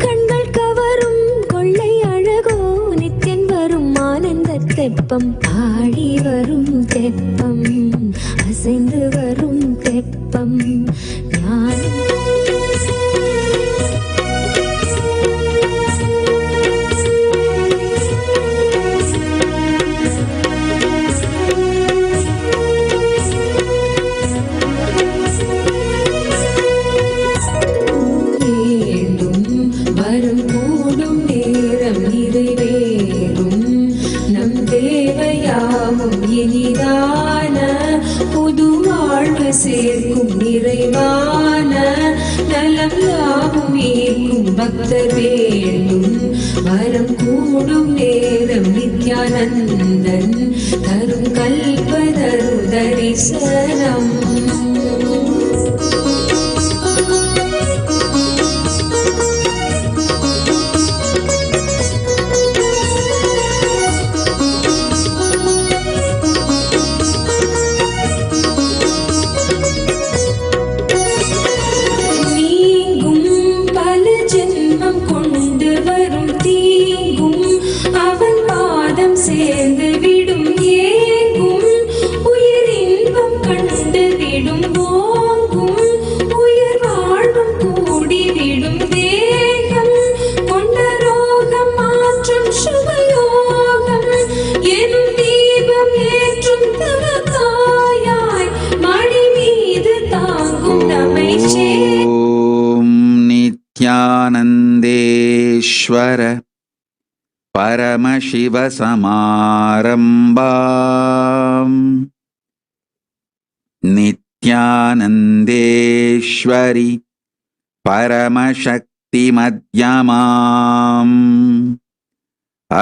கண்கள் கவரும் கொள்ளை அழகோ நித்தியன் வரும் ஆனந்த தெப்பம். ஆடி வரும் தெப்பம் அசைந்து வரும் தெப்பம் ஞானம். சேர்க்கும் நிறைவான நலம் யாவும் ஈர்க்கும் பக்தர் வேண்டும். வரம் கூடும் நேரம் நித்யானந்தன் தரும் கல்பதரு தரிசனம். சேர்ந்து விடும் ஏங்கும் உயிர் இன்பம் கண்டு விடும் ஓங்கும் உயிர் வாழ்வும் கூடிவிடும் தேகம் கொண்ட ரோகம் மாற்றும் சுபயோகம் எனும் தீபம் ஏற்றும் தவத்தாயாய் மடி மீது தாங்கும் நம்மை ஓம் நித்யானந்தேஸ்வர பரமசிவசமாரம்பாம் நித்யானந்தேஸ்வரி பரமசக்தி மத்யமாம்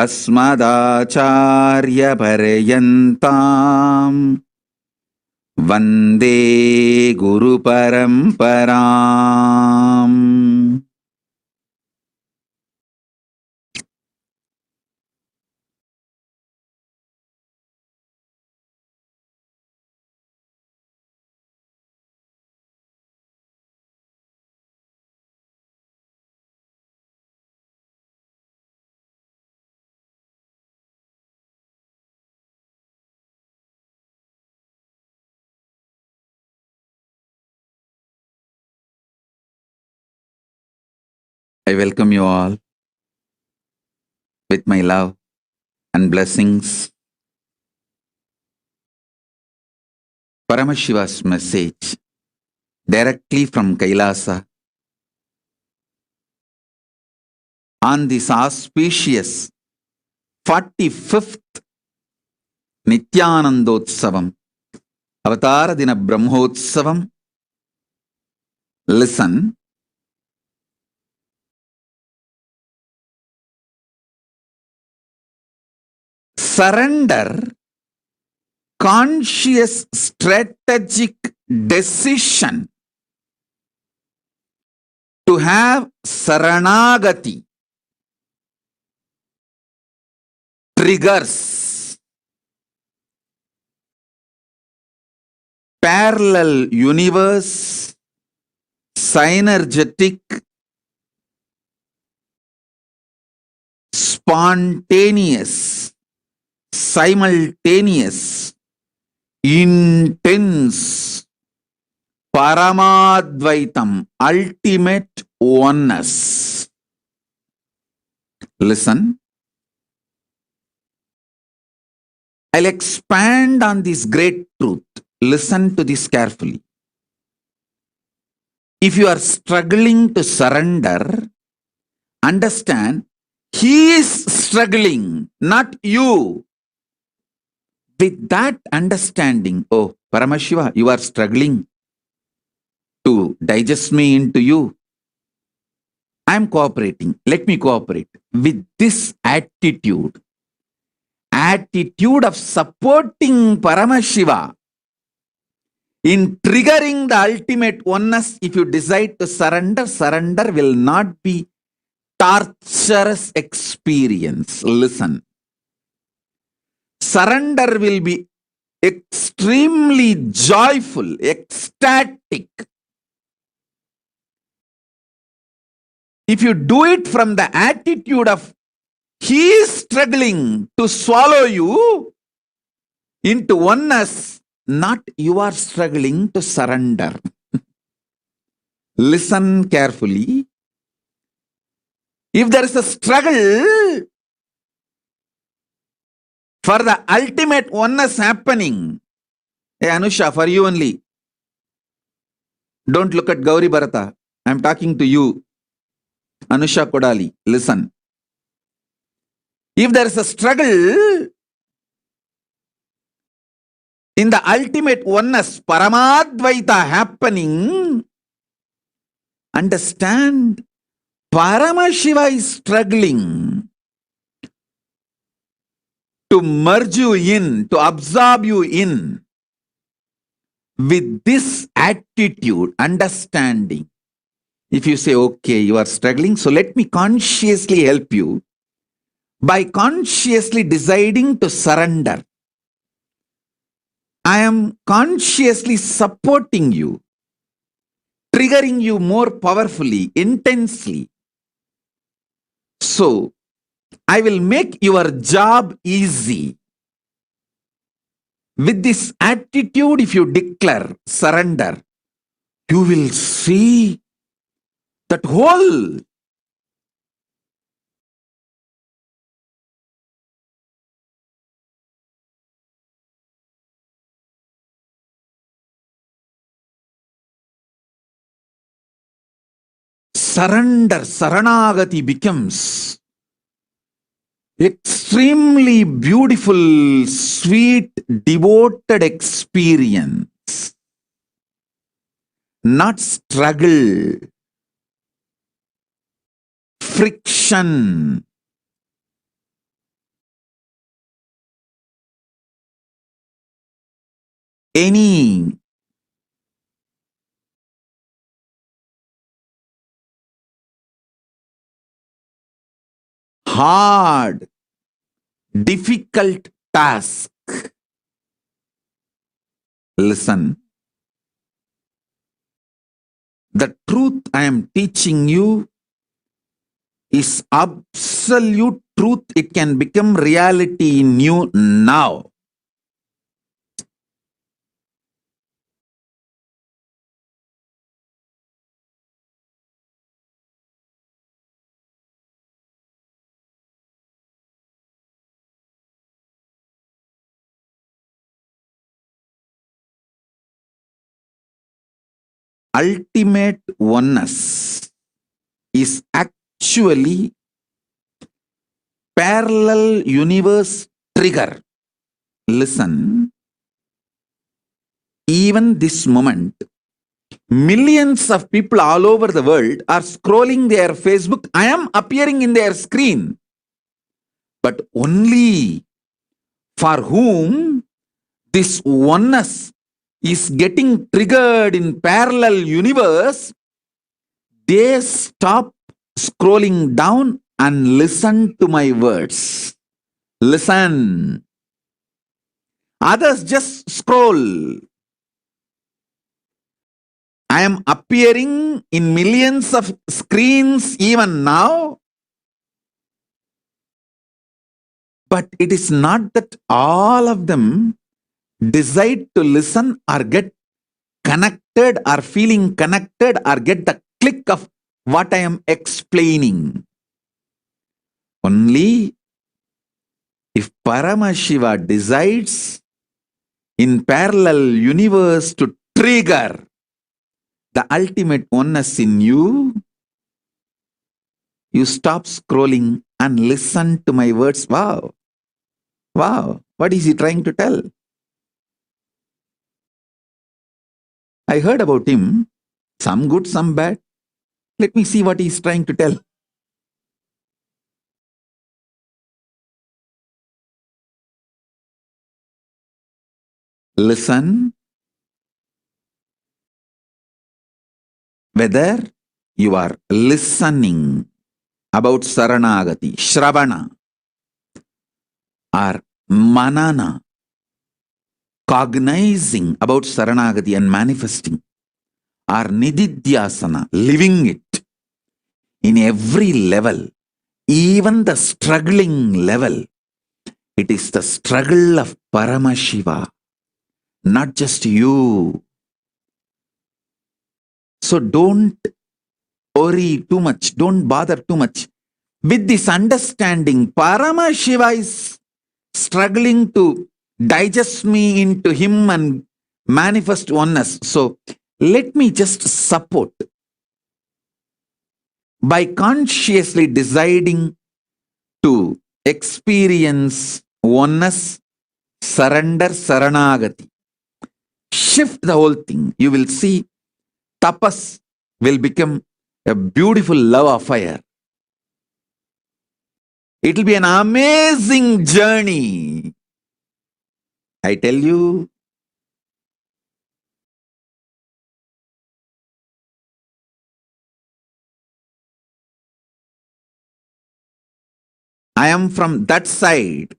அஸ்மதாச்சார்ய பர்யந்தாம் வந்தே குரு பரம்பராம். I welcome you all with my love and blessings. Paramashiva's message directly from Kailasa on this auspicious 45th Nityanandotsavam Avatara Dina Brahmotsavam. Listen. Surrender conscious strategic decision to have Saranagati triggers parallel universe, synergetic, spontaneous, simultaneous, intense, Paramadvaitam, ultimate oneness. Listen. I'll expand on this great truth. Listen to this carefully. If you are struggling to surrender, understand he is struggling, not you. With that understanding, oh, Paramashiva, you are struggling to digest me into you. I am cooperating. Let me cooperate. With this attitude of supporting Paramashiva in triggering the ultimate oneness, if you decide to surrender, surrender will not be torturous experience. Listen. Surrender will be extremely joyful, ecstatic. If you do it from the attitude of he is struggling to swallow you into oneness, not you are struggling to surrender. Listen carefully. If there is a struggle for the ultimate oneness happening, hey Anusha, for you only. Don't look at Gauri Bharata. I am talking to you. Anusha Kodali, listen. If there is a struggle in the ultimate oneness, Paramadvaita happening, understand, Paramashiva is struggling to merge you in, to absorb you in. With this attitude, understanding, if you say, okay, you are struggling, so let me consciously help you by consciously deciding to surrender. I am consciously supporting you, triggering you more powerfully, intensely. So, I will make your job easy. With this attitude, if you declare surrender, you will see that whole surrender, Saranagati becomes extremely beautiful, sweet, devoted experience. Not struggle, friction. Any hard, difficult task. Listen. The truth I am teaching you is absolute truth. It can become reality in you now. Ultimate oneness is actually parallel universe trigger. Listen, even this moment, millions of people all over the world are scrolling their Facebook. I am appearing in their screen, but only for whom this oneness is getting triggered in parallel universe, they stop scrolling down and listen to my words. Listen. Others just scroll. I am appearing in millions of screens even now. But it is not that all of them decide to listen or get connected or feeling connected or get the click of what I am explaining. Only if Paramashiva decides in parallel universe to trigger the ultimate oneness in you, you stop scrolling and listen to my words. Wow. Wow. What is he trying to tell? I heard about him. Some good, some bad. Let me see what he's trying to tell. Listen. Whether you are listening about Saranagati, Shravana, or Manana, cognizing about Saranagati and manifesting, or Nididhyasana, living it in every level, even the struggling level, it is the struggle of Paramashiva, not just you. So don't worry too much, don't bother too much. With this understanding, Paramashiva is struggling to digest me into him and manifest oneness. So let me just support by consciously deciding to experience oneness, surrender, Saranagati. Shift the whole thing. You will see tapas will become a beautiful love affair. It will be an amazing journey. I tell you. I am from that side.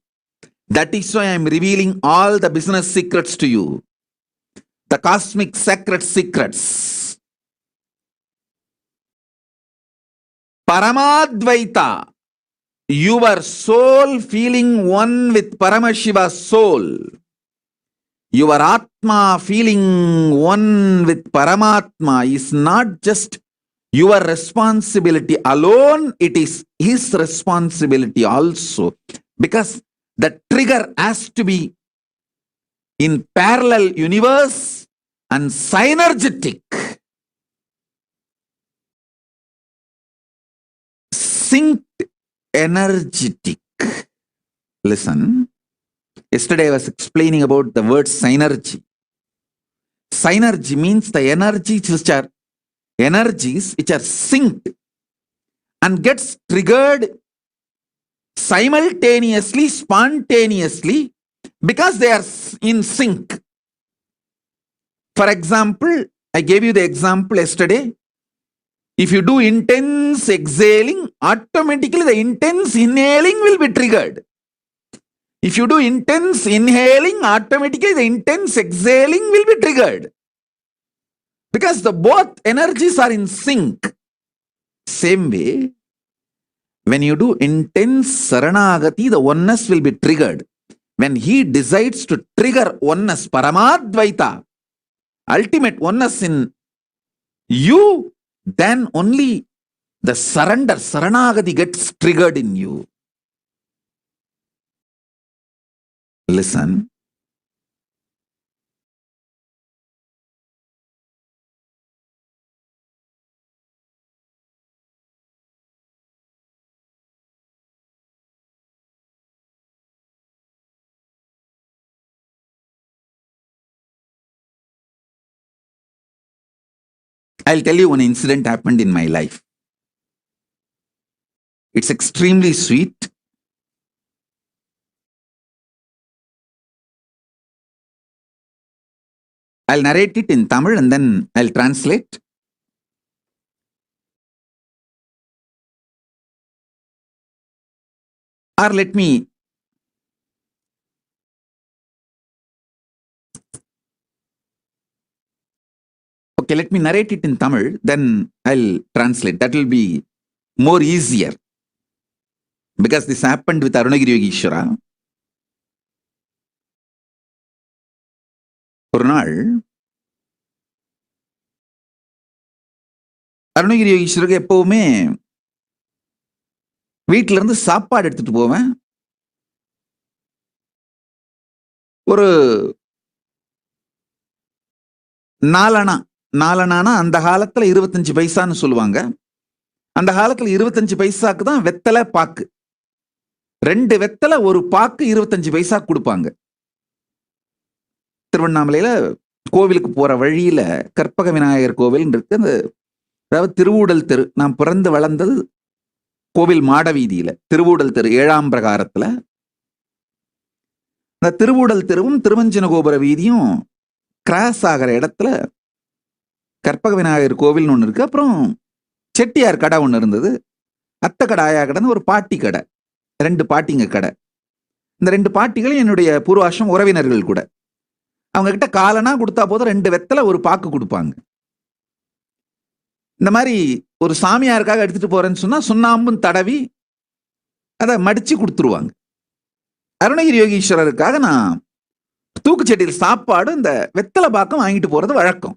That is why I am revealing all the business secrets to you. The cosmic sacred secrets. Paramadvaita. Your soul feeling one with Paramashiva's soul. Your Atma feeling one with Paramatma is not just your responsibility alone, it is his responsibility also. Because the trigger has to be in parallel universe and synergetic. Synced, energetic. Listen. Yesterday I was explaining about the word synergy. Synergy means the energies which are synced and gets triggered simultaneously, spontaneously, because they are in sync. For example, I gave you the example yesterday. If you do intense exhaling, automatically the intense inhaling will be triggered. If you do intense inhaling, automatically the intense exhaling will be triggered. Because the both energies are in sync. Same way, when you do intense Saranagati, the oneness will be triggered. When he decides to trigger oneness, Paramadvaita, ultimate oneness in you, then only the surrender, Saranagati gets triggered in you. Listen. I'll tell you one incident happened in my life. It's extremely sweet. I'll narrate it in Tamil and then I'll translate. Or let me narrate it in Tamil, then I'll translate. That will be more easier. Because this happened with Arunagiri Yogeshwara. ஒரு நாள் அருணகிரி யோகீஸ்வரருக்கு எப்பவுமே வீட்டில இருந்து சாப்பாடு எடுத்துட்டு போவேன். ஒரு 4 அணா அந்த காலத்துல 25 பைசான்னு சொல்லுவாங்க. அந்த காலத்துல 25 பைசாக்கு தான் வெத்தலை பாக்கு. 2 வெத்தலை ஒரு பாக்கு 25 பைசா கொடுப்பாங்க. திருவண்ணாமலையில கோவிலுக்கு போற வழியில கற்பக விநாயகர் கோவில் இருக்கு. அந்த அதாவது திருவூடல் தெரு, நான் பிறந்து வளர்ந்தது கோவில் மாட வீதியில, திருவூடல் தெரு 7ஆம் பிரகாரத்துல. அந்த திருவூடல் தெருவும் திருவஞ்சன கோபுர வீதியும் கிராஸ் ஆகிற இடத்துல கற்பக விநாயகர் கோவில்னு ஒன்று இருக்கு. அப்புறம் செட்டியார் கடை ஒன்று இருந்தது. அத்தை கடை, ஆயா கடைன்னு ஒரு பாட்டி கடை, 2 பாட்டிங்க கடை. இந்த 2 பாட்டிகளும் என்னுடைய பூர்வாசிரம் உறவினர்கள் கூட. அவங்க கிட்ட காலனா கொடுத்தா போதும் 2 வெத்தலை ஒரு பாக்கு கொடுப்பாங்க. இந்த மாதிரி ஒரு சாமியாருக்காக எடுத்துட்டு போறேன்னு சொன்னா சுண்ணாம்பும் தடவி அதை மடிச்சு கொடுத்துருவாங்க. அருணகிரி யோகீஸ்வரருக்காக நான் தூக்குச்சட்டியில் சாப்பாடு இந்த வெத்தலை பாக்கம் வாங்கிட்டு போறது வழக்கம்.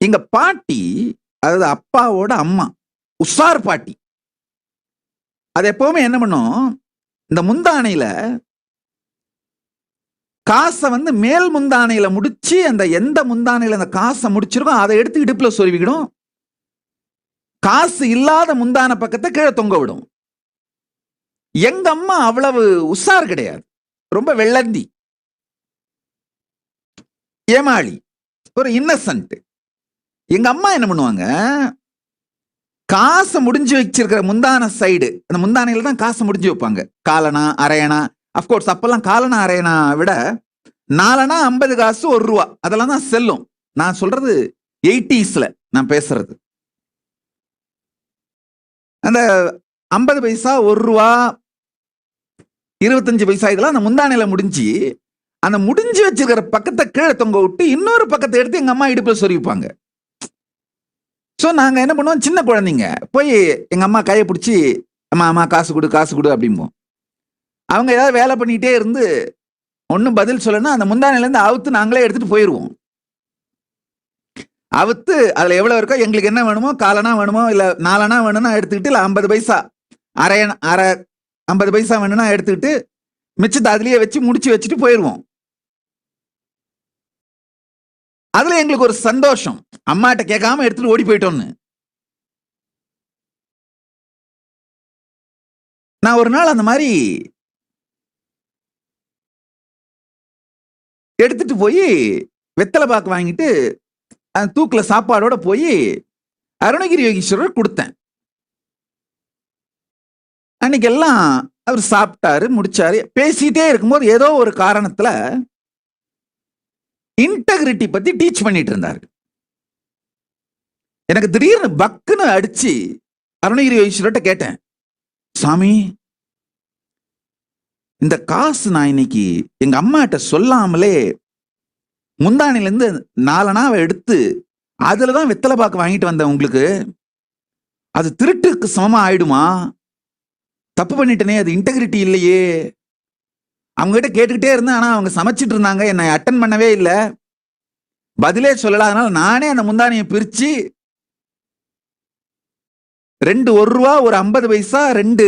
எங்க பாட்டி, அதாவது அப்பாவோட அம்மா, உஷார் பாட்டி, அது எப்பவுமே என்ன பண்ணும், இந்த முந்தானையில காசை வந்து மேல் முந்தானையில முடிச்சு, அந்த எந்த முந்தானையில அந்த காசை முடிச்சிருக்கோம் அதை எடுத்து இடுப்புல சொருவிக்கிடும். காசு இல்லாத முந்தான பக்கத்தை கீழே தொங்க விடும். எங்க அம்மா அவ்வளவு உஷார் கிடையாது, ரொம்ப வெள்ளந்தி, ஏமாளி, ஒரு இன்னசென்ட். எங்க அம்மா என்ன பண்ணுவாங்க, காசை முடிஞ்சு வச்சிருக்கிற முந்தான சைடு, அந்த முந்தானையில தான் காசை முடிஞ்சு வைப்பாங்க. காலனா அரையணா, அப்கோர்ஸ் அப்பெல்லாம் காலனா அரையணா விட 4 அணா 50 காசு 1 ரூபா அதெல்லாம் தான் செல்லும். நான் சொல்றது 80ஸ்ல நான் பேசுறது. அந்த 50 பைசா 1 ரூபா 25 பைசா இதெல்லாம் அந்த முந்தானையில முடிஞ்சு, அந்த முடிஞ்சு வச்சிருக்கிற பக்கத்தை கீழே தொங்க விட்டு இன்னொரு பக்கத்தை எடுத்து எங்க அம்மா இடுப்புல சொருவிப்பாங்க. ஸோ நாங்கள் என்ன பண்ணுவோம், சின்ன குழந்தைங்க போய் எங்கள் அம்மா கையை பிடிச்சி அம்மா அம்மா காசு கொடு காசு கொடு அப்படிம்போம். அவங்க ஏதாவது வேலை பண்ணிகிட்டே இருந்து ஒன்றும் பதில் சொல்லணும்னா அந்த முந்தானையிலேருந்து அவுத்து நாங்களே எடுத்துகிட்டு போயிடுவோம். அவுத்து அதில் எவ்வளோ இருக்கோ, எங்களுக்கு என்ன வேணுமோ, காலனா வேணுமோ இல்லை 4 அணா வேணும்னா எடுத்துக்கிட்டு, இல்லை 50 பைசா அரை 50 பைசா வேணும்னா எடுத்துக்கிட்டு மிச்சத்தை அதுலேயே வச்சு முடிச்சு வச்சுட்டு போயிடுவோம். அதுல எங்களுக்கு ஒரு சந்தோஷம், அம்மாட்ட கேட்காம எடுத்துட்டு ஓடி போயிட்டோம்னு. நான் ஒரு நாள் அந்த மாதிரி எடுத்துட்டு போய் வெத்தலை பாக்கு வாங்கிட்டு அந்த தூக்குல சாப்பாடோட போய் அருணகிரி யோகீஸ்வரர் கொடுத்தேன். அன்னைக்கு எல்லாம் அவர் சாப்பிட்டாரு, முடிச்சாரு. பேசிட்டே இருக்கும்போது ஏதோ ஒரு காரணத்துல இன்டெகிரிட்டி பத்தி டீச் பண்ணிட்டு இருந்தாரு. எனக்கு திடீர்னு பக்குன்னு அடிச்சு அருணகிரி யோகீஸ்வரர்கிட்ட கேட்டேன், சாமி இந்த காசு நான் இன்னைக்கு எங்க அம்மாட்ட சொல்லாமலே முந்தானில இருந்து 4 அணாவை எடுத்து அதுலதான் வெத்தலை பாக்கு வாங்கிட்டு வந்தேன், உங்களுக்கு அது திருட்டுக்கு சமமா ஆயிடுமா? தப்பு பண்ணிட்டனே, அது இன்டெகிரிட்டி இல்லையே. அவங்க கிட்ட கேட்டுக்கிட்டே இருந்தேன், ஆனா அவங்க சமைச்சிட்டு இருந்தாங்க, என்னை அட்டன் பண்ணவே இல்லை, பதிலே சொல்லல. அதனால நானே அந்த முந்தானியை பிரிச்சு 2 1 ரூபா ஒரு 50 பைசா 2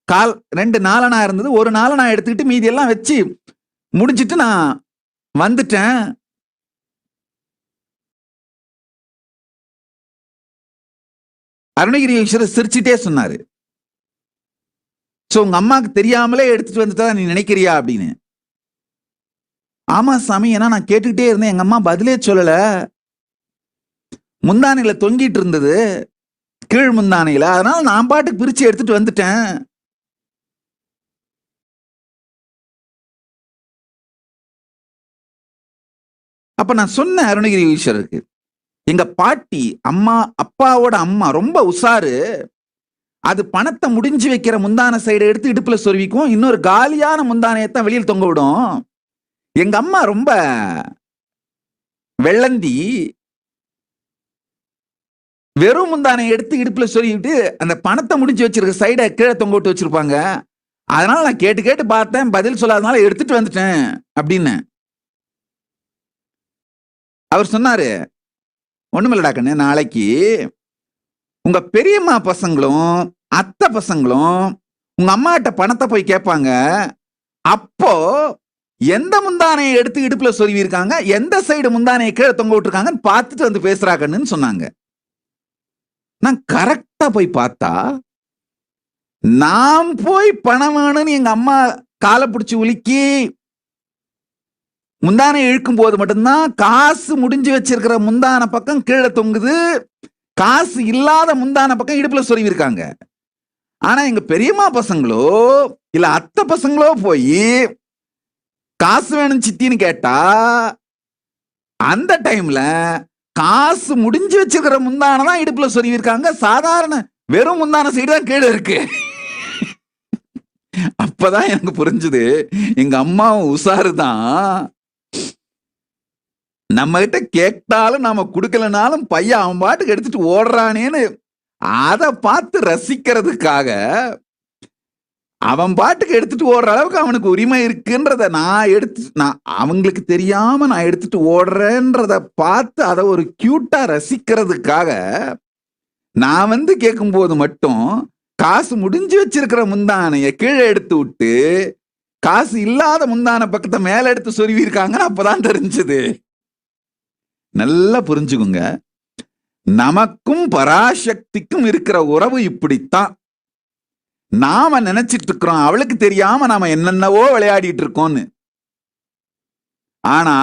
4 அணா இருந்தது, ஒரு 4 அணா எடுத்துக்கிட்டு மீதி எல்லாம் வச்சு முடிச்சிட்டு நான் வந்துட்டேன். அருணகிரி யோகீஸ்வரர் சிரிச்சுட்டே சொன்னாரு, சோ உங்க அம்மாக்கு தெரியாமலே எடுத்துட்டு வந்துட்டா நீ நினைக்கிறியா அப்படின்னு. ஆமா சாமி, ஏன்னா நான் கேட்டுக்கிட்டே இருந்தேன், எங்க அம்மா பதிலே சொல்லல, முந்தானையில தொங்கிட்டு இருந்தது கீழ் முந்தானையில, அதனால நான் பாட்டுக்கு பிரிச்சு எடுத்துட்டு வந்துட்டேன். அப்ப நான் சொன்னேன் அருணகிரி யோகீஸ்வரருக்கு, எங்க பாட்டி அம்மா அப்பாவோட அம்மா ரொம்ப உஷாரு, அது பணத்தை முடிஞ்சு வைக்கிற முந்தான சைடு எடுத்து இடுப்புல சொருவிக்கும், இன்னொரு காலியான முந்தானையத்தான் வெளியில் தொங்க விடும். எங்க அம்மா ரொம்ப வெள்ளந்தி, வெறும் முந்தானை எடுத்து இடுப்புல சொருவிட்டு அந்த பணத்தை முடிஞ்சு வச்சிருக்க சைடை கீழே தொங்க விட்டு வச்சிருப்பாங்க. அதனால நான் கேட்டு கேட்டு பார்த்தேன், பதில் சொல்லாதனால எடுத்துட்டு வந்துட்டேன் அப்படின்னு. அவர் சொன்னாரு, ஒண்ணுமில்லடா கண்ணு, நாளைக்கு உங்க பெரியம்மா பசங்களும் அத்தை பசங்களும் உங்க அம்மாட்ட பணத்தை போய் கேட்பாங்க. அப்போ எந்த முந்தானையை எடுத்து இடுப்புல சொருவி இருக்காங்க, எந்த சைடு முந்தானையை கீழே தொங்க விட்டுருக்காங்கன்னு பார்த்துட்டு வந்து பேசுறாங்கன்னு சொன்னாங்க. நான் கரெக்டா போய் பார்த்தா, நான் போய் பணம் வேணும்னு எங்க அம்மா காலை பிடிச்சி உலுக்கி முந்தானை இழுக்கும் போது மட்டும்தான் காசு முடிஞ்சு வச்சிருக்கிற முந்தான பக்கம் கீழே தொங்குது, காசு இல்லாத முந்தான பக்கம் இடுப்புல சொருவி இருக்காங்க. ஆனா எங்க பெரியம்மா பசங்களோ இல்ல அத்தை பசங்களோ போய் காசு வேணும் சித்தின்னு கேட்டா, அந்த டைம்ல காசு முடிஞ்சு வச்சிருக்கிற முந்தான தான் இடுப்புல சொருவி இருக்காங்க, சாதாரண வெறும் முந்தான சைடு தான் கீழே இருக்கு. அப்பதான் எனக்கு புரிஞ்சுது, எங்க அம்மாவும் உசாருதான். நம்ம கிட்ட கேட்டாலும் நாம கொடுக்கலனாலும் பையன் அவன் பாட்டுக்கு எடுத்துட்டு ஓடுறானேன்னு அதை பார்த்து ரசிக்கிறதுக்காக, அவன் பாட்டுக்கு எடுத்துட்டு ஓடுற அளவுக்கு அவனுக்கு உரிமை இருக்குன்றத நான் அவங்களுக்கு தெரியாம நான் எடுத்துட்டு ஓடுறேன்றத பார்த்து அதை ஒரு கியூட்டா ரசிக்கிறதுக்காக நான் வந்து கேட்கும்போது மட்டும் காசு முடிஞ்சு வச்சிருக்கிற முந்தானைய கீழே எடுத்து விட்டு காசு இல்லாத முந்தான பக்கத்தை மேல எடுத்து சொருவி இருக்காங்கன்னு அப்பதான் தெரிஞ்சது. நல்லா புரிஞ்சுக்குங்க, நமக்கும் பராசக்திக்கும் இருக்கிற உறவு இப்படித்தான். நாம நினைச்சிட்டு இருக்கிறோம் அவளுக்கு தெரியாம நாம என்னென்னவோ விளையாடிட்டு இருக்கோம்னு. ஆனா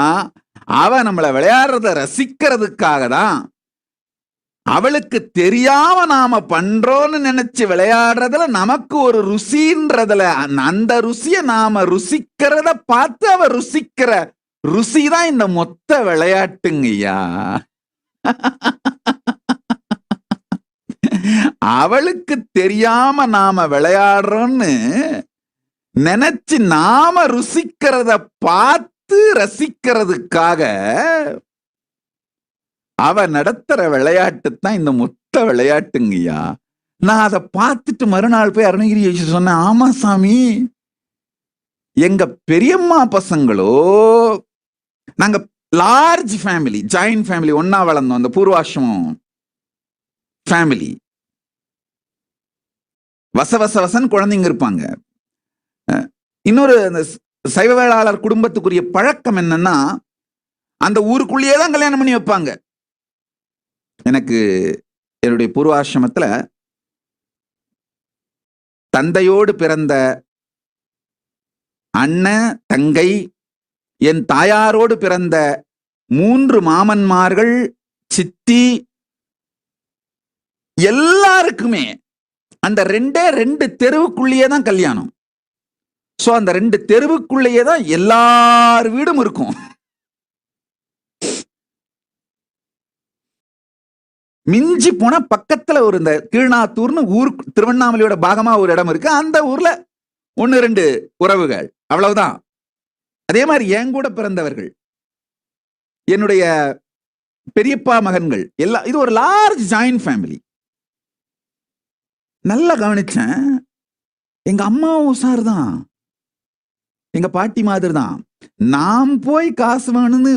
அவ நம்மளை விளையாடுறத ரசிக்கிறதுக்காக தான், அவளுக்கு தெரியாம நாம பண்றோம்னு நினைச்சு விளையாடுறதுல நமக்கு ஒரு ருசின்றதுல அந்த ருசிய நாம ருசிக்கிறத பார்த்து அவ ருசிக்கிற ருசிதான் இந்த மொத்த விளையாட்டுங்கய்யா. அவளுக்கு தெரியாம நாம விளையாடுறோம்னு நினைச்சு நாம ருசிக்கிறத பார்த்து ரசிக்கிறதுக்காக அவ நடத்துற விளையாட்டு தான் இந்த மொத்த விளையாட்டுங்கய்யா. நான் அதை பார்த்துட்டு மறுநாள் போய் அருணகிரி சொன்னேன், ஆமா சாமி, எங்க பெரியம்மா பசங்களோ, நாங்க லார்ஜ் ஃபேமிலி, ஜாயிண்ட் ஃபேமிலி, ஒன்னா வளர்ந்தோம், அந்த பூர்வாசிரமம் ஃபேமிலி. வசவசவசன் குழந்தைங்க இருப்பாங்க. இன்னொரு அந்த சைவ வேளாளர் குடும்பத்துக்குரிய பழக்கம் என்னன்னா, அந்த ஊருக்குள்ளேயே தான் கல்யாணம் பண்ணி வைப்பாங்க. எனக்கு என்னுடைய பூர்வாசிரமத்துல தந்தையோடு பிறந்த அண்ணன், தங்கை, என் தாயாரோடு பிறந்த 3 மாமன்மார்கள், சித்தி, எல்லாருக்குமே அந்த 2 தெருவுக்குள்ளேயே தான் கல்யாணம். சோ அந்த 2 தெருவுக்குள்ளேயே தான் எல்லார் வீடும் இருக்கும். மிஞ்சி போன பக்கத்துல ஒரு இந்த கீழ்நாத்தூர்னு ஊர், திருவண்ணாமலையோட பாகமா ஒரு இடம் இருக்கு, அந்த ஊர்ல 1-2 உறவுகள், அவ்வளவுதான். அதே மாதிரி என் கூட பிறந்தவர்கள், என்னுடைய பெரியப்பா மகன்கள் எல்லாம், இது ஒரு லார்ஜ் ஜாயிண்ட் ஃபேமிலி. நல்லா கவனிச்சேன், எங்க அம்மாவும் உசார் தான், எங்க பாட்டி மாதிரி தான். நாம் போய் காசு வேணும்னு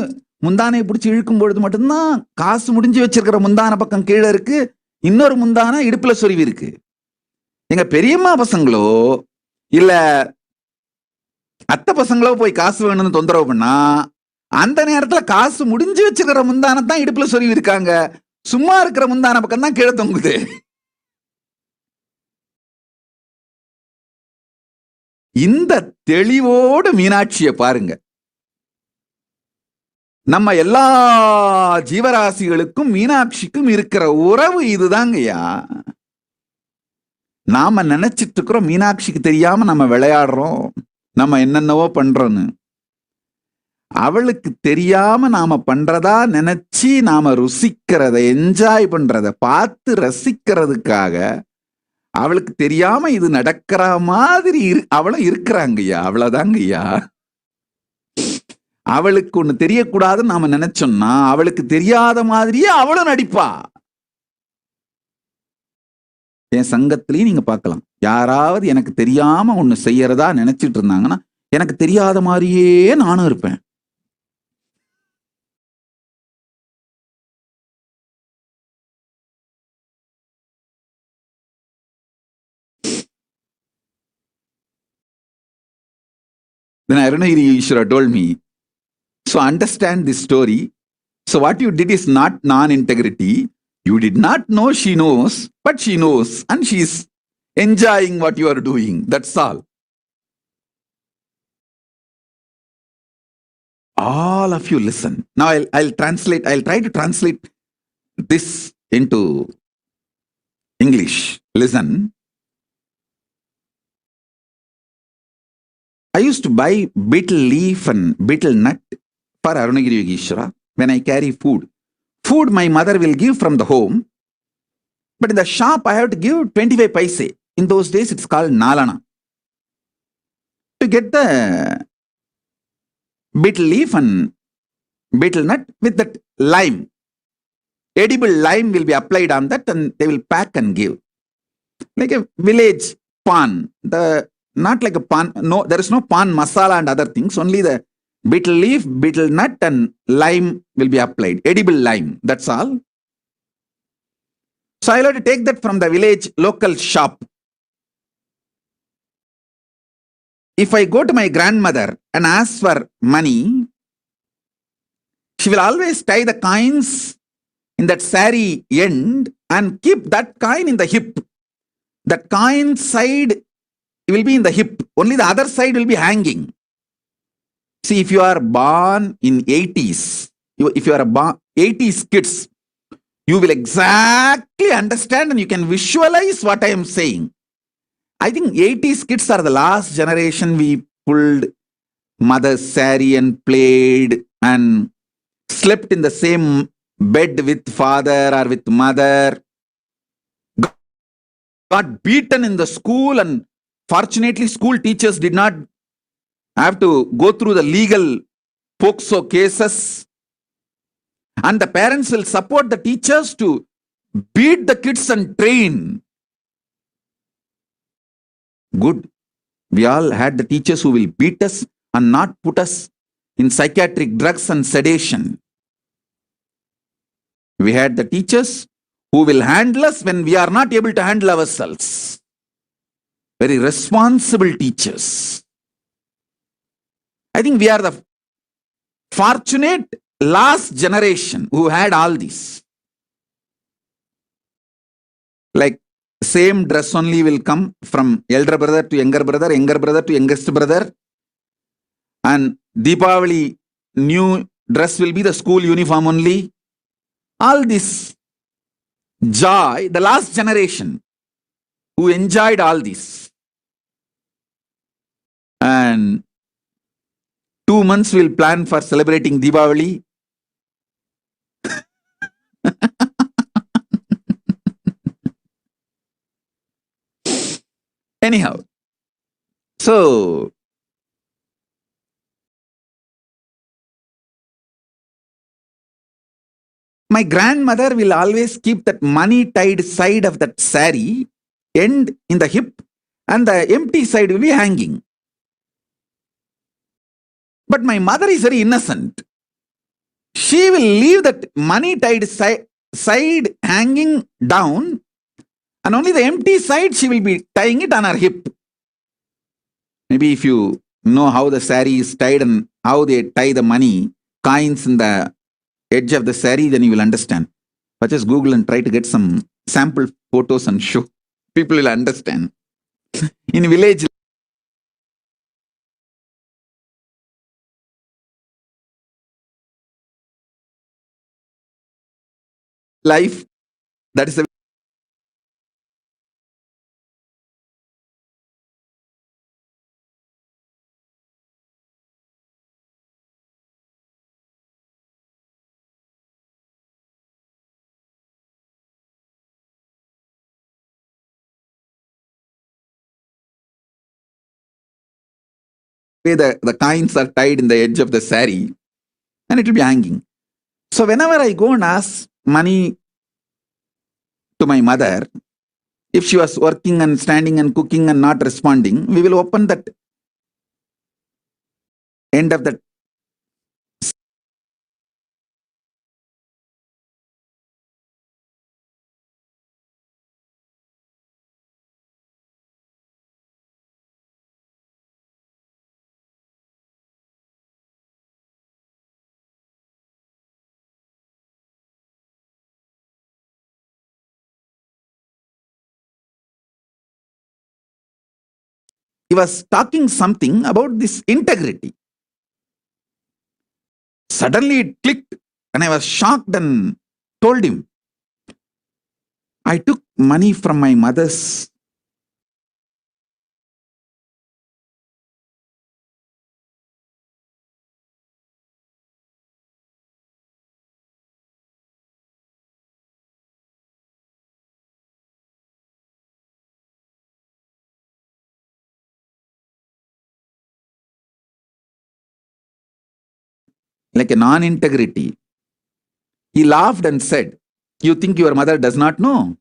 முந்தானையை பிடிச்சி இழுக்கும் பொழுது மட்டும்தான் காசு முடிஞ்சு வச்சிருக்கிற முந்தான பக்கம் கீழே இருக்கு, இன்னொரு முந்தான இடுப்புல சொருவி இருக்கு. எங்க பெரியம்மா பசங்களோ இல்ல அத்தை பசங்களோ போய் காசு வேணும்னு தொந்தரவு பண்ணா, அந்த நேரத்துல காசு முடிஞ்சு வச்சிருக்கிற முந்தானத்தான் இடுப்புல சொருவி இருக்காங்க, சும்மா இருக்கிற முந்தான பக்கம் தான் கீழே தொங்குது. இந்த தெளிவோடு மீனாட்சியை பாருங்க. நம்ம எல்லா ஜீவராசிகளுக்கும் மீனாட்சிக்கும் இருக்கிற உறவு இதுதாங்கய்யா. நாம நினைச்சிட்டு இருக்கிறோம் மீனாட்சிக்கு தெரியாம நம்ம விளையாடுறோம், நம்ம என்னென்னவோ பண்றோன்னு. அவளுக்கு தெரியாம நாம பண்றதா நினைச்சு நாம ருசிக்கிறத, என்ஜாய் பண்றத பார்த்து ரசிக்கிறதுக்காக அவளுக்கு தெரியாம இது நடக்கிற மாதிரி அவளும் இருக்கிறாங்கய்யா. அவ்வளவுதாங்கய்யா. அவளுக்கு ஒண்ணு தெரியக்கூடாதுன்னு நாம நினைச்சோம்னா அவளுக்கு தெரியாத மாதிரியே அவளும் நடிப்பா. என் சங்கத்திலையும் நீங்க பார்க்கலாம், யாராவது எனக்கு தெரியாம ஒண்ணு செய்யறதா நினைச்சிட்டு இருந்தாங்கன்னா எனக்கு தெரியாத மாதிரியே நானும் இருப்பேன். Then Arunagiri Ishvara told me, so understand this story. So what you did is not non-integrity. You did not know she knows, but she knows, and she is enjoying what you are doing. That's all. All of you listen. Now I'll translate. I'll try to translate this into English. Listen. I used to buy betel leaf and betel nut for Arunagiri Yogeshwara when I carry food. Food my mother will give from the home, but in the shop I have to give 25 paise. In those days it's called Nalana. To get the betel leaf and betel nut with that lime. Edible lime will be applied on that and they will pack and give. Like a village pan. Not like a pan. No, there is no pan masala and other things. Only the betel leaf, betel nut and lime will be applied. Edible lime. That's all. So I'll have to take that from the village local shop. If I go to my grandmother and ask for money, she will always tie the coins in that sari end and keep that coin in the hip. That coin side will be in the hip. Only the other side will be hanging. See, if you are born in 80s, if you are a 80s kids, you will exactly understand and you can visualize what I am saying. I think 80s kids are the last generation we pulled mother's sari and played and slept in the same bed with father or with mother, got beaten in the school, and fortunately school teachers did not have to go through the legal POCSO cases, and the parents will support the teachers to beat the kids and train. Good. We all had the teachers who will beat us and not put us in psychiatric drugs and sedation. We had the teachers who will handle us when we are not able to handle ourselves. Very responsible teachers. I think we are the fortunate last generation who had all this. Like same dress only will come from elder brother to younger brother to youngest brother. And Deepavali new dress will be the school uniform only. All this joy, the last generation who enjoyed all this. And 2 months we'll plan for celebrating Deepavali. Anyhow, so my grandmother will always keep that money tied side of that sari end in the hip and the empty side will be hanging. But my mother is very innocent. She will leave that money tied side hanging down, and only the empty side she will be tying it on her hip. Maybe if you know how the sari is tied and how they tie the money, coins in the edge of the sari, then you will understand. But just Google and try to get some sample photos and show. People will understand. In village life, that is a way the coins are tied in the edge of the sari and it will be hanging. So whenever I go and ask money to my mother, if she was working and standing and cooking and not responding, we will open that end of that he was talking something about this integrity. Suddenly it clicked and I was shocked and told him, I took money from my mother's like a non-integrity. He laughed and said, you think your mother does not know?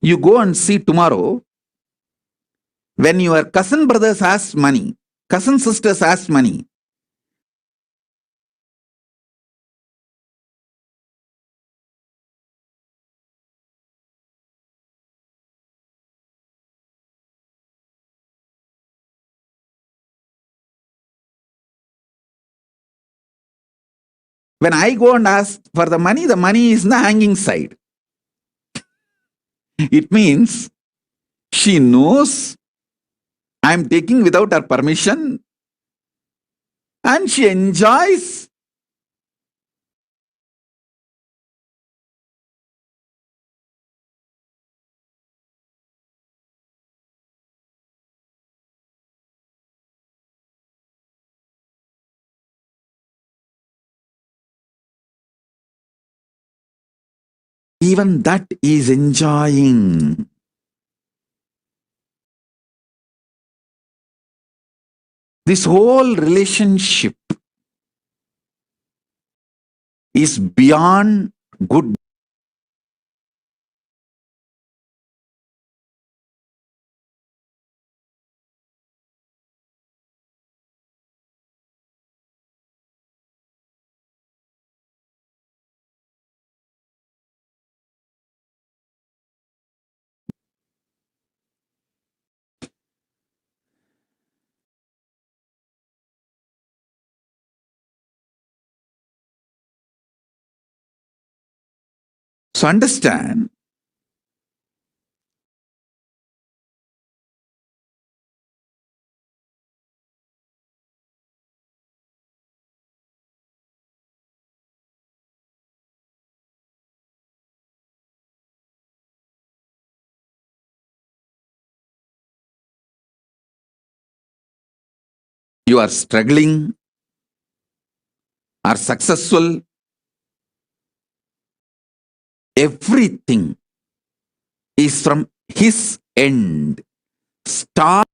You go and see tomorrow when your cousin brothers ask money, cousin sisters ask money. When I go and ask for the money is in the hanging side. It means she knows I am taking without her permission and she enjoys. Even that is enjoying. This whole relationship is beyond good. So understand, you are struggling, are successful, everything is from his end. Stop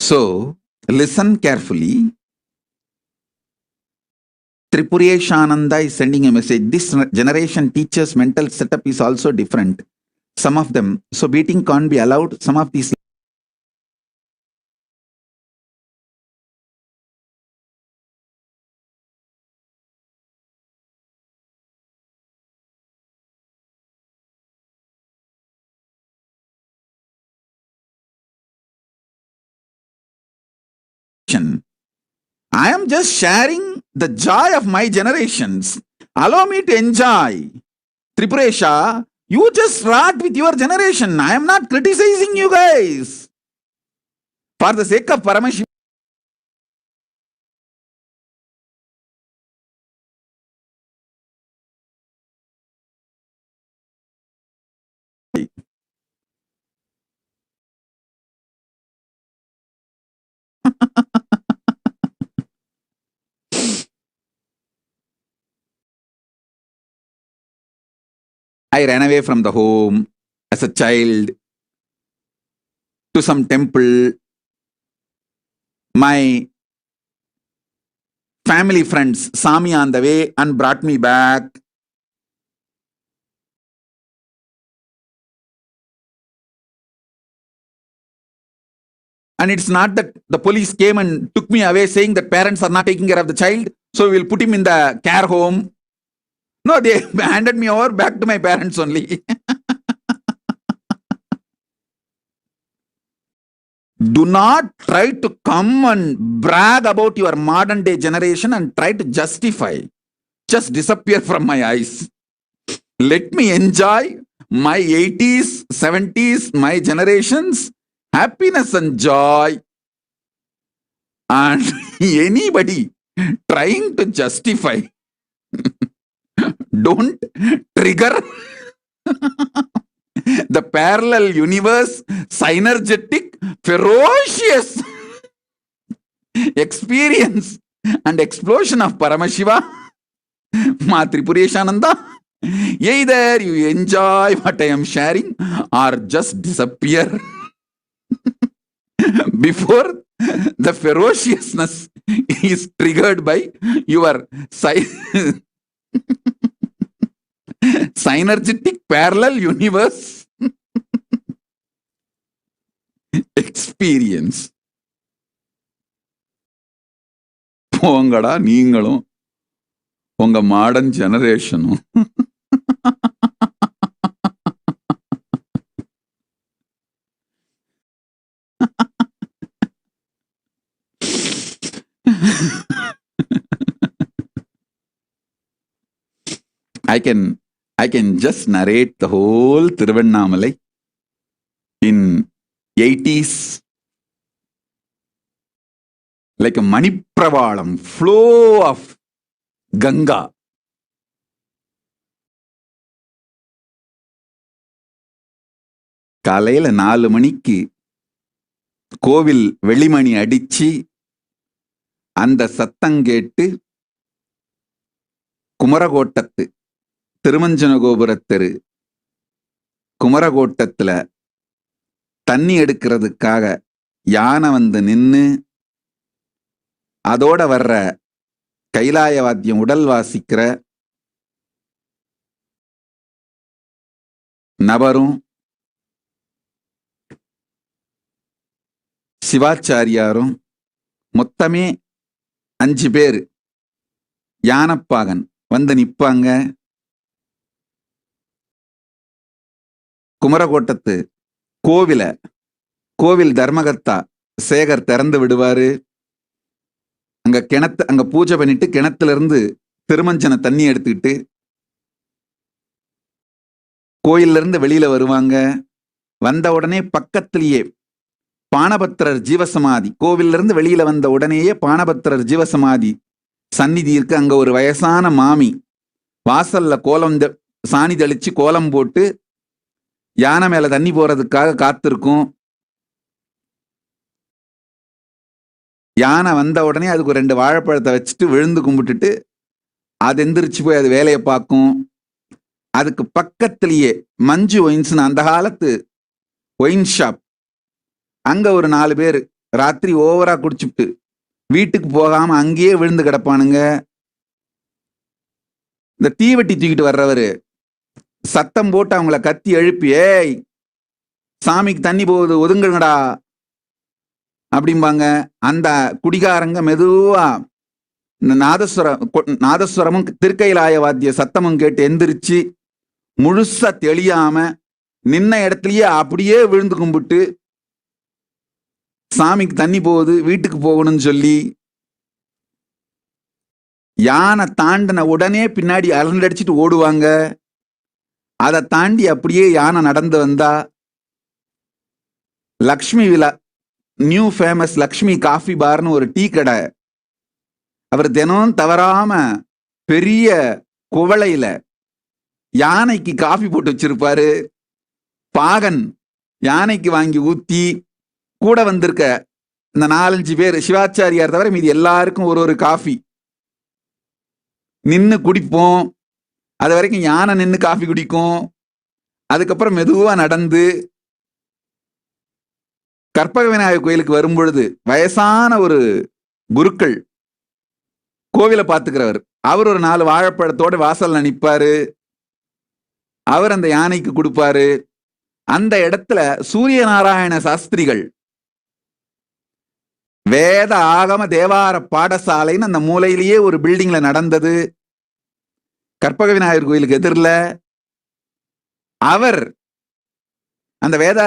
So, listen carefully. Tripureshananda is sending a message. This generation teachers' mental setup is also different. Some of them. So, beating can't be allowed. Some of these I am just sharing the joy of my generations. Allow me to enjoy. Tripuresha, you just rot with your generation. I am not criticizing you guys. For the sake of Paramasivoham, I ran away from the home as a child to some temple. My family friends saw me on the way and brought me back. And it's not that the police came and took me away saying that parents are not taking care of the child, so we will put him in the care home. No, they handed me over back to my parents only. Do not try to come and brag about your modern day generation and try to justify. Just disappear from my eyes. Let me enjoy my 80s, 70s, my generations, happiness and joy. And anybody trying to justify, don't trigger the parallel universe, synergetic, ferocious experience and explosion of Paramashiva, Ma Tripureshananda. Either you enjoy what I am sharing or just disappear before the ferociousness is triggered by your synergetic parallel universe experience. போங்கடா நீங்களும் உங்க modern ஜெனரேஷனும். I can just narrate the whole Tiruvannamalai in 80s like a Manipravalam, flow of Ganga. காலையில 4 மணிக்கு கோவில் வெளிமணி அடிச்சு அந்த சத்தம் கேட்டு குமரகோட்டத்து திருமஞ்சன கோபுரத்தெரு குமரகோட்டத்துல தண்ணி எடுக்கிறதுக்காக யானை வந்து நின்று அதோட வர்ற கைலாய வாத்தியம் உடல் வாசிக்கிற நபரும் சிவாச்சாரியாரும் மொத்தமே 5 பேர் யானப்பாகன் வந்து நிப்பாங்க. குமரகோட்டத்து கோவில் தர்மகர்த்தா சேகர் திறந்து விடுவாரு. அங்க பூஜை பண்ணிட்டு கிணத்துல இருந்து திருமஞ்சன தண்ணி எடுத்துக்கிட்டு கோயில்ல இருந்து வெளியில வருவாங்க. வந்த உடனே பக்கத்திலேயே பானபத்திரர் ஜீவசமாதி, கோவில்ல இருந்து வெளியில வந்த உடனேயே பானபத்திரர் ஜீவசமாதி சந்நிதி இருக்கு. அங்க ஒரு வயசான மாமி வாசல்ல சாணி தெளிச்சு கோலம் போட்டு யானை மேல தண்ணி போறதுக்காக காத்திருக்கும். யானை வந்த உடனே அதுக்கு 2 வாழைப்பழத்தை வச்சுட்டு விழுந்து கும்பிட்டுட்டு அது எந்திரிச்சு போய் அது வேலையை பார்க்கும். அதுக்கு பக்கத்திலேயே மஞ்சு ஒயின்ஸ்னு அந்த காலத்து ஒயின் ஷாப், அங்க ஒரு 4 பேர் ராத்திரி ஓவரா குடிச்சுட்டு வீட்டுக்கு போகாம அங்கேயே விழுந்து கிடப்பானுங்க. இந்த தீவெட்டி தூக்கிட்டு வர்றவரு சத்தம் போட்டு அவங்கள கத்தி எழுப்பி, ஏய் சாமிக்கு தண்ணி போகுது ஒதுங்குங்கடா அப்படிம்பாங்க. அந்த குடிகாரங்க மெதுவா இந்த நாதஸ்வரமும் திருக்கைலாய வாத்திய சத்தமும் கேட்டு எந்திரிச்சு முழுசா தெளியாம நின்ன இடத்துலயே அப்படியே விழுந்து கும்பிட்டு சாமிக்கு தண்ணி போகுது வீட்டுக்கு போகணும்னு சொல்லி யானை தாண்டின உடனே பின்னாடி அலண்டடிச்சிட்டு ஓடுவாங்க. அதை தாண்டி அப்படியே யானை நடந்து வந்தா லக்ஷ்மி விழா, நியூ ஃபேமஸ் லக்ஷ்மி காஃபி பார்னு ஒரு டீ கடை, அவர் தினம் தவறாம பெரிய குவளையில யானைக்கு காஃபி போட்டு வச்சிருப்பாரு. பாகன் யானைக்கு வாங்கி ஊத்தி கூட வந்திருக்க இந்த 4-5 பேர் சிவாச்சாரியார் தவிர மீது எல்லாருக்கும் ஒரு காஃபி நின்று குடிப்போம். அது வரைக்கும் யானை நின்று காஃபி குடிக்கும். அதுக்கப்புறம் மெதுவா நடந்து கற்பக விநாயகர் கோயிலுக்கு வரும்பொழுது வயசான ஒரு குருக்கள் கோவிலை பார்த்துக்கிறவர், அவர் ஒரு 4 வாழைப்பழத்தோட வாசல்ல நிற்பாரு. அவர் அந்த யானைக்கு கொடுப்பாரு. அந்த இடத்துல சூரிய நாராயண சாஸ்திரிகள் வேத ஆகம தேவார பாடசாலைன்னு அந்த மூலையிலேயே ஒரு பில்டிங்ல நடந்தது, கற்பக விநாயகர் கோயிலுக்கு எதிரில். அவர் அந்த வேத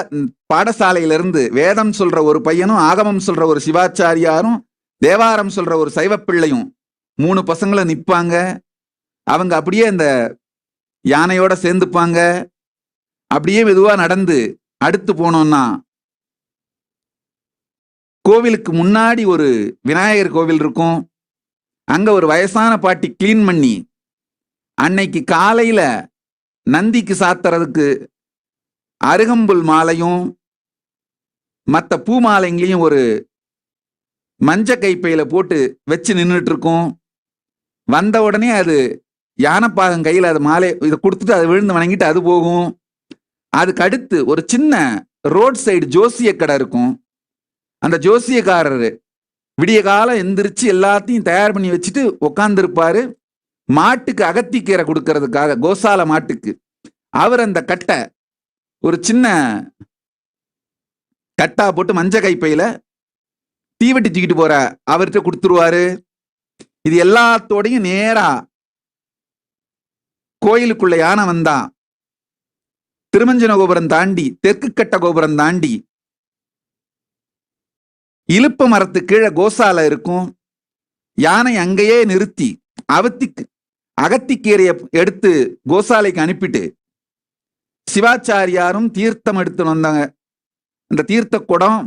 பாடசாலையிலிருந்து வேதம் சொல்ற ஒரு பையனும், ஆகமம் சொல்ற ஒரு சிவாச்சாரியாரும், தேவாரம் சொல்ற ஒரு சைவப்பிள்ளையும் 3 பசங்களும் நிற்பாங்க. அவங்க அப்படியே அந்த யானையோட சேர்ந்துப்பாங்க. அப்படியே மெதுவா நடந்து அடுத்து போனோம்னா கோவிலுக்கு முன்னாடி ஒரு விநாயகர் கோவில் இருக்கும். அங்க ஒரு வயசான பாட்டி கிளீன் பண்ணி அன்னைக்கு காலையில நந்திக்கு சாத்துறதுக்கு அருகம்புல் மாலையும் மற்ற பூ மாலைங்களையும் ஒரு மஞ்ச கைப்பையில போட்டு வச்சு நின்றுட்டு இருக்கும். வந்த உடனே அது யானைப்பாகம் கையில் அது மாலை இதை கொடுத்துட்டு அது விழுந்து வணங்கிட்டு அது போகும். அதுக்கு அடுத்து ஒரு சின்ன ரோட் சைடு ஜோசிய கடை இருக்கும். அந்த ஜோசியக்காரர் விடிய காலம் எந்திரிச்சு எல்லாத்தையும் தயார் பண்ணி வச்சுட்டு உக்காந்துருப்பாரு. மாட்டுக்கு அகத்திக்கீரை கொடுக்கறதுக்காக, கோசால மாட்டுக்கு. அவர் அந்த கட்டை ஒரு சின்ன கட்டா போட்டு மஞ்ச கைப்பையில தீவட்டி தூக்கிட்டு போற அவர்கிட்ட கொடுத்துருவாரு. இது எல்லாத்தோடையும் நேரா கோயிலுக்குள்ள யானை வந்தா திருமஞ்சன கோபுரம் தாண்டி, தெற்கு கட்ட கோபுரம் தாண்டி, இலுப்ப மரத்து கீழே கோசாலை இருக்கும். யானை அங்கேயே நிறுத்தி அகத்திக்கீரையை எடுத்து கோசாலைக்கு அனுப்பிட்டு சிவாச்சாரியாரும் தீர்த்தம் எடுத்து வந்தாங்க. அந்த தீர்த்த குடம்,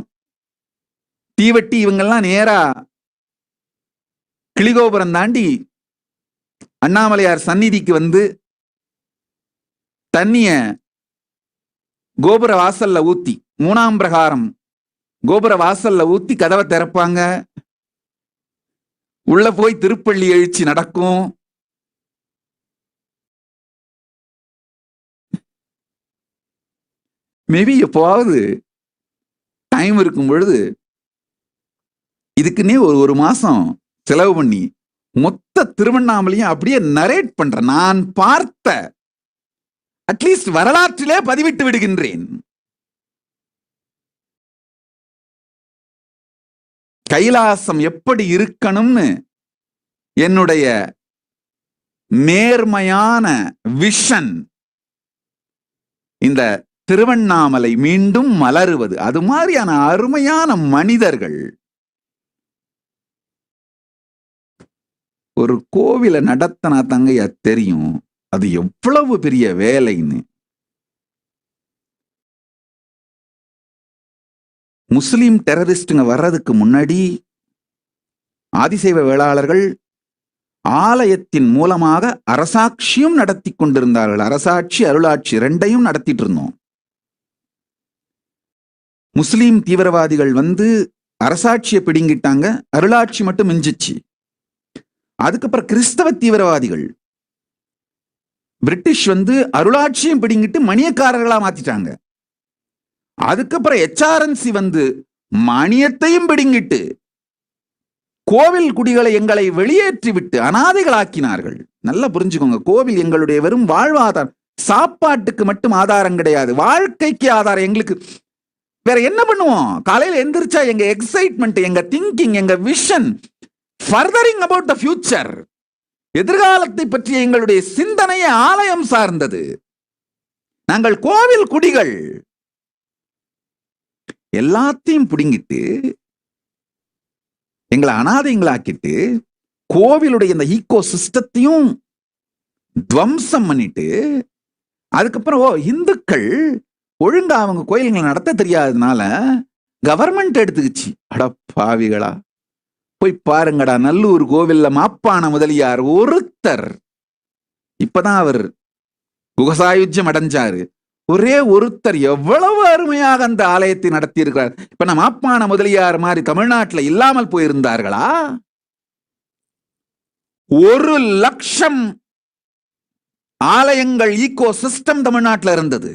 தீவட்டி, இவங்கெல்லாம் நேரா கிளிகோபுரம் தாண்டி அண்ணாமலையார் சந்நிதிக்கு வந்து தண்ணிய கோபுர வாசல்ல ஊத்தி, 3ஆம் பிரகாரம் கோபுர வாசல்ல ஊத்தி கதவை திறப்பாங்க. உள்ள போய் திருப்பள்ளி எழுச்சி நடக்கும். மேபி எப்போவாவது டைம் இருக்கும் பொழுது இதுக்குன்னே ஒரு மாசம் செலவு பண்ணி மொத்த திருவண்ணாமலையும் அப்படியே நரேட் பண்றேன். நான் பார்த்த அட்லீஸ்ட் வரலாற்றிலே பதிவிட்டு விடுகின்றேன். கைலாசம் எப்படி இருக்கணும்னு என்னுடைய நேர்மையான விஷன், இந்த திருவண்ணாமலை மீண்டும் மலருவது, அது மாதிரியான அருமையான மனிதர்கள். ஒரு கோவிலை நடத்தினா தங்கையா தெரியும் அது எவ்வளவு பெரிய வேலைன்னு. முஸ்லிம் டெரரிஸ்டுங்க வர்றதுக்கு முன்னாடி ஆதிசைவ வேளாளர்கள் ஆலயத்தின் மூலமாக அரசாட்சியும் நடத்தி கொண்டிருந்தார்கள். அரசாட்சி, அருளாட்சி 2ஐயும் நடத்திட்டு இருந்தோம். முஸ்லிம் தீவிரவாதிகள் வந்து அரசாட்சியை பிடுங்கிட்டாங்க, அருளாட்சி மட்டும் மிஞ்சிச்சு. அதுக்கப்புறம் கிறிஸ்தவ தீவிரவாதிகள் பிரிட்டிஷ் வந்து அருளாட்சியும் பிடிங்கிட்டு மணியக்காரர்களா மாத்திட்டாங்க. அதுக்கப்புறம் HRNC வந்து மணியத்தையும் பிடுங்கிட்டு கோவில் குடிகளை எங்களை வெளியேற்றி விட்டு அனாதைகளாக்கினார்கள். நல்லா புரிஞ்சுக்கோங்க, கோவில் எங்களுடைய வெறும் வாழ்வாதாரம், சாப்பாட்டுக்கு மட்டும் ஆதாரம் கிடையாது, வாழ்க்கைக்கு ஆதாரம். எங்களுக்கு வேற என்ன பண்ணுவோம்? காலையில் எந்திரிச்சா எங்க எக்ஸைட்மெண்ட், எங்க திங்கிங், எங்க விஷன், ஃபர்தரிங் அபவுட் த ஃபியூச்சர், எதிர்காலத்தை பற்றிய எங்களுடைய சிந்தனையை ஆலயம் சார்ந்தது. நாங்கள் கோவில் குடிகள். எல்லாத்தையும் பிடுங்கிட்டு எங்களை அனாதைங்களாக்கிட்டு கோவிலுடைய இந்த ஈகோ சிஸ்டத்தையும் துவம்சம் பண்ணிட்டு, அதுக்கப்புறம் இந்துக்கள் ஒழுங்கா அவங்க கோயில்களை நடத்த தெரியாததுனால கவர்மெண்ட் எடுத்துக்கிச்சு. அட பாவிகளா, போய் பாருங்கடா, நல்லூர் கோவில்ல மாப்பான முதலியார் ஒருத்தர், இப்பதான் அவர் குகசாயுஜ்யம் அடைஞ்சாரு, ஒரே ஒருத்தர் எவ்வளவு அருமையாக அந்த ஆலயத்தை நடத்தி இருக்கிறார். இப்ப நம்ம மாப்பான முதலியார் மாதிரி தமிழ்நாட்டுல இல்லாமல் போயிருந்தார்களா? 1,00,000 ஆலயங்கள் ஈகோ சிஸ்டம் தமிழ்நாட்டில் இருந்தது.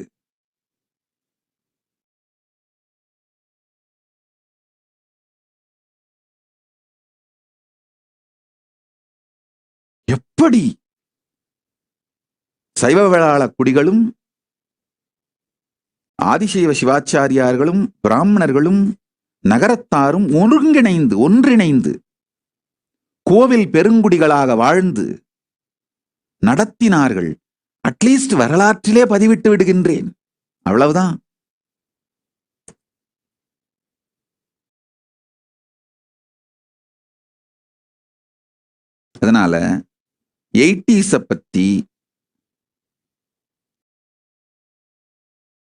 எப்படி சைவ வேளாள குடிகளும் ஆதிசைவ சிவாச்சாரியார்களும் பிராமணர்களும் நகரத்தாரும் ஒன்றிணைந்து கோவில் பெருங்குடிகளாக வாழ்ந்து நடத்தினார்கள். அட்லீஸ்ட் வரலாற்றிலே பதிவிட்டு விடுகின்றேன், அவ்வளவுதான். அதனால 80s பத்தி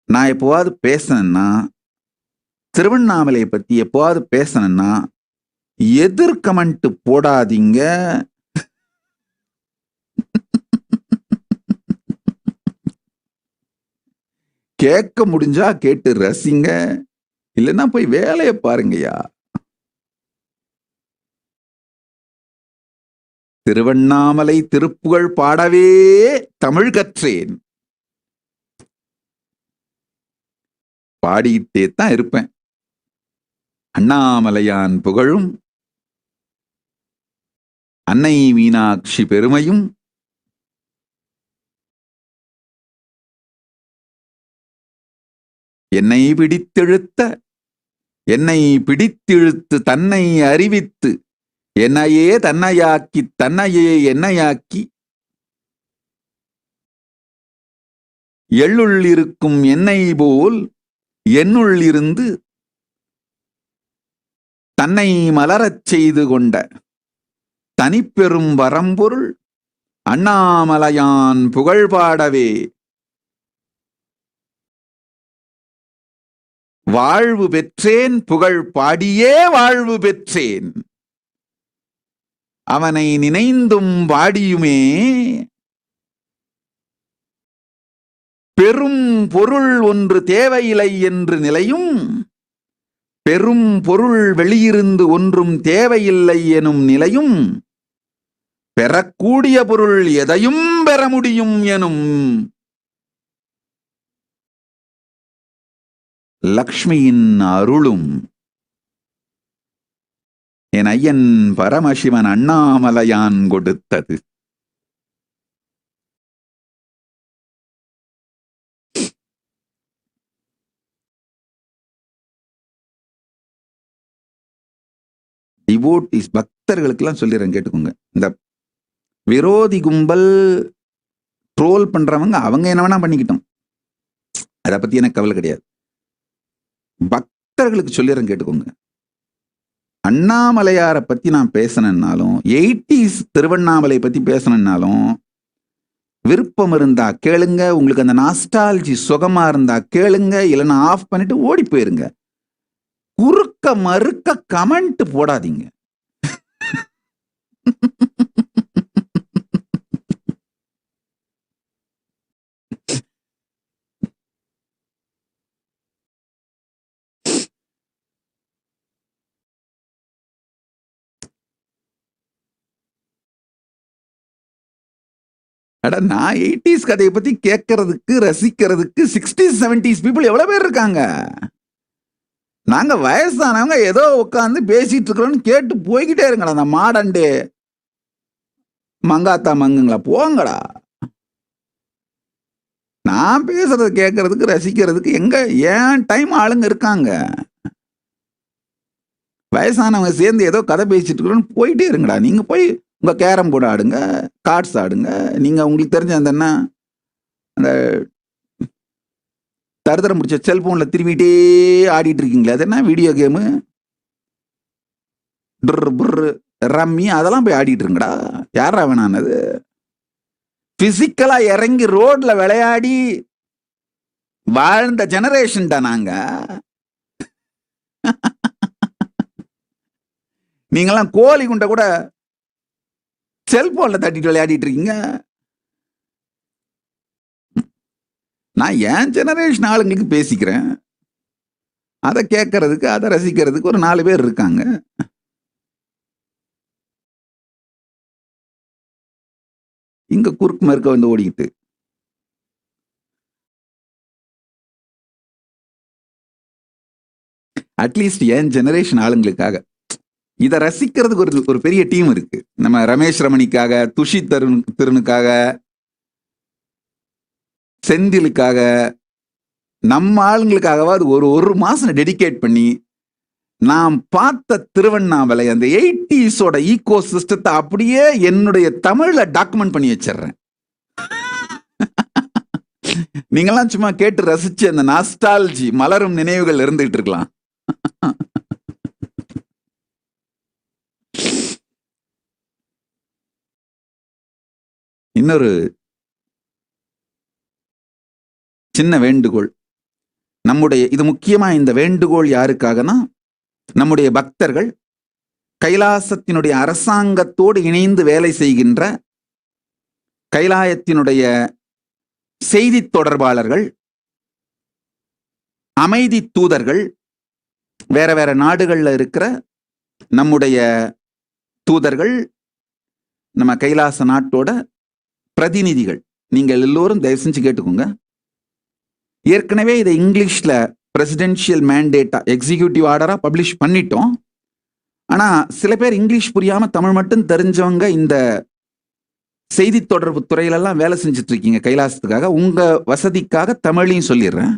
நான் எப்போவாது பேசணும்னா, திருவண்ணாமலையை பத்தி எப்போவாது பேசணும்னா எதிர் கமெண்ட் போடாதீங்க. கேட்க முடிஞ்சா கேட்டு ரசிங்க, இல்லைன்னா போய் வேலையை பாருங்கய்யா. திருவண்ணாமலை திருப்புகழ் பாடவே தமிழ் கற்றேன். பாடிக்கிட்டே தான் இருப்பேன். அண்ணாமலையான் புகழும் அன்னை மீனாட்சி பெருமையும் என்னை பிடித்திழுத்து தன்னை அறிவித்து என்னையே தன்னையாக்கி தன்னையே என்னையாக்கி எள்ளுள் இருக்கும் என்னை போல் என்னுள் இருந்து தன்னை மலரச் செய்து கொண்ட தனிப்பெரும் வரம்பொருள் அண்ணாமலையான் புகழ் பாடவே வாழ்வு பெற்றேன், புகழ் பாடியே வாழ்வு பெற்றேன். அவனை நினைந்தும் பாடியுமே பெரும் பொருள் ஒன்று தேவையில்லை என்று நிலையும், பெரும் பொருள் வெளியிருந்து ஒன்றும் தேவையில்லை எனும் நிலையும், பெறக்கூடிய பொருள் எதையும் பெற முடியும் எனும் லக்ஷ்மியின் அருளும் என் ஐயன் பரமசிவன் அண்ணாமலையான் கொடுத்தது. டிவோட்டிஸ் பக்தர்களுக்கெல்லாம் சொல்லிடுறேன், கேட்டுக்கோங்க. இந்த விரோதி கும்பல் ட்ரோல் பண்றவங்க அவங்க என்ன வேணா பண்ணிக்கிட்டோம், அதை பத்தி எனக்கு கவலை கிடையாது. பக்தர்களுக்கு சொல்லிடுறேன், கேட்டுக்கோங்க. அண்ணாமலையாரை பத்தி நான் பேசணும்னாலும் 80s திருவண்ணாமலை பத்தி பேசணும்னாலும் விருப்பம் இருந்தா கேளுங்க, உங்களுக்கு அந்த நாஸ்டாலஜி சுகமா இருந்தா கேளுங்க, இல்லைன்னா ஆஃப் பண்ணிட்டு ஓடி போயிருங்க. குறுக்க மறுக்க கமெண்ட் போடாதீங்க. அட, நான் 80s கதையை பத்தி கேட்கறதுக்கு ரசிக்கிறதுக்கு 60s 70s பீப்புள் எவ்வளவு பேர் இருக்காங்க. நாங்க வயசானவங்க ஏதோ உட்காந்து பேசிட்டு இருக்கிறோம்னு கேட்டு போய்கிட்டே இருங்கடா. அந்த மாடண்டே மங்காத்தா மங்குங்களா போங்கடா. நான் பேசுறத கேட்கறதுக்கு ரசிக்கிறதுக்கு எங்க ஏன் டைம் ஆளுங்க இருக்காங்க. வயசானவங்க சேர்ந்து ஏதோ கதை பேசிட்டு இருக்கிறோன்னு போயிட்டே இருங்கடா. நீங்க போய் உங்க கேரம் போர்டு ஆடுங்க, கார்ட்ஸ் ஆடுங்க. நீங்க உங்களுக்கு தெரிஞ்ச அந்த என்ன அந்த தருதரம் முடிச்ச செல்போன்ல திரும்பிட்டே ஆடிட்டு இருக்கீங்களா, அது என்ன வீடியோ கேமு, ரம்மி, அதெல்லாம் போய் ஆடிட்டு இருங்கடா. யாரா வேணானது? பிசிக்கலா இறங்கி ரோட்ல விளையாடி வாழ்ந்த ஜெனரேஷன் தான் நாங்க. நீங்கெல்லாம் கோழி குண்டை கூட செல்போன்ல தட்டிட்டு விளையாடிட்டு இருக்கீங்க. நான் என் ஜெனரேஷன் ஆளுங்களுக்கு பேசிக்கிறேன். அதை கேட்கறதுக்கு அதை ரசிக்கிறதுக்கு ஒரு 4 பேர் இருக்காங்க. இங்க குறுக்கு மறுக்க வந்து ஓடிக்கிட்டு அட்லீஸ்ட் என் ஜெனரேஷன் ஆளுங்களுக்காக இதை ரசிக்கிறதுக்கு ஒரு பெரிய டீம் இருக்கு. நம்ம ரமேஷ் ரமணிக்காக, துஷி திருனுக்காக, செந்திலுக்காக, நம்ம ஆளுங்களுக்காகவாது ஒரு மாசம் டெடிகேட் பண்ணி நான் பார்த்த திருவண்ணாமலை அந்த 80s ஈகோ சிஸ்டத்தை அப்படியே என்னுடைய தமிழ்ல டாக்குமெண்ட் பண்ணி வச்சிடுறேன். நீங்கெல்லாம் சும்மா கேட்டு ரசிச்சு அந்த நாஸ்டால்ஜி மலரும் நினைவுகள் இருந்துகிட்டு இருக்கலாம். இன்னொரு சின்ன வேண்டுகோள், இது முக்கியமா இந்த வேண்டுகோள் யாருக்காகனா, நம்முடைய பக்தர்கள், கைலாசத்தினுடைய அரசாங்கத்தோடு இணைந்து வேலை செய்கின்ற கைலாயத்தினுடைய செய்தி தொடர்பாளர்கள், அமைதி தூதர்கள், வேற வேற நாடுகள்ல இருக்கிற நம்முடைய தூதர்கள், நம்ம கைலாச நாட்டோட பிரதிநிதிகள், நீங்கள் எல்லோரும் தயவு செஞ்சு கேட்டுக்கோங்க. ஏற்கனவே இதை இங்கிலீஷ்ல பிரசிடென்ஷியல் மேண்டேட்டா, எக்ஸிக்யூட்டிவ் ஆர்டரா பப்ளிஷ் பண்ணிட்டோம். ஆனா சில பேர் இங்கிலீஷ் புரியாம தமிழ் மட்டும் தெரிஞ்சவங்க இந்த செய்தி தொடர்பு துறையிலெல்லாம் வேலை செஞ்சுட்டு இருக்கீங்க கைலாசத்துக்காக. உங்க வசதிக்காக தமிழையும் சொல்லிடுறேன்,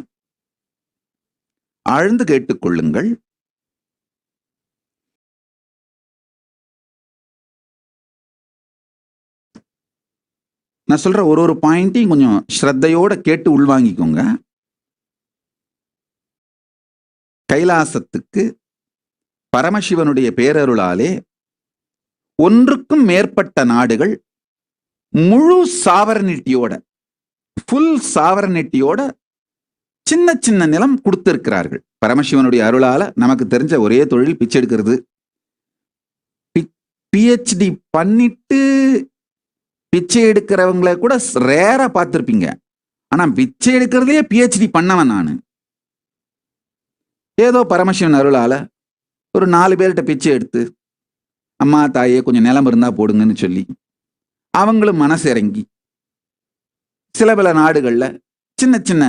ஆழ்ந்து கேட்டுக்கொள்ளுங்கள். நான் சொல்ற ஒரு பாயிண்ட்டையும் கொஞ்சம் ஸ்ரத்தையோட கேட்டு உள்வாங்கிக்கோங்க. கைலாசத்துக்கு பரமசிவனுடைய பேரருளாலே ஒன்றுக்கும் மேற்பட்ட நாடுகள் முழு சாவரனிட்டியோட, ஃபுல் சாவரனிட்டியோட சின்ன சின்ன நிலம் கொடுத்திருக்கிறார்கள். பரமசிவனுடைய அருளால நமக்கு தெரிஞ்ச ஒரே தொழில் பிச்சை எடுக்கிறது. PhD பண்ணிட்டு பிச்சை எடுக்கிறவங்களை கூட ரேரா பார்த்துருப்பீங்க. ஆனா பிச்சை எடுக்கிறதுலயே PhD பண்ணவன் நான். ஏதோ பரமசிவன் அருளால ஒரு 4 பேர்கிட்ட பிச்சை எடுத்து, அம்மா தாயே கொஞ்சம் நிலம் இருந்தா போடுங்கன்னு சொல்லி அவங்களும் மனசு இறங்கி சில பல நாடுகள்ல சின்ன சின்ன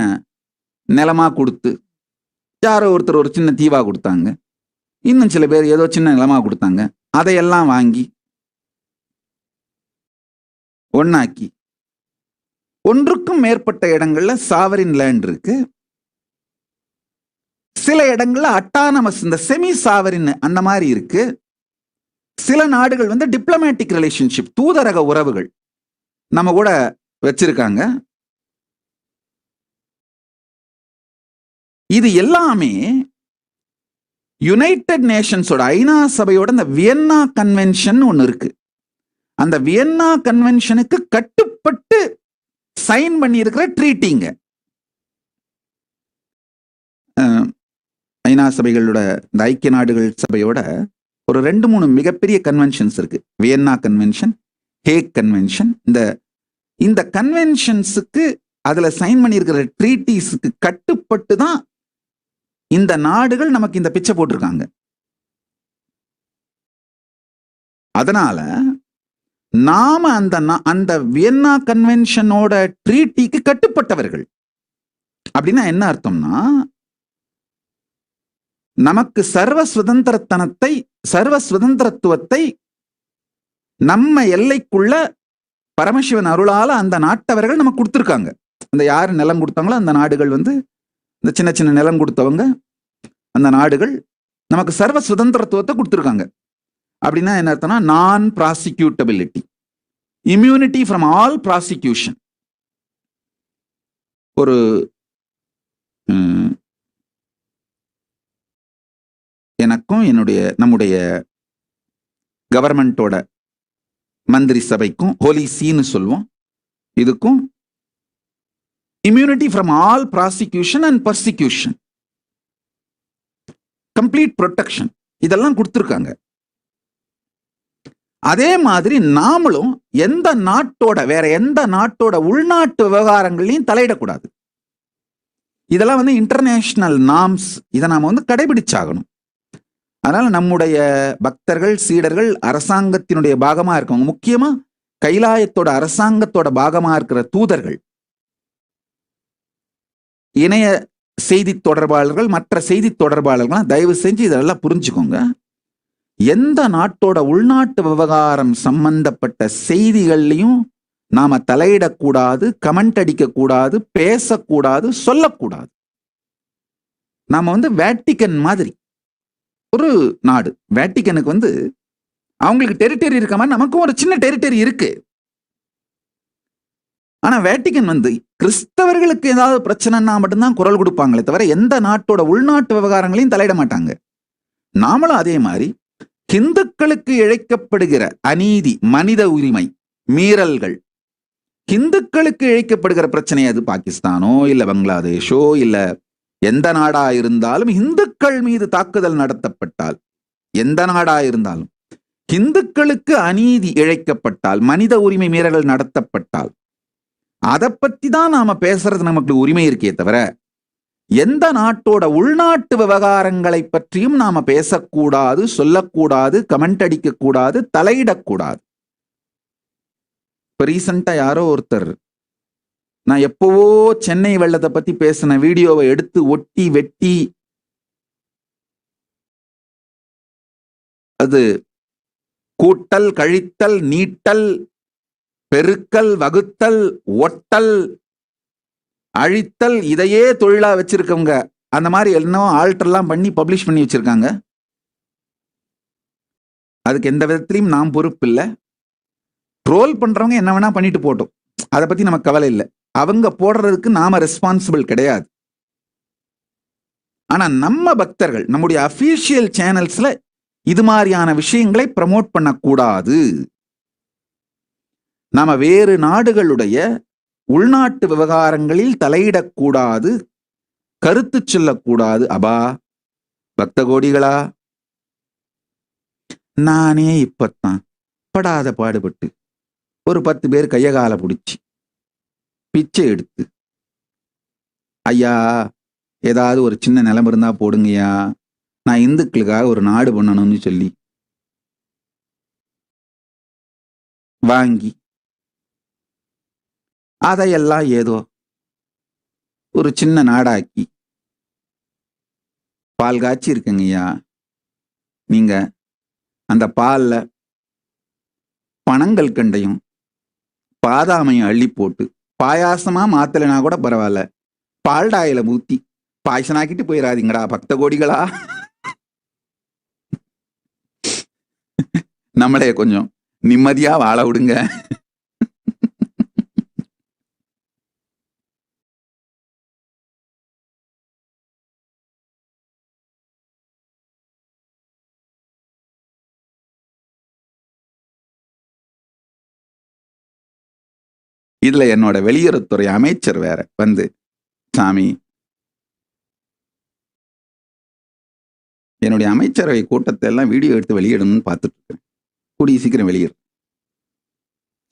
நிலமா கொடுத்து, யாரோ ஒருத்தர் ஒரு சின்ன தீவா கொடுத்தாங்க, இன்னும் சில பேர் ஏதோ சின்ன நிலமா கொடுத்தாங்க. அதையெல்லாம் வாங்கி ஒன்னாக்கி ஒன்றுக்கும் மேற்பட்ட இடங்கள்ல சாவரின் லேண்ட் இருக்கு. சில இடங்கள்ல அட்டானமஸ், இந்த செமி சாவரின் அந்த மாதிரி இருக்கு. சில நாடுகள் வந்து டிப்ளமேட்டிக் ரிலேஷன்ஷிப், தூதரக உறவுகள் நம்ம கூட வச்சிருக்காங்க. இது எல்லாமே யுனைடெட் நேஷன்ஸோட, ஐநா சபையோட இந்த வியன்னா கன்வென்ஷன் ஒன்னு இருக்கு. அந்த வியன்னா கன்வென்ஷனுக்கு கட்டுப்பட்டு சைன் பண்ணி இருக்கிற ட்ரீட்டிங்க. ஐநா சபைகளோட, இந்த ஐக்கிய நாடுகள் சபையோட ஒரு 2-3 மிகப்பெரிய கன்வென்ஷன்ஸ் இருக்கு. Vienna convention, hack convention. இந்த கன்வென்ஷன்ஸுக்கு அதுல சைன் பண்ணி இருக்கிற ட்ரீட்டிஸுக்கு கட்டுப்பட்டு தான் இந்த நாடுகள் நமக்கு இந்த பிச்சை போட்டிருக்காங்க. அதனால நாம அந்த வியன்னா கன்வென்ஷனோட ட்ரீட்டிக்கு கட்டுப்பட்டவர்கள். அப்படின்னா என்ன அர்த்தம்னா, நமக்கு சர்வ சுதந்திரத்துவத்தை நம்ம எல்லைக்குள்ள பரமசிவன் அருளால அந்த நாட்டவர்கள் நமக்கு கொடுத்துருக்காங்க. அந்த யாரு நிலம் கொடுத்தாங்களோ அந்த நாடுகள் வந்து, இந்த சின்ன சின்ன நிலம் கொடுத்தவங்க, அந்த நாடுகள் நமக்கு சர்வ சுதந்திரத்துவத்தை கொடுத்துருக்காங்க. அப்படின்னா என்ன அர்த்தம்னா, நான் ப்ராசிக்யூட்டபிலிட்டி, இம்யூனிட்டி ஃப்ரம் ஆல் ப்ராசிக்யூஷன். ஒரு எனக்கும் நம்முடைய கவர்மெண்டோட மந்திரி சபைக்கும், ஹோலி சீன்னு சொல்லுவோம், இதுக்கும் immunity from all prosecution and persecution, complete protection, இதெல்லாம் கொடுத்துருக்காங்க. அதே மாதிரி நாமளும் வேற எந்த நாட்டோட உள்நாட்டு விவகாரங்களையும் தலையிடக்கூடாது. இதெல்லாம் வந்து இன்டர்நேஷனல் நார்ம்ஸ். இதை நாம வந்து கடைபிடிச்சாகணும். அதனால நம்முடைய பக்தர்கள், சீடர்கள் அரசாங்கத்தினுடைய பாகமா இருக்கவங்க, முக்கியமா கைலாயத்தோட அரசாங்கத்தோட பாகமா இருக்கிற தூதர்கள், இணைய செய்தி தொடர்பாளர்கள், மற்ற செய்தி தொடர்பாளர்கள் தயவு செஞ்சு இதெல்லாம் புரிஞ்சுக்கோங்க. எந்த நாட்டோட உள்நாட்டு விவகாரம் சம்பந்தப்பட்ட செய்திகள்லையும் நாம தலையிடக்கூடாது, கமெண்ட் அடிக்கக்கூடாது, பேசக்கூடாது, சொல்லக்கூடாது. நாம வேட்டிக்கன் மாதிரி ஒரு நாடு. வேட்டிக்கனுக்கு அவங்களுக்கு டெரிட்டரி இருக்க மாதிரி நமக்கும் ஒரு சின்ன டெரிட்டரி இருக்கு. ஆனா வேட்டிக்கன் கிறிஸ்தவர்களுக்கு ஏதாவது பிரச்சனைன்னா மட்டும்தான் குரல் கொடுப்பாங்களே தவிர எந்த நாட்டோட உள்நாட்டு விவகாரங்களையும் தலையிட மாட்டாங்க. நாமளும் அதே மாதிரி ஹிந்துக்களுக்கு இழைக்கப்படுகிற அநீதி, மனித உரிமை மீறல்கள், ஹிந்துக்களுக்கு இழைக்கப்படுகிற பிரச்சனை, அது பாகிஸ்தானோ இல்ல பங்களாதேஷோ இல்ல எந்த நாடா இருந்தாலும் இந்துக்கள் மீது தாக்குதல் நடத்தப்பட்டால், எந்த நாடா இருந்தாலும் இந்துக்களுக்கு அநீதி இழைக்கப்பட்டால், மனித உரிமை மீறல்கள் நடத்தப்பட்டால், அதை பத்தி தான் நாம பேசுறது நமக்கு உரிமை இருக்கே தவிர எந்த நாட்டோட உள்நாட்டு விவகாரங்களை பற்றியும் நாம பேசக்கூடாது, சொல்லக்கூடாது, கமெண்ட் அடிக்கக்கூடாது, தலையிடக்கூடாது. இப்ப ரீசெண்டா யாரோ ஒருத்தர் நான் எப்பவோ சென்னை வெள்ளத்தை பத்தி பேசின வீடியோவை எடுத்து ஒட்டி வெட்டி அது கூட்டல், கழித்தல், நீட்டல், பெருக்கல், வகுத்தல், ஒட்டல், அழித்தல் இதையே தொழிலா வச்சிருக்கவங்க அந்த மாதிரி என்ன ஆல்டர்லாம் பண்ணி பப்ளிஷ் பண்ணி வச்சிருக்காங்க. அதுக்கு எந்த விதத்திலையும் நாம் பொறுப்பு இல்லை. ட்ரோல் பண்றவங்க என்ன வேணா பண்ணிட்டு போட்டோம், அதை பத்தி நமக்கு கவலை இல்லை. அவங்க போடுறதுக்கு நாம ரெஸ்பான்சிபிள் கிடையாது. ஆனா நம்ம பக்தர்கள் நம்முடைய அபிஷியல் சேனல்ஸ்ல இது மாதிரியான விஷயங்களை ப்ரமோட் பண்ணக்கூடாது. நாம வேறு நாடுகளுடைய உள்நாட்டு விவகாரங்களில் தலையிடக்கூடாது, கருத்து சொல்லக்கூடாது. அபா பக்த கோடிகளா, நானே இப்பத்தான் படாத பாடுபட்டு ஒரு 10 பேர் கைய கால பிடிச்சி பிச்சை எடுத்து, ஐயா ஏதாவது ஒரு சின்ன நிலம் இருந்தா போடுங்கய்யா, நான் இந்துக்களுக்காக ஒரு நாடு பண்ணணும்னு சொல்லி வாங்கி அதையெல்லாம் ஏதோ ஒரு சின்ன நாடாக்கி பால் காய்ச்சி இருக்குங்கய்யா. நீங்க அந்த பால்ல பனங்கள் கண்டையும் பாதாமையும் அள்ளி போட்டு பாயாசமா மாத்தலைனா கூட பரவாயில்ல, பால்டாயில ஊத்தி பாயசனாக்கிட்டு போயிடாதீங்கடா பக்த கோடிகளா. நம்மளே கொஞ்சம் நிம்மதியா வாழ விடுங்க. இதுல என்னோட வெளியுறவுத்துறை அமைச்சர் வேற சாமி, என்னுடைய அமைச்சரவை கூட்டத்தை எல்லாம் வீடியோ எடுத்து வெளியிடணும்னு பார்த்துட்டு இருக்கேன். கூடிய சீக்கிரம் வெளியிடும்.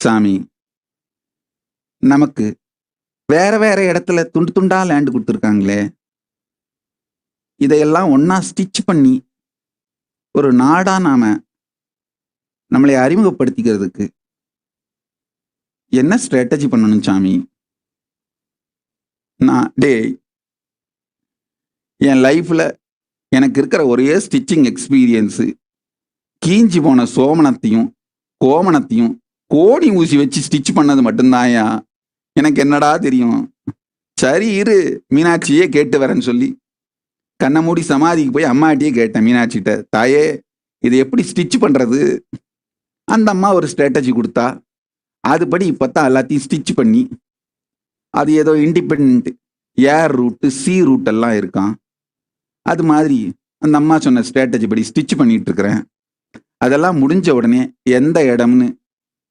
சாமி, நமக்கு வேற வேற இடத்துல துண்டு துண்டா லேண்டு கொடுத்துருக்காங்களே, இதையெல்லாம் ஒன்னா ஸ்டிச் பண்ணி ஒரு நாடா நாம நம்மளை அறிமுகப்படுத்திக்கிறதுக்கு என்ன ஸ்ட்ராட்டஜி பண்ணணும் சாமி? நான் என் லைஃப்ல எனக்கு இருக்கிற ஒரே ஸ்டிச்சிங் எக்ஸ்பீரியன்ஸு கீஞ்சி போன சோமனத்தையும் கோமணத்தையும் கோடி ஊசி வச்சு ஸ்டிச் பண்ணது மட்டும்தான்யா. எனக்கு என்னடா தெரியும்? சரி இரு, மீனாட்சியே கேட்டு வரேன்னு சொல்லி கண்ணை மூடி சமாதிக்கு போய் அம்மாட்டியே கேட்டேன், மீனாட்சிகிட்ட, தாயே இது எப்படி ஸ்டிச் பண்றது? அந்த அம்மா ஒரு ஸ்ட்ராட்டஜி கொடுத்தா, அதுபடி இப்போத்தான் எல்லாத்தையும் ஸ்டிச் பண்ணி, அது ஏதோ இண்டிபெண்ட் ஏர் ரூட்டு சி ரூட் எல்லாம் இருக்கான், அது மாதிரி அந்த அம்மா சொன்ன ஸ்ட்ராட்டஜி படி ஸ்டிச் பண்ணிட்டு இருக்கிறேன். அதெல்லாம் முடிஞ்ச உடனே எந்த இடம்னு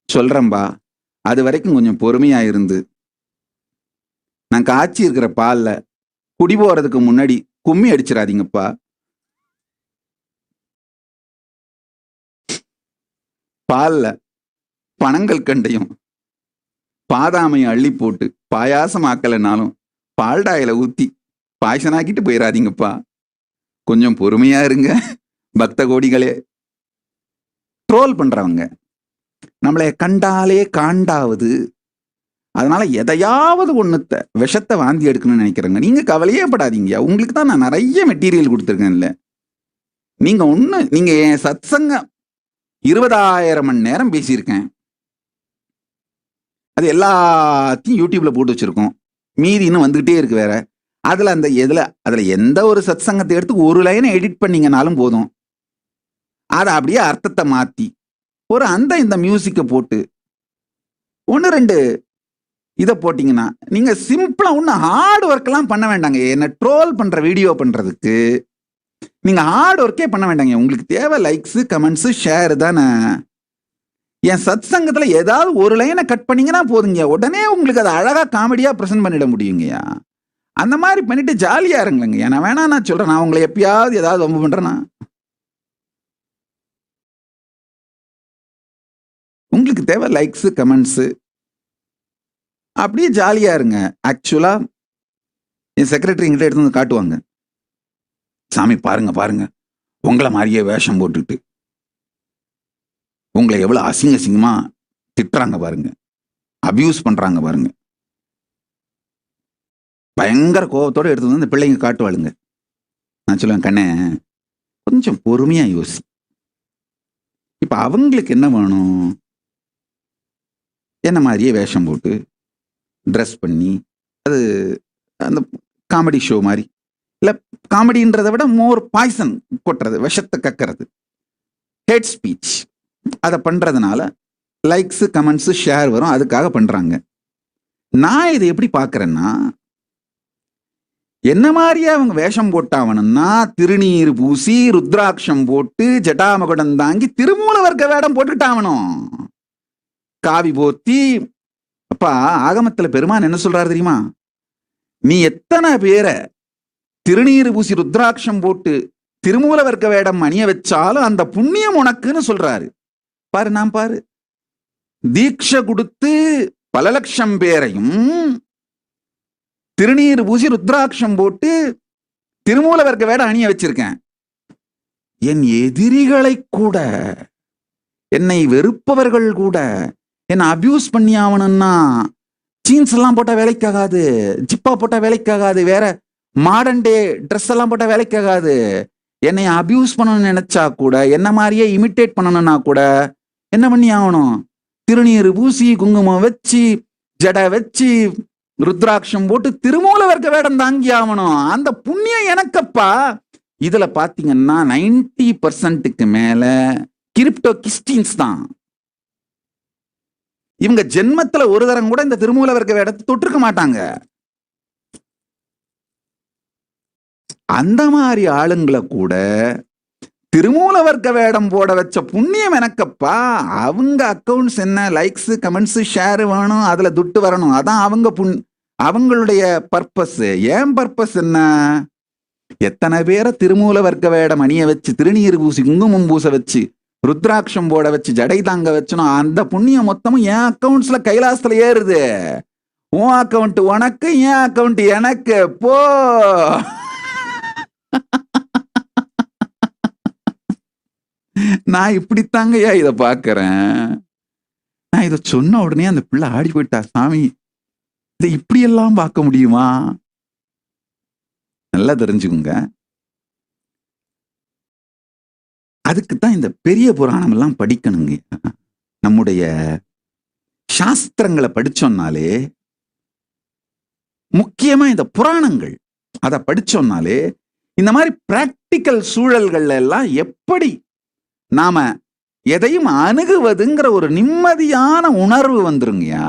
சொல்றேன்பா, அது வரைக்கும் கொஞ்சம் பொறுமையா இருந்து நான் காய்ச்சி இருக்கிற பால்ல குடி போறதுக்கு முன்னாடி கும்மி அடிச்சிடாதீங்கப்பா. பால்ல பனங்கள் கண்டையும் பாதாமையும் அள்ளி போட்டு பாயாசம் ஆக்கலைனாலும் பால்டாயில ஊத்தி பாயசனாக்கிட்டு போயிடாதீங்கப்பா. கொஞ்சம் பொறுமையா இருங்க பக்த கோடிகளே. ட்ரோல் பண்றவங்க நம்மளை கண்டாலே காண்டாவது, அதனால எதையாவது ஒண்ணுத்த விஷத்தை வாந்தி எடுக்கணும்னு நினைக்கிறேங்க. நீங்க கவலையே படாதீங்க, உங்களுக்கு தான் நான் நிறைய மெட்டீரியல் கொடுத்துருக்கேன்ல. நீங்க என் சத்சங்கம் 20,000 மணி நேரம் பேசியிருக்கேன். அது எல்லாத்தையும் யூடியூப்ல போட்டு வச்சிருக்கோம். மீதி இன்னும் வந்துகிட்டே இருக்கு வேற. அதுல எந்த ஒரு சத்சங்கத்தை எடுத்து ஒரு லைனை எடிட் பண்ணீங்கனாலும் போதும். அதை அப்படியே அர்த்தத்தை மாத்தி ஒரு இந்த மியூசிக்கை போட்டு 1-2 இதை போட்டீங்கன்னா நீங்க சிம்பிளா ஒன்றும் ஹார்ட் ஒர்க் எல்லாம் பண்ண வேண்டாங்க. என்ன ட்ரோல் பண்ற வீடியோ பண்றதுக்கு நீங்க ஹார்ட் ஒர்க்கே பண்ண வேண்டாங்க. உங்களுக்கு தேவை லைக்ஸ், கமெண்ட்ஸ், ஷேர் தானே. என் சத் சங்கத்துல ஏதாவது ஒரு லைனை கட் பண்ணீங்கன்னா போதுங்க, உடனே உங்களுக்கு அதை அழகா காமெடியா பிரசன்ட் பண்ணிட முடியுங்கய்யா. அந்த மாதிரி பண்ணிட்டு ஜாலியா இருங்களேங்க. நான் வேணா நான் சொல்றேன், நான் உங்களை எப்பயாவது ஏதாவது வம்பு பண்றேன்னா உங்களுக்கு தேவை லைக்ஸ், கமெண்ட்ஸ், அப்படியே ஜாலியா இருங்க. ஆக்சுவலா என் செக்ரட்டரி எங்கிட்ட எடுத்து வந்து காட்டுவாங்க, சாமி பாருங்க பாருங்க உங்களை மாதிரியே வேஷம் போட்டுட்டு உங்களை எவ்வளவு அசிங்கமா திட்டுறாங்க பாருங்க, அபியூஸ் பண்றாங்க பாருங்க. பயங்கர கோபத்தோட எடுத்து வந்து இந்த பிள்ளைங்க காட்டுவாளுங்க. நான் சொல்லுவேன், கண்ணே கொஞ்சம் பொறுமையா யோசி. இப்ப அவங்களுக்கு என்ன வேணும்? என்ன மாதிரியே வேஷம் போட்டு ட்ரெஸ் பண்ணி அது அந்த காமெடி ஷோ மாதிரி, இல்லை காமெடின்றதை விட மோர் பாய்சன் கொட்டுறது, விஷத்தை கக்கிறது, ஹேட் ஸ்பீச், அதை பண்றதுனால லைக்ஸ், கமெண்ட்ஸ், ஷேர் வரும். அதுக்காக பண்றாங்க. நான் இதை எப்படி பார்க்கறேன்னா, என்ன மாதிரியே அவங்க வேஷம் போட்டாவணும்னா திருநீர் பூசி ருத்ராட்சம் போட்டு ஜட்டாமகுடம் தாங்கி திருமூல வர்க்க வேடம் போட்டுட்டாவணும், காவி போத்தி. அப்பா ஆகமத்துல பெருமான் என்ன சொல்றாரு தெரியுமா? நீ எத்தனை பேரை திருநீர் பூசி ருத்ராட்சம் போட்டு திருமூல வர்க்க வேடம் அணிய வச்சாலும் அந்த புண்ணியம் உனக்குன்னு சொல்றாரு. பாரு, நான் பாரு, தீட்சை கொடுத்து பல லட்சம் பேரையும் திருநீர் பூசி ருத்ராட்சம் போட்டு திருமூல வர்க்க வேடம் அணிய வச்சிருக்கேன். என் எதிரிகளை கூட, என்னை வெறுப்பவர்கள் கூட என்ன அபியூஸ் பண்ணி ஆகணும்னா ஜீன்ஸ் எல்லாம் போட்டா வேலைக்காகாது, ஜிப்பா போட்டா வேலைக்காகாது, வேற மாடர்ன் டே ட்ரெஸ் எல்லாம் போட்டா வேலைக்காகாது. என்னை அபியூஸ் பண்ணணும்னு நினைச்சா கூட, என்ன மாதிரியே இமிட்டேட் பண்ணணும்னா கூட என்ன பண்ணி ஆகணும்? திருநீர் பூசி குங்குமம் வச்சு ஜடை வச்சு ருத்ராட்சம் போட்டு திருமூல வர்க்க வேடம் தாங்கி ஆகணும். அந்த புண்ணியம் எனக்கப்பா. இதுல பாத்தீங்கன்னா 90% மேல கிரிப்டோ கிறிஸ்டின்ஸ் தான். இவங்க ஜென்மத்துல ஒரு தரம் கூட இந்த திருமூல வர்க்க வேடத்தை தொட்டிருக்க மாட்டாங்க. அந்த மாதிரி ஆளுங்களை கூட திருமூல வர்க்க வேடம் போட வச்ச புண்ணியம் எனக்கப்பா. அவங்க அக்கௌண்ட்ஸ் என்ன, லைக்ஸ், கமெண்ட்ஸ், ஷேர் வேணும், அதுல துட்டு வரணும், அதான் அவங்களுடைய பர்பஸ். ஏன் பர்பஸ் என்ன? எத்தனை பேரை திருமூல வர்க்க வேடம் அணிய வச்சு திருநீர் பூசி குங்குமம் பூச வச்சு ருத்ராட்சம் போட வச்சு ஜடை தாங்க வச்சனும், அந்த புண்ணியம் மொத்தமும் என் அக்கௌண்ட்ஸ்ல கைலாசத்துல ஏறுது. உன் அக்கௌண்ட் உனக்கு, என் அக்கௌண்ட் எனக்கு. போ, நான் இப்படித்தாங்கய்யா இதை பாக்குறேன். நான் இதை சொன்ன உடனே அந்த பிள்ளை ஆடி போயிட்டா, சாமி இதை இப்படியெல்லாம் பார்க்க முடியுமா? நல்லா தெரிஞ்சுக்குங்க. அதுக்குத்தான் இந்த பெரிய புராணம் எல்லாம் படிக்கணுங்க. நம்முடைய சாஸ்திரங்களை படிச்சோம்னாலே, முக்கியமா இந்த புராணங்கள் அதை படிச்சோம்னாலே, இந்த மாதிரி பிராக்டிக்கல் சூழல்கள்ல எல்லாம் எப்படி நாம எதையும் அணுகுவதுங்கிற ஒரு நிம்மதியான உணர்வு வந்துருங்கயா.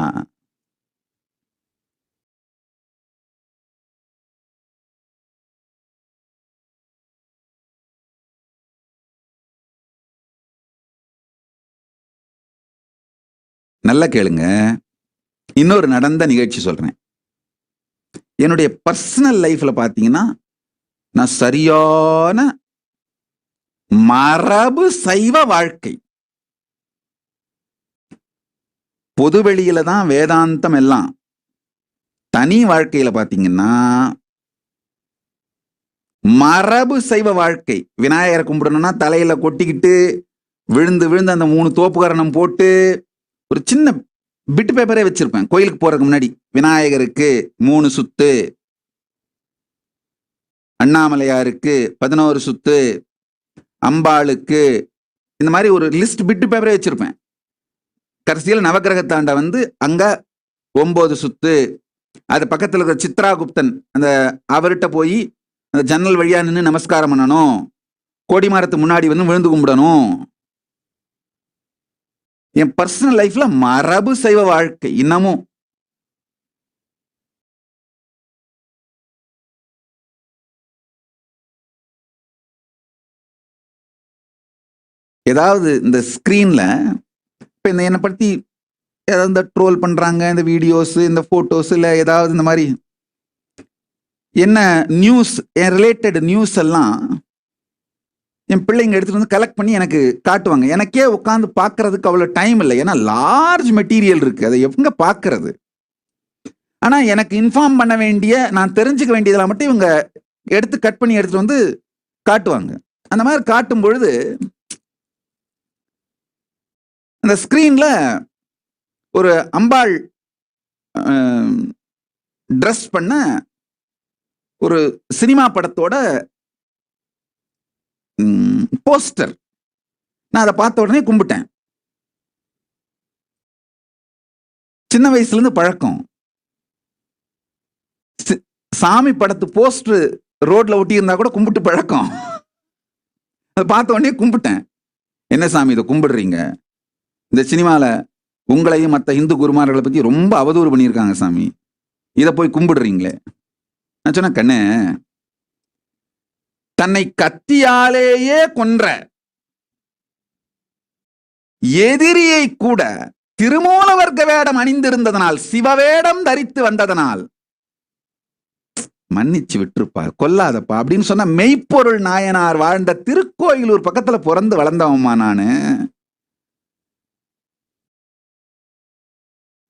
நல்லா கேளுங்க, இன்னொரு நடந்த நிகழ்ச்சி சொல்றேன். என்னுடைய பர்சனல் லைஃப்ல பாத்தீங்கன்னா, நான் சரியான மரபு சைவ வாழ்க்கை. பொதுவெளியில தான் வேதாந்தம் எல்லாம். தனி வாழ்க்கையில பாத்தீங்கன்னா மரபு சைவ வாழ்க்கை. விநாயகரை கும்பிடணும்னா தலையில கொட்டிக்கிட்டு விழுந்து விழுந்து அந்த 3 தோப்புகரணம் போட்டு ஒரு சின்ன பிட்டு பேப்பரே வச்சிருப்பேன். கோயிலுக்கு போறதுக்கு முன்னாடி விநாயகருக்கு 3 சுத்து, அண்ணாமலையாருக்கு 11 சுத்து, அம்பாளுக்கு, இந்த மாதிரி ஒரு லிஸ்ட் பிட்டு பேப்பரே வச்சிருப்பேன். கடைசியில் நவகிரகத்தாண்ட வந்து அங்க 9 சுத்து, அது பக்கத்தில் இருக்கிற சித்ராகுப்தன் அந்த அவர்கிட்ட போய் அந்த ஜன்னல் வழியா நின்று நமஸ்காரம் பண்ணணும், கோடிமரத்து முன்னாடி வந்து விழுந்து கும்பிடணும். என் பர்சனல் லைஃப்ல மரபு சைவ வாழ்க்கை இன்னமும். ஏதாவது இந்த ஸ்கிரீன்ல இப்ப இந்த என்னை பத்தி ஏதாவது இந்த ட்ரோல் பண்றாங்க, இந்த வீடியோஸ், இந்த போட்டோஸ், இல்ல ஏதாவது இந்த மாதிரி என்ன நியூஸ், என் ரிலேட்டட் நியூஸ் எல்லாம் என் பிள்ளைங்க எடுத்துட்டு வந்து கலெக்ட் பண்ணி எனக்கு காட்டுவாங்க. எனக்கே உட்காந்து பார்க்கறதுக்கு அவ்வளோ டைம் இல்லை, ஏன்னா லார்ஜ் மெட்டீரியல் இருக்கு, அதை எங்க பார்க்கறது. ஆனா எனக்கு இன்ஃபார்ம் பண்ண வேண்டிய, நான் தெரிஞ்சுக்க வேண்டியதெல்லாம் மட்டும் இவங்க எடுத்து கட் பண்ணி எடுத்துட்டு வந்து காட்டுவாங்க. அந்த மாதிரி காட்டும் பொழுது அந்த ஸ்கிரீன்ல ஒரு அம்பாள் ட்ரெஸ் பண்ண ஒரு சினிமா படத்தோட போஸ்டர். நான் அதை பார்த்த உடனே கும்பிட்டேன். சின்ன வயசுல இருந்து பழக்கம். சாமி படத்து போஸ்டர் ரோட்ல ஒட்டி இருந்தா கூட கும்பிட்டு பழக்கம். அதை பார்த்த உடனே கும்பிட்டேன். என்ன சாமி இதை கும்பிடுறீங்க? இந்த சினிமால உங்களையும் மற்ற இந்து குருமார்களை பத்தி ரொம்ப அவதூறு பண்ணியிருக்காங்க சாமி, இதை போய் கும்பிடுறீங்களே. நான் சொன்ன, கண்ணு, தன்னை கத்தியாலேயே கொன்ற எதிரியை கூட திருமூல வர்க்க வேடம் அணிந்திருந்ததனால், சிவவேடம் தரித்து வந்ததனால் மன்னிச்சு விட்டுருப்பா, கொல்லாதப்பா அப்படின்னு சொன்ன மெய்ப்பொருள் நாயனார் வாழ்ந்த திருக்கோயிலூர் பக்கத்துல பிறந்து வளர்ந்தவம்மா நானு.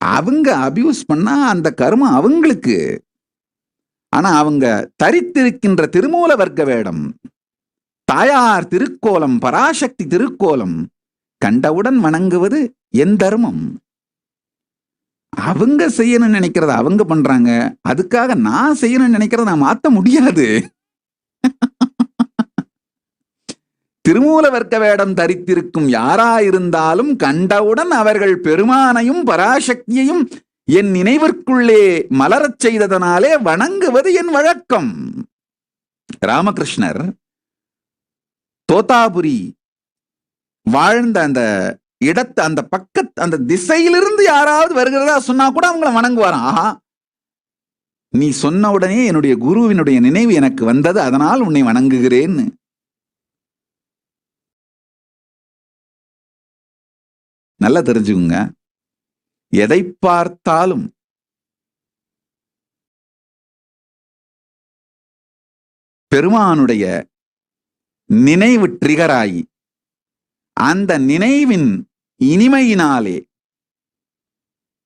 அவங்க அபியூஸ் பண்ணா அந்த கர்மம் அவங்களுக்கு. ஆனா அவங்க தரித்திருக்கின்ற திருமூல வர்க்க வேடம், தாயார் திருக்கோலம், பராசக்தி திருக்கோலம் கண்டவுடன் வணங்குவது என் தர்மம். அவங்க செய்யணும்னு நினைக்கிறத அவங்க பண்றாங்க, அதுக்காக நான் செய்யணும்னு நினைக்கிறத நான் மாத்த முடியாது. திருமூல வர்க்க வேடம் தரித்திருக்கும் யாராயிருந்தாலும் கண்டவுடன் அவர்கள் பெருமானையும் பராசக்தியையும் என் நினைவிற்குள்ளே மலரச் செய்ததனாலே வணங்குவது என் வழக்கம். ராமகிருஷ்ணர் தோத்தாபுரி வாழ்ந்த அந்த இடத்தை, அந்த பக்கத்து அந்த திசையிலிருந்து யாராவது வருகிறதா சொன்னா கூட அவங்கள வணங்குவாராம். ஆஹா, நீ சொன்ன உடனே என்னுடைய குருவினுடைய நினைவு எனக்கு வந்தது, அதனால் உன்னை வணங்குகிறேன்னு. நல்லா தெரிஞ்சுக்குங்க, எதை பார்த்தாலும் பெருமானுடைய நினைவு ட்ரிகராயி அந்த நினைவின் இனிமையினாலே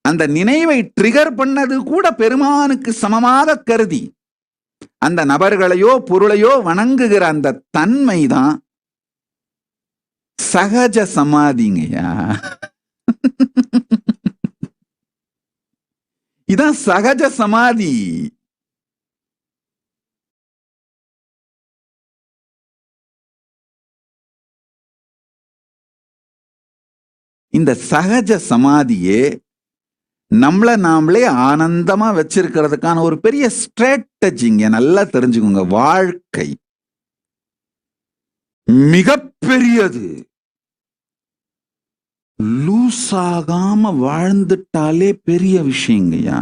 அந்த நினைவை ட்ரிகர் பண்ணது கூட பெருமானுக்கு சமமாக கருதி அந்த நபர்களையோ பொருளையோ வணங்குகிற அந்த தன்மை தான் சகஜ சமாதிங்கய்யா. இதான் சகஜ சமாதி. இந்த சகஜ சமாதியே நம்மள நாமளே ஆனந்தமா வச்சிருக்கிறதுக்கான ஒரு பெரிய ஸ்ட்ராட்டஜிங்க. நல்லா தெரிஞ்சுக்கோங்க, வாழ்க்கை மிகப்பெரியது. லூஸ் ஆகாம வாழ்ந்துட்டாலே பெரிய விஷயங்கய்யா.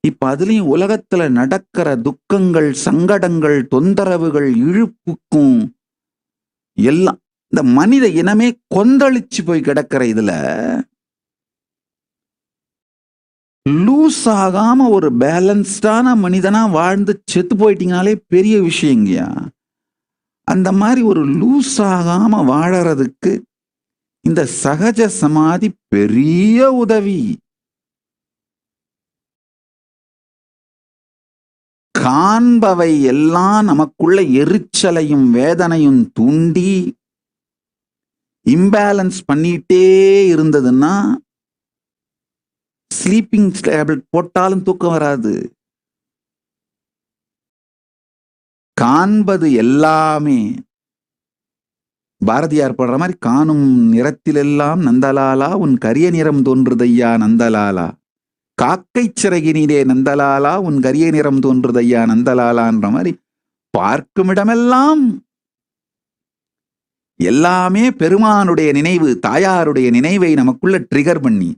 இப்ப அதுலயும் உலகத்துல நடக்கிற துக்கங்கள், சங்கடங்கள், தொந்தரவுகள், இழுப்புக்கும் எல்லாம் இந்த மனித இனமே கொந்தளிச்சு போய் கிடக்கிற இதுல லூஸ் ஆகாம ஒரு பேலன்ஸ்டான மனிதனா வாழ்ந்து செத்து போயிட்டீங்கனாலே பெரிய விஷயங்கய்யா. அந்த மாதிரி ஒரு லூஸ் ஆகாம வாழறதுக்கு இந்த சகஜ சமாதி பெரிய உதவி. காண்பவை எல்லாம் நமக்குள்ள எரிச்சலையும் வேதனையும் தூண்டி இம்பேலன்ஸ் பண்ணிட்டே இருந்ததுன்னா ஸ்லீப்பிங் டேப்லெட் போட்டாலும் தூக்கம் வராது. காண்பது எல்லாமே பாரதியார் பாடுற மாதிரி, காணும் நிறத்திலெல்லாம் நந்தலாலா உன் கரிய நிறம் தோன்றுதையா நந்தலாலா, காக்கை சிறகினிலே நந்தலாலா உன் கரிய நிறம் தோன்றுதையா நந்தலாலான்ற மாதிரி பார்க்கும் இடமெல்லாம் எல்லாமே பெருமானுடைய நினைவு, தாயாருடைய நினைவை நமக்குள்ள ட்ரிகர் பண்ணி,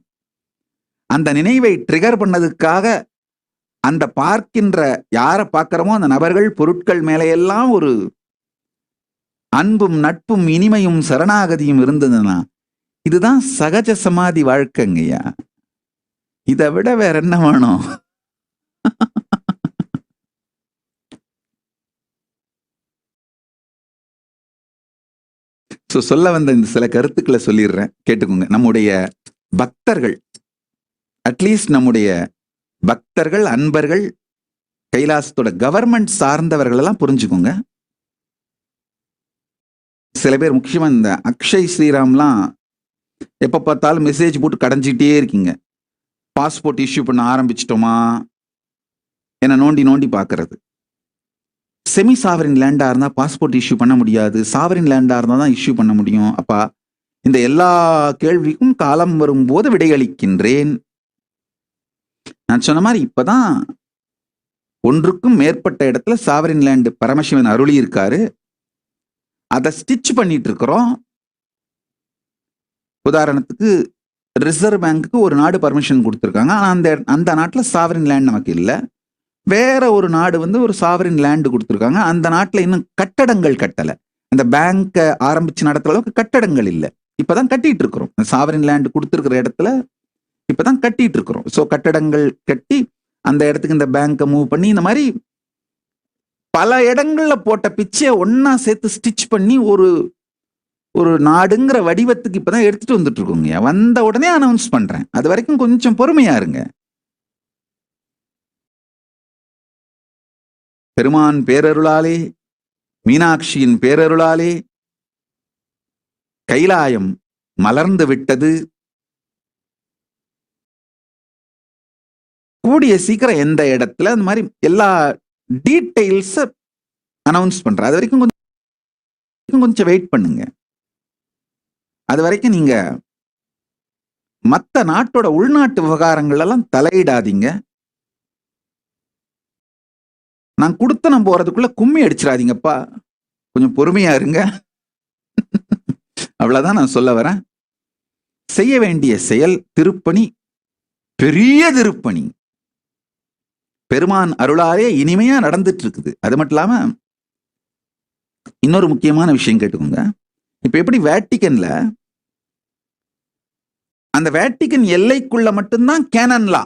அந்த நினைவை ட்ரிகர் பண்ணதுக்காக அந்த பார்க்கின்ற யாரை பார்க்கிறோமோ அந்த நபர்கள் பொருட்கள் மேலையெல்லாம் ஒரு அன்பும் நட்பும் இனிமையும் சரணாகதியும் இருந்ததுன்னா இதுதான் சகஜ சமாதி வாழ்க்கைங்கய்யா. இதை விட வேற என்ன வேணும்? சொல்ல வந்த இந்த சில கருத்துக்களை சொல்லிடுறேன், கேட்டுக்கோங்க. நம்முடைய பக்தர்கள், அட்லீஸ்ட் நம்முடைய பக்தர்கள், அன்பர்கள், கைலாசத்தோட கவர்மெண்ட் சார்ந்தவர்கள் எல்லாம் புரிஞ்சுக்கோங்க. சில பேர் முக்கியமா இந்த அக்ஷய் ஸ்ரீராம்லாம் எப்ப பார்த்தாலும் மெசேஜ் போட்டு கடைஞ்சிக்கிட்டே இருக்கீங்க. பாஸ்போர்ட் இஷ்யூ பண்ண ஆரம்பிச்சிட்டோமா என்ன நோண்டி நோண்டி பார்க்கறது. செமி சாவரின் லேண்டா இருந்தா பாஸ்போர்ட் இஷ்யூ பண்ண முடியாது, சாவரின் லேண்டா இருந்தா தான் இஷ்யூ பண்ண முடியும். அப்பா, இந்த எல்லா கேள்விக்கும் காலம் வரும்போது விடையளிக்கின்றேன். நான் சொன்ன மாதிரி இப்பதான் ஒன்றுக்கும் மேற்பட்ட இடத்துல சாவரின் லேண்டு பரமசிவன் அருளி இருக்காரு. அதை ஸ்டிச் பண்ணிட்டு இருக்கிறோம். உதாரணத்துக்கு ரிசர்வ் பேங்க்கு ஒரு நாடு பர்மிஷன் கொடுத்துருக்காங்க, ஆனா அந்த நாட்டில் சாவரின் லேண்ட் நமக்கு இல்லை. வேற ஒரு நாடு ஒரு சாவரின் லேண்டு கொடுத்துருக்காங்க, அந்த நாட்டில் இன்னும் கட்டடங்கள் கட்டலை. அந்த பேங்கை ஆரம்பிச்சு நடத்துற அளவுக்கு கட்டடங்கள் இல்லை. இப்பதான் கட்டிட்டு இருக்கிறோம். சாவரின் லேண்டு கொடுத்துருக்கிற இடத்துல இப்பதான் கட்டிட்டு இருக்கிறோம். ஸோ கட்டடங்கள் கட்டி அந்த இடத்துக்கு இந்த பேங்கை மூவ் பண்ணி இந்த மாதிரி பல இடங்கள்ல போட்ட பிச்சையை ஒன்னா சேர்த்து ஸ்டிச் பண்ணி ஒரு நாடுங்கிற வடிவத்துக்கு இப்பதான் எடுத்துட்டு வந்துட்டு இருக்கோங்க. வந்த உடனே அனௌன்ஸ் பண்றேன், அது வரைக்கும் கொஞ்சம் பொறுமையா இருங்க. பெருமான் பேரருளாலே, மீனாட்சியின் பேரருளாலே கைலாயம் மலர்ந்து விட்டது. கூடிய சீக்கிரம் எந்த இடத்துல அந்த மாதிரி எல்லா டீடைல்ஸ் அனௌன்ஸ் பண்ற, அது வரைக்கும் கொஞ்சம் வெயிட் பண்ணுங்க. அது வரைக்கும் நீங்க மற்ற நாட்டோட உள்நாட்டு விவகாரங்கள் எல்லாம் தலையிடாதீங்க. நான் கொடுத்த நம்ம போறதுக்குள்ள கும்மி அடிச்சிடாதீங்கப்பா, கொஞ்சம் பொறுமையா இருங்க. அவ்வளவுதான் நான் சொல்ல வரேன். செய்ய வேண்டிய செயல் திருப்பணி, பெரிய திருப்பணி பெருமான் அருளாலே இனிமையா நடந்துட்டு இருக்குது. அது மட்டும் இல்லாம இன்னொரு முக்கியமான விஷயம் கேட்டுக்கோங்க. இப்ப எப்படி வேட்டிக்கன்ல அந்த வேட்டிக்கன் எல்லைக்குள்ள மட்டும்தான் கேனன் லா,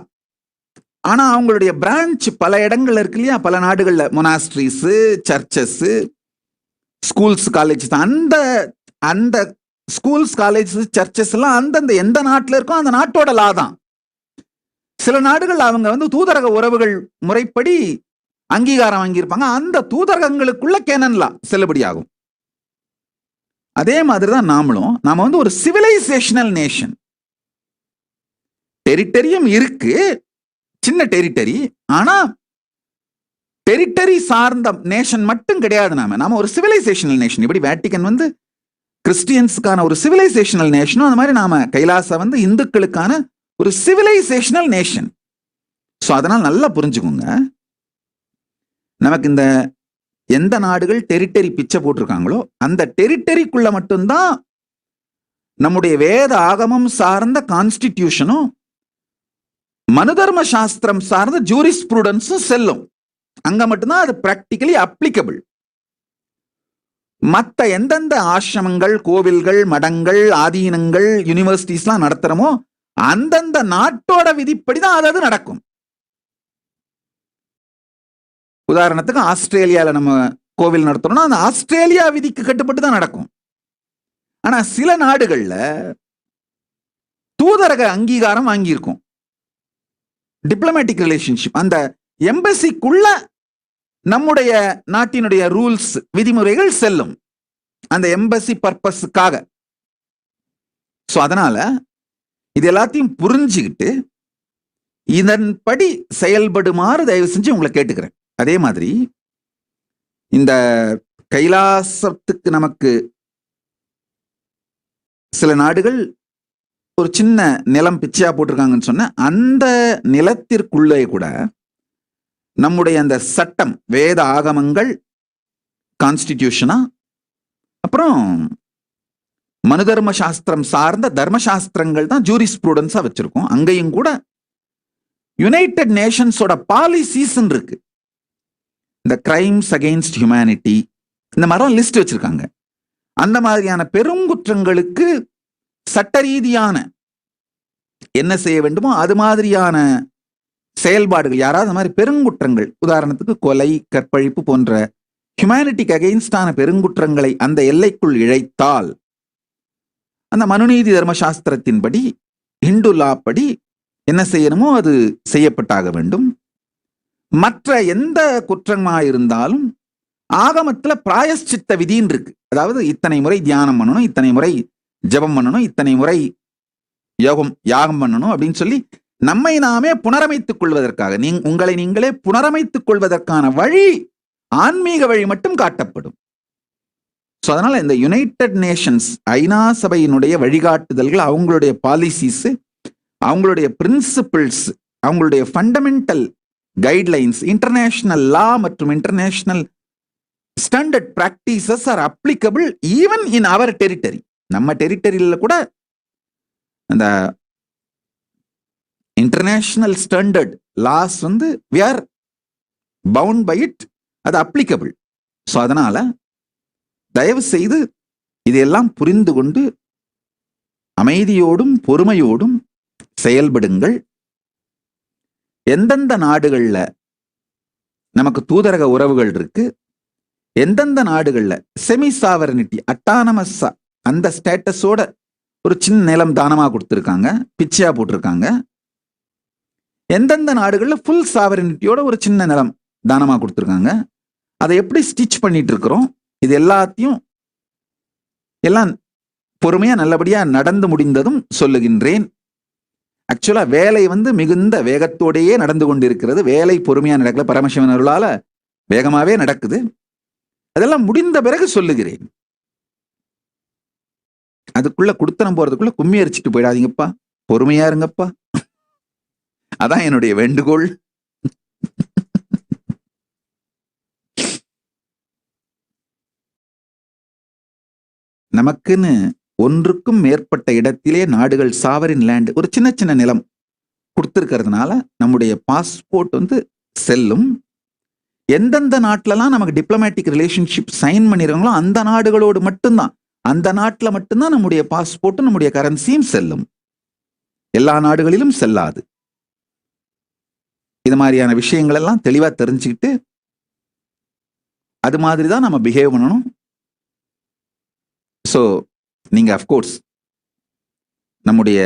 ஆனா அவங்களுடைய பிரான்ச் பல இடங்கள்ல இருக்கு இல்லையா, பல நாடுகள்ல மொனாஸ்ட்ரீஸ், சர்ச்சஸ், ஸ்கூல்ஸ், காலேஜ். அந்த ஸ்கூல்ஸ், காலேஜ், சர்ச்சஸ் எல்லாம் அந்தந்த எந்த நாட்டுல இருக்கோ அந்த நாட்டோட லா தான். சில நாடுகள் அவங்க தூதரக உறவுகள் முறைப்படி அங்கீகாரம் வாங்கியிருப்பாங்க, அந்த தூதரகங்களுக்குள்ள கேனன் லா செல்லுபடியாகும். அதே மாதிரிதான் நாம ஒரு சிவிலைசேஷனல் நேஷன். டெரிட்டரியும் இருக்கு, சின்ன டெரிட்டரி, ஆனா டெரிட்டரி சார்ந்த நேஷன் மட்டும் கிடையாது. நாம ஒரு சிவிலைசேஷனல் நேஷன். இப்படி வேட்டிக்கன் கிறிஸ்டியன்ஸுக்கான ஒரு சிவிலைசேஷனல் நேஷனும், அந்த மாதிரி நாம கைலாச இந்துக்களுக்கான ஒரு சிவிலைசேஷனல் நேஷன். ஸோ அதனால் நல்லா புரிஞ்சுக்கோங்க, நமக்கு இந்த எந்த நாடுகள் டெரிட்டரி பிச்சை போட்டிருக்காங்களோ அந்த டெரிட்டரிக்குள்ள மட்டும்தான் நம்முடைய வேத ஆகமம் சார்ந்த கான்ஸ்டிடியூஷனும் மனுதர்ம சாஸ்திரம் சார்ந்த ஜூரிஸ்ப்ரூடன்ஸும் செல்லும். அங்க மட்டும்தான் அது பிராக்டிகலி அப்ளிகபிள். மற்ற எந்தெந்த ஆசிரமங்கள், கோவில்கள், மடங்கள், ஆதீனங்கள், யூனிவர்சிட்டிஸ்லாம் நடத்துறோமோ அந்தந்த நாட்டோட விதிப்படிதான் அது நடக்கும். உதாரணத்துக்கு ஆஸ்திரேலியால நம்ம கோவில் நடத்துறோம்னா அந்த ஆஸ்திரேலியா விதிக்கு கட்டுப்பட்டு தான் நடக்கும். ஆனா சில நாடுகள்ல தூதரக அங்கீகாரம் வாங்கியிருக்கும், டிப்ளமேட்டிக் ரிலேஷன்ஷிப், அந்த எம்பசிக்குள்ள நம்முடைய நாட்டினுடைய ரூல்ஸ், விதிமுறைகள் செல்லும் அந்த எம்பசி பர்பஸுக்காக. சோ அதனால இது எல்லாத்தையும் புரிஞ்சுக்கிட்டு இதன்படி செயல்படுமாறு தயவு செஞ்சு உங்களை கேட்டுக்கிறேன். அதே மாதிரி இந்த கைலாசத்துக்கு நமக்கு சில நாடுகள் ஒரு சின்ன நிலம் பிச்சையா போட்டிருக்காங்கன்னு சொன்ன அந்த நிலத்திற்குள்ளே கூட நம்முடைய அந்த சட்டம், வேத ஆகமங்கள், கான்ஸ்டிடியூஷனா, அப்புறம் மனுதர்ம சாஸ்திரம் சார்ந்த தர்மசாஸ்திரங்கள் தான் ஜூரிஸ்ப்ரூடன்ஸா வச்சிருக்கோம். அங்கேயும் கூட யுனைடெட் நேஷன்ஸோட பாலிசிஸ் இருக்கு. இந்த கிரைம்ஸ் அகெயின்ஸ்ட் ஹியூமனிட்டி இந்த மாதிரி லிஸ்ட் வச்சிருக்காங்க. அந்த மாதிரியான பெருங்குற்றங்களுக்கு சட்ட ரீதியான என்ன செய்ய வேண்டுமோ அது மாதிரியான செயல்பாடுகள், யாராவது அந்த மாதிரி பெருங்குற்றங்கள், உதாரணத்துக்கு கொலை, கற்பழிப்பு போன்ற ஹியூமனிட்டிக்கு அகெயின்ஸ்டான பெருங்குற்றங்களை அந்த எல்லைக்குள் இழைத்தால் அந்த மனுநீதி தர்மசாஸ்திரத்தின்படி, ஹிந்து லா படி என்ன செய்யணுமோ அது செய்யப்பட்டாக வேண்டும். மற்ற எந்த குற்றமாயிருந்தாலும் ஆகமத்துல பிராயஷ்சித்த விதின்னு இருக்கு. அதாவது இத்தனை முறை தியானம் பண்ணணும், இத்தனை முறை ஜபம் பண்ணணும், இத்தனை முறை யாகம் பண்ணணும் அப்படின்னு சொல்லி நம்மை நாமே புனரமைத்துக் கொள்வதற்காக, உங்களை நீங்களே புனரமைத்துக் கொள்வதற்கான வழி, ஆன்மீக வழி மட்டும் காட்டப்படும். ஸோ அதனால இந்த யுனைடெட் நேஷன்ஸ் ஐநா சபையினுடைய வழிகாட்டுதல்கள், அவங்களுடைய பாலிசிஸ், அவங்களுடைய பிரின்சிபிள்ஸ், அவங்களுடைய ஃபண்டமெண்டல் கைட்லைன்ஸ், இன்டர்நேஷனல் லா மற்றும் international standard practices are applicable even in our territory. நம்ம டெரிட்டரியில கூட அந்த இன்டர்நேஷனல் ஸ்டாண்டர்ட் லாஸ் வந்து we are bound by it, அது அப்ளிகபிள். ஸோ அதனால தயவு செய்து இதையெல்லாம் புரிந்து கொண்டு அமைதியோடும் பொறுமையோடும் செயல்படுங்கள். எந்தெந்த நாடுகள்ல நமக்கு தூதரக உறவுகள் இருக்கு, எந்தெந்த நாடுகள்ல செமி சாவரனிட்டி, அட்டானமஸா அந்த ஸ்டேட்டஸோட ஒரு சின்ன நிலம் தானமா கொடுத்துருக்காங்க, பிச்சையா போட்டிருக்காங்க, எந்தெந்த நாடுகள்ல ஃபுல் சாவரனிட்டியோட ஒரு சின்ன நிலம் தானமா கொடுத்துருக்காங்க, அதை எப்படி ஸ்டிச் பண்ணிட்டு இருக்கிறோம், இது எல்லாத்தையும் எல்லாம் பொறுமையா நல்லபடியா நடந்து முடிந்ததும் சொல்லுகின்றேன். ஆக்சுவலா வேலை வந்து மிகுந்த வேகத்தோடையே நடந்து கொண்டிருக்கிறது. வேலை பொறுமையா நடக்கல, பரமசிவன் அருளால வேகமாவே நடக்குது. அதெல்லாம் முடிந்த பிறகு சொல்லுகிறேன். அதுக்குள்ள குடுத்தனம் போறதுக்குள்ள கும்மி அரிச்சிட்டு போயிடாதீங்கப்பா, பொறுமையா இருங்கப்பா. அதான் என்னுடைய வேண்டுகோள். நமக்குன்னு ஒன்றுக்கும் மேற்பட்ட இடத்திலே நாடுகள் சாவரின் லேண்ட், ஒரு சின்ன சின்ன நிலம் கொடுத்துருக்கிறதுனால நம்முடைய பாஸ்போர்ட் வந்து செல்லும். எந்தெந்த நாட்டிலலாம் நமக்கு டிப்ளமேட்டிக் ரிலேஷன்ஷிப் சைன் பண்ணிருக்காங்களோ அந்த நாடுகளோடு மட்டும்தான், அந்த நாட்டில் மட்டும்தான் நம்முடைய பாஸ்போர்ட்டும் நம்முடைய கரன்சியும் செல்லும். எல்லா நாடுகளிலும் செல்லாது. இது மாதிரியான விஷயங்கள் எல்லாம் தெளிவா தெரிஞ்சுக்கிட்டு அது மாதிரி தான் நம்ம பிஹேவ் பண்ணணும். ஸோ நீங்க அஃப்கோர்ஸ் நம்முடைய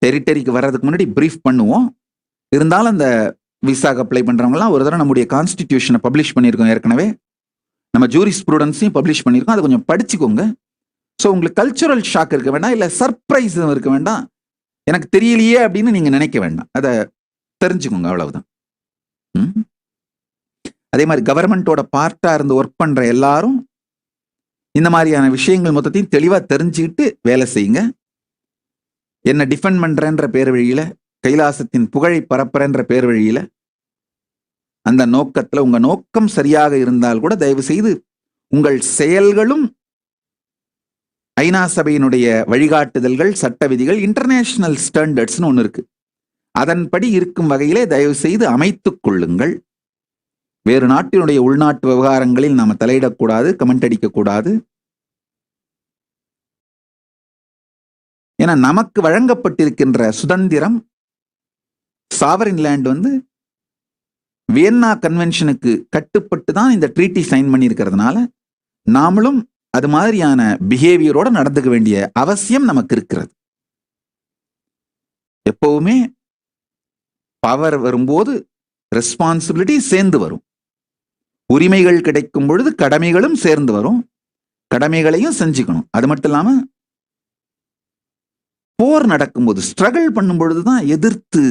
டெரிட்டரிக்கு வர்றதுக்கு முன்னாடி பிரீஃப் பண்ணுவோம். இருந்தாலும் அந்த விசாக்கு அப்ளை பண்றவங்கலாம் ஒரு தடவை நம்முடைய கான்ஸ்டிடியூஷனை பப்ளிஷ் பண்ணியிருக்கோம், ஏற்கனவே நம்ம ஜூரிஸ்ப்ரூடன்ஸையும் பப்ளிஷ் பண்ணியிருக்கோம், அதை கொஞ்சம் படிச்சுக்கோங்க. ஸோ உங்களுக்கு கல்ச்சுரல் ஷாக் இருக்க வேண்டாம், இல்லை சர்ப்ரைஸ் இருக்க வேண்டாம், எனக்கு தெரியலையே அப்படின்னு நீங்க நினைக்க வேண்டாம், அதை தெரிஞ்சுக்கோங்க, அவ்வளவுதான். அதே மாதிரி கவர்மெண்டோட பார்ட்டா இருந்து ஒர்க் பண்ற எல்லாரும் இந்த மாதிரியான விஷயங்கள் மொத்தத்தையும் தெளிவா தெரிஞ்சுக்கிட்டு வேலை செய்யுங்க. என்ன டிஃபெண்ட் பண்றேன்ற பேர் வழியில, கைலாசத்தின் புகழை பரப்புறன்ற பேர் வழியில, அந்த நோக்கத்துல உங்க நோக்கம் சரியாக இருந்தால் கூட தயவு செய்து உங்கள் செயல்களும் ஐநா சபையினுடைய வழிகாட்டுதல்கள், சட்ட விதிகள், இன்டர்நேஷனல் ஸ்டாண்டர்ட்ஸ்னு ஒன்று இருக்கு, அதன்படி இருக்கும் வகையிலே தயவு செய்து அமைத்துக் கொள்ளுங்கள். வேறு நாட்டினுடைய உள்நாட்டு விவகாரங்களில் நாம தலையிடக்கூடாது, கமெண்ட் அடிக்கக்கூடாது. ஏன்னா நமக்கு வழங்கப்பட்டிருக்கின்ற சுதந்திரம், சாவரின் லேண்ட் வந்து வியன்னா கன்வென்ஷனுக்கு கட்டுப்பட்டு தான் இந்த ட்ரீட்டி சைன் பண்ணியிருக்கிறதுனால நாமளும் அது மாதிரியான பிஹேவியரோட நடந்துக்க வேண்டிய அவசியம் நமக்கு இருக்கிறது. எப்பவுமே பவர் வரும்போது ரெஸ்பான்சிபிலிட்டி சேர்ந்து வரும். உரிமைகள் கிடைக்கும் பொழுது கடமைகளும் சேர்ந்து வரும், கடமைகளையும் செஞ்சுக்கணும். அது மட்டும் இல்லாம போர் நடக்கும்போது ஸ்ட்ரகிள் பண்ணும் பொழுதுதான் எதிர்த்து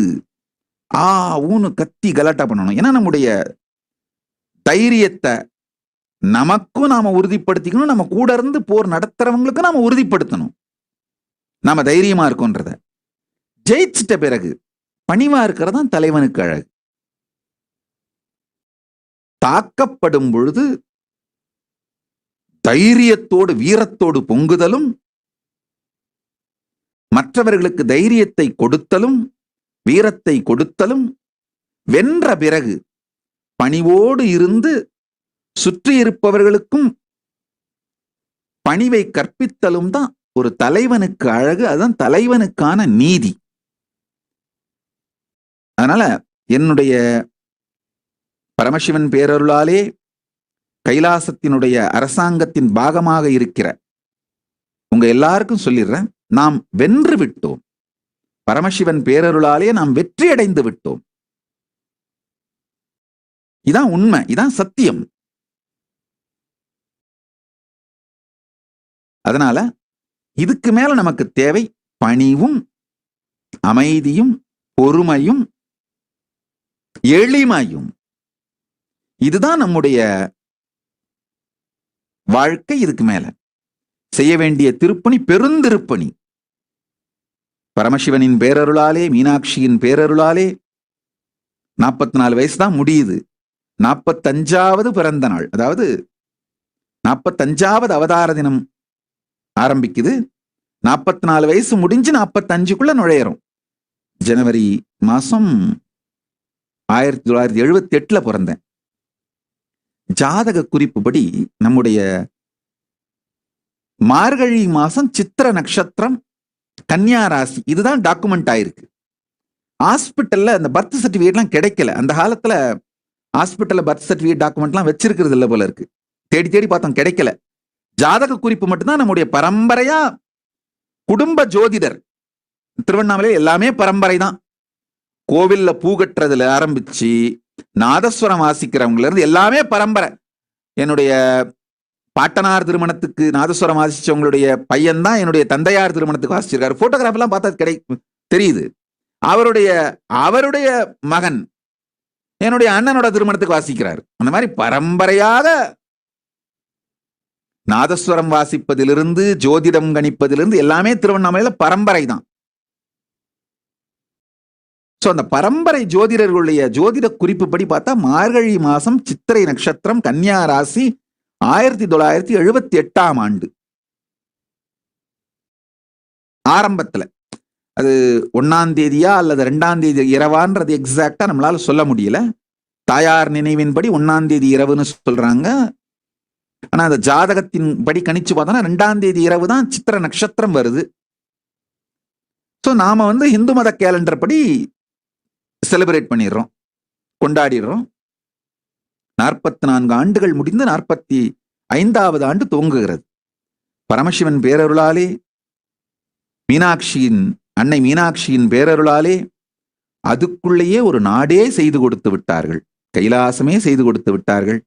ஊனு கத்தி கலாட்டா பண்ணணும். ஏன்னா நம்முடைய தைரியத்தை நமக்கும் நாம உறுதிப்படுத்திக்கணும், நம்ம கூட இருந்து போர் நடத்துறவங்களுக்கும் நாம உறுதிப்படுத்தணும். நாம தைரியமா இருக்கோன்றத. ஜெயிச்சிட்ட பிறகு பணிவா இருக்கிறதான் தலைவனுக்கு அழகு. தாக்கப்படும் பொழுது தைரியத்தோடு வீரத்தோடு பொங்குதலும், மற்றவர்களுக்கு தைரியத்தை கொடுத்தலும் வீரத்தை கொடுத்தலும், வென்ற பிறகு பணிவோடு இருந்து சுற்றி இருப்பவர்களுக்கும் பணிவை கற்பித்தலும் தான் ஒரு தலைவனுக்கு அழகு. அதுதான் தலைவனுக்கான நீதி. அதனால என்னுடைய பரமசிவன் பேரருளாலே கைலாசத்தினுடைய அரசாங்கத்தின் பாகமாக இருக்கிற உங்க எல்லாருக்கும் சொல்லிடுறேன், நாம் வென்று விட்டோம். பரமசிவன் பேரருளாலே நாம் வெற்றி அடைந்து விட்டோம். இதான் உண்மை, இதான் சத்தியம். அதனால இதுக்கு மேல நமக்கு தேவை பணிவும் அமைதியும் பொறுமையும் எளிமையும். இதுதான் நம்முடைய வாழ்க்கை. இதுக்கு மேல செய்ய வேண்டிய திருப்பணி பெருந்திருப்பணி. பரமசிவனின் பேரருளாலே, மீனாட்சியின் பேரருளாலே 44 வயசு தான் முடியுது. 45வது பிறந்த நாள், அதாவது 45வது அவதார தினம் ஆரம்பிக்குது. 44 வயசு முடிஞ்சு 45க்குள்ள நுழையிறோம். ஜனவரி மாசம் 1978 பிறந்தேன். ஜாதக குறிப்புப்படி நம்முடைய மார்கழி மாசம் சித்திர நட்சத்திரம் கன்னியா ராசி, இதுதான் டாக்குமெண்ட் ஆயிருக்கு. ஹாஸ்பிட்டல்ல அந்த பர்த் சர்டிபிகேட்லாம் கிடைக்கல. அந்த காலத்துல ஹாஸ்பிட்டல்ல பர்த் சர்டிபிகேட் டாக்குமெண்ட்லாம் வச்சிருக்கிறது இல்லை போல இருக்கு. தேடி தேடி பார்த்தோம், கிடைக்கல. ஜாதக குறிப்பு மட்டும்தான் நம்முடைய பரம்பரையா. குடும்ப ஜோதிடர் திருவண்ணாமலை எல்லாமே பரம்பரை தான். கோவில்ல பூ கட்டுறதுல ஆரம்பிச்சு நாதஸ்வரம் வாசிக்கிறவங்கள இருந்து எல்லாமே பரம்பரை. என்னுடைய பாட்டனார் திருமணத்துக்கு நாதஸ்வரம் வாசிச்சவங்களுடைய பையன் தான் என்னுடைய தந்தையார் திருமணத்துக்கு வாசிச்சிருக்காரு. போட்டோகிராஃப் எல்லாம் பார்த்தா தெரியுது. அவருடைய மகன் என்னுடைய அண்ணனோட திருமணத்துக்கு வாசிக்கிறார். அந்த மாதிரி பரம்பரையாக நாதஸ்வரம் வாசிப்பதிலிருந்து ஜோதிடம் கணிப்பதிலிருந்து எல்லாமே திருவண்ணாமலையில பரம்பரை தான். அந்த பரம்பரை ஜோதிடர்களுடைய ஜோதிட குறிப்புப்படி பார்த்தா மார்கழி மாசம் சித்திரை நட்சத்திரம் கன்னியா ராசி 1978ஆம் ஆண்டு ஆரம்பத்துல. அது 1ஆம் தேதியா அல்லது 2ஆம் தேதி இரவான்றது எக்ஸாக்டா நம்மளால சொல்ல முடியல. தாயார் நினைவின்படி 1ஆம் தேதி இரவுன்னு சொல்றாங்க. ஆனா அந்த ஜாதகத்தின் படி கணிச்சு பார்த்தோம்னா 2ஆம் தேதி இரவு தான் சித்திர நட்சத்திரம் வருது. நாம இந்து மத கேலண்டர் படி செலிப்ரேட் பண்ணிடுறோம், கொண்டாடிடுறோம். 44 ஆண்டுகள் முடிந்து 45வது ஆண்டு துவங்குகிறது. பரமசிவன் பேரருளாலே, அன்னை மீனாட்சியின் பேரருளாலே அதுக்குள்ளேயே ஒரு நாடே செய்து கொடுத்து விட்டார்கள். கைலாசமே செய்து கொடுத்து விட்டார்கள்.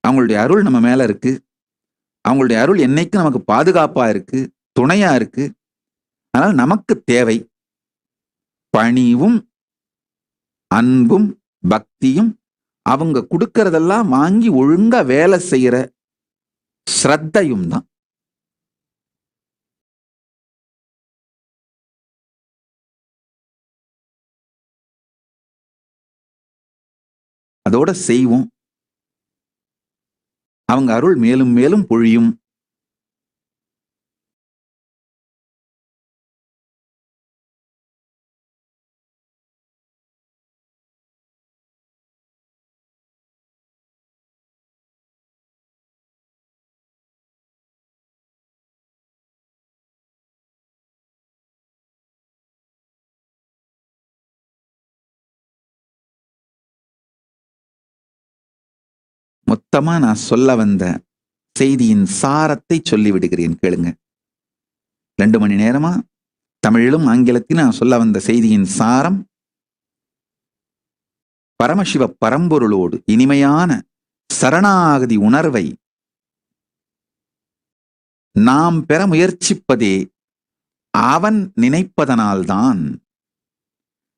அவங்களுடைய அருள் நம்ம மேல இருக்கு. அவங்களுடைய அருள் என்னைக்கு நமக்கு பாதுகாப்பா இருக்கு, துணையா இருக்கு. அதனால நமக்கு தேவை பணிவும் அன்பும் பக்தியும், அவங்க கொடுக்கறதெல்லாம் வாங்கி ஒழுங்கா வேலை செய்யற ஸ்ரத்தையும் தான். அதோட செய்வோம். அவங்க அருள் மேலும் மேலும் பொழியும். மொத்தமா நான் சொல்ல வந்த செய்தியின் சாரத்தை சொல்லிவிடுகிறேன், கேளுங்க. 2 மணி நேரமா தமிழிலும் ஆங்கிலத்திலும் நான் சொல்ல வந்த செய்தியின் சாரம், பரமசிவ பரம்பொருளோடு இனிமையான சரணாகதி உணர்வை நாம் பெற முயற்சிப்பதே அவன் நினைப்பதனால்தான்,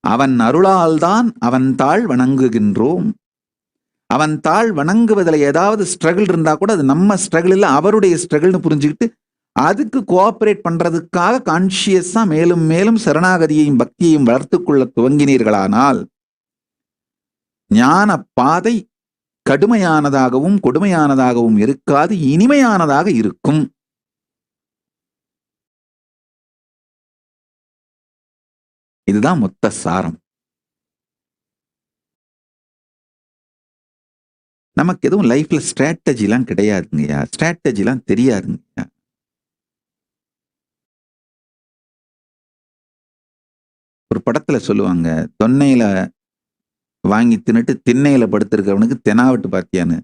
அவன் அருளால்தான் அவன் தாள் வணங்குகின்றோம். அவன் தாள் வணங்குவதில் ஏதாவது ஸ்ட்ரகிள் இருந்தா கூட அது நம்ம ஸ்ட்ரகிள் இல்லை, அவருடைய ஸ்ட்ரகிள்னு புரிஞ்சுக்கிட்டு அதுக்கு கோஆபரேட் பண்றதுக்காக கான்சியஸா மேலும் மேலும் சரணாகதியையும் பக்தியையும் வளர்த்துக் கொள்ள துவங்கினீர்களானால் ஞான பாதை கடுமையானதாகவும் கொடுமையானதாகவும் இருக்காது, இனிமையானதாக இருக்கும். இதுதான் மொத்த சாரம். நமக்கு எதுவும் லைஃப்ல ஸ்ட்ராட்டஜிலாம் கிடையாதுங்கய்யா, ஸ்ட்ராட்டஜிலாம் தெரியாதுங்கய்யா. ஒரு படத்துல சொல்லுவாங்க, தொன்னையில வாங்கி தின்னுட்டு திண்ணையில படுத்திருக்கிறவனுக்கு தெனாவட்டு பாத்தியான்னு.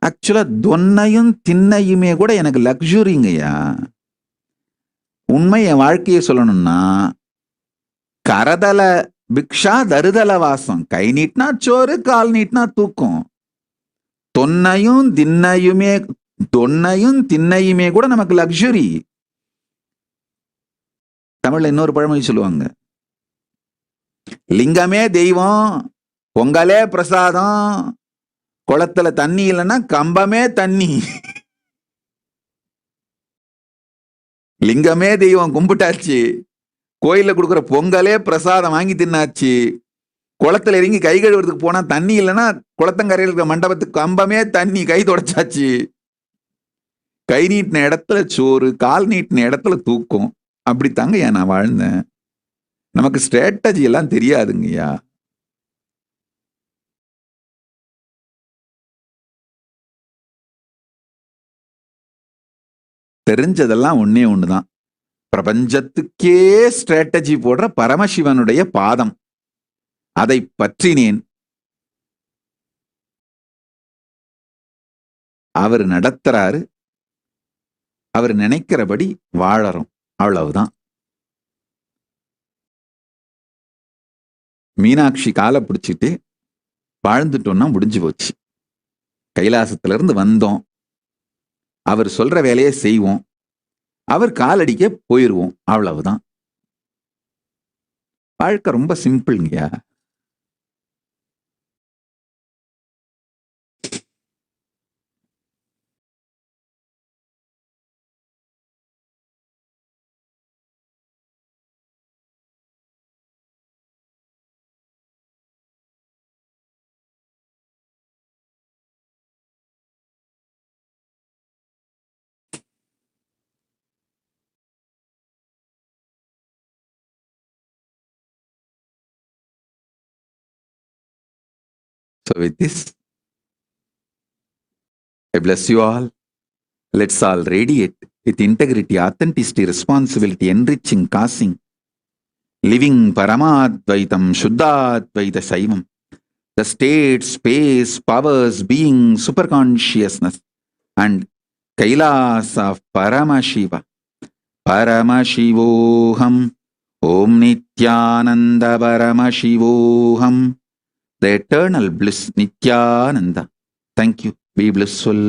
ஆக்சுவலா தொன்னையும் திண்ணையுமே கூட எனக்கு லக்ஸுரிங்கய்யா. உண்மை என் வாழ்க்கையை சொல்லணும்னா, கரதல பிக்ஷா தருதல வாசம், கை நீட்டினா சோறு கால் நீட்டினா தூக்கம். தொன்னையும் திண்ணையுமே கூட நமக்கு லக்ஸுரி. தமிழ்ல இன்னொரு பழமொழி சொல்லுவாங்க, லிங்கமே தெய்வம், பொங்கலே பிரசாதம், குளத்துல தண்ணி இல்லைன்னா கம்பமே தண்ணி. லிங்கமே தெய்வம் கும்பிட்டாச்சு, கோயில்ல கொடுக்குற பொங்கலே பிரசாதம் வாங்கி தின்னாச்சு, குளத்துல இறங்கி கை கழுவுறதுக்கு போனா தண்ணி இல்லைன்னா குளத்தங்கரையில் இருக்கிற மண்டபத்துக்கு கம்பமே தண்ணி, கை தொடச்சாச்சு. கை நீட்டின இடத்துல சோறு, கால் நீட்டின இடத்துல தூக்கம். அப்படித்தாங்க ஏன் நான் வாழ்ந்தேன். நமக்கு ஸ்ட்ராட்டஜி எல்லாம் தெரியாதுங்கய்யா. தெரிஞ்சதெல்லாம் ஒன்னே ஒண்ணுதான், பிரபஞ்சத்துக்கே ஸ்ட்ராட்டஜி போடுற பரமசிவனுடைய பாதம். அதை பற்றினேன், அவர் நடத்துறாரு, அவர் நினைக்கிறபடி வாழறோம், அவ்வளவுதான். மீனாட்சி காலை பிடிச்சிட்டு வாழ்ந்துட்டோம்னா முடிஞ்சு போச்சு. கைலாசத்துல இருந்து வந்தோம், அவர் சொல்ற வேலையை செய்வோம், அவர் காலடிக்க போயிருவோம், அவ்வளவுதான். வாழ்க்கை ரொம்ப சிம்பிள்ங்கய்யா. So with this, I bless you all. Let's all radiate with integrity, authenticity, responsibility, enriching, causing, living Paramadvaitam, Shuddhadvaita Saivam, the state, space, powers, being, superconsciousness, and Kailas of Paramashiva. Paramasivoham, Om Nityananda Paramasivoham. The eternal bliss, Nityananda. Thank you. Be blissful.